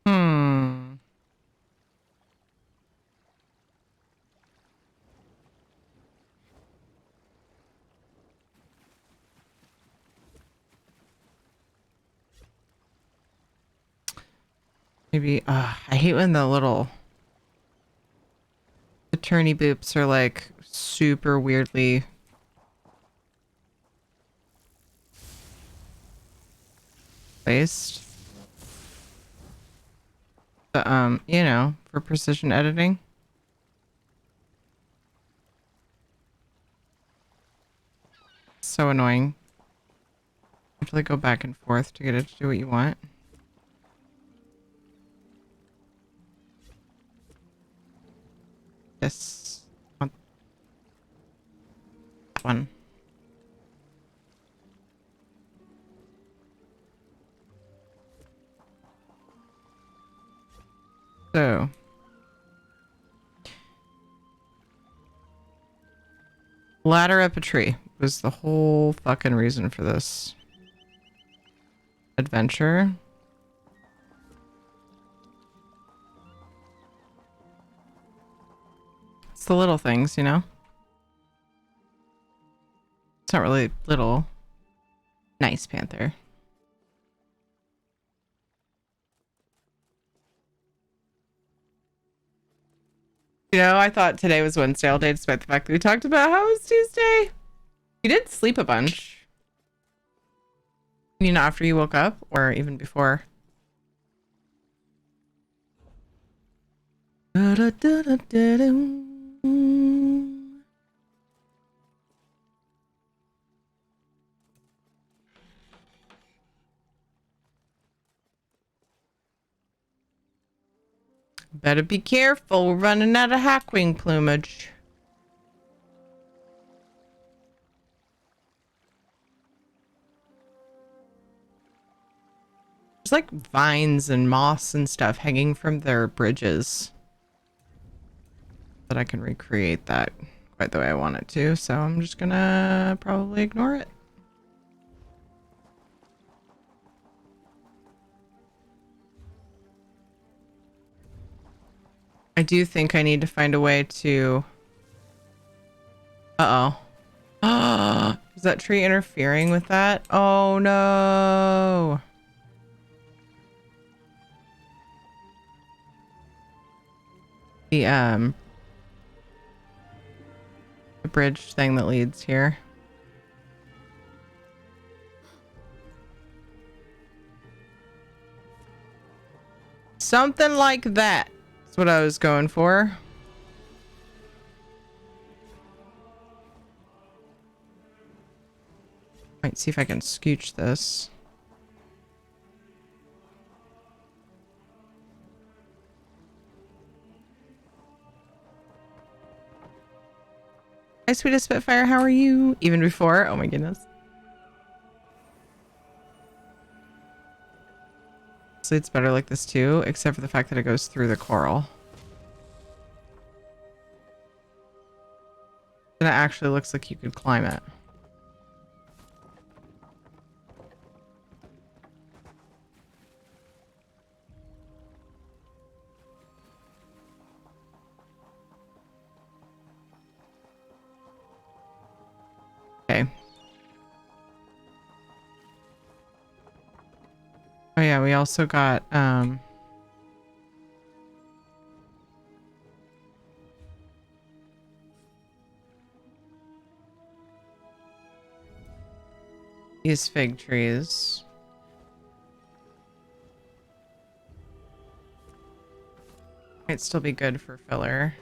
[SPEAKER 1] Hmm. Maybe, I hate when the little attorney boops are like super weirdly placed. But, you know, for precision editing. So annoying. You have to like go back and forth to get it to do what you want. Yes. Want that one. So. Ladder up a tree was the whole fucking reason for this adventure. It's the little things, you know? It's not really little. Nice, Panther. You know, I thought today was Wednesday all day, despite the fact that we talked about how it was Tuesday. You did sleep a bunch. You know, after you woke up, or even before. Better be careful. We're running out of hackwing plumage. There's like vines and moss and stuff hanging from their bridges. But I can recreate that quite the way I want it to, so I'm just gonna probably ignore it. I do think I need to find a way to... Uh-oh. Is that tree interfering with that? Oh no! The bridge thing that leads here. Something like that. That's what I was going for. Might see if I can scooch this. Hi, sweetest Spitfire. How are you? Even before? Oh my goodness. So it's better like this too, except for the fact that it goes through the coral. And it actually looks like you could climb it. Okay. Oh yeah, we also got these fig trees. Might still be good for filler.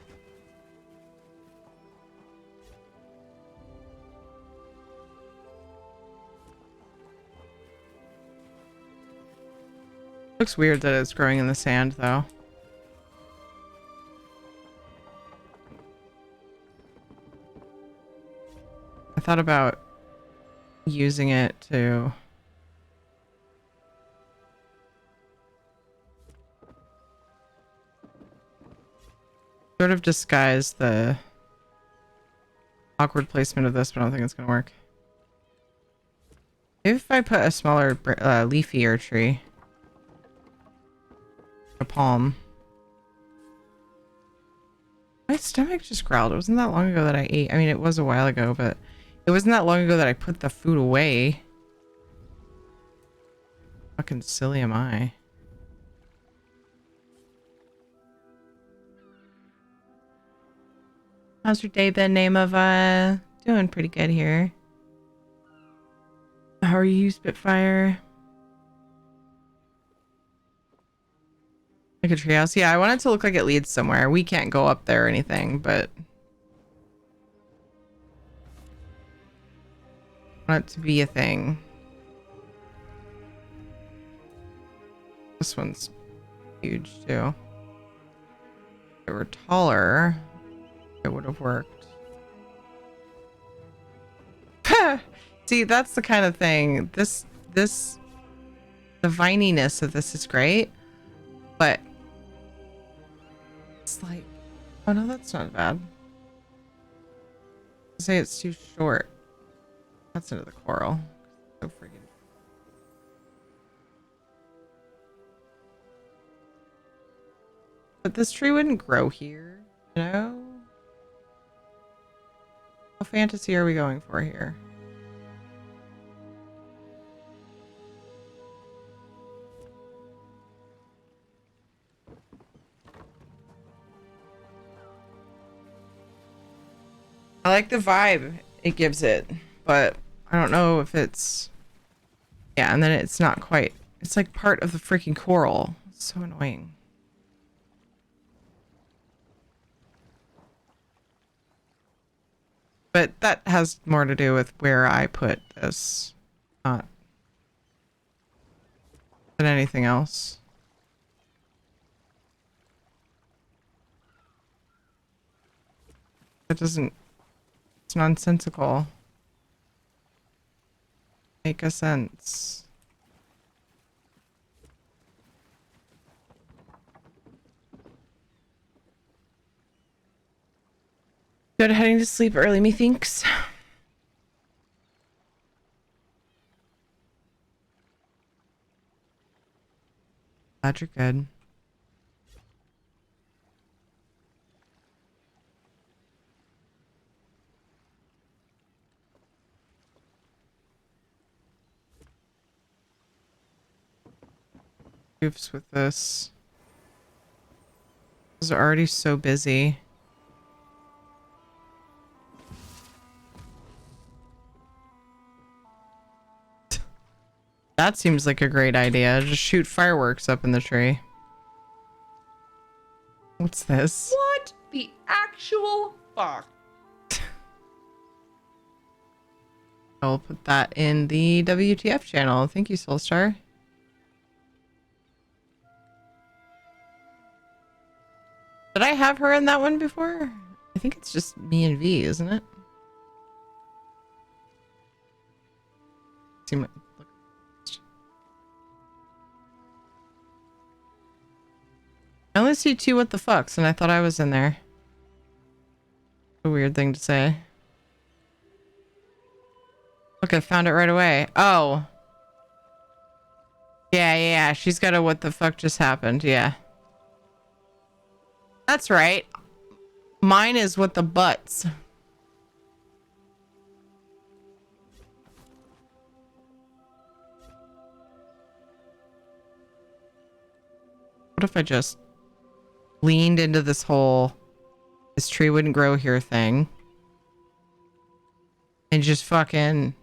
[SPEAKER 1] Looks weird that it's growing in the sand though. I thought about using it to sort of disguise the awkward placement of this, but I don't think it's gonna work. Maybe if I put a smaller, leafier tree. A palm. My stomach just growled. It wasn't that long ago that I ate. I mean, it was a while ago, but it wasn't that long ago that I put the food away. Fucking silly am I? How's your day been, name of doing pretty good here. How are you, Spitfire? Like a treehouse? Yeah, I want it to look like it leads somewhere. We can't go up there or anything, but I want it to be a thing. This one's huge too. If it were taller, it would have worked. See, that's the kind of thing. The vininess of this is great, but it's like, oh no, that's not bad. Say it's too short. That's into the coral. So freaking. But this tree wouldn't grow here, you know? What fantasy are we going for here? I like the vibe it gives it, but I don't know if it's... Yeah, and then it's not quite... It's like part of the freaking coral. It's so annoying. But that has more to do with where I put this, not than anything else. That doesn't... It's nonsensical. Make a sense. Good, heading to sleep early, methinks. Glad you're good. Goofs with this. This is already so busy. That seems like a great idea. Just shoot fireworks up in the tree. What's this?
[SPEAKER 4] What the actual fuck?
[SPEAKER 1] I'll put that in the WTF channel. Thank you, Soulstar. Did I have her in that one before? I think it's just me and V, isn't it? See my... I only see 2 what the fucks, and I thought I was in there. A weird thing to say. Look, I found it right away. Oh. Yeah, she's got a what the fuck just happened, yeah. That's right. Mine is what the butts. What if I just leaned into this whole this tree wouldn't grow here thing and just fucking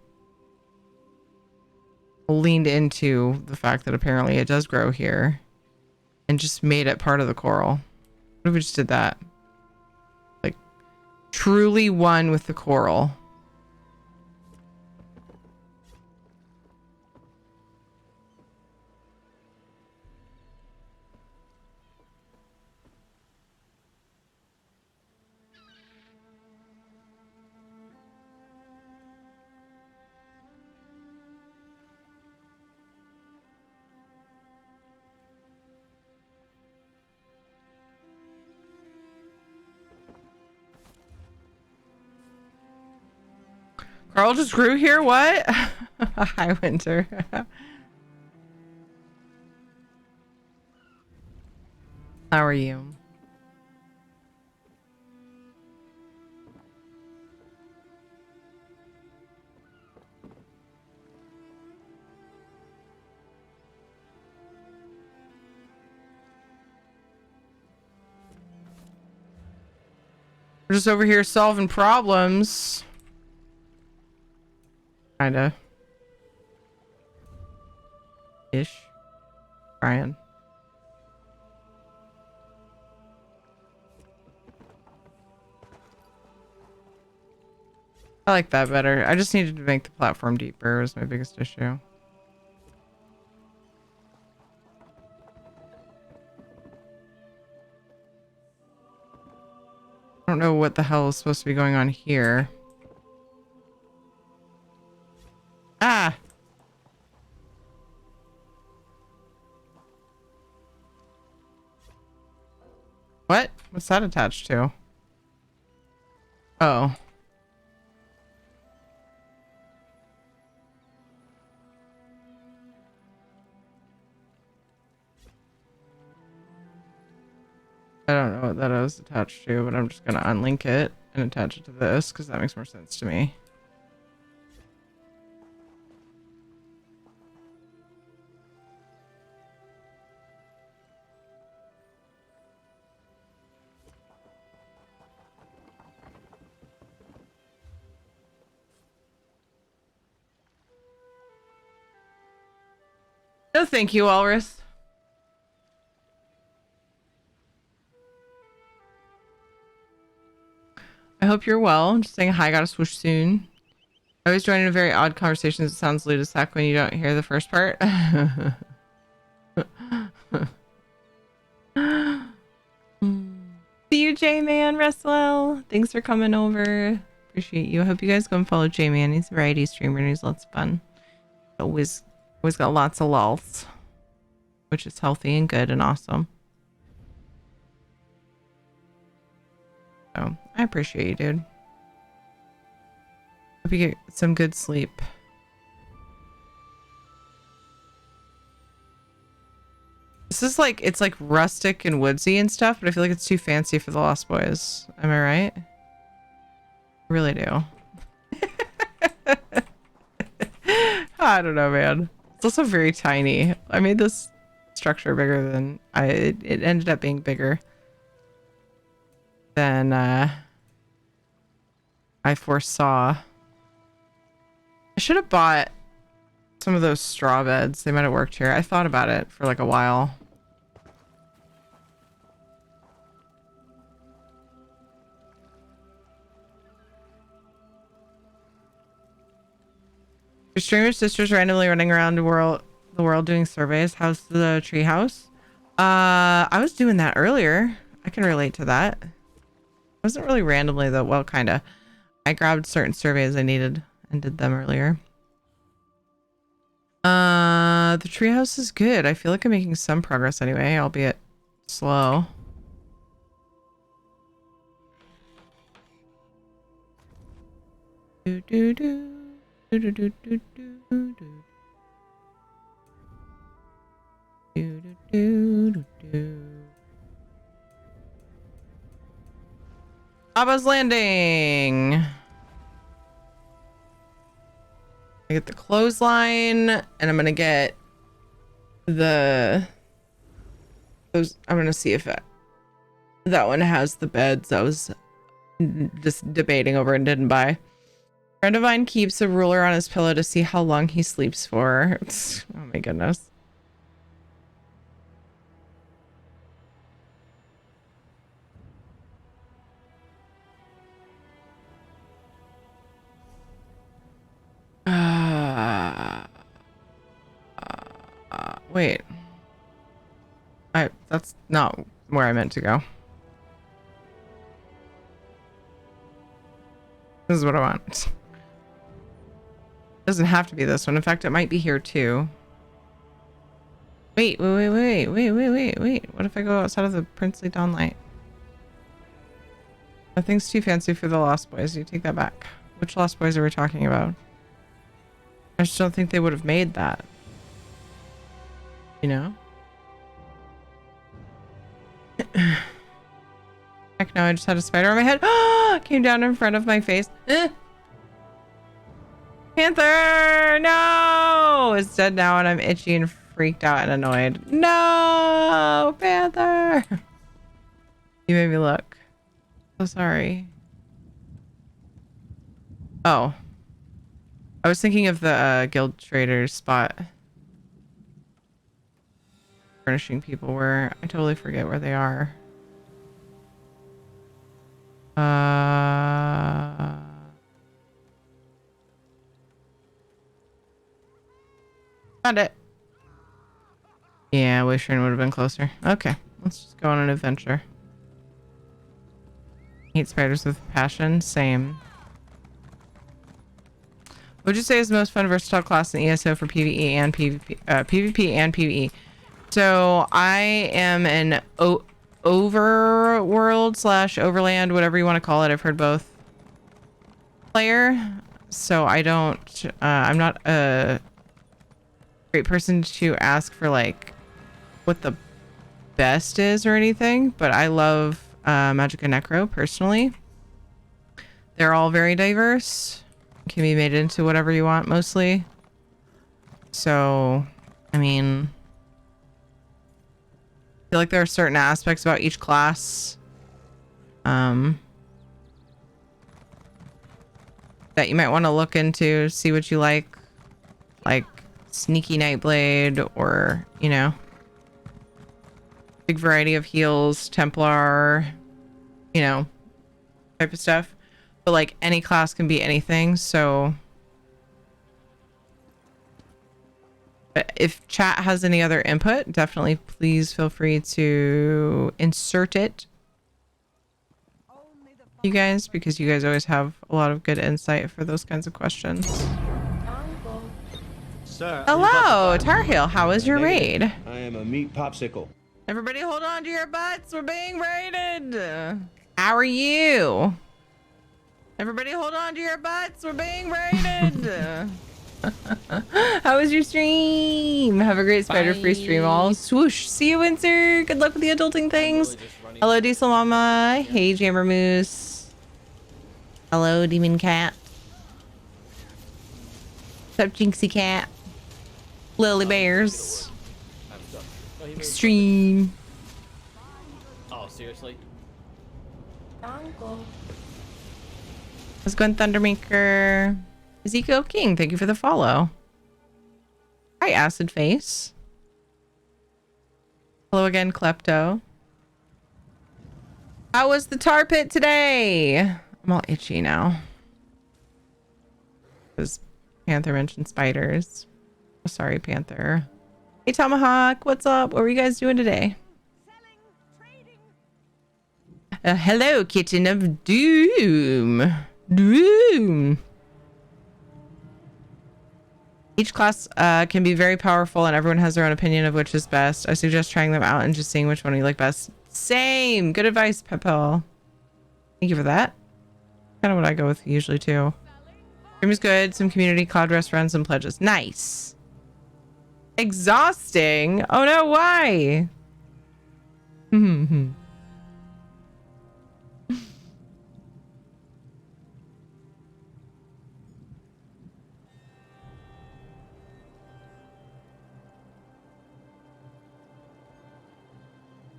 [SPEAKER 1] leaned into the fact that apparently it does grow here and just made it part of the coral? What if we just did that? Like truly one with the coral. Carl just grew here? What? Hi, Winter. How are you? We're just over here solving problems. Kinda. Ish. Brian. I like that better. I just needed to make the platform deeper was my biggest issue. I don't know what the hell is supposed to be going on here. Ah! What? What's that attached to? Oh. I don't know what that is attached to, but I'm just gonna unlink it and attach it to this because that makes more sense to me. No, thank you, Walrus. I hope you're well. I'm just saying hi, gotta swoosh soon. I always join in a very odd conversation that sounds lewd as heck when you don't hear the first part. See you, J-Man, Russell. Thanks for coming over. Appreciate you. I hope you guys go and follow J-Man. He's a variety streamer and he's lots of fun. Always got lots of lulz, which is healthy and good and awesome. So I appreciate you, dude. Hope you get some good sleep. This is like, it's like rustic and woodsy and stuff, but I feel like it's too fancy for the Lost Boys. Am I right? I really do. I don't know, man. It's also very tiny. I made this structure bigger than it ended up being bigger than I foresaw. I should have bought some of those straw beds. They might have worked here. I thought about it for like a while. Your streamer sister's randomly running around the world doing surveys. How's the treehouse? I was doing that earlier. I can relate to that. It wasn't really randomly though. Well, kinda. I grabbed certain surveys I needed and did them earlier. The treehouse is good. I feel like I'm making some progress anyway, albeit slow. Do do do do do do do do do do do do. Abba's Landing. I get the clothesline, and I'm gonna get the I'm gonna see if that one has the beds I was just debating over and didn't buy. Friend of mine keeps a ruler on his pillow to see how long he sleeps for. Oh my goodness. Wait. That's not where I meant to go. This is what I want. Doesn't have to be this one. In fact, it might be here too. Wait. What if I go outside of the princely dawnlight? Nothing's too fancy for the Lost Boys. You take that back. Which Lost Boys are we talking about? I just don't think they would have made that. You know? Heck no, I just had a spider on my head. Came down in front of my face. Panther! No! It's dead now and I'm itchy and freaked out and annoyed. No! Panther! You made me look. So sorry. Oh. I was thinking of the guild trader's spot. Furnishing people where I totally forget where they are. Found it. Yeah, Wishing would have been closer. Okay, let's just go on an adventure. Hate spiders with passion. Same. What would you say is the most fun versatile class in ESO for PvE and PvP? PvP and PvE. So I am an overworld / overland, whatever you want to call it. I've heard both. Player. So I don't. I'm not a great person to ask for like what the best is or anything, but I love Magic and Necro personally. They're all very diverse. Can be made into whatever you want mostly. So, I mean, I feel like there are certain aspects about each class that you might want to look into, see what you like Sneaky Nightblade, or, you know, big variety of heals, Templar, you know, type of stuff. But like any class can be anything, so if chat has any other input, definitely please feel free to insert it, you guys, because you guys always have a lot of good insight for those kinds of questions.
[SPEAKER 6] Sir,
[SPEAKER 1] Hello, Tar Heel. How was your raid?
[SPEAKER 6] I am a meat popsicle.
[SPEAKER 1] Everybody hold on to your butts. We're being raided. How are you? Everybody hold on to your butts. We're being raided. How was your stream? Have a great spider-free stream all. Swoosh. See you, Windsor. Good luck with the adulting things. Hello, Diesel Mama. Hey, Jammer Moose. Hello, Demon Cat. What's up, Jinxie Cat? Lily Bears. Extreme.
[SPEAKER 19] Oh, seriously?
[SPEAKER 1] Let's go in Thundermaker. Ezekiel King, thank you for the follow. Hi, Acid Face. Hello again, Klepto. How was the tar pit today? I'm all itchy now. Because Panther mentioned spiders. Oh, sorry, Panther. Hey, Tomahawk, what's up? What were you guys doing today? Hello, Kitten of Doom. Doom. Each class can be very powerful and everyone has their own opinion of which is best. I suggest trying them out and just seeing which one you like best. Same. Good advice, Pepel. Thank you for that. Kind of what I go with usually too. Stream is good. Some community, cloud rest runs, and pledges. Nice. Exhausting. Oh no, why?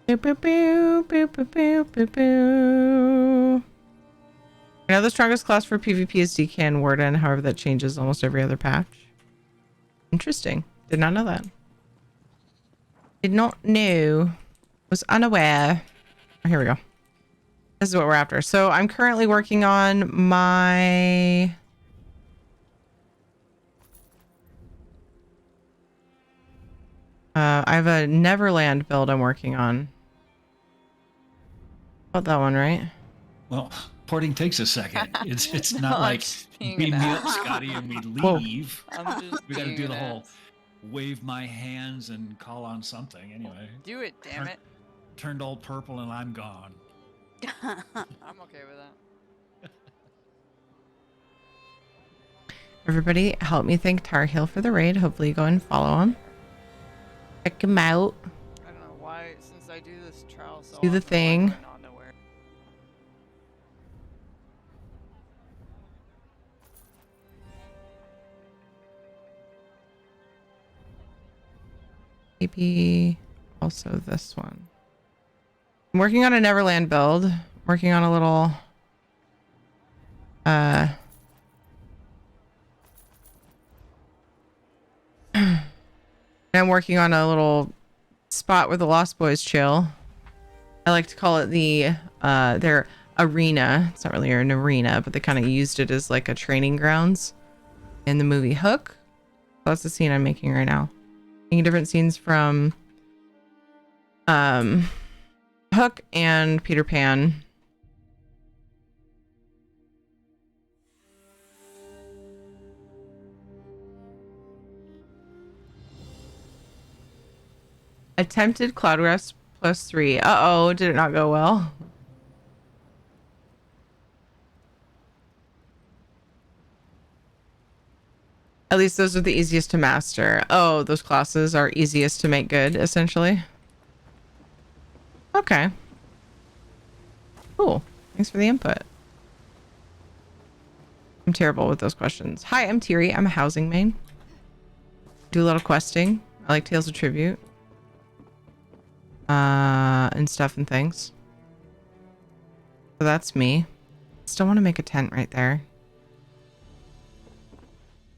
[SPEAKER 1] Boop, boop, boop, boop, boop, boop, boop, boop. Now the strongest class for PvP is DK and Warden. However, that changes almost every other patch. Interesting. Did not know that. Did not know. Was unaware. Oh, here we go. This is what we're after. So I'm currently working on my... I have a Neverland build I'm working on. About that one, right?
[SPEAKER 20] Well, porting takes a second. It's
[SPEAKER 13] No,
[SPEAKER 20] not
[SPEAKER 13] I'm
[SPEAKER 20] like
[SPEAKER 13] just being
[SPEAKER 20] beam
[SPEAKER 13] an
[SPEAKER 20] me up,
[SPEAKER 13] ass.
[SPEAKER 20] Scotty, and we
[SPEAKER 1] Whoa.
[SPEAKER 20] leave.
[SPEAKER 13] I'm just
[SPEAKER 20] We got to
[SPEAKER 13] being
[SPEAKER 20] do the
[SPEAKER 13] an
[SPEAKER 20] whole
[SPEAKER 13] ass.
[SPEAKER 20] wave my hands and call on something. Anyway,
[SPEAKER 13] Do it, damn it.
[SPEAKER 20] turned all purple and I'm gone.
[SPEAKER 13] I'm okay with that.
[SPEAKER 1] Everybody, help me thank Tar Heel for the raid. Hopefully you go and follow him. Check him out.
[SPEAKER 13] I don't know why, since I do this trial so
[SPEAKER 1] Do the
[SPEAKER 13] often, why
[SPEAKER 1] thing.
[SPEAKER 13] do I not know where?
[SPEAKER 1] Maybe also this one. I'm working on a Neverland build. Working on a little I'm working on a little spot where the Lost Boys chill. I like to call it the their arena. It's not really an arena, but they kind of used it as like a training grounds in the movie Hook. That's the scene I'm making right now. Making different scenes from Hook and Peter Pan. Attempted Cloud Rest +3. Uh-oh, did it not go well? At least those are the easiest to master. Oh, those classes are easiest to make good, essentially. Okay. Cool. Thanks for the input. I'm terrible with those questions. Hi, I'm Tiri. I'm a housing main. Do a lot of questing. I like Tales of Tribute. And stuff and things. So that's me. Still want to make a tent right there.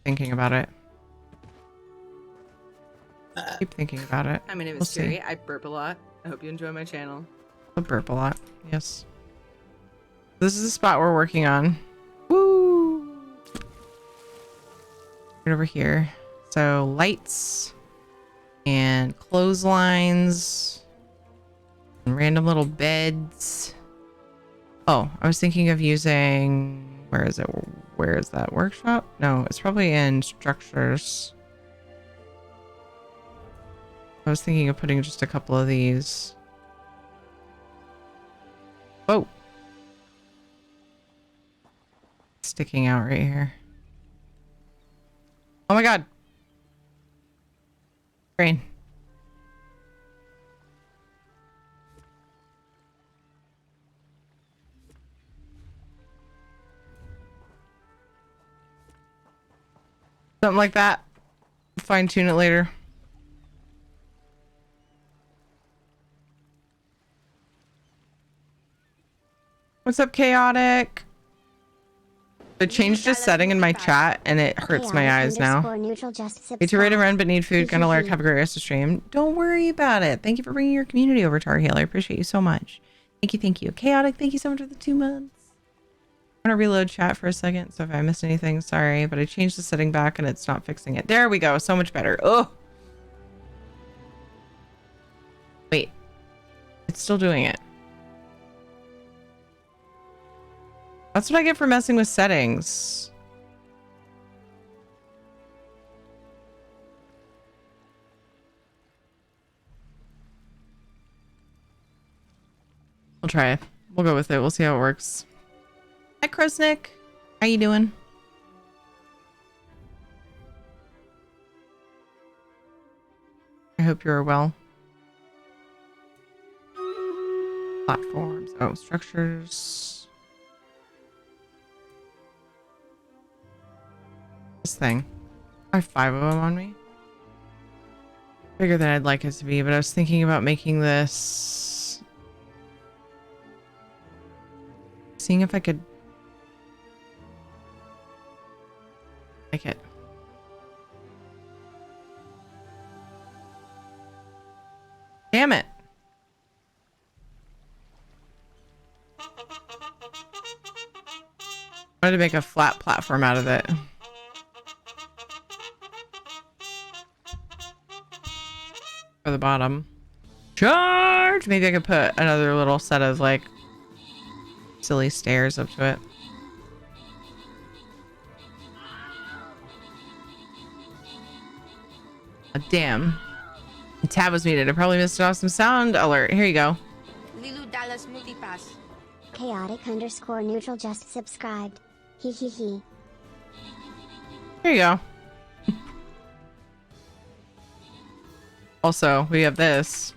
[SPEAKER 1] Thinking about it. Keep thinking about it.
[SPEAKER 10] Hi, my name
[SPEAKER 1] We'll
[SPEAKER 10] is
[SPEAKER 1] see.
[SPEAKER 10] Siri. I burp a lot. I hope you enjoy my channel.
[SPEAKER 1] I burp a lot. Yes. This is the spot we're working on. Woo! Right over here. So lights and clotheslines and random little beds. Oh, I was thinking of using... Where is it? Where is that workshop? No, it's probably in structures. I was thinking of putting just a couple of these. Whoa. Sticking out right here. Oh my god. Brain. Something like that. Fine tune it later. What's up, Chaotic? I changed a setting in my chat and it hurts my eyes now. Need to raid and run, but need food. Gonna lurk. Have a great rest of stream. Don't worry about it. Thank you for bringing your community over, Tar Heel. I appreciate you so much. Thank you, thank you. Chaotic, thank you so much for the 2 months. I'm gonna reload chat for a second, so if I missed anything, sorry, but I changed the setting back and it's not fixing it. There we go, so much better. Oh! Wait. It's still doing it. That's what I get for messing with settings. We'll try it. We'll go with it. We'll see how it works. Hi, Krosnick. How you doing? I hope you're well. Platforms. Oh, structures. This thing. I have 5 of them on me. Bigger than I'd like it to be, but I was thinking about making this seeing if I could like it. Damn it. I wanted to make a flat platform out of it. For the bottom. Charge! Maybe I could put another little set of like silly stairs up to it. Oh, damn. A tab was needed. I probably missed an awesome sound alert. Here you go.
[SPEAKER 12] Lilu Dallas Multipass. Chaotic_neutral just subscribed. Hee hee hee.
[SPEAKER 1] Here you go. Also, we have this.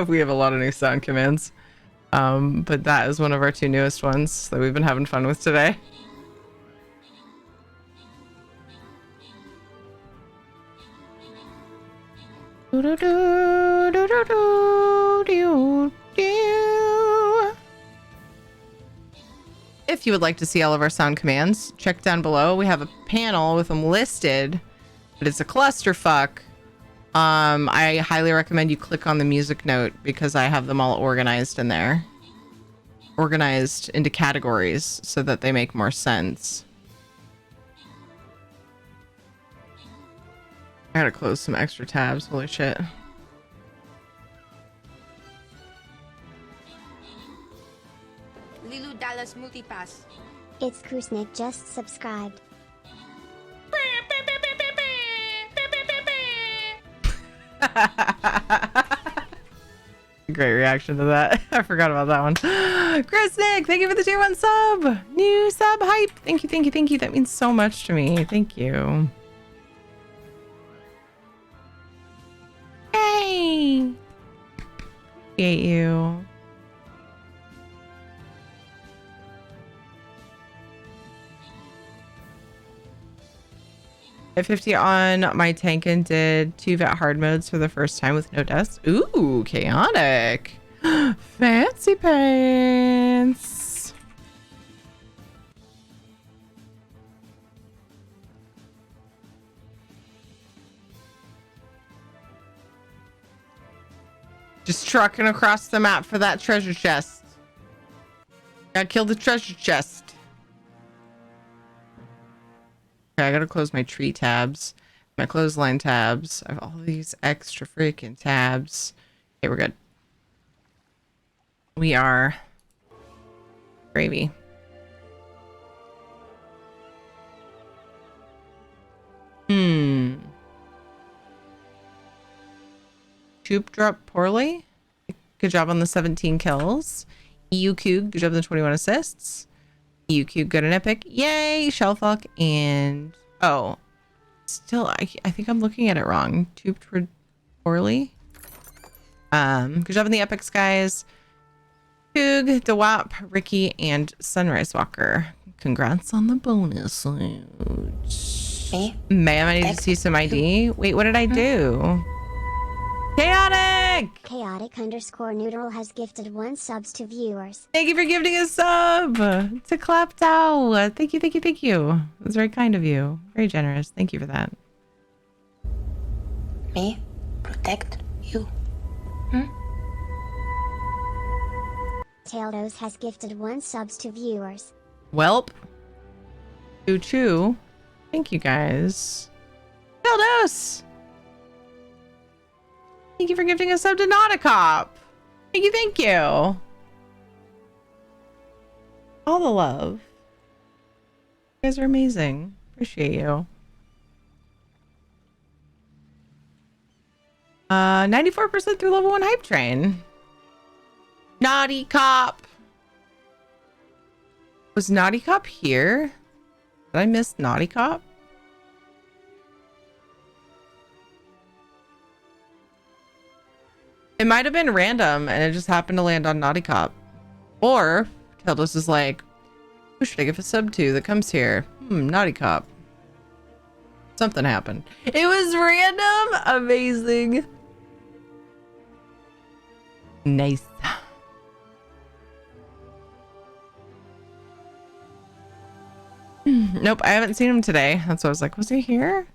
[SPEAKER 1] We have a lot of new sound commands. But that is one of our 2 newest ones that we've been having fun with today. If you would like to see all of our sound commands, check down below. We have a panel with them listed, but it's a clusterfuck. I highly recommend you click on the music note because I have them all organized in there. Organized into categories so that they make more sense. I gotta close some extra tabs. Holy shit.
[SPEAKER 12] Lilu Dallas Multipass. It's Krusnik just subscribed.
[SPEAKER 1] Great reaction to that. I forgot about that one. Chris Nick, thank you for the tier 1 sub. New sub hype. Thank you, thank you, thank you. That means so much to me. Thank you. Hey. Appreciate you. At 50 on my tank and did 2 vet hard modes for the first time with no deaths. Ooh, chaotic. Fancy pants. Just trucking across the map for that treasure chest. Gotta kill the treasure chest. Okay, I gotta close my tree tabs, my clothesline tabs. I have all these extra freaking tabs. Okay, we're good. We are gravy. Troop dropped poorly. Good job on the 17 kills. EUQ, good job on the 21 assists. EUQ, good and epic. Yay! Shellfuck and... Oh. Still, I think I'm looking at it wrong. Trooped poorly. Good job on the epics, guys. Coog, DeWap, Ricky, and Sunrise Walker. Congrats on the bonus loot. Ma'am, I need to see some ID. Wait, what did I do? Chaotic!
[SPEAKER 12] Chaotic_neutral has gifted 1 subs to viewers.
[SPEAKER 1] Thank you for gifting a sub to Claptow. Thank you, thank you, thank you. It was very kind of you. Very generous. Thank you for that.
[SPEAKER 12] Me? Protect you. Taildos has gifted 1 subs to viewers.
[SPEAKER 1] Welp. Choo. Thank you, guys. Taildos! Thank you for gifting a sub to Nauticop. Thank you, thank you. All the love. You guys are amazing. Appreciate you. 94% through level 1 hype train. Naughty Cop. Was Naughty Cop here? Did I miss Naughty Cop? It might have been random and it just happened to land on Naughty Cop. Or Tildos is like, who should I give a sub to that comes here? Naughty Cop. Something happened. It was random. Amazing. Nice. Nope, I haven't seen him today. That's why I was like, was he here?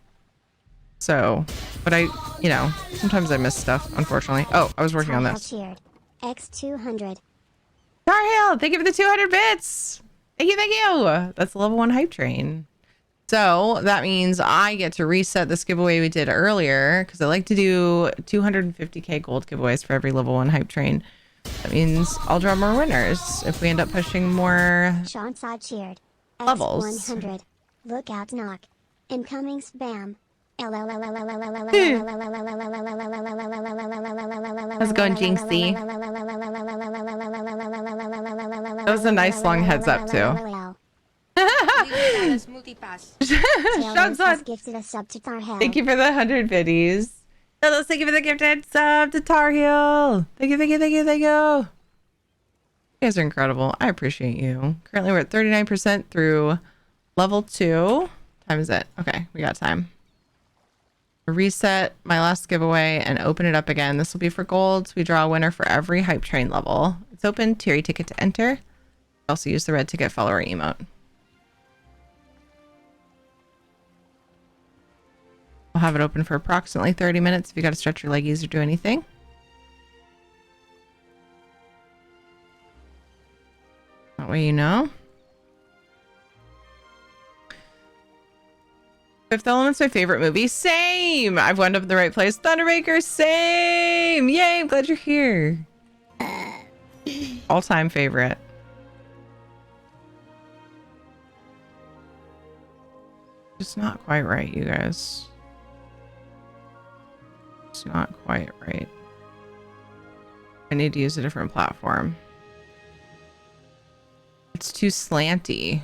[SPEAKER 1] So, but I, you know, sometimes I miss stuff, unfortunately. Oh, I was working on this.
[SPEAKER 2] X200.
[SPEAKER 1] Tar Heel, thank you for the 200 bits. Thank you, thank you. That's the level 1 hype train. So that means I get to reset this giveaway we did earlier because I like to do 250k gold giveaways for every level 1 hype train. That means I'll draw more winners if we end up pushing more
[SPEAKER 2] Sean side cheered.
[SPEAKER 1] levels.
[SPEAKER 2] X100. Look out, knock. Incoming spam.
[SPEAKER 1] How's it going, Jinxie? That was a nice long heads up too. Shut up.
[SPEAKER 2] Gifted a sub to Tar Heel.
[SPEAKER 1] Thank you for the 100 biddies. Hello, thank you for the gifted sub to Tar Heel. Thank you, thank you, thank you, thank you. You guys are incredible. I appreciate you. Currently, we're at 39% through level 2. What time is it? Okay, we got time. Reset my last giveaway and open it up again. This will be for gold. We draw a winner for every hype train level. It's open. Tier ticket to enter. Also use the red ticket follower emote. I'll have it open for approximately 30 minutes if you got to stretch your leggies or do anything. That way you know. Fifth Element's my favorite movie. Same! I've wound up in the right place. Thunderbreaker, same! Yay, I'm glad you're here. All-time favorite. It's not quite right, you guys. It's not quite right. I need to use a different platform. It's too slanty.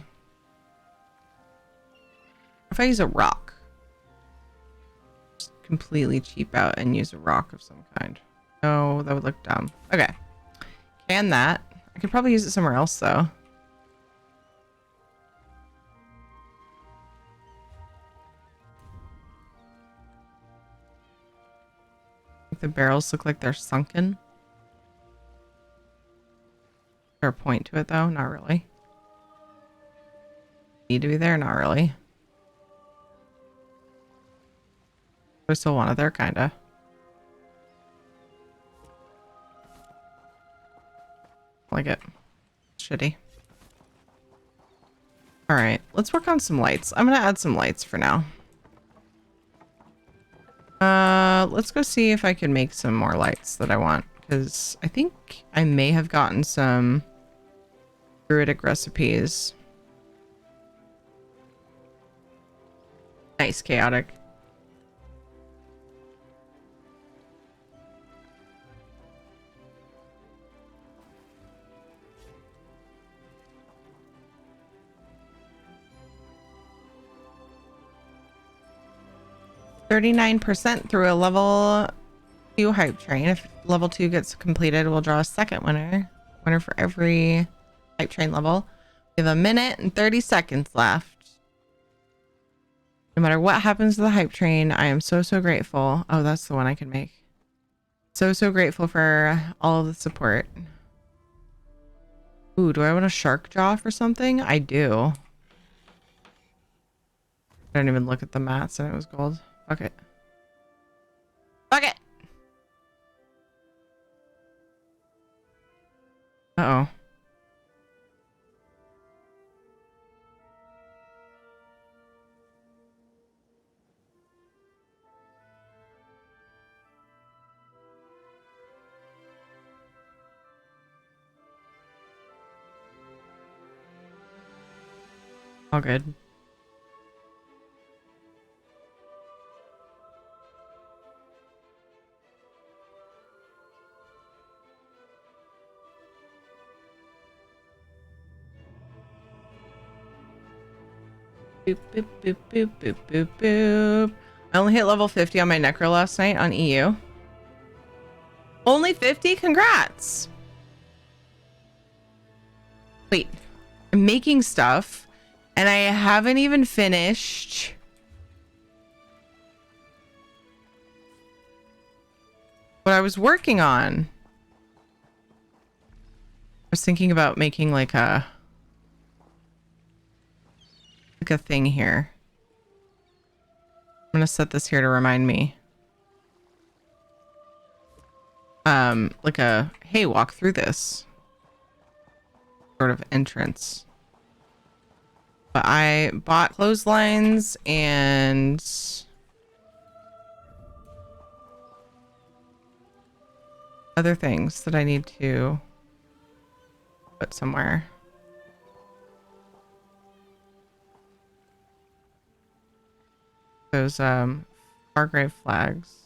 [SPEAKER 1] If I use a rock, just completely cheap out and use a rock of some kind. No, that would look dumb. Okay. Can that. I could probably use it somewhere else though. The barrels look like they're sunken. Is there a point to it though? Not really. Need to be there? Not really. I still want it there, kinda. Like it. Shitty. Alright, let's work on some lights. I'm gonna add some lights for now. Let's go see if I can make some more lights that I want. Because I think I may have gotten some druidic recipes. Nice, chaotic. %39 through a level 2 hype train. If level 2 gets completed, we'll draw a second winner. Winner for every hype train level. We have 1 minute and 30 seconds left. No matter what happens to the hype train, I am so grateful. Oh, that's the one I can make. So grateful for all of the support. Ooh, do I want a shark jaw for something? I do. I didn't even look at the mats and it was gold. Fuck it. Fuck it! Uh-oh. All good. Boop, boop, boop, boop, boop, boop, boop. I only hit level 50 on my Necro last night on EU. Only 50? Congrats! Wait. I'm making stuff, and I haven't even finished what I was working on. I was thinking about making like a like a thing here. I'm gonna set this here to remind me. Like a, hey, walk through this sort of entrance. But I bought clotheslines and other things that I need to put somewhere. Those Fargrave flags.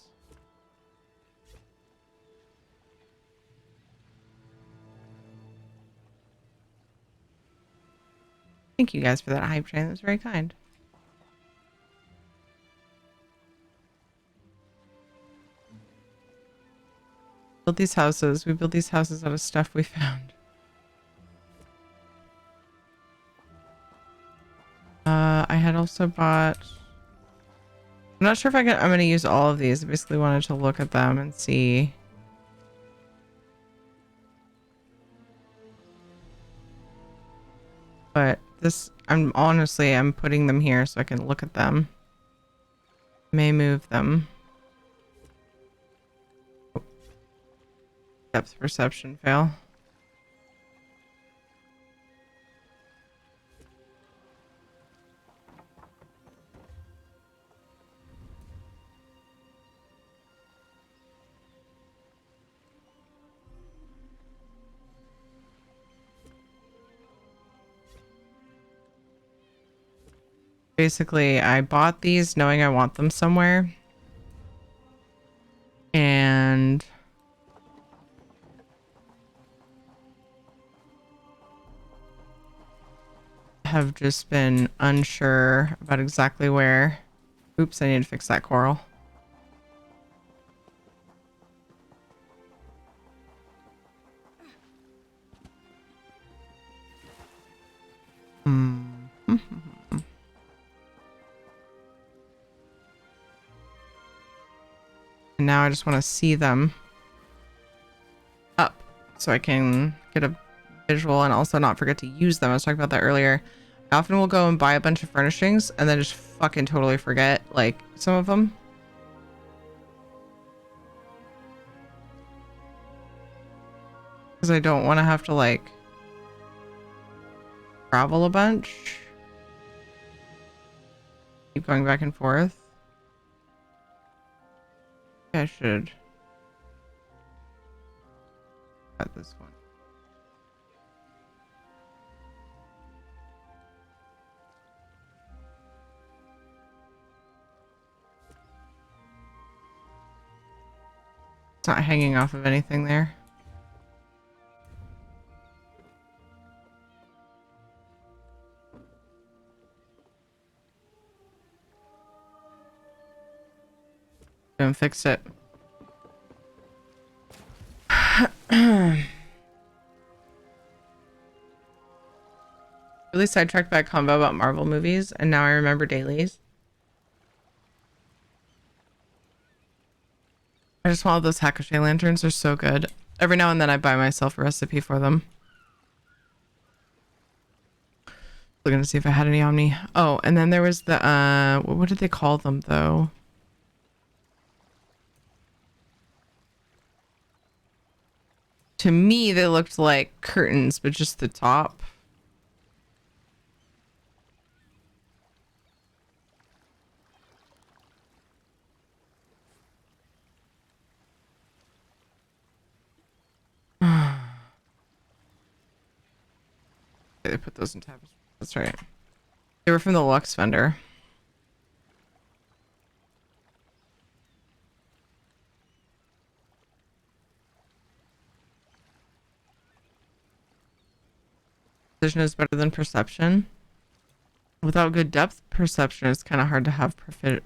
[SPEAKER 1] Thank you guys for that hype train. That was very kind. Built these houses. We built these houses out of stuff we found. I had also bought. I'm not sure if I'm going to use all of these. I basically wanted to look at them and see. But this, I'm putting them here so I can look at them. May move them. Oh. Depth perception fail. Basically, I bought these knowing I want them somewhere. And have just been unsure about exactly where. Oops, I need to fix that coral. And now I just want to see them up so I can get a visual and also not forget to use them. I was talking about that earlier. I often will go and buy a bunch of furnishings and then just fucking totally forget like some of them. Because I don't want to have to like travel a bunch. Keep going back and forth. I should cut this one. It's not hanging off of anything there. Don't fix it. Really sidetracked by a combo about Marvel movies, and now I remember dailies. I just want all those Hackashay lanterns. They're so good. Every now and then I buy myself a recipe for them. Looking to see if I had any on me. Oh, and then there was the what did they call them though? To me, they looked like curtains, but just the top. They put those in tabs. That's right. They were from the Lux vendor. Precision is better than perception. Without good depth perception, it's kind of hard to have precision.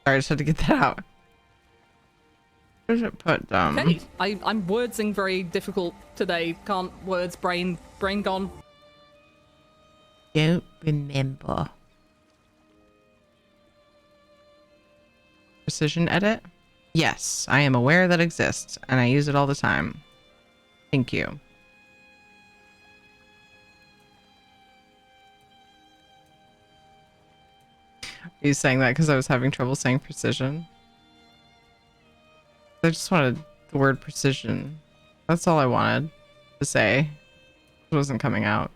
[SPEAKER 1] Sorry, I just had to get that out. Where does it put
[SPEAKER 9] Okay, I'm wordsing very difficult today. Can't words, brain gone.
[SPEAKER 1] Don't remember. Precision edit? Yes, I am aware that exists, and I use it all the time. Thank you. Are you saying that because I was having trouble saying precision? I just wanted the word precision. That's all I wanted to say. It wasn't coming out.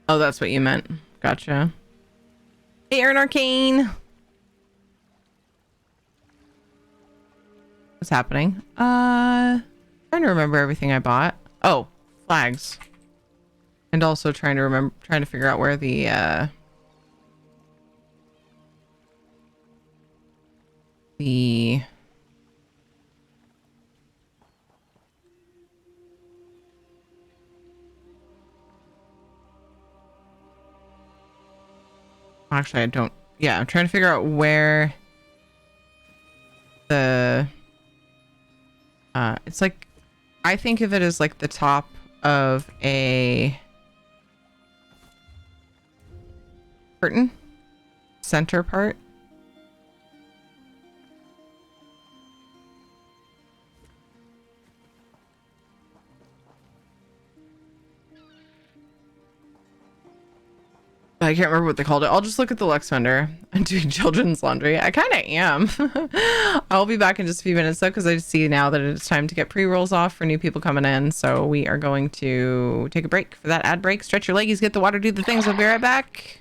[SPEAKER 1] Oh, that's what you meant. Gotcha. Hey, Aaron Arcane. What's happening? Trying to remember everything I bought. Oh, flags. And also trying to figure out where the actually I don't, yeah, I'm trying to figure out where the it's like, I think of it as like the top of a curtain, center part. I can't remember what they called it. I'll just look at the Lux vendor. I'm doing children's laundry. I kind of am. I'll be back in just a few minutes though, because I see now that it's time to get pre-rolls off for new people coming in. So we are going to take a break for that ad break. Stretch your leggies, get the water, do the things. We'll be right back.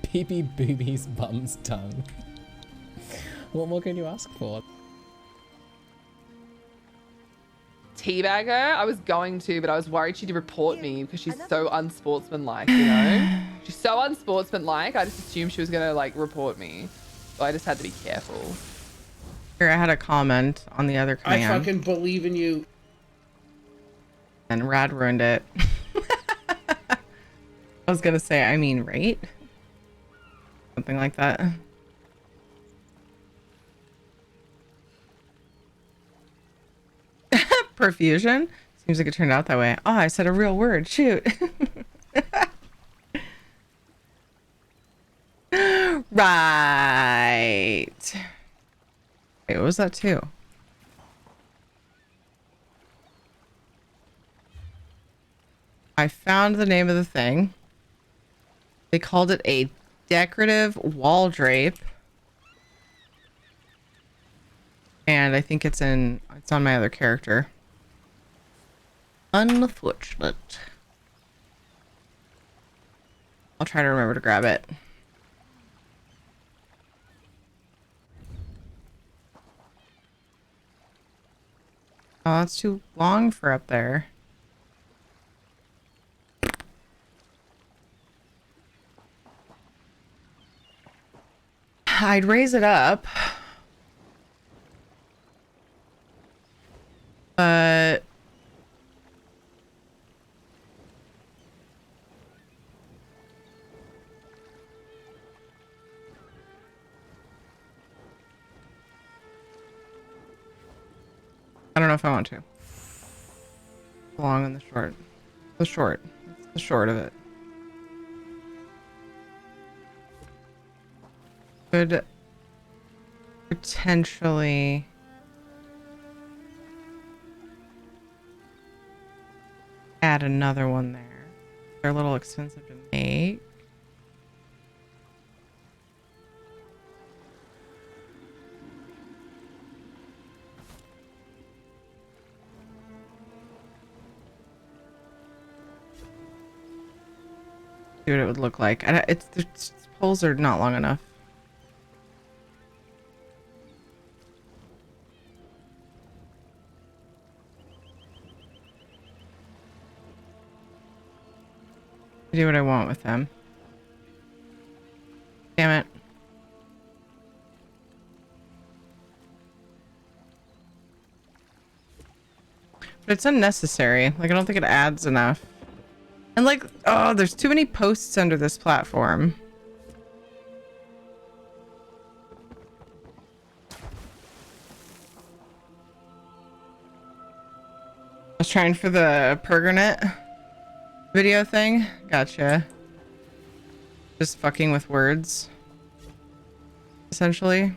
[SPEAKER 21] Pee boobies bum's tongue. What more can you ask for?
[SPEAKER 4] Teabag her? I was going to, but I was worried she'd report me because she's so unsportsmanlike, you know? She's so unsportsmanlike, I just assumed she was gonna like report me. So I just had to be careful.
[SPEAKER 1] Here, I had a comment on the other command.
[SPEAKER 22] I fucking believe in you.
[SPEAKER 1] And Rad ruined it. I was gonna say, I mean, right? Something like that. Perfusion? Seems like it turned out that way. Oh, I said a real word. Shoot. Right. Wait, what was that too? I found the name of the thing. They called it a decorative wall drape. And I think it's on my other character. Unfortunate. I'll try to remember to grab it. Oh, that's too long for up there. I'd raise it up. But I don't know if I want to. The long and the short. The short. It's the short of it. Could potentially add another one there. They're a little expensive to make. See what it would look like. The poles are not long enough. I do what I want with them. Damn it. But it's unnecessary. Like, I don't think it adds enough. And like, oh, there's too many posts under this platform. I was trying for the Pergonet video thing. Gotcha. Just fucking with words. Essentially.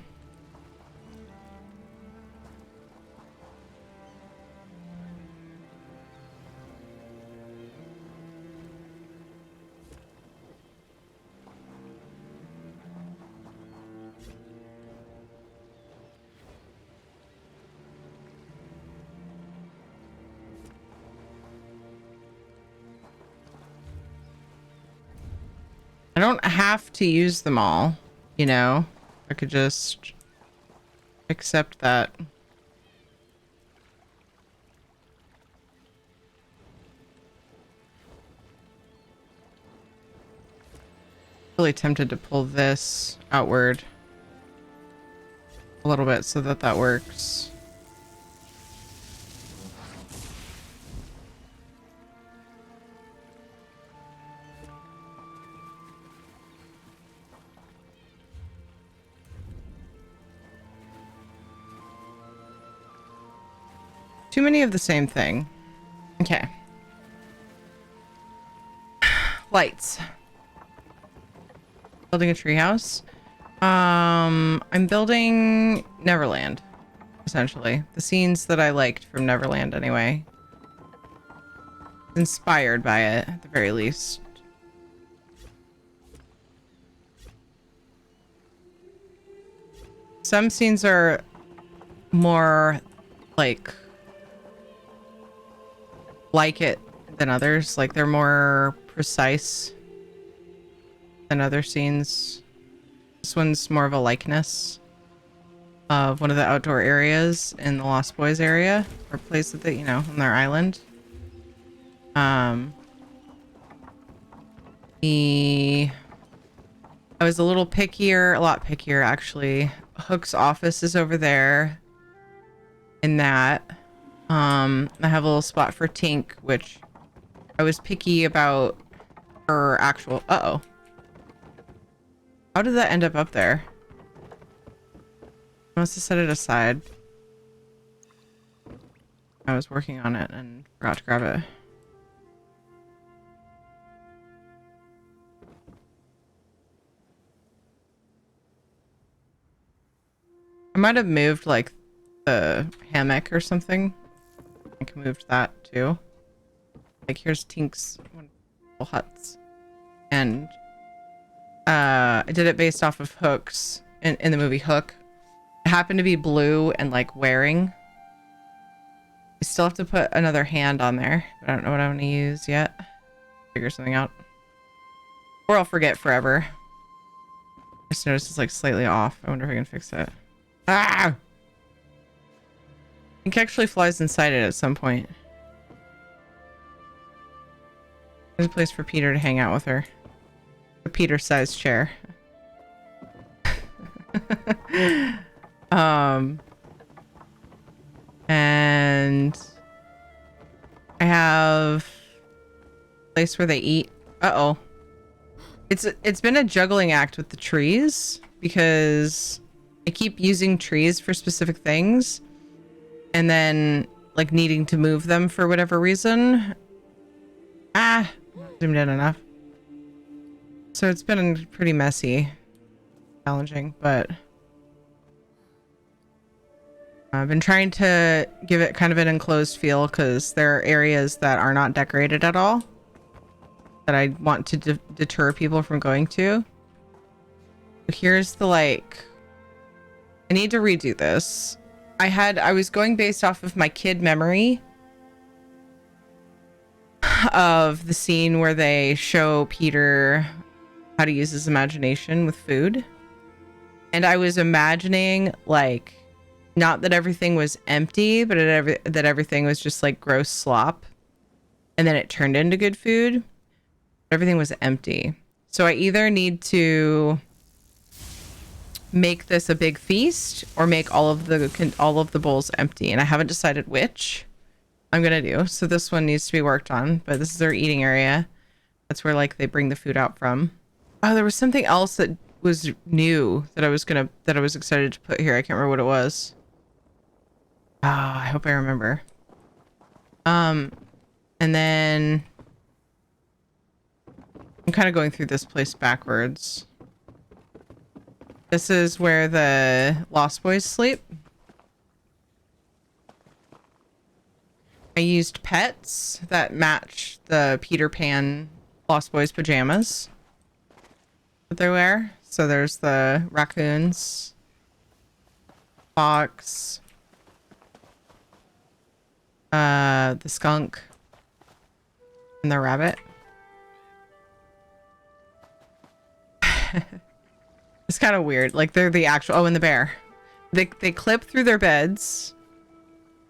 [SPEAKER 1] I don't have to use them all, you know? I could just accept that. Really tempted to pull this outward a little bit so that that works. Too many of the same thing. Okay. Lights. Building a treehouse. I'm building Neverland, essentially. The scenes that I liked from Neverland, anyway. Inspired by it, at the very least. Some scenes are more like it than others. Like, they're more precise than other scenes. This one's more of a likeness of one of the outdoor areas in the Lost Boys area, or place that they, you know, on their island. I was a little pickier, a lot pickier actually. Hook's office is over there in that. I have a little spot for Tink, which I was picky about her actual, uh-oh. How did that end up there? I must have set it aside. I was working on it and forgot to grab it. I might have moved like the hammock or something. I can move that too. Like here's Tink's little huts. And I did it based off of Hook's in the movie Hook. It happened to be blue and like wearing. I still have to put another hand on there, but I don't know what I'm gonna use yet. Figure something out. Or I'll forget forever. I just noticed it's like slightly off. I wonder if I can fix it. Ah! Pink actually flies inside it at some point. There's a place for Peter to hang out with her. A Peter-sized chair. And I have a place where they eat. Uh-oh. It's been a juggling act with the trees because I keep using trees for specific things and then like needing to move them for whatever reason. Ah, not zoomed in enough. So it's been pretty messy, challenging, but I've been trying to give it kind of an enclosed feel because there are areas that are not decorated at all that I want to deter people from going to. But here's the like, I need to redo this. I was going based off of my kid memory of the scene where they show Peter how to use his imagination with food. And I was imagining like, not that everything was empty, but that everything was just like gross slop. And then it turned into good food. Everything was empty. So I either need to make this a big feast or make all of the bowls empty. And I haven't decided which I'm going to do. So this one needs to be worked on, but this is their eating area. That's where like they bring the food out from. Oh, there was something else that was new that I was excited to put here. I can't remember what it was. I hope I remember. And then I'm kind of going through this place backwards. This is where the Lost Boys sleep. I used pets that match the Peter Pan Lost Boys pajamas that they wear. So there's the raccoons, fox, the skunk, and the rabbit. It's kind of weird. Like they're the actual, oh, and the bear. They clip through their beds.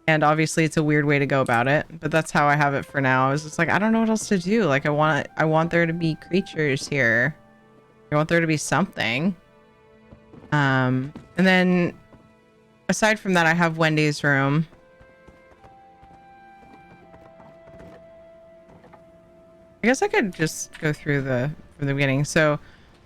[SPEAKER 1] And obviously it's a weird way to go about it, but that's how I have it for now. I was just like, I don't know what else to do. Like I want there to be creatures here. I want there to be something. And then aside from that, I have Wendy's room. I guess I could just go through from the beginning. So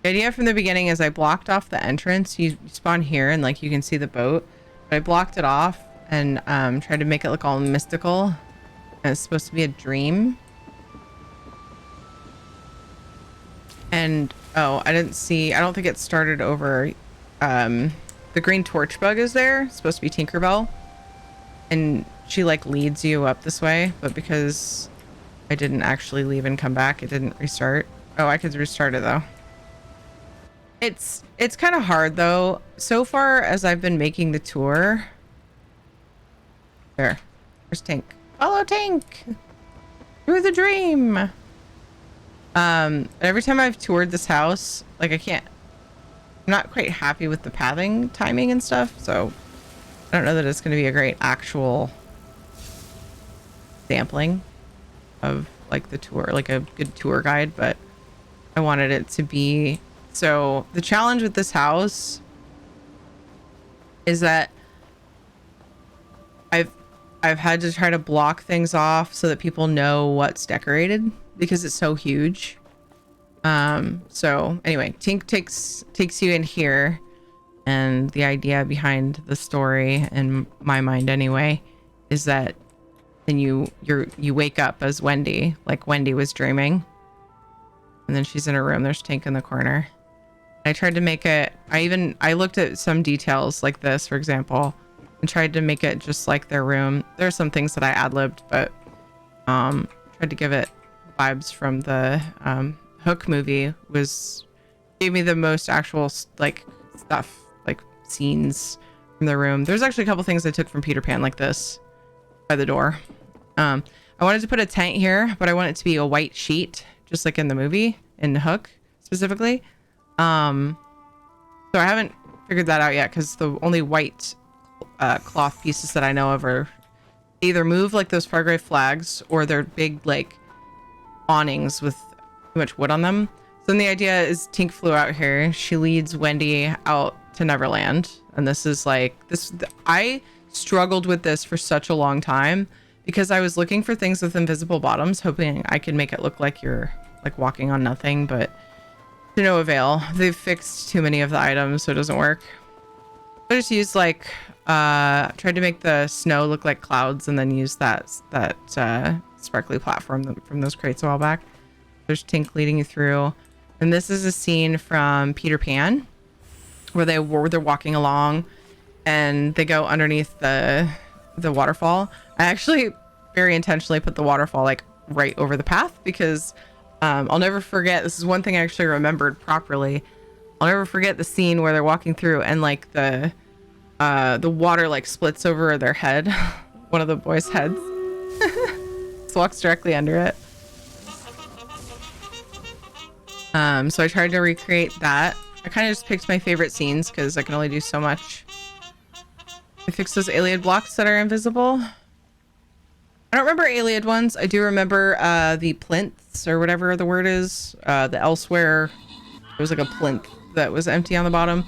[SPEAKER 1] the idea from the beginning is I blocked off the entrance. You spawn here and like you can see the boat, but I blocked it off and tried to make it look all mystical. And it's supposed to be a dream. And oh, I don't think it started over. The green torch bug is there. It's supposed to be Tinkerbell. And she like leads you up this way, but because I didn't actually leave and come back, it didn't restart. Oh, I could restart it though. It's kind of hard though. So far as I've been making the tour. Where's Tink? Follow Tink! Through the dream! Every time I've toured this house, like I'm not quite happy with the pathing timing and stuff, so I don't know that it's going to be a great actual sampling of like the tour, like a good tour guide, but I wanted it to be. So the challenge with this house is that I've had to try to block things off so that people know what's decorated because it's so huge. So anyway, Tink takes you in here, and the idea behind the story, in my mind anyway, is that then you wake up as Wendy, like Wendy was dreaming, and then she's in her room. There's Tink in the corner. I tried to make it. I looked at some details like this, for example, and tried to make it just like their room. There are some things that I ad-libbed, but tried to give it vibes from the Hook movie. Gave me the most actual like stuff, like scenes from the room. There's actually a couple things I took from Peter Pan like this by the door. I wanted to put a tent here, but I want it to be a white sheet, just like in the movie, in Hook specifically. So I haven't figured that out yet, because the only white cloth pieces that I know of are either move like those Fargrave flags, or they're big like awnings with too much wood on them. So then the idea is Tink flew out here. She leads Wendy out to Neverland, and this is like this. I struggled with this for such a long time because I was looking for things with invisible bottoms, hoping I could make it look like you're like walking on nothing, but to no avail. They've fixed too many of the items, so it doesn't work. I just used like tried to make the snow look like clouds, and then use that sparkly platform from those crates a while back. There's Tink leading you through, and this is a scene from Peter Pan where they're walking along and they go underneath the waterfall. I actually very intentionally put the waterfall like right over the path because I'll never forget. This is one thing I actually remembered properly. I'll never forget the scene where they're walking through and like the water like splits over their head, one of the boys' heads. Just walks directly under it. So I tried to recreate that. I kind of just picked my favorite scenes because I can only do so much. I fixed those alien blocks that are invisible. I don't remember alien ones. I do remember the plinths, or whatever the word is. The elsewhere. There was like a plinth that was empty on the bottom.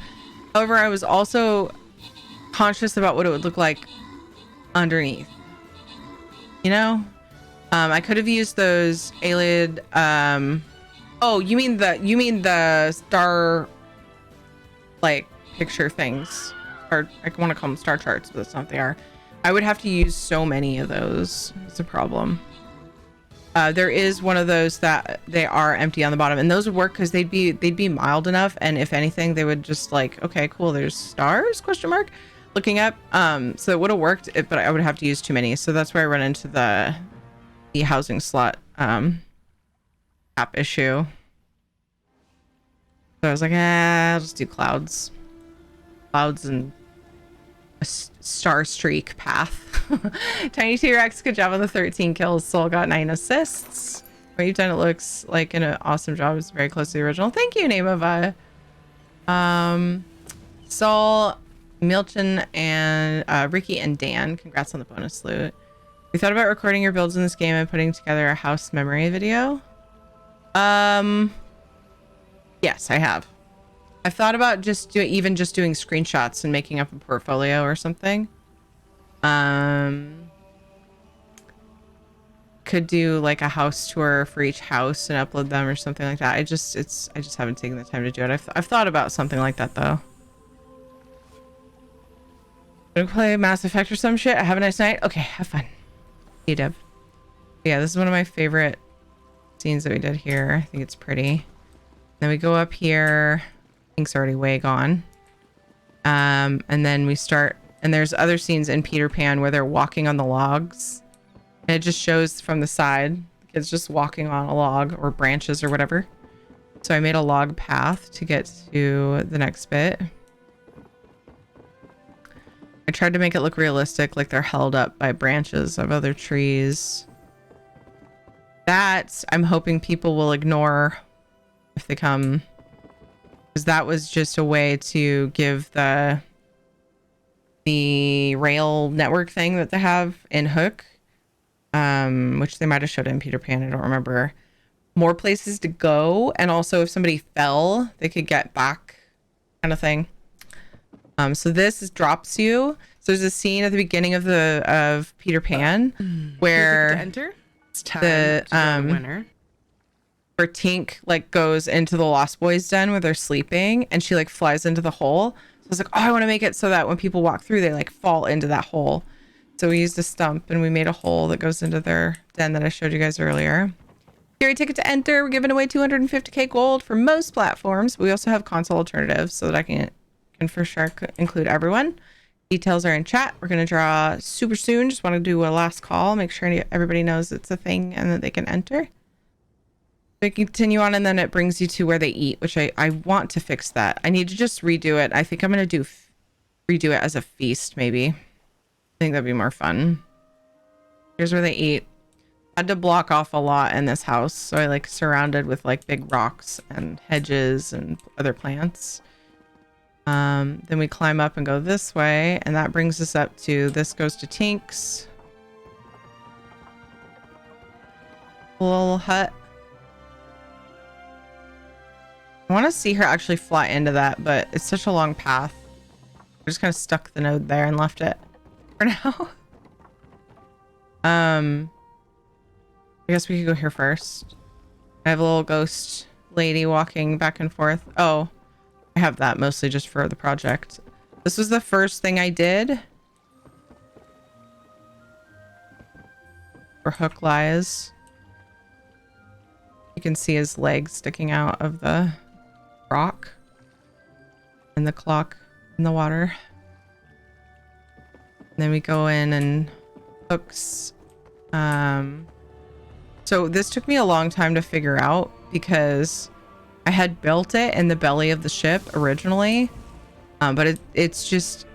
[SPEAKER 1] However, I was also conscious about what it would look like underneath. You know? I could have used those alien oh, you mean the star like picture things, or I want to call them star charts, but that's not what they are. I would have to use so many of those. It's a problem. There is one of those that they are empty on the bottom, and those would work because they'd be mild enough, and if anything, they would just like, okay, cool, there's stars, question mark, looking up. So it would have worked, but I would have to use too many. So that's where I run into the housing slot app issue. So I was like, I'll just do clouds and a star streak path. Tiny T-Rex, good job on the 13 kills. Soul got 9 assists. What you've done, it looks like an awesome job. It's very close to the original. Thank you, Namova. Saul, Milton, and Ricky and Dan, congrats on the bonus loot. We thought about recording your builds in this game and putting together a house memory video. Yes, I have. I've thought about just doing screenshots and making up a portfolio or something. Could do like a house tour for each house and upload them or something like that. I just haven't taken the time to do it. I've thought about something like that though. Gonna play Mass Effect or some shit. Have a nice night. Okay, have fun. See you, Deb. Yeah, this is one of my favorite scenes that we did here. I think it's pretty. Then we go up here. Pink's already way gone. And then we start, and there's other scenes in Peter Pan where they're walking on the logs. And it just shows from the side. The kid's just walking on a log or branches or whatever. So I made a log path to get to the next bit. I tried to make it look realistic, like they're held up by branches of other trees. That I'm hoping people will ignore if they come, because that was just a way to give the rail network thing that they have in Hook, which they might have showed in Peter Pan, I don't remember, more places to go, and also if somebody fell they could get back, kind of thing. So this drops you. So there's a scene at the beginning of Peter Pan where
[SPEAKER 10] to enter. It's time
[SPEAKER 1] the
[SPEAKER 10] to draw the winner.
[SPEAKER 1] where Tink like goes into the Lost Boys den where they're sleeping, and she like flies into the hole. So I was like, oh, I want to make it so that when people walk through, they like fall into that hole. So we used a stump and we made a hole that goes into their den that I showed you guys earlier. Carry ticket to enter. We're giving away 250k gold for most platforms. We also have console alternatives so that I can for sure include everyone. Details are in chat. We're going to draw super soon. Just want to do a last call. Make sure everybody knows it's a thing and that they can enter. We continue on, and then it brings you to where they eat, which I want to fix that. I need to just redo it. I think I'm going to redo it as a feast, maybe. I think that'd be more fun. Here's where they eat. I had to block off a lot in this house, so I like surrounded with like big rocks and hedges and other plants. Then we climb up and go this way, and that brings us up to, this goes to Tink's little hut. I want to see her actually fly into that, but it's such a long path. I just kind of stuck the node there and left it for now. I guess we could go here first. I have a little ghost lady walking back and forth. Oh, I have that mostly just for the project. This was the first thing I did for Hook Lies. You can see his legs sticking out of the rock and the clock in the water. And then we go in and Hook's. So this took me a long time to figure out because I had built it in the belly of the ship originally, but it's just,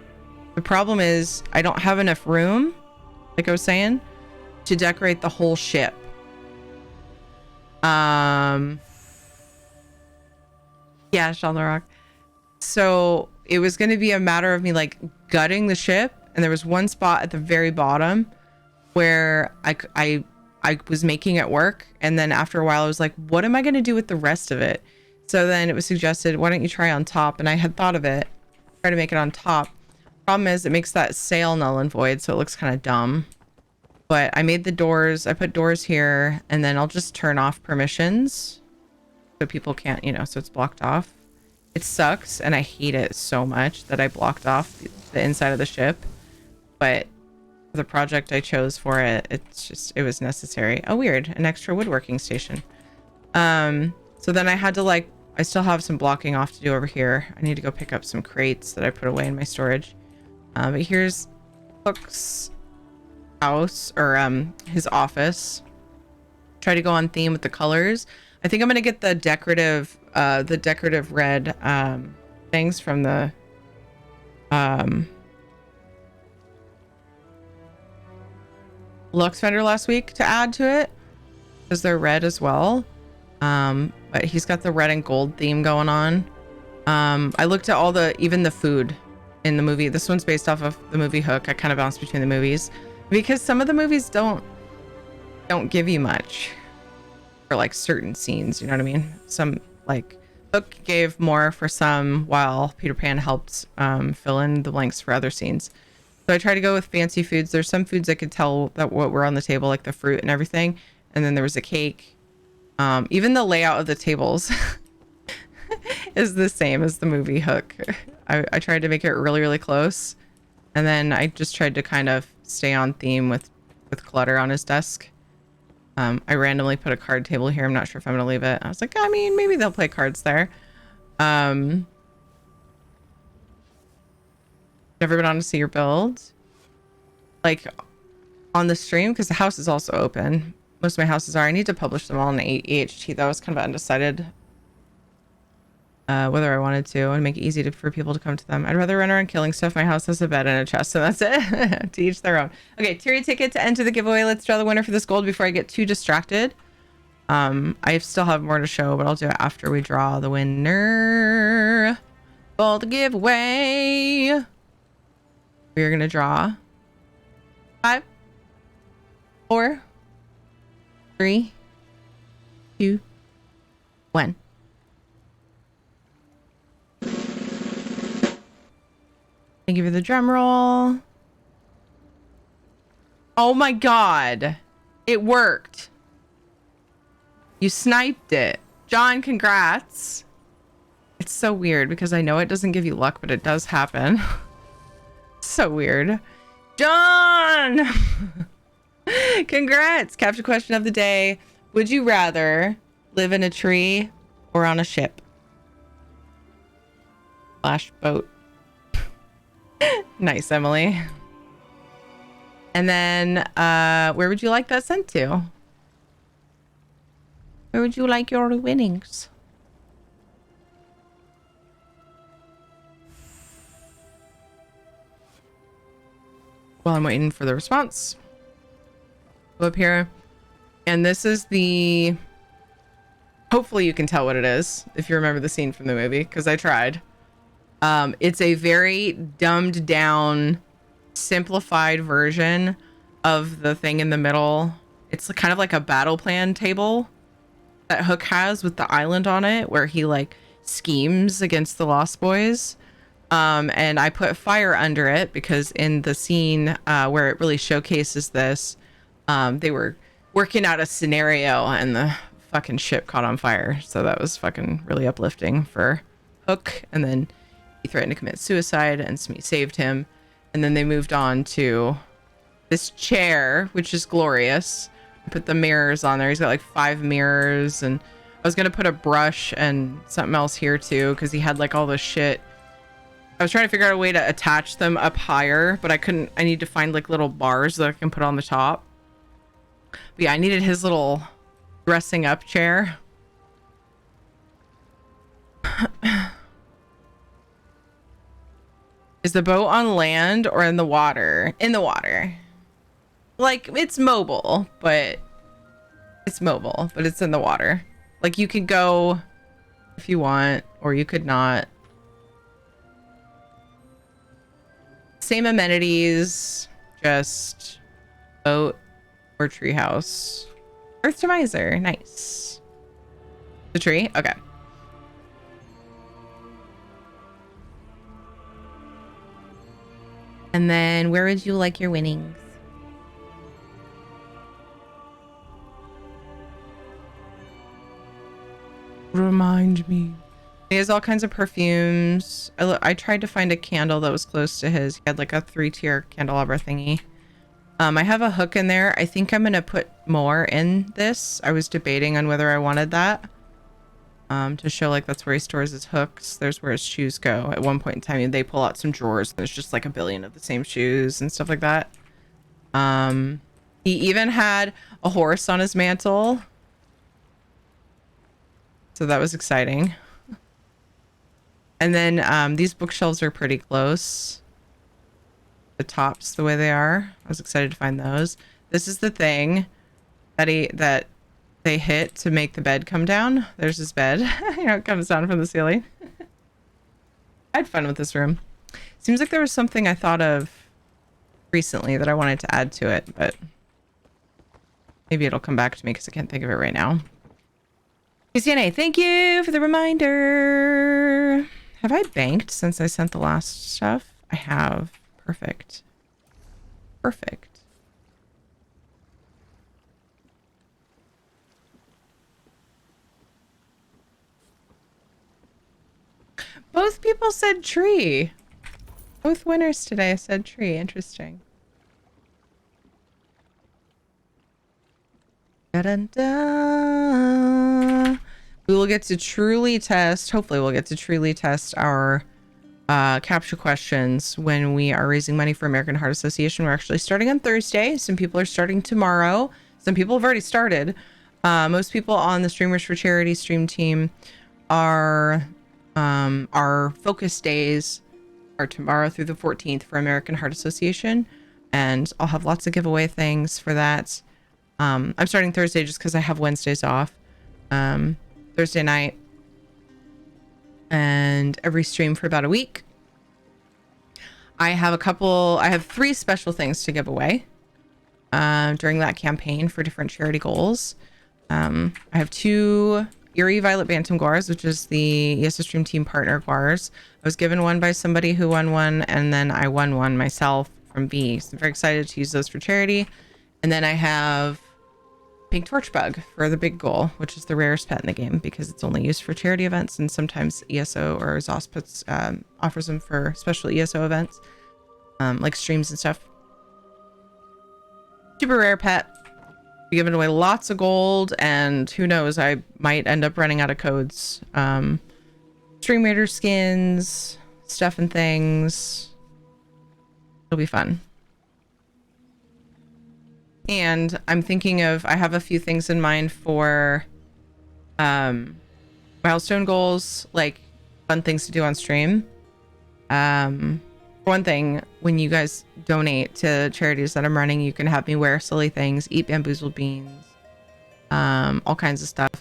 [SPEAKER 1] the problem is I don't have enough room, like I was saying, to decorate the whole ship. Yeah, Sean the Rock. So it was going to be a matter of me like gutting the ship, and there was one spot at the very bottom where I was making it work, and then after a while I was like, what am I going to do with the rest of it? So then it was suggested, why don't you try on top? And I had thought of it, try to make it on top. Problem is it makes that sail null and void, so it looks kind of dumb. But I made the doors, I put doors here, and then I'll just turn off permissions so people can't, you know, so it's blocked off. It sucks, and I hate it so much that I blocked off the inside of the ship. But for the project I chose for it, it's just, it was necessary. Oh, weird, an extra woodworking station. So then I had to like, I still have some blocking off to do over here. I need to go pick up some crates that I put away in my storage. But here's Hook's house, or his office. Try to go on theme with the colors. I think I'm gonna get the decorative red things from the Lux vendor last week to add to it, because they're red as well. But he's got the red and gold theme going on. I looked at all even the food in the movie. This one's based off of the movie Hook. I kind of bounced between the movies because some of the movies don't give you much for like certain scenes, you know what I mean? Some like Hook gave more for some, while Peter Pan helped fill in the blanks for other scenes. So I try to go with fancy foods. There's some foods I could tell that what were on the table, like the fruit and everything. And then there was a cake. Even the layout of the tables is the same as the movie Hook. I tried to make it really, really close. And then I just tried to kind of stay on theme with clutter on his desk. I randomly put a card table here. I'm not sure if I'm going to leave it. I was like, I mean, maybe they'll play cards there. Never been on to see your build? Like on the stream? Because the house is also open. Most of my houses are. I need to publish them all in EHT. That was kind of undecided whether I wanted to, and make it easy for people to come to them. I'd rather run around killing stuff. My house has a bed and a chest, so that's it. To each their own. Okay, tier ticket to enter the giveaway. Let's draw the winner for this gold before I get too distracted. I still have more to show, but I'll do it after we draw the winner for the giveaway. We're gonna draw 5, 4, 3, 2, 1. Thank you for the drum roll. Oh my god. It worked. You sniped it. John, congrats. It's so weird because I know it doesn't give you luck, but it does happen. So weird. John! Congrats. Capture question of the day. Would you rather live in a tree or on a ship? / boat. Nice, Emily. And then, where would you like that sent to? Where would you like your winnings? While I'm waiting for the response. Go up here. And this is the... Hopefully you can tell what it is, if you remember the scene from the movie, because I tried. It's a very dumbed down, simplified version of the thing in the middle. It's kind of like a battle plan table that Hook has with the island on it, where he like schemes against the Lost Boys. And I put fire under it because in the scene where it really showcases this, they were working out a scenario and the fucking ship caught on fire. So that was fucking really uplifting for Hook. And then he threatened to commit suicide and Smee saved him. And then they moved on to this chair, which is glorious. I put the mirrors on there. He's got like 5 mirrors, and I was gonna put a brush and something else here too, because he had like all this shit. I was trying to figure out a way to attach them up higher, but I couldn't. I need to find like little bars that I can put on the top. But yeah, I needed his little dressing up chair. Is the boat on land or in the water? In the water. Like, it's mobile, but it's in the water. Like, you could go if you want, or you could not. Same amenities, just boat or treehouse. Earth to miser, nice. The tree, okay. And then where would you like your winnings? Remind me. He has all kinds of perfumes. I tried to find a candle that was close to his. He had like a 3-tier candelabra thingy. I have a hook in there. I think I'm gonna put more in this. I was debating on whether I wanted that. To show like that's where he stores his hooks. There's where his shoes go. At one point in time, they pull out some drawers. There's just like a billion of the same shoes and stuff like that. He even had a horse on his mantle. So that was exciting. And then these bookshelves are pretty close. The tops the way they are. I was excited to find those. This is the thing that they hit to make the bed come down. There's his bed. You know, it comes down from the ceiling. I had fun with this room. Seems like there was something I thought of recently that I wanted to add to it, but maybe it'll come back to me because I can't think of it right now. Christiane, thank you for the reminder. Have I banked since I sent the last stuff? I have. Perfect. Perfect. Both people said tree. Both winners today said tree. Interesting. Da-dun-da. We will get to truly test, hopefully we'll get to truly test our capture questions when we are raising money for American Heart Association. We're actually starting on Thursday. Some people are starting tomorrow. Some people have already started. Most people on the Streamers for Charity stream team are our focus days are tomorrow through the 14th for American Heart Association, and I'll have lots of giveaway things for that. I'm starting Thursday just because I have Wednesdays off. Thursday night, and every stream for about a week. I have 3 special things to give away during that campaign for different charity goals. I have 2 Eerie Violet Bantam Guars, which is the ESO Stream Team Partner Guars. I was given one by somebody who won one, and then I won one myself from B. So I'm very excited to use those for charity. And then I have Pink Torch Bug for the big goal, which is the rarest pet in the game because it's only used for charity events, and sometimes ESO or ZOS puts offers them for special ESO events, like streams and stuff. Super rare pet. Be giving away lots of gold, and who knows, I might end up running out of codes. Stream Raider skins, stuff and things. It'll be fun. And I'm thinking of, I have a few things in mind for milestone goals, like fun things to do on stream. For one thing, when you guys donate to charities that I'm running, you can have me wear silly things, eat bamboozled beans, all kinds of stuff.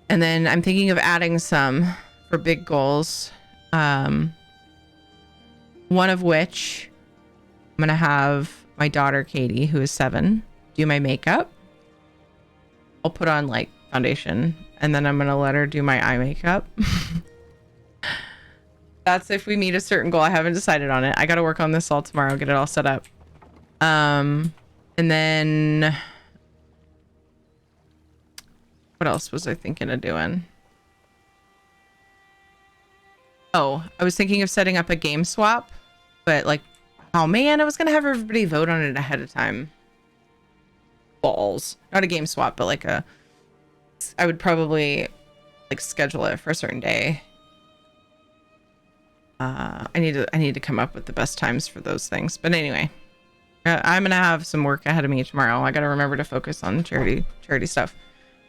[SPEAKER 1] And then I'm thinking of adding some for big goals. One of which I'm going to have my daughter, Katie, who is 7, do my makeup. I'll put on like foundation, and then I'm going to let her do my eye makeup. That's if we meet a certain goal. I haven't decided on it. I got to work on this all tomorrow, get it all set up. And then what else was I thinking of doing? Oh, I was thinking of setting up a game swap, but like, oh man, I was going to have everybody vote on it ahead of time. Balls. Not a game swap, but like I would probably like schedule it for a certain day. I need to come up with the best times for those things. But anyway, I'm gonna have some work ahead of me tomorrow. I gotta remember to focus on charity stuff.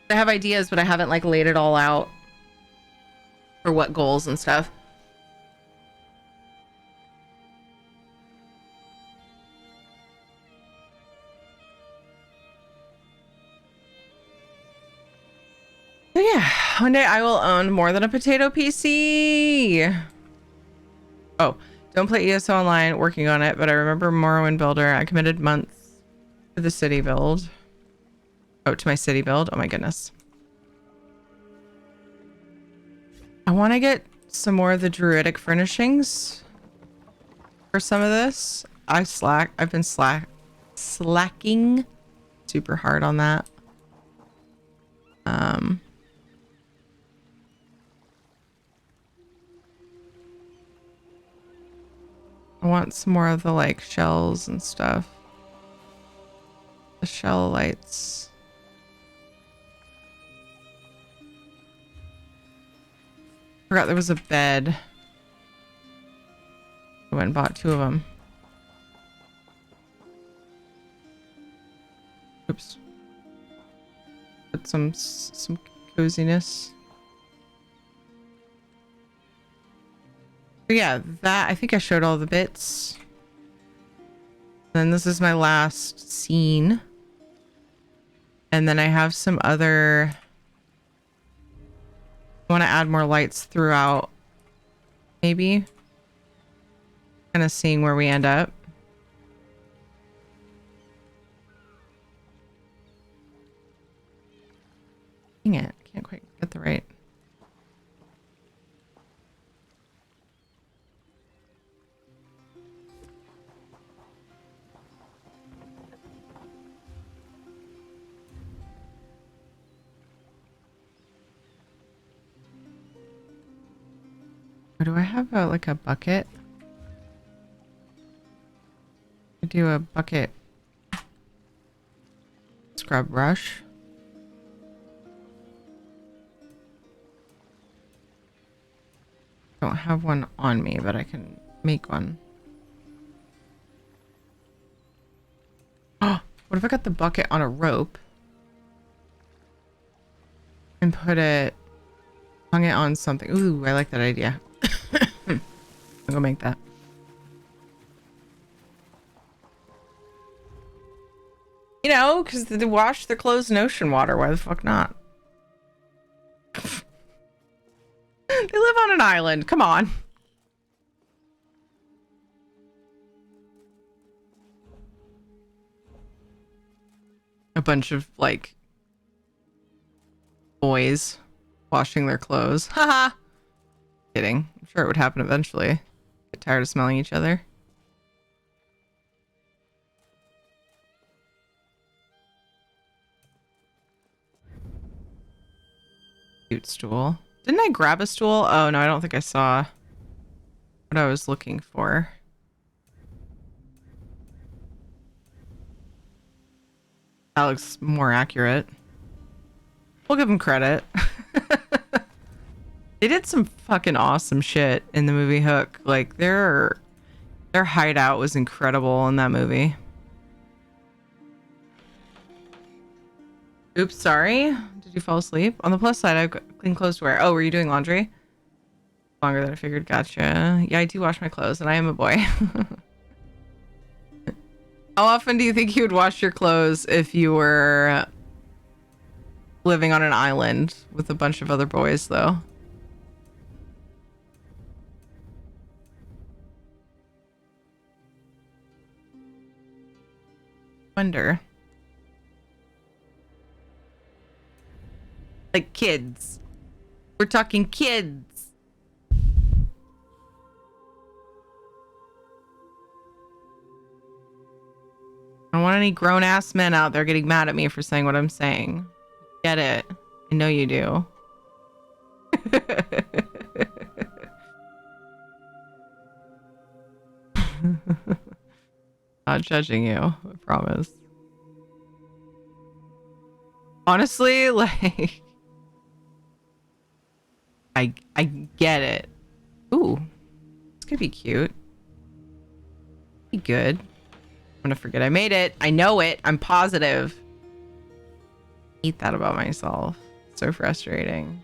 [SPEAKER 1] I have ideas, but I haven't like laid it all out for what goals and stuff. So yeah, one day I will own more than a potato PC. Oh, don't play ESO Online, working on it, but I remember Morrowind Builder. I committed months to the city build. Oh, to my city build. Oh my goodness. I want to get some more of the druidic furnishings for some of this. I've been slacking super hard on that. I want some more of the like shells and stuff. The shell lights. Forgot there was a bed. I went and bought 2 of them. Oops. Put some coziness. But yeah, that, I think I showed all the bits. Then this is my last scene. And then I have some other... I want to add more lights throughout. Maybe. Kind of seeing where we end up. Dang it. I can't quite get the right... Or do I have like a bucket? I do a bucket scrub brush. Don't have one on me, but I can make one. Oh, what if I got the bucket on a rope and hung it on something? Ooh, I like that idea. I'll go make that. You know, because they wash their clothes in ocean water. Why the fuck not? an island. Come on. A bunch of like boys washing their clothes. Haha. Kidding. I'm sure it would happen eventually. Get tired of smelling each other. Cute stool. Didn't I grab a stool? Oh no, I don't think I saw what I was looking for. That looks more accurate. We'll give them credit. They did some fucking awesome shit in the movie Hook. Like their hideout was incredible in that movie. Oops, sorry. Did you fall asleep? On the plus side, I've got clean clothes to wear. Oh, were you doing laundry? Longer than I figured. Gotcha. Yeah, I do wash my clothes, and I am a boy. How often do you think you would wash your clothes if you were living on an island with a bunch of other boys, though? Wonder. Like kids. We're talking kids. I don't want any grown-ass men out there getting mad at me for saying what I'm saying. Get it. I know you do. Not judging you, I promise. Honestly, like... I get it. Ooh. This could be cute. Be good. I'm gonna forget I made it. I know it. I'm positive. I hate that about myself. So frustrating.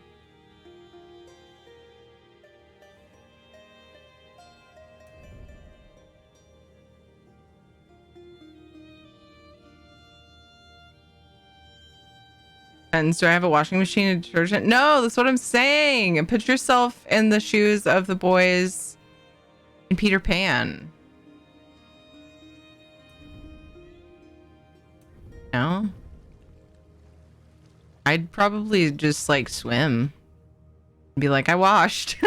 [SPEAKER 1] And do I have a washing machine and detergent? No, that's what I'm saying. Put yourself in the shoes of the boys in Peter Pan. No? I'd probably just like swim. Be like, I washed.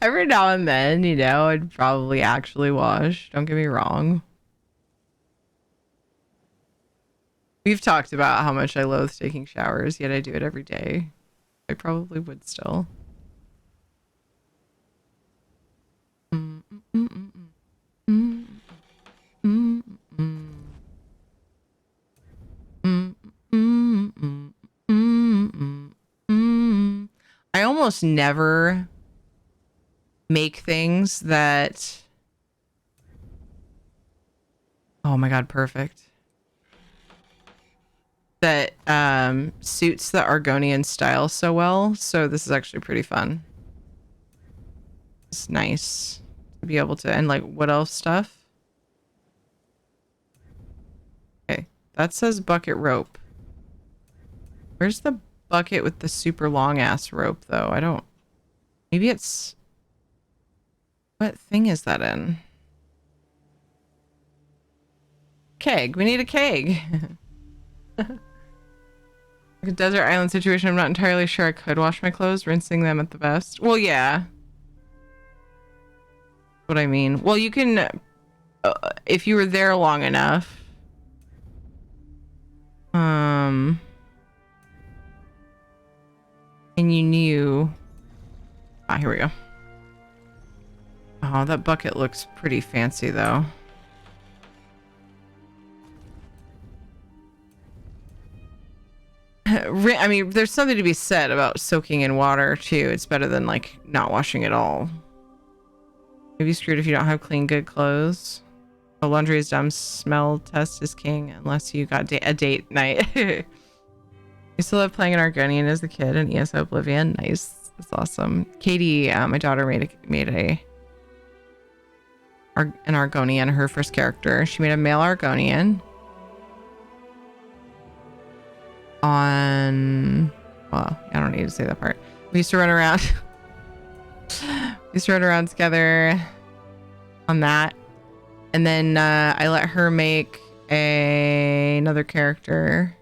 [SPEAKER 1] Every now and then, you know, I'd probably actually wash. Don't get me wrong. We've talked about how much I loathe taking showers, yet I do it every day. I probably would still. I almost never make things that... Oh my god, perfect. That suits the Argonian style so well, so this is actually pretty fun. It's nice to be able to... And like, what else stuff? Okay, that says bucket rope. Where's the bucket with the super long ass rope though? I don't... Maybe it's... What thing is that in? Keg. We need a keg. Like a desert island situation, I'm not entirely sure I could wash my clothes, rinsing them at the best. Well, yeah. What I mean. Well, you can... if you were there long enough... And you knew... Ah, here we go. Oh, that bucket looks pretty fancy, though. I mean, there's something to be said about soaking in water, too. It's better than, like, not washing at all. Maybe screwed if you don't have clean, good clothes. Oh, laundry is dumb. Smell test is king, unless you got a date night. I still love playing an Argonian as a kid in ESO Oblivion. Nice. That's awesome. Katie, my daughter, made an Argonian, her first character. She made a male Argonian. On... Well, I don't need to say that part. We used to run around. We used to run around together on that. And then I let her make another character.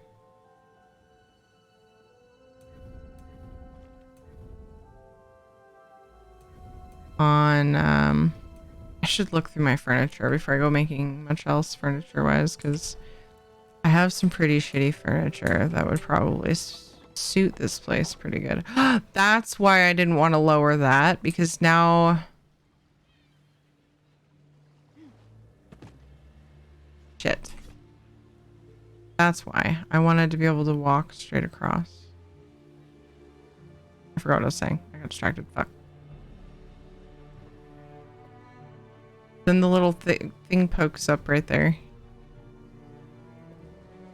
[SPEAKER 1] On I should look through my furniture before I go making much else furniture wise, because I have some pretty shitty furniture that would probably suit this place pretty good. That's why I didn't want to lower that, because now shit. That's why I wanted to be able to walk straight across. I forgot what I was saying. I got distracted. Fuck. Then the little thing pokes up right there.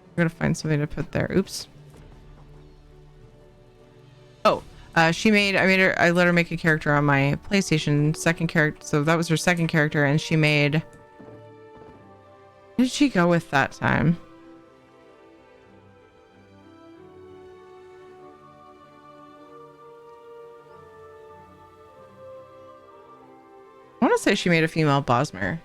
[SPEAKER 1] I'm gonna find something to put there. Oops. Oh, I let her make a character on my PlayStation, second character. So that was her second character, and she made. What did she go with that time? I want to say she made a female Bosmer.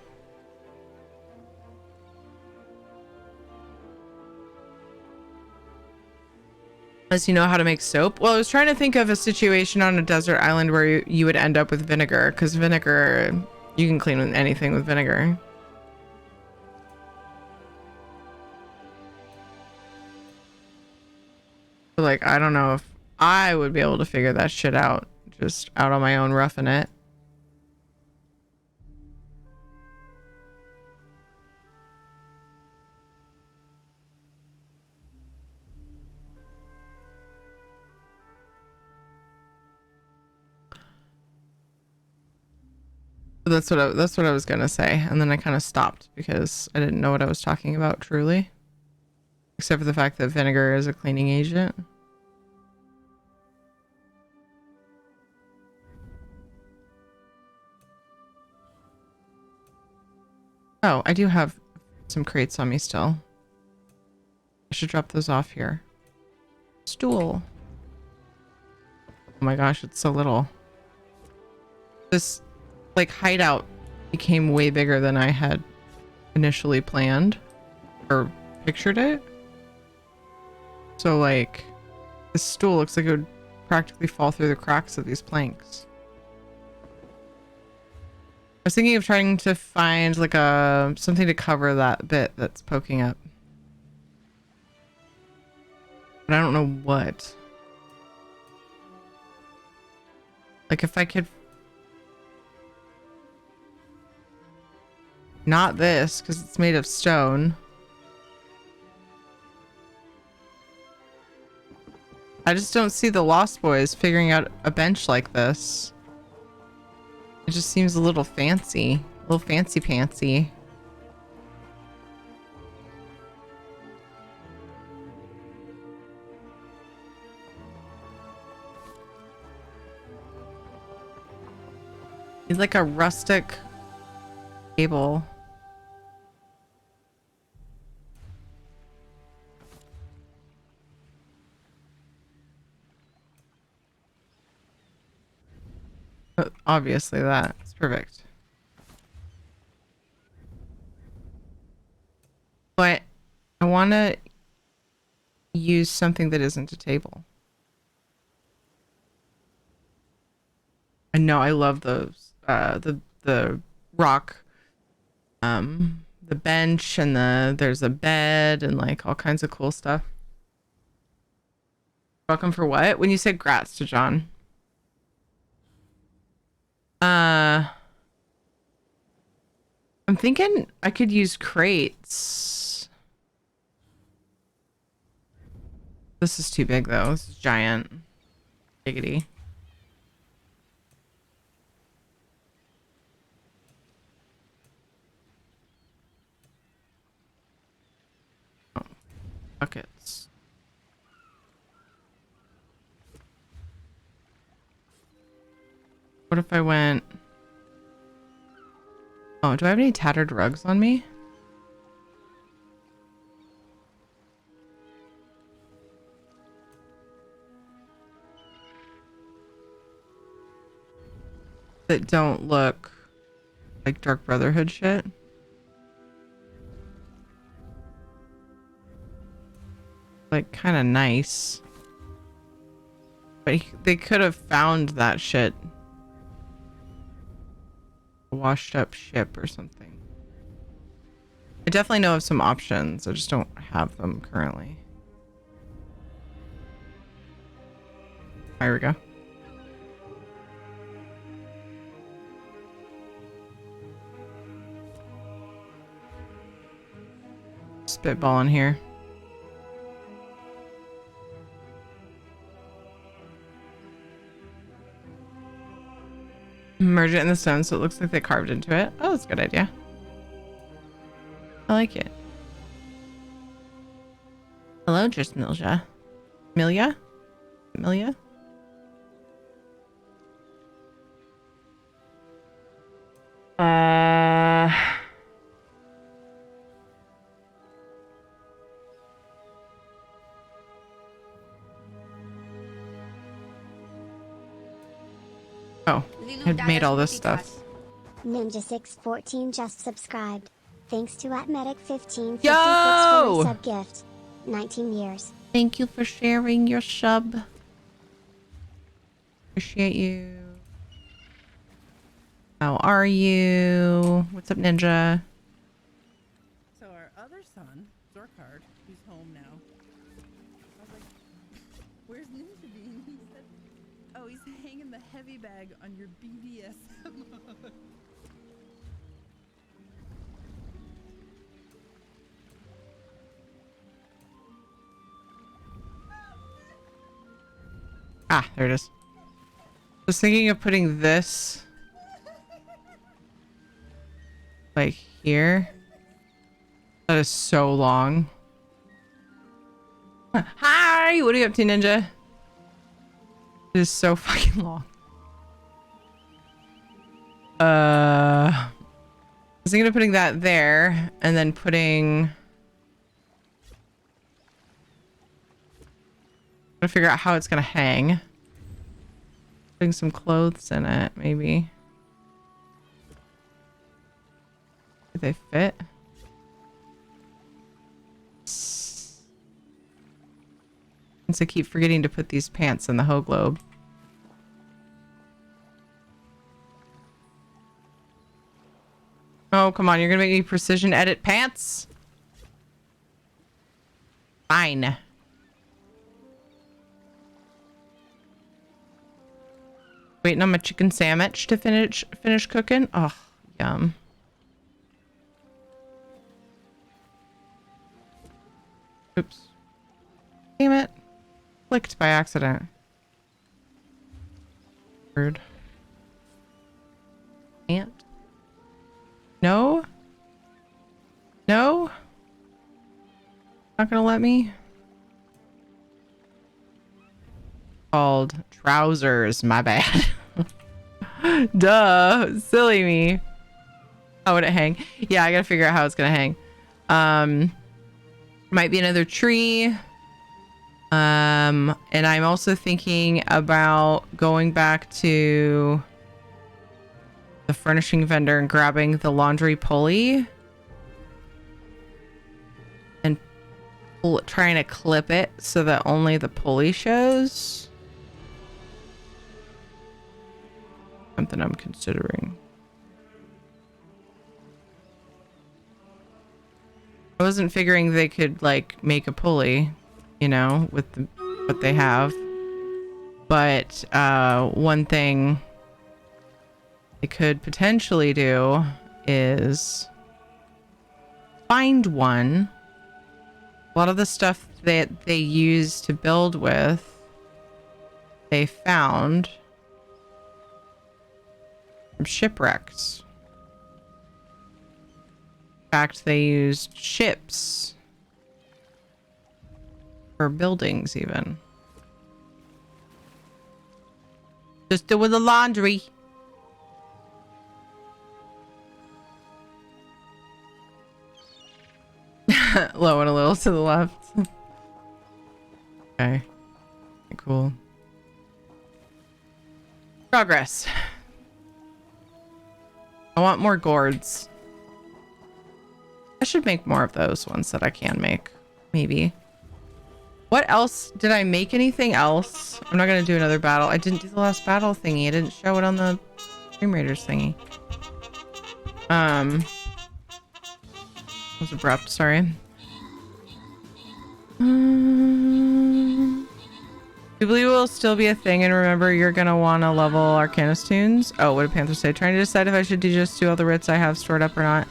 [SPEAKER 1] Unless you know how to make soap. Well, I was trying to think of a situation on a desert island where you would end up with vinegar, because vinegar, you can clean with anything with vinegar. But like, I don't know if I would be able to figure that shit out just out on my own, roughing it. That's what I was gonna say, and then I kind of stopped because I didn't know what I was talking about truly, except for the fact that vinegar is a cleaning agent. Oh, I do have some crates on me still. I should drop those off here. Stool. Oh my gosh, it's so little. This like hideout became way bigger than I had initially planned or pictured it. So like this stool looks like it would practically fall through the cracks of these planks. I was thinking of trying to find like something to cover that bit that's poking up. But I don't know what. Like if I could. Not this, because it's made of stone. I just don't see the Lost Boys figuring out a bench like this. It just seems a little fancy. A little fancy-pantsy. He's like a rustic table. Obviously that's perfect. But I want to use something that isn't a table. I know I love those the rock the bench and there's a bed and like all kinds of cool stuff. Welcome for what? When you said grats to John. I'm thinking I could use crates. This is too big though. This is giant. Giggity. Oh, buckets. What if I went... Oh, do I have any tattered rugs on me? that don't look like Dark Brotherhood shit. Like kind of nice. But they could have found that shit. A washed up ship or something. I definitely know of some options. I just don't have them currently. There we go. Spitball in here. Merge it in the stone so it looks like they carved into it. Oh, that's a good idea. I like it. Hello, just Milja. Milia? Milia? Oh, I've made all this stuff.
[SPEAKER 8] Ninja614 just subscribed. Thanks to @medic1556 for
[SPEAKER 1] Yo!
[SPEAKER 8] the sub gift. 19 years.
[SPEAKER 1] Thank you for sharing your sub. Appreciate you. How are you? What's up, Ninja?
[SPEAKER 15] So our other son, Zorkard, who's home now. I was like, "Where's Ninja Bean?" He said, "Oh, he's hanging the heavy bag on your BDSM mode."
[SPEAKER 1] Ah, there it is. I was thinking of putting this like here. That is so long. Hi, what are you up to, Ninja? It is so fucking long. I was thinking of putting that there and then putting. Gotta figure out how it's gonna hang. Putting some clothes in it, maybe. Do they fit? Since I keep forgetting to put these pants in the hoe globe. Oh, come on, you're gonna make me precision edit pants? Fine. Waiting on my chicken sandwich to finish cooking. Oh, yum. Oops. Damn it. Clicked by accident. Weird. Can't. No? No? Not gonna let me? Called trousers, my bad. Duh, silly me. How would it hang? Yeah, I gotta figure out how it's gonna hang. Might be another tree. And I'm also thinking about going back to the furnishing vendor and grabbing the laundry pulley and trying to clip it so that only the pulley shows. Something I'm considering. I wasn't figuring they could like make a pulley, you know, with what they have. But one thing they could potentially do is find one. A lot of the stuff that they use to build with, they found from shipwrecks. In fact, they used ships for buildings even. Just doing the laundry. Low and a little to the left. Okay. Cool. Progress. I want more gourds. I should make more of those ones that I can make. Maybe. What else? Did I make anything else? I'm not going to do another battle. I didn't do the last battle thingy. I didn't show it on the Stream Raiders thingy. Was abrupt, sorry. Jubilee will still be a thing, and remember, you're gonna want to level Arcanus tunes. Oh, what did Panther say? Trying to decide if I should just do all the writs I have stored up or not.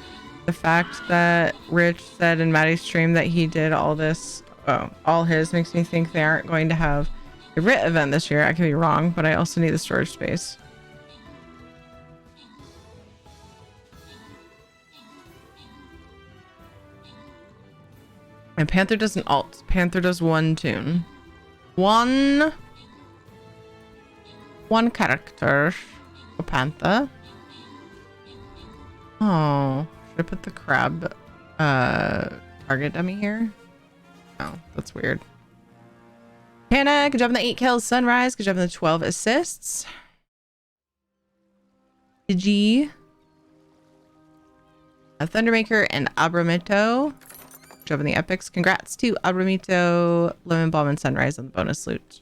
[SPEAKER 1] The fact that Rich said in Maddie's stream that he did all this, all his, makes me think they aren't going to have a writ event this year. I could be wrong, but I also need the storage space. And Panther doesn't alt. Panther does one tune. One character for Panther. Oh, should I put the crab target dummy here? Oh, that's weird. Hannah, good job on the 8 kills. Sunrise, good job on the 12 assists. Digi. Thundermaker and Abramito. Good job on the epics. Congrats to Abramito, Lemon Bomb, and Sunrise on the bonus loot.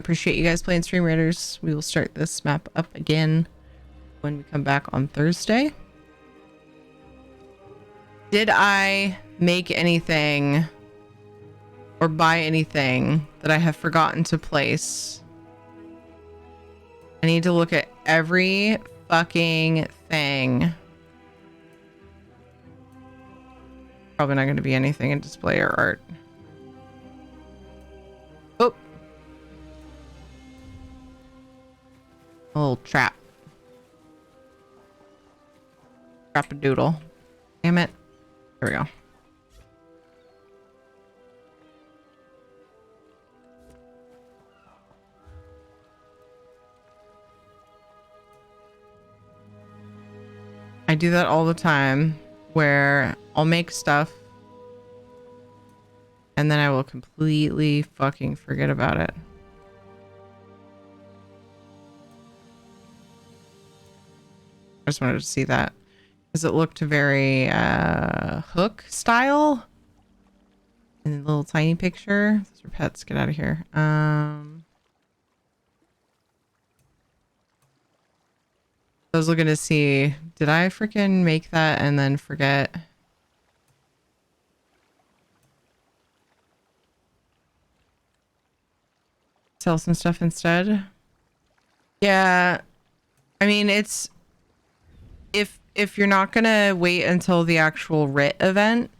[SPEAKER 1] Appreciate you guys playing Stream Raiders. We will start this map up again when we come back on Thursday. Did I make anything or buy anything that I have forgotten to place? I need to look at every fucking thing. Probably not going to be anything in display or art. Oh. A little trap. Trap-a-doodle. Damn it. There we go. I do that all the time, where I'll make stuff and then I will completely fucking forget about it. I just wanted to see that because it looked very Hook style in the little tiny picture. Those are pets. Get out of here. I was looking to see, did I freaking make that and then forget? Sell some stuff instead? Yeah. I mean, it's... If you're not gonna wait until the actual writ event,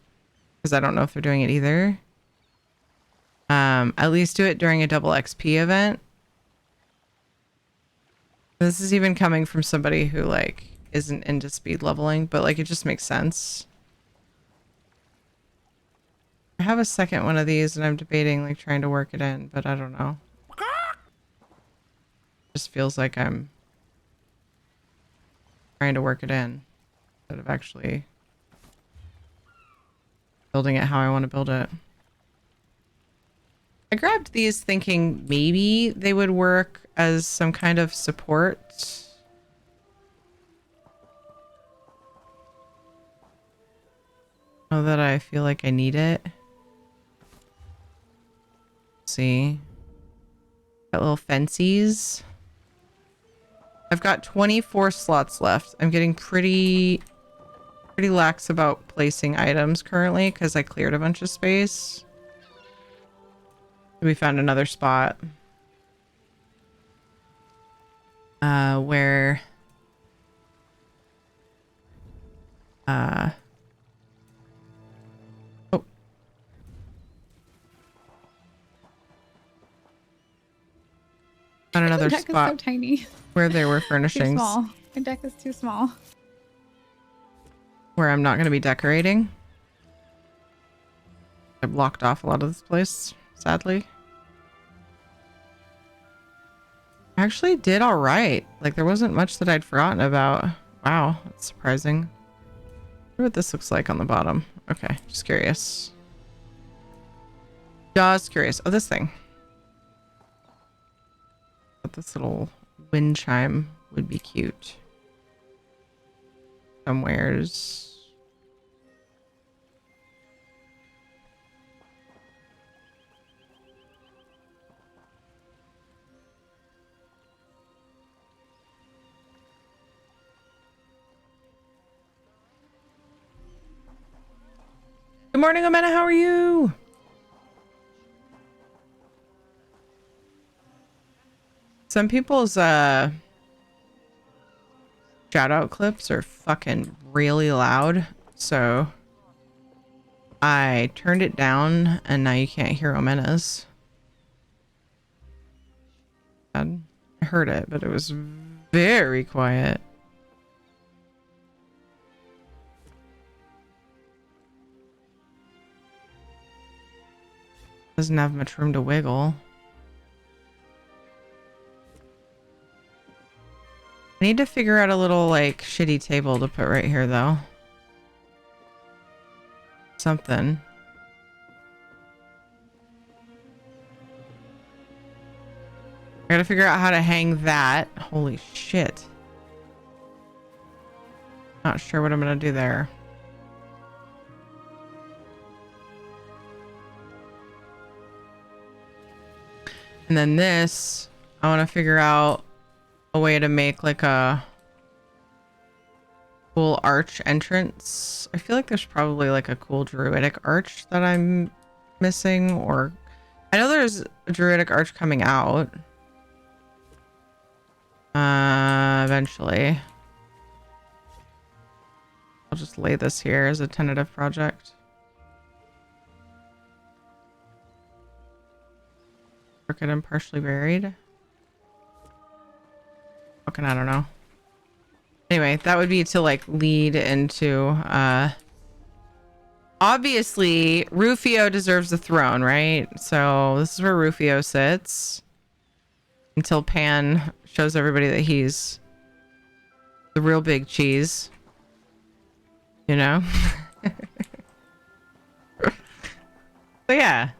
[SPEAKER 1] because I don't know if they're doing it either, at least do it during a double XP event. This is even coming from somebody who like isn't into speed leveling, but like it just makes sense. I have a second one of these and I'm debating like trying to work it in, but I don't know. Just feels like I'm trying to work it in instead of actually building it how I want to build it. I grabbed these thinking maybe they would work as some kind of support. Now that I feel like I need it. Let's see. Got little fences. I've got 24 slots left. I'm getting pretty lax about placing items currently because I cleared a bunch of space. We found another spot where oh, found another
[SPEAKER 5] deck
[SPEAKER 1] spot
[SPEAKER 5] is so tiny.
[SPEAKER 1] where there were
[SPEAKER 5] Too
[SPEAKER 1] furnishings
[SPEAKER 5] small. My deck is too small.
[SPEAKER 1] where I'm not going to be decorating. I blocked off a lot of this place, sadly. I actually did all right. Like there wasn't much that I'd forgotten about. Wow, that's surprising. I wonder what this looks like on the bottom. Okay, just curious. Just curious. Oh, this thing. But this little wind chime would be cute. somewheres. Good morning, Amanda. How are you? Some people's shout out clips are fucking really loud, so I turned it down and now you can't hear Omena's. I heard it, but it was very quiet. Doesn't have much room to wiggle. I need to figure out a little like shitty table to put right here though. Something. I gotta figure out how to hang that. Holy shit. Not sure what I'm gonna do there. And then this, I want to figure out a way to make like a cool arch entrance. I feel like there's probably like a cool druidic arch that I'm missing, or I know there's a druidic arch coming out. Eventually. I'll just lay this here as a tentative project. Crooked and partially buried. Fucking, I don't know. Anyway, that would be to like lead into obviously Rufio deserves the throne, right? So this is where Rufio sits until Pan shows everybody that he's the real big cheese, you know. So yeah,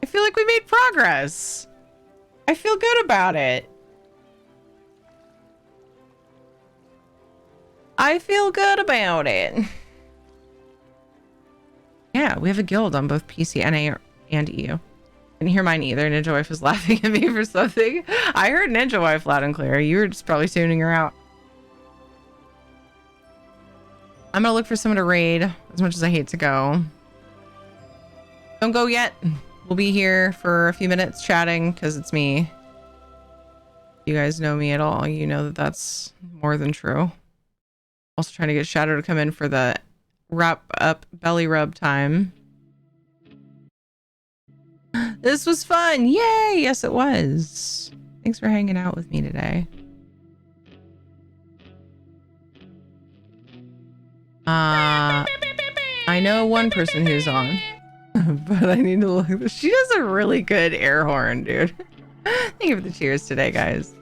[SPEAKER 1] I feel like we made progress. I feel good about it. I feel good about it. Yeah, we have a guild on both PC, NA, and EU. Didn't hear mine either. Ninja Wife was laughing at me for something. I heard Ninja Wife loud and clear. You were just probably tuning her out. I'm gonna look for someone to raid, as much as I hate to go. Don't go yet. We'll be here for a few minutes chatting, because it's me. You guys know me at all. You know that that's more than true. Also trying to get Shadow to come in for the wrap up belly rub time. This was fun. Yay. Yes, it was. Thanks for hanging out with me today. I know one person who's on, but I need to look. She does a really good air horn, dude. Thank you for the cheers today, guys.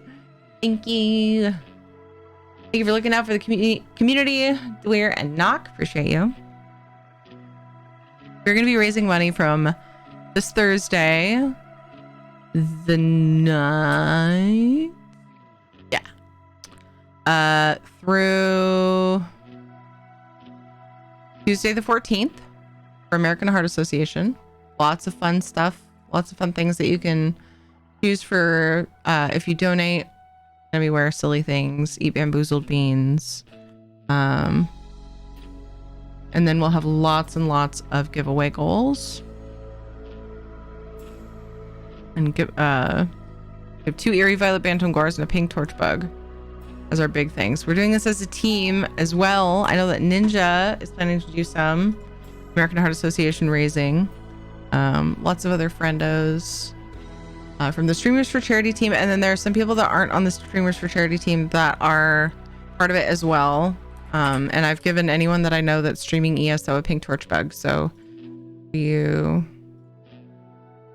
[SPEAKER 1] Thank you. Thank you for looking out for the community, Dwyer and Knock. Appreciate you. We're going to be raising money from this Thursday, the 9th. Yeah. Through Tuesday the 14th for American Heart Association. Lots of fun stuff. Lots of fun things that you can choose for if you donate. We wear silly things, eat bamboozled beans, and then we'll have lots and lots of giveaway goals, and we have 2 eerie violet bantam gores and a pink torch bug as our big things. We're doing this as a team as well. I know that Ninja is planning to do some American Heart Association raising, lots of other friendos. From the Streamers for Charity team, and then there are some people that aren't on the Streamers for Charity team that are part of it as well. And I've given anyone that I know that's streaming ESO a pink torch bug. So you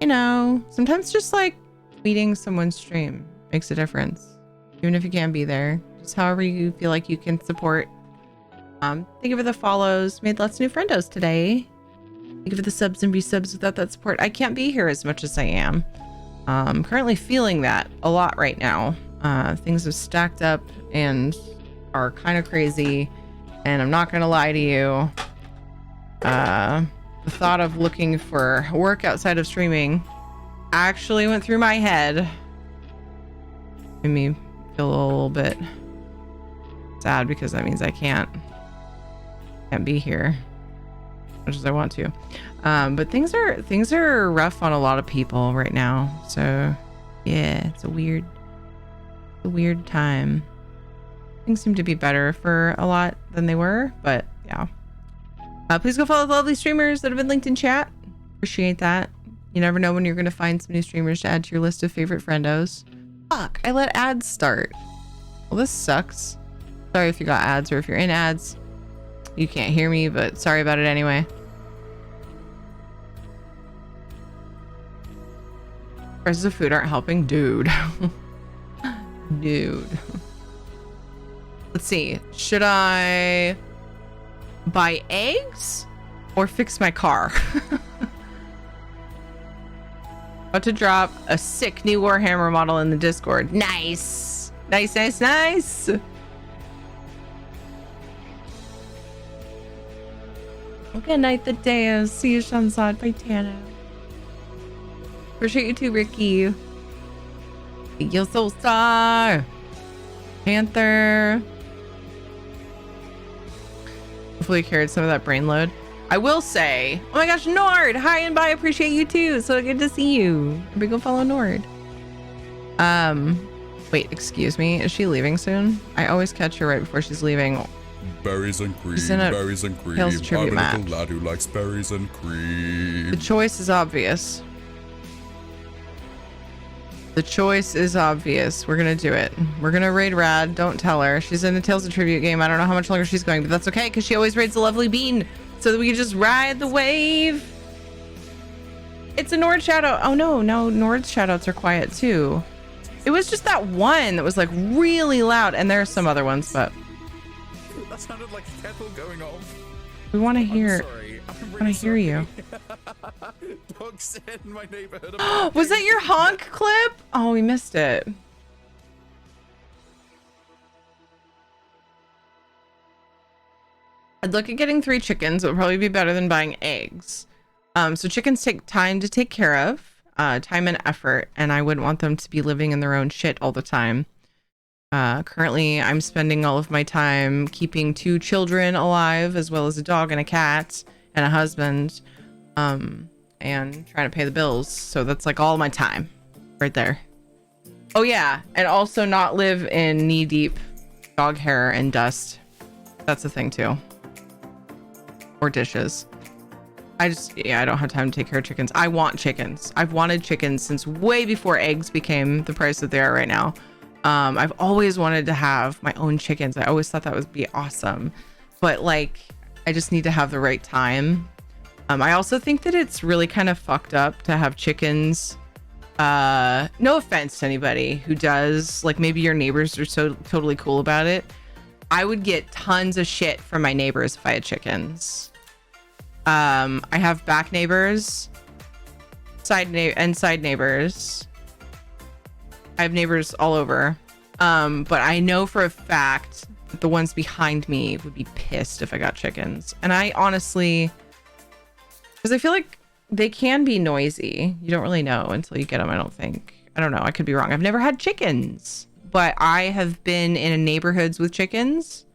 [SPEAKER 1] know, sometimes just like tweeting someone's stream makes a difference, even if you can't be there. Just however you feel like you can support. Thank you for the follows. Made lots of new friendos today. Thank you for the subs and resubs. Without that support, I can't be here as much as I am. I'm currently feeling that a lot right now. Things have stacked up and are kind of crazy, And I'm not gonna lie to you. The thought of looking for work outside of streaming actually went through my head. Made me feel a little bit sad because that means I can't be here as much as I want to. But things are rough on a lot of people right now. So yeah, it's a weird time. Things seem to be better for a lot than they were, but yeah. Please go follow the lovely streamers that have been linked in chat. Appreciate that. You never know when you're going to find some new streamers to add to your list of favorite friendos. Fuck, I let ads start. Well, this sucks. Sorry if you got ads or if you're in ads. You can't hear me, but sorry about it anyway. Prices of food aren't helping. Dude. Dude. Let's see. Should I buy eggs or fix my car? About to drop a sick new Warhammer model in the Discord. Nice. Nice, nice, nice. Good night, the day. See you, Shanzad by Tana. Appreciate you too, Ricky. Yo, Soul Star. Panther. Hopefully you carried some of that brain load. I will say, oh my gosh, Nord, hi and bye, appreciate you too. So good to see you. Everybody go follow Nord. Wait, excuse me, is she leaving soon? I always catch her right before she's leaving.
[SPEAKER 7] Berries and cream, berries and cream.
[SPEAKER 1] Tales tribute
[SPEAKER 7] I'm a
[SPEAKER 1] map.
[SPEAKER 7] little lad who likes berries and cream.
[SPEAKER 1] The choice is obvious. The choice is obvious. We're gonna do it. We're gonna raid Rad. Don't tell her. She's in a Tales of Tribute game. I don't know how much longer she's going, but that's okay because she always raids the lovely bean so that we can just ride the wave. It's a Nord shoutout. Oh no, Nord's shoutouts are quiet too. It was just that one that was like really loud, and there are some other ones, but
[SPEAKER 7] That sounded like a kettle going off.
[SPEAKER 1] we want to hear.
[SPEAKER 7] I'm
[SPEAKER 1] Want to hear you.
[SPEAKER 7] Dogs in my neighborhood.
[SPEAKER 1] Was that your honk clip? Oh, we missed it. I'd look at getting 3 chickens. It would probably be better than buying eggs. So chickens take time to take care of, time and effort, and I wouldn't want them to be living in their own shit all the time. Currently, I'm spending all of my time keeping 2 children alive, as well as a dog and a cat and a husband, and trying to pay the bills. So that's like all my time right there. Oh yeah, and also not live in knee-deep dog hair and dust. That's a thing too. Or dishes. I don't have time to take care of chickens. I want chickens. I've wanted chickens since way before eggs became the price that they are right now. I've always wanted to have my own chickens. I always thought that would be awesome, but like, I just need to have the right time. I also think that it's really kind of fucked up to have chickens. No offense to anybody who does, like maybe your neighbors are so totally cool about it. I would get tons of shit from my neighbors if I had chickens. I have back neighbors, side neighbors. I have neighbors all over. But I know for a fact that the ones behind me would be pissed if I got chickens. And I honestly, because I feel like they can be noisy. You don't really know until you get them, I don't think. I don't know. I could be wrong. I've never had chickens, but I have been in neighborhoods with chickens.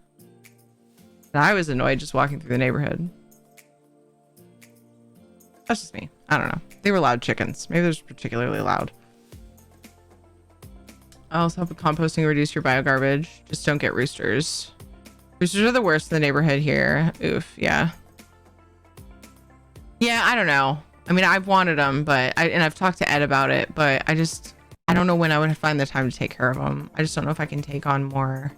[SPEAKER 1] And I was annoyed just walking through the neighborhood. That's just me. I don't know. They were loud chickens. Maybe they're just particularly loud. I also help with composting and reduce your biogarbage. Just don't get roosters. Roosters are the worst in the neighborhood here. Oof, yeah. Yeah, I don't know. I mean, I've wanted them, but I've talked to Ed about it, but I don't know when I would find the time to take care of them. I just don't know if I can take on more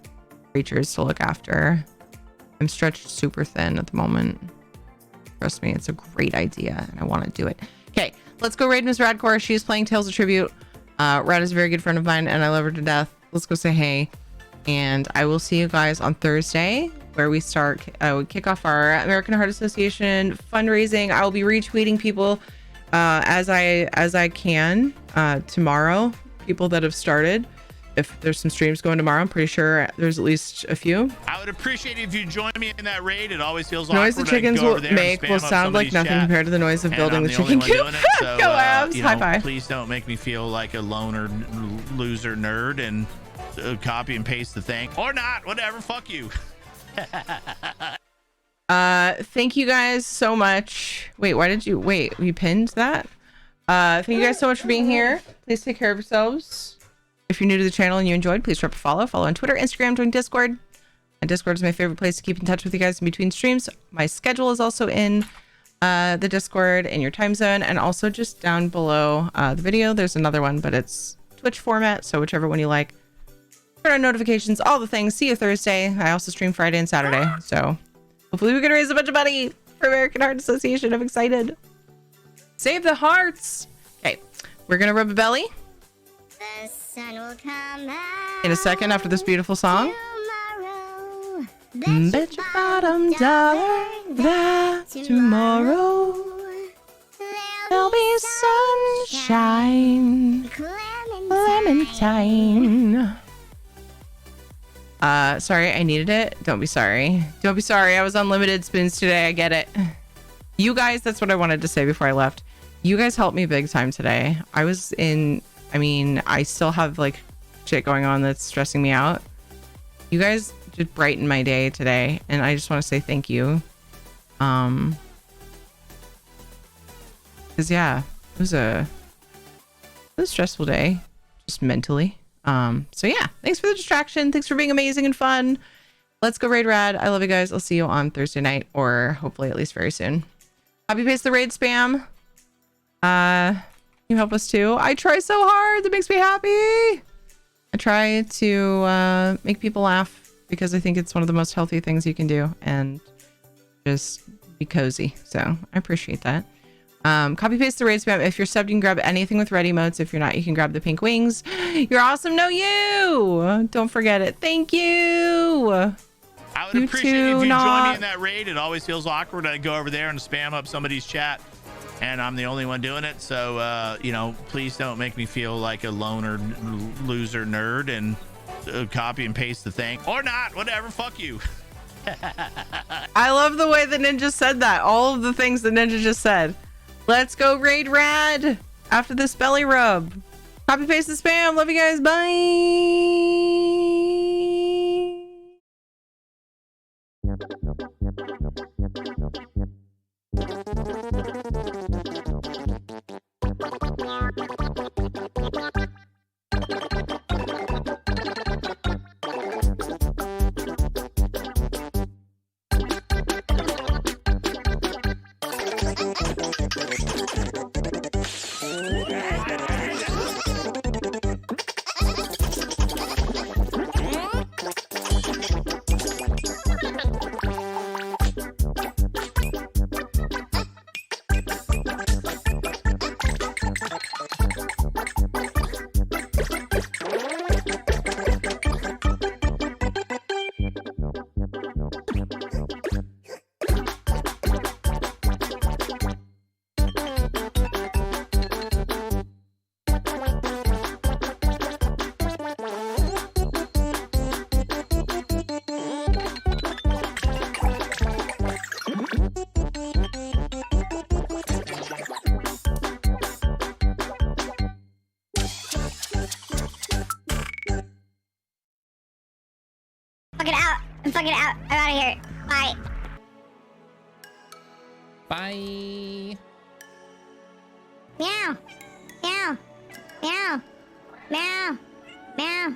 [SPEAKER 1] creatures to look after. I'm stretched super thin at the moment. Trust me, it's a great idea, and I want to do it. Okay, let's go raid Miss Radcore. She is playing Tales of Tribute. Rad is a very good friend of mine, and I love her to death. Let's go say hey, and I will see you guys on Thursday, where we kick off our American Heart Association fundraising. I will be retweeting people as I can tomorrow. People that have started. if there's some streams going tomorrow. I'm pretty sure there's at least a few.
[SPEAKER 6] I would appreciate it if you join me in that raid. It always feels
[SPEAKER 1] Noise the
[SPEAKER 6] awkward.
[SPEAKER 1] chickens
[SPEAKER 6] I go
[SPEAKER 1] will
[SPEAKER 6] over there and
[SPEAKER 1] make
[SPEAKER 6] spam
[SPEAKER 1] will
[SPEAKER 6] up
[SPEAKER 1] sound like
[SPEAKER 6] somebody's
[SPEAKER 1] nothing
[SPEAKER 6] chat,
[SPEAKER 1] compared to the noise of
[SPEAKER 6] and
[SPEAKER 1] building
[SPEAKER 6] I'm
[SPEAKER 1] the
[SPEAKER 6] the
[SPEAKER 1] chicken
[SPEAKER 6] only one
[SPEAKER 1] coop.
[SPEAKER 6] doing it, so,
[SPEAKER 1] Go abs.
[SPEAKER 6] you
[SPEAKER 1] High
[SPEAKER 6] know,
[SPEAKER 1] five.
[SPEAKER 6] please don't make me feel like a loner loser nerd and copy and paste the thing or not. Whatever. Fuck you.
[SPEAKER 1] Thank you guys so much. Wait, why did you wait? We pinned that. Thank you guys so much for being here. Please take care of yourselves. If you're new to the channel and you enjoyed, please drop a follow. Follow on Twitter, Instagram, join Discord. And Discord is my favorite place to keep in touch with you guys in between streams. My schedule is also in the Discord in your time zone, and also just down below the video. There's another one, but it's Twitch format, so whichever one you like. Turn on notifications, all the things. See you Thursday. I also stream Friday and Saturday, so hopefully we can raise a bunch of money for American Heart Association. I'm excited. Save the hearts. Okay, we're gonna rub a belly
[SPEAKER 2] The sun will come out
[SPEAKER 1] in a second after this beautiful song.
[SPEAKER 2] tomorrow.
[SPEAKER 1] Bet your bottom dollar that tomorrow there'll be sunshine, Clementine. Sorry, I needed it. Don't be sorry. Don't be sorry. I was on limited spoons today. I get it. You guys, that's what I wanted to say before I left. You guys helped me big time today. I still have like shit going on that's stressing me out. You guys just brightened my day today, and I just want to say thank you. Because yeah, it was a stressful day, just mentally. So yeah, thanks for the distraction. Thanks for being amazing and fun. Let's go raid rad. I love you guys. I'll see you on Thursday night, or hopefully at least very soon. Copy paste the raid spam. You help us too. I try so hard. That makes me happy. I try to make people laugh because I think it's one of the most healthy things you can do, and just be cozy. So I appreciate that. Copy paste the raid spam. If you're subbed, you can grab anything with red emotes. If you're not, you can grab the pink wings. You're awesome. No, you don't forget it. Thank you.
[SPEAKER 6] I would appreciate it if you join me in that raid. It always feels awkward. I go over there and spam up somebody's chat, and I'm the only one doing it. So, you know, please don't make me feel like a loner loser nerd and copy and paste the thing or not. Whatever. Fuck you.
[SPEAKER 1] I love the way the ninja said that. All of the things the ninja just said. Let's go raid rad after this belly rub. Copy paste the spam. Love you guys.
[SPEAKER 2] Fucking out. I'm fucking out. I'm out of here. Bye.
[SPEAKER 21] Bye.
[SPEAKER 2] Meow. Meow. Meow. Meow. Meow.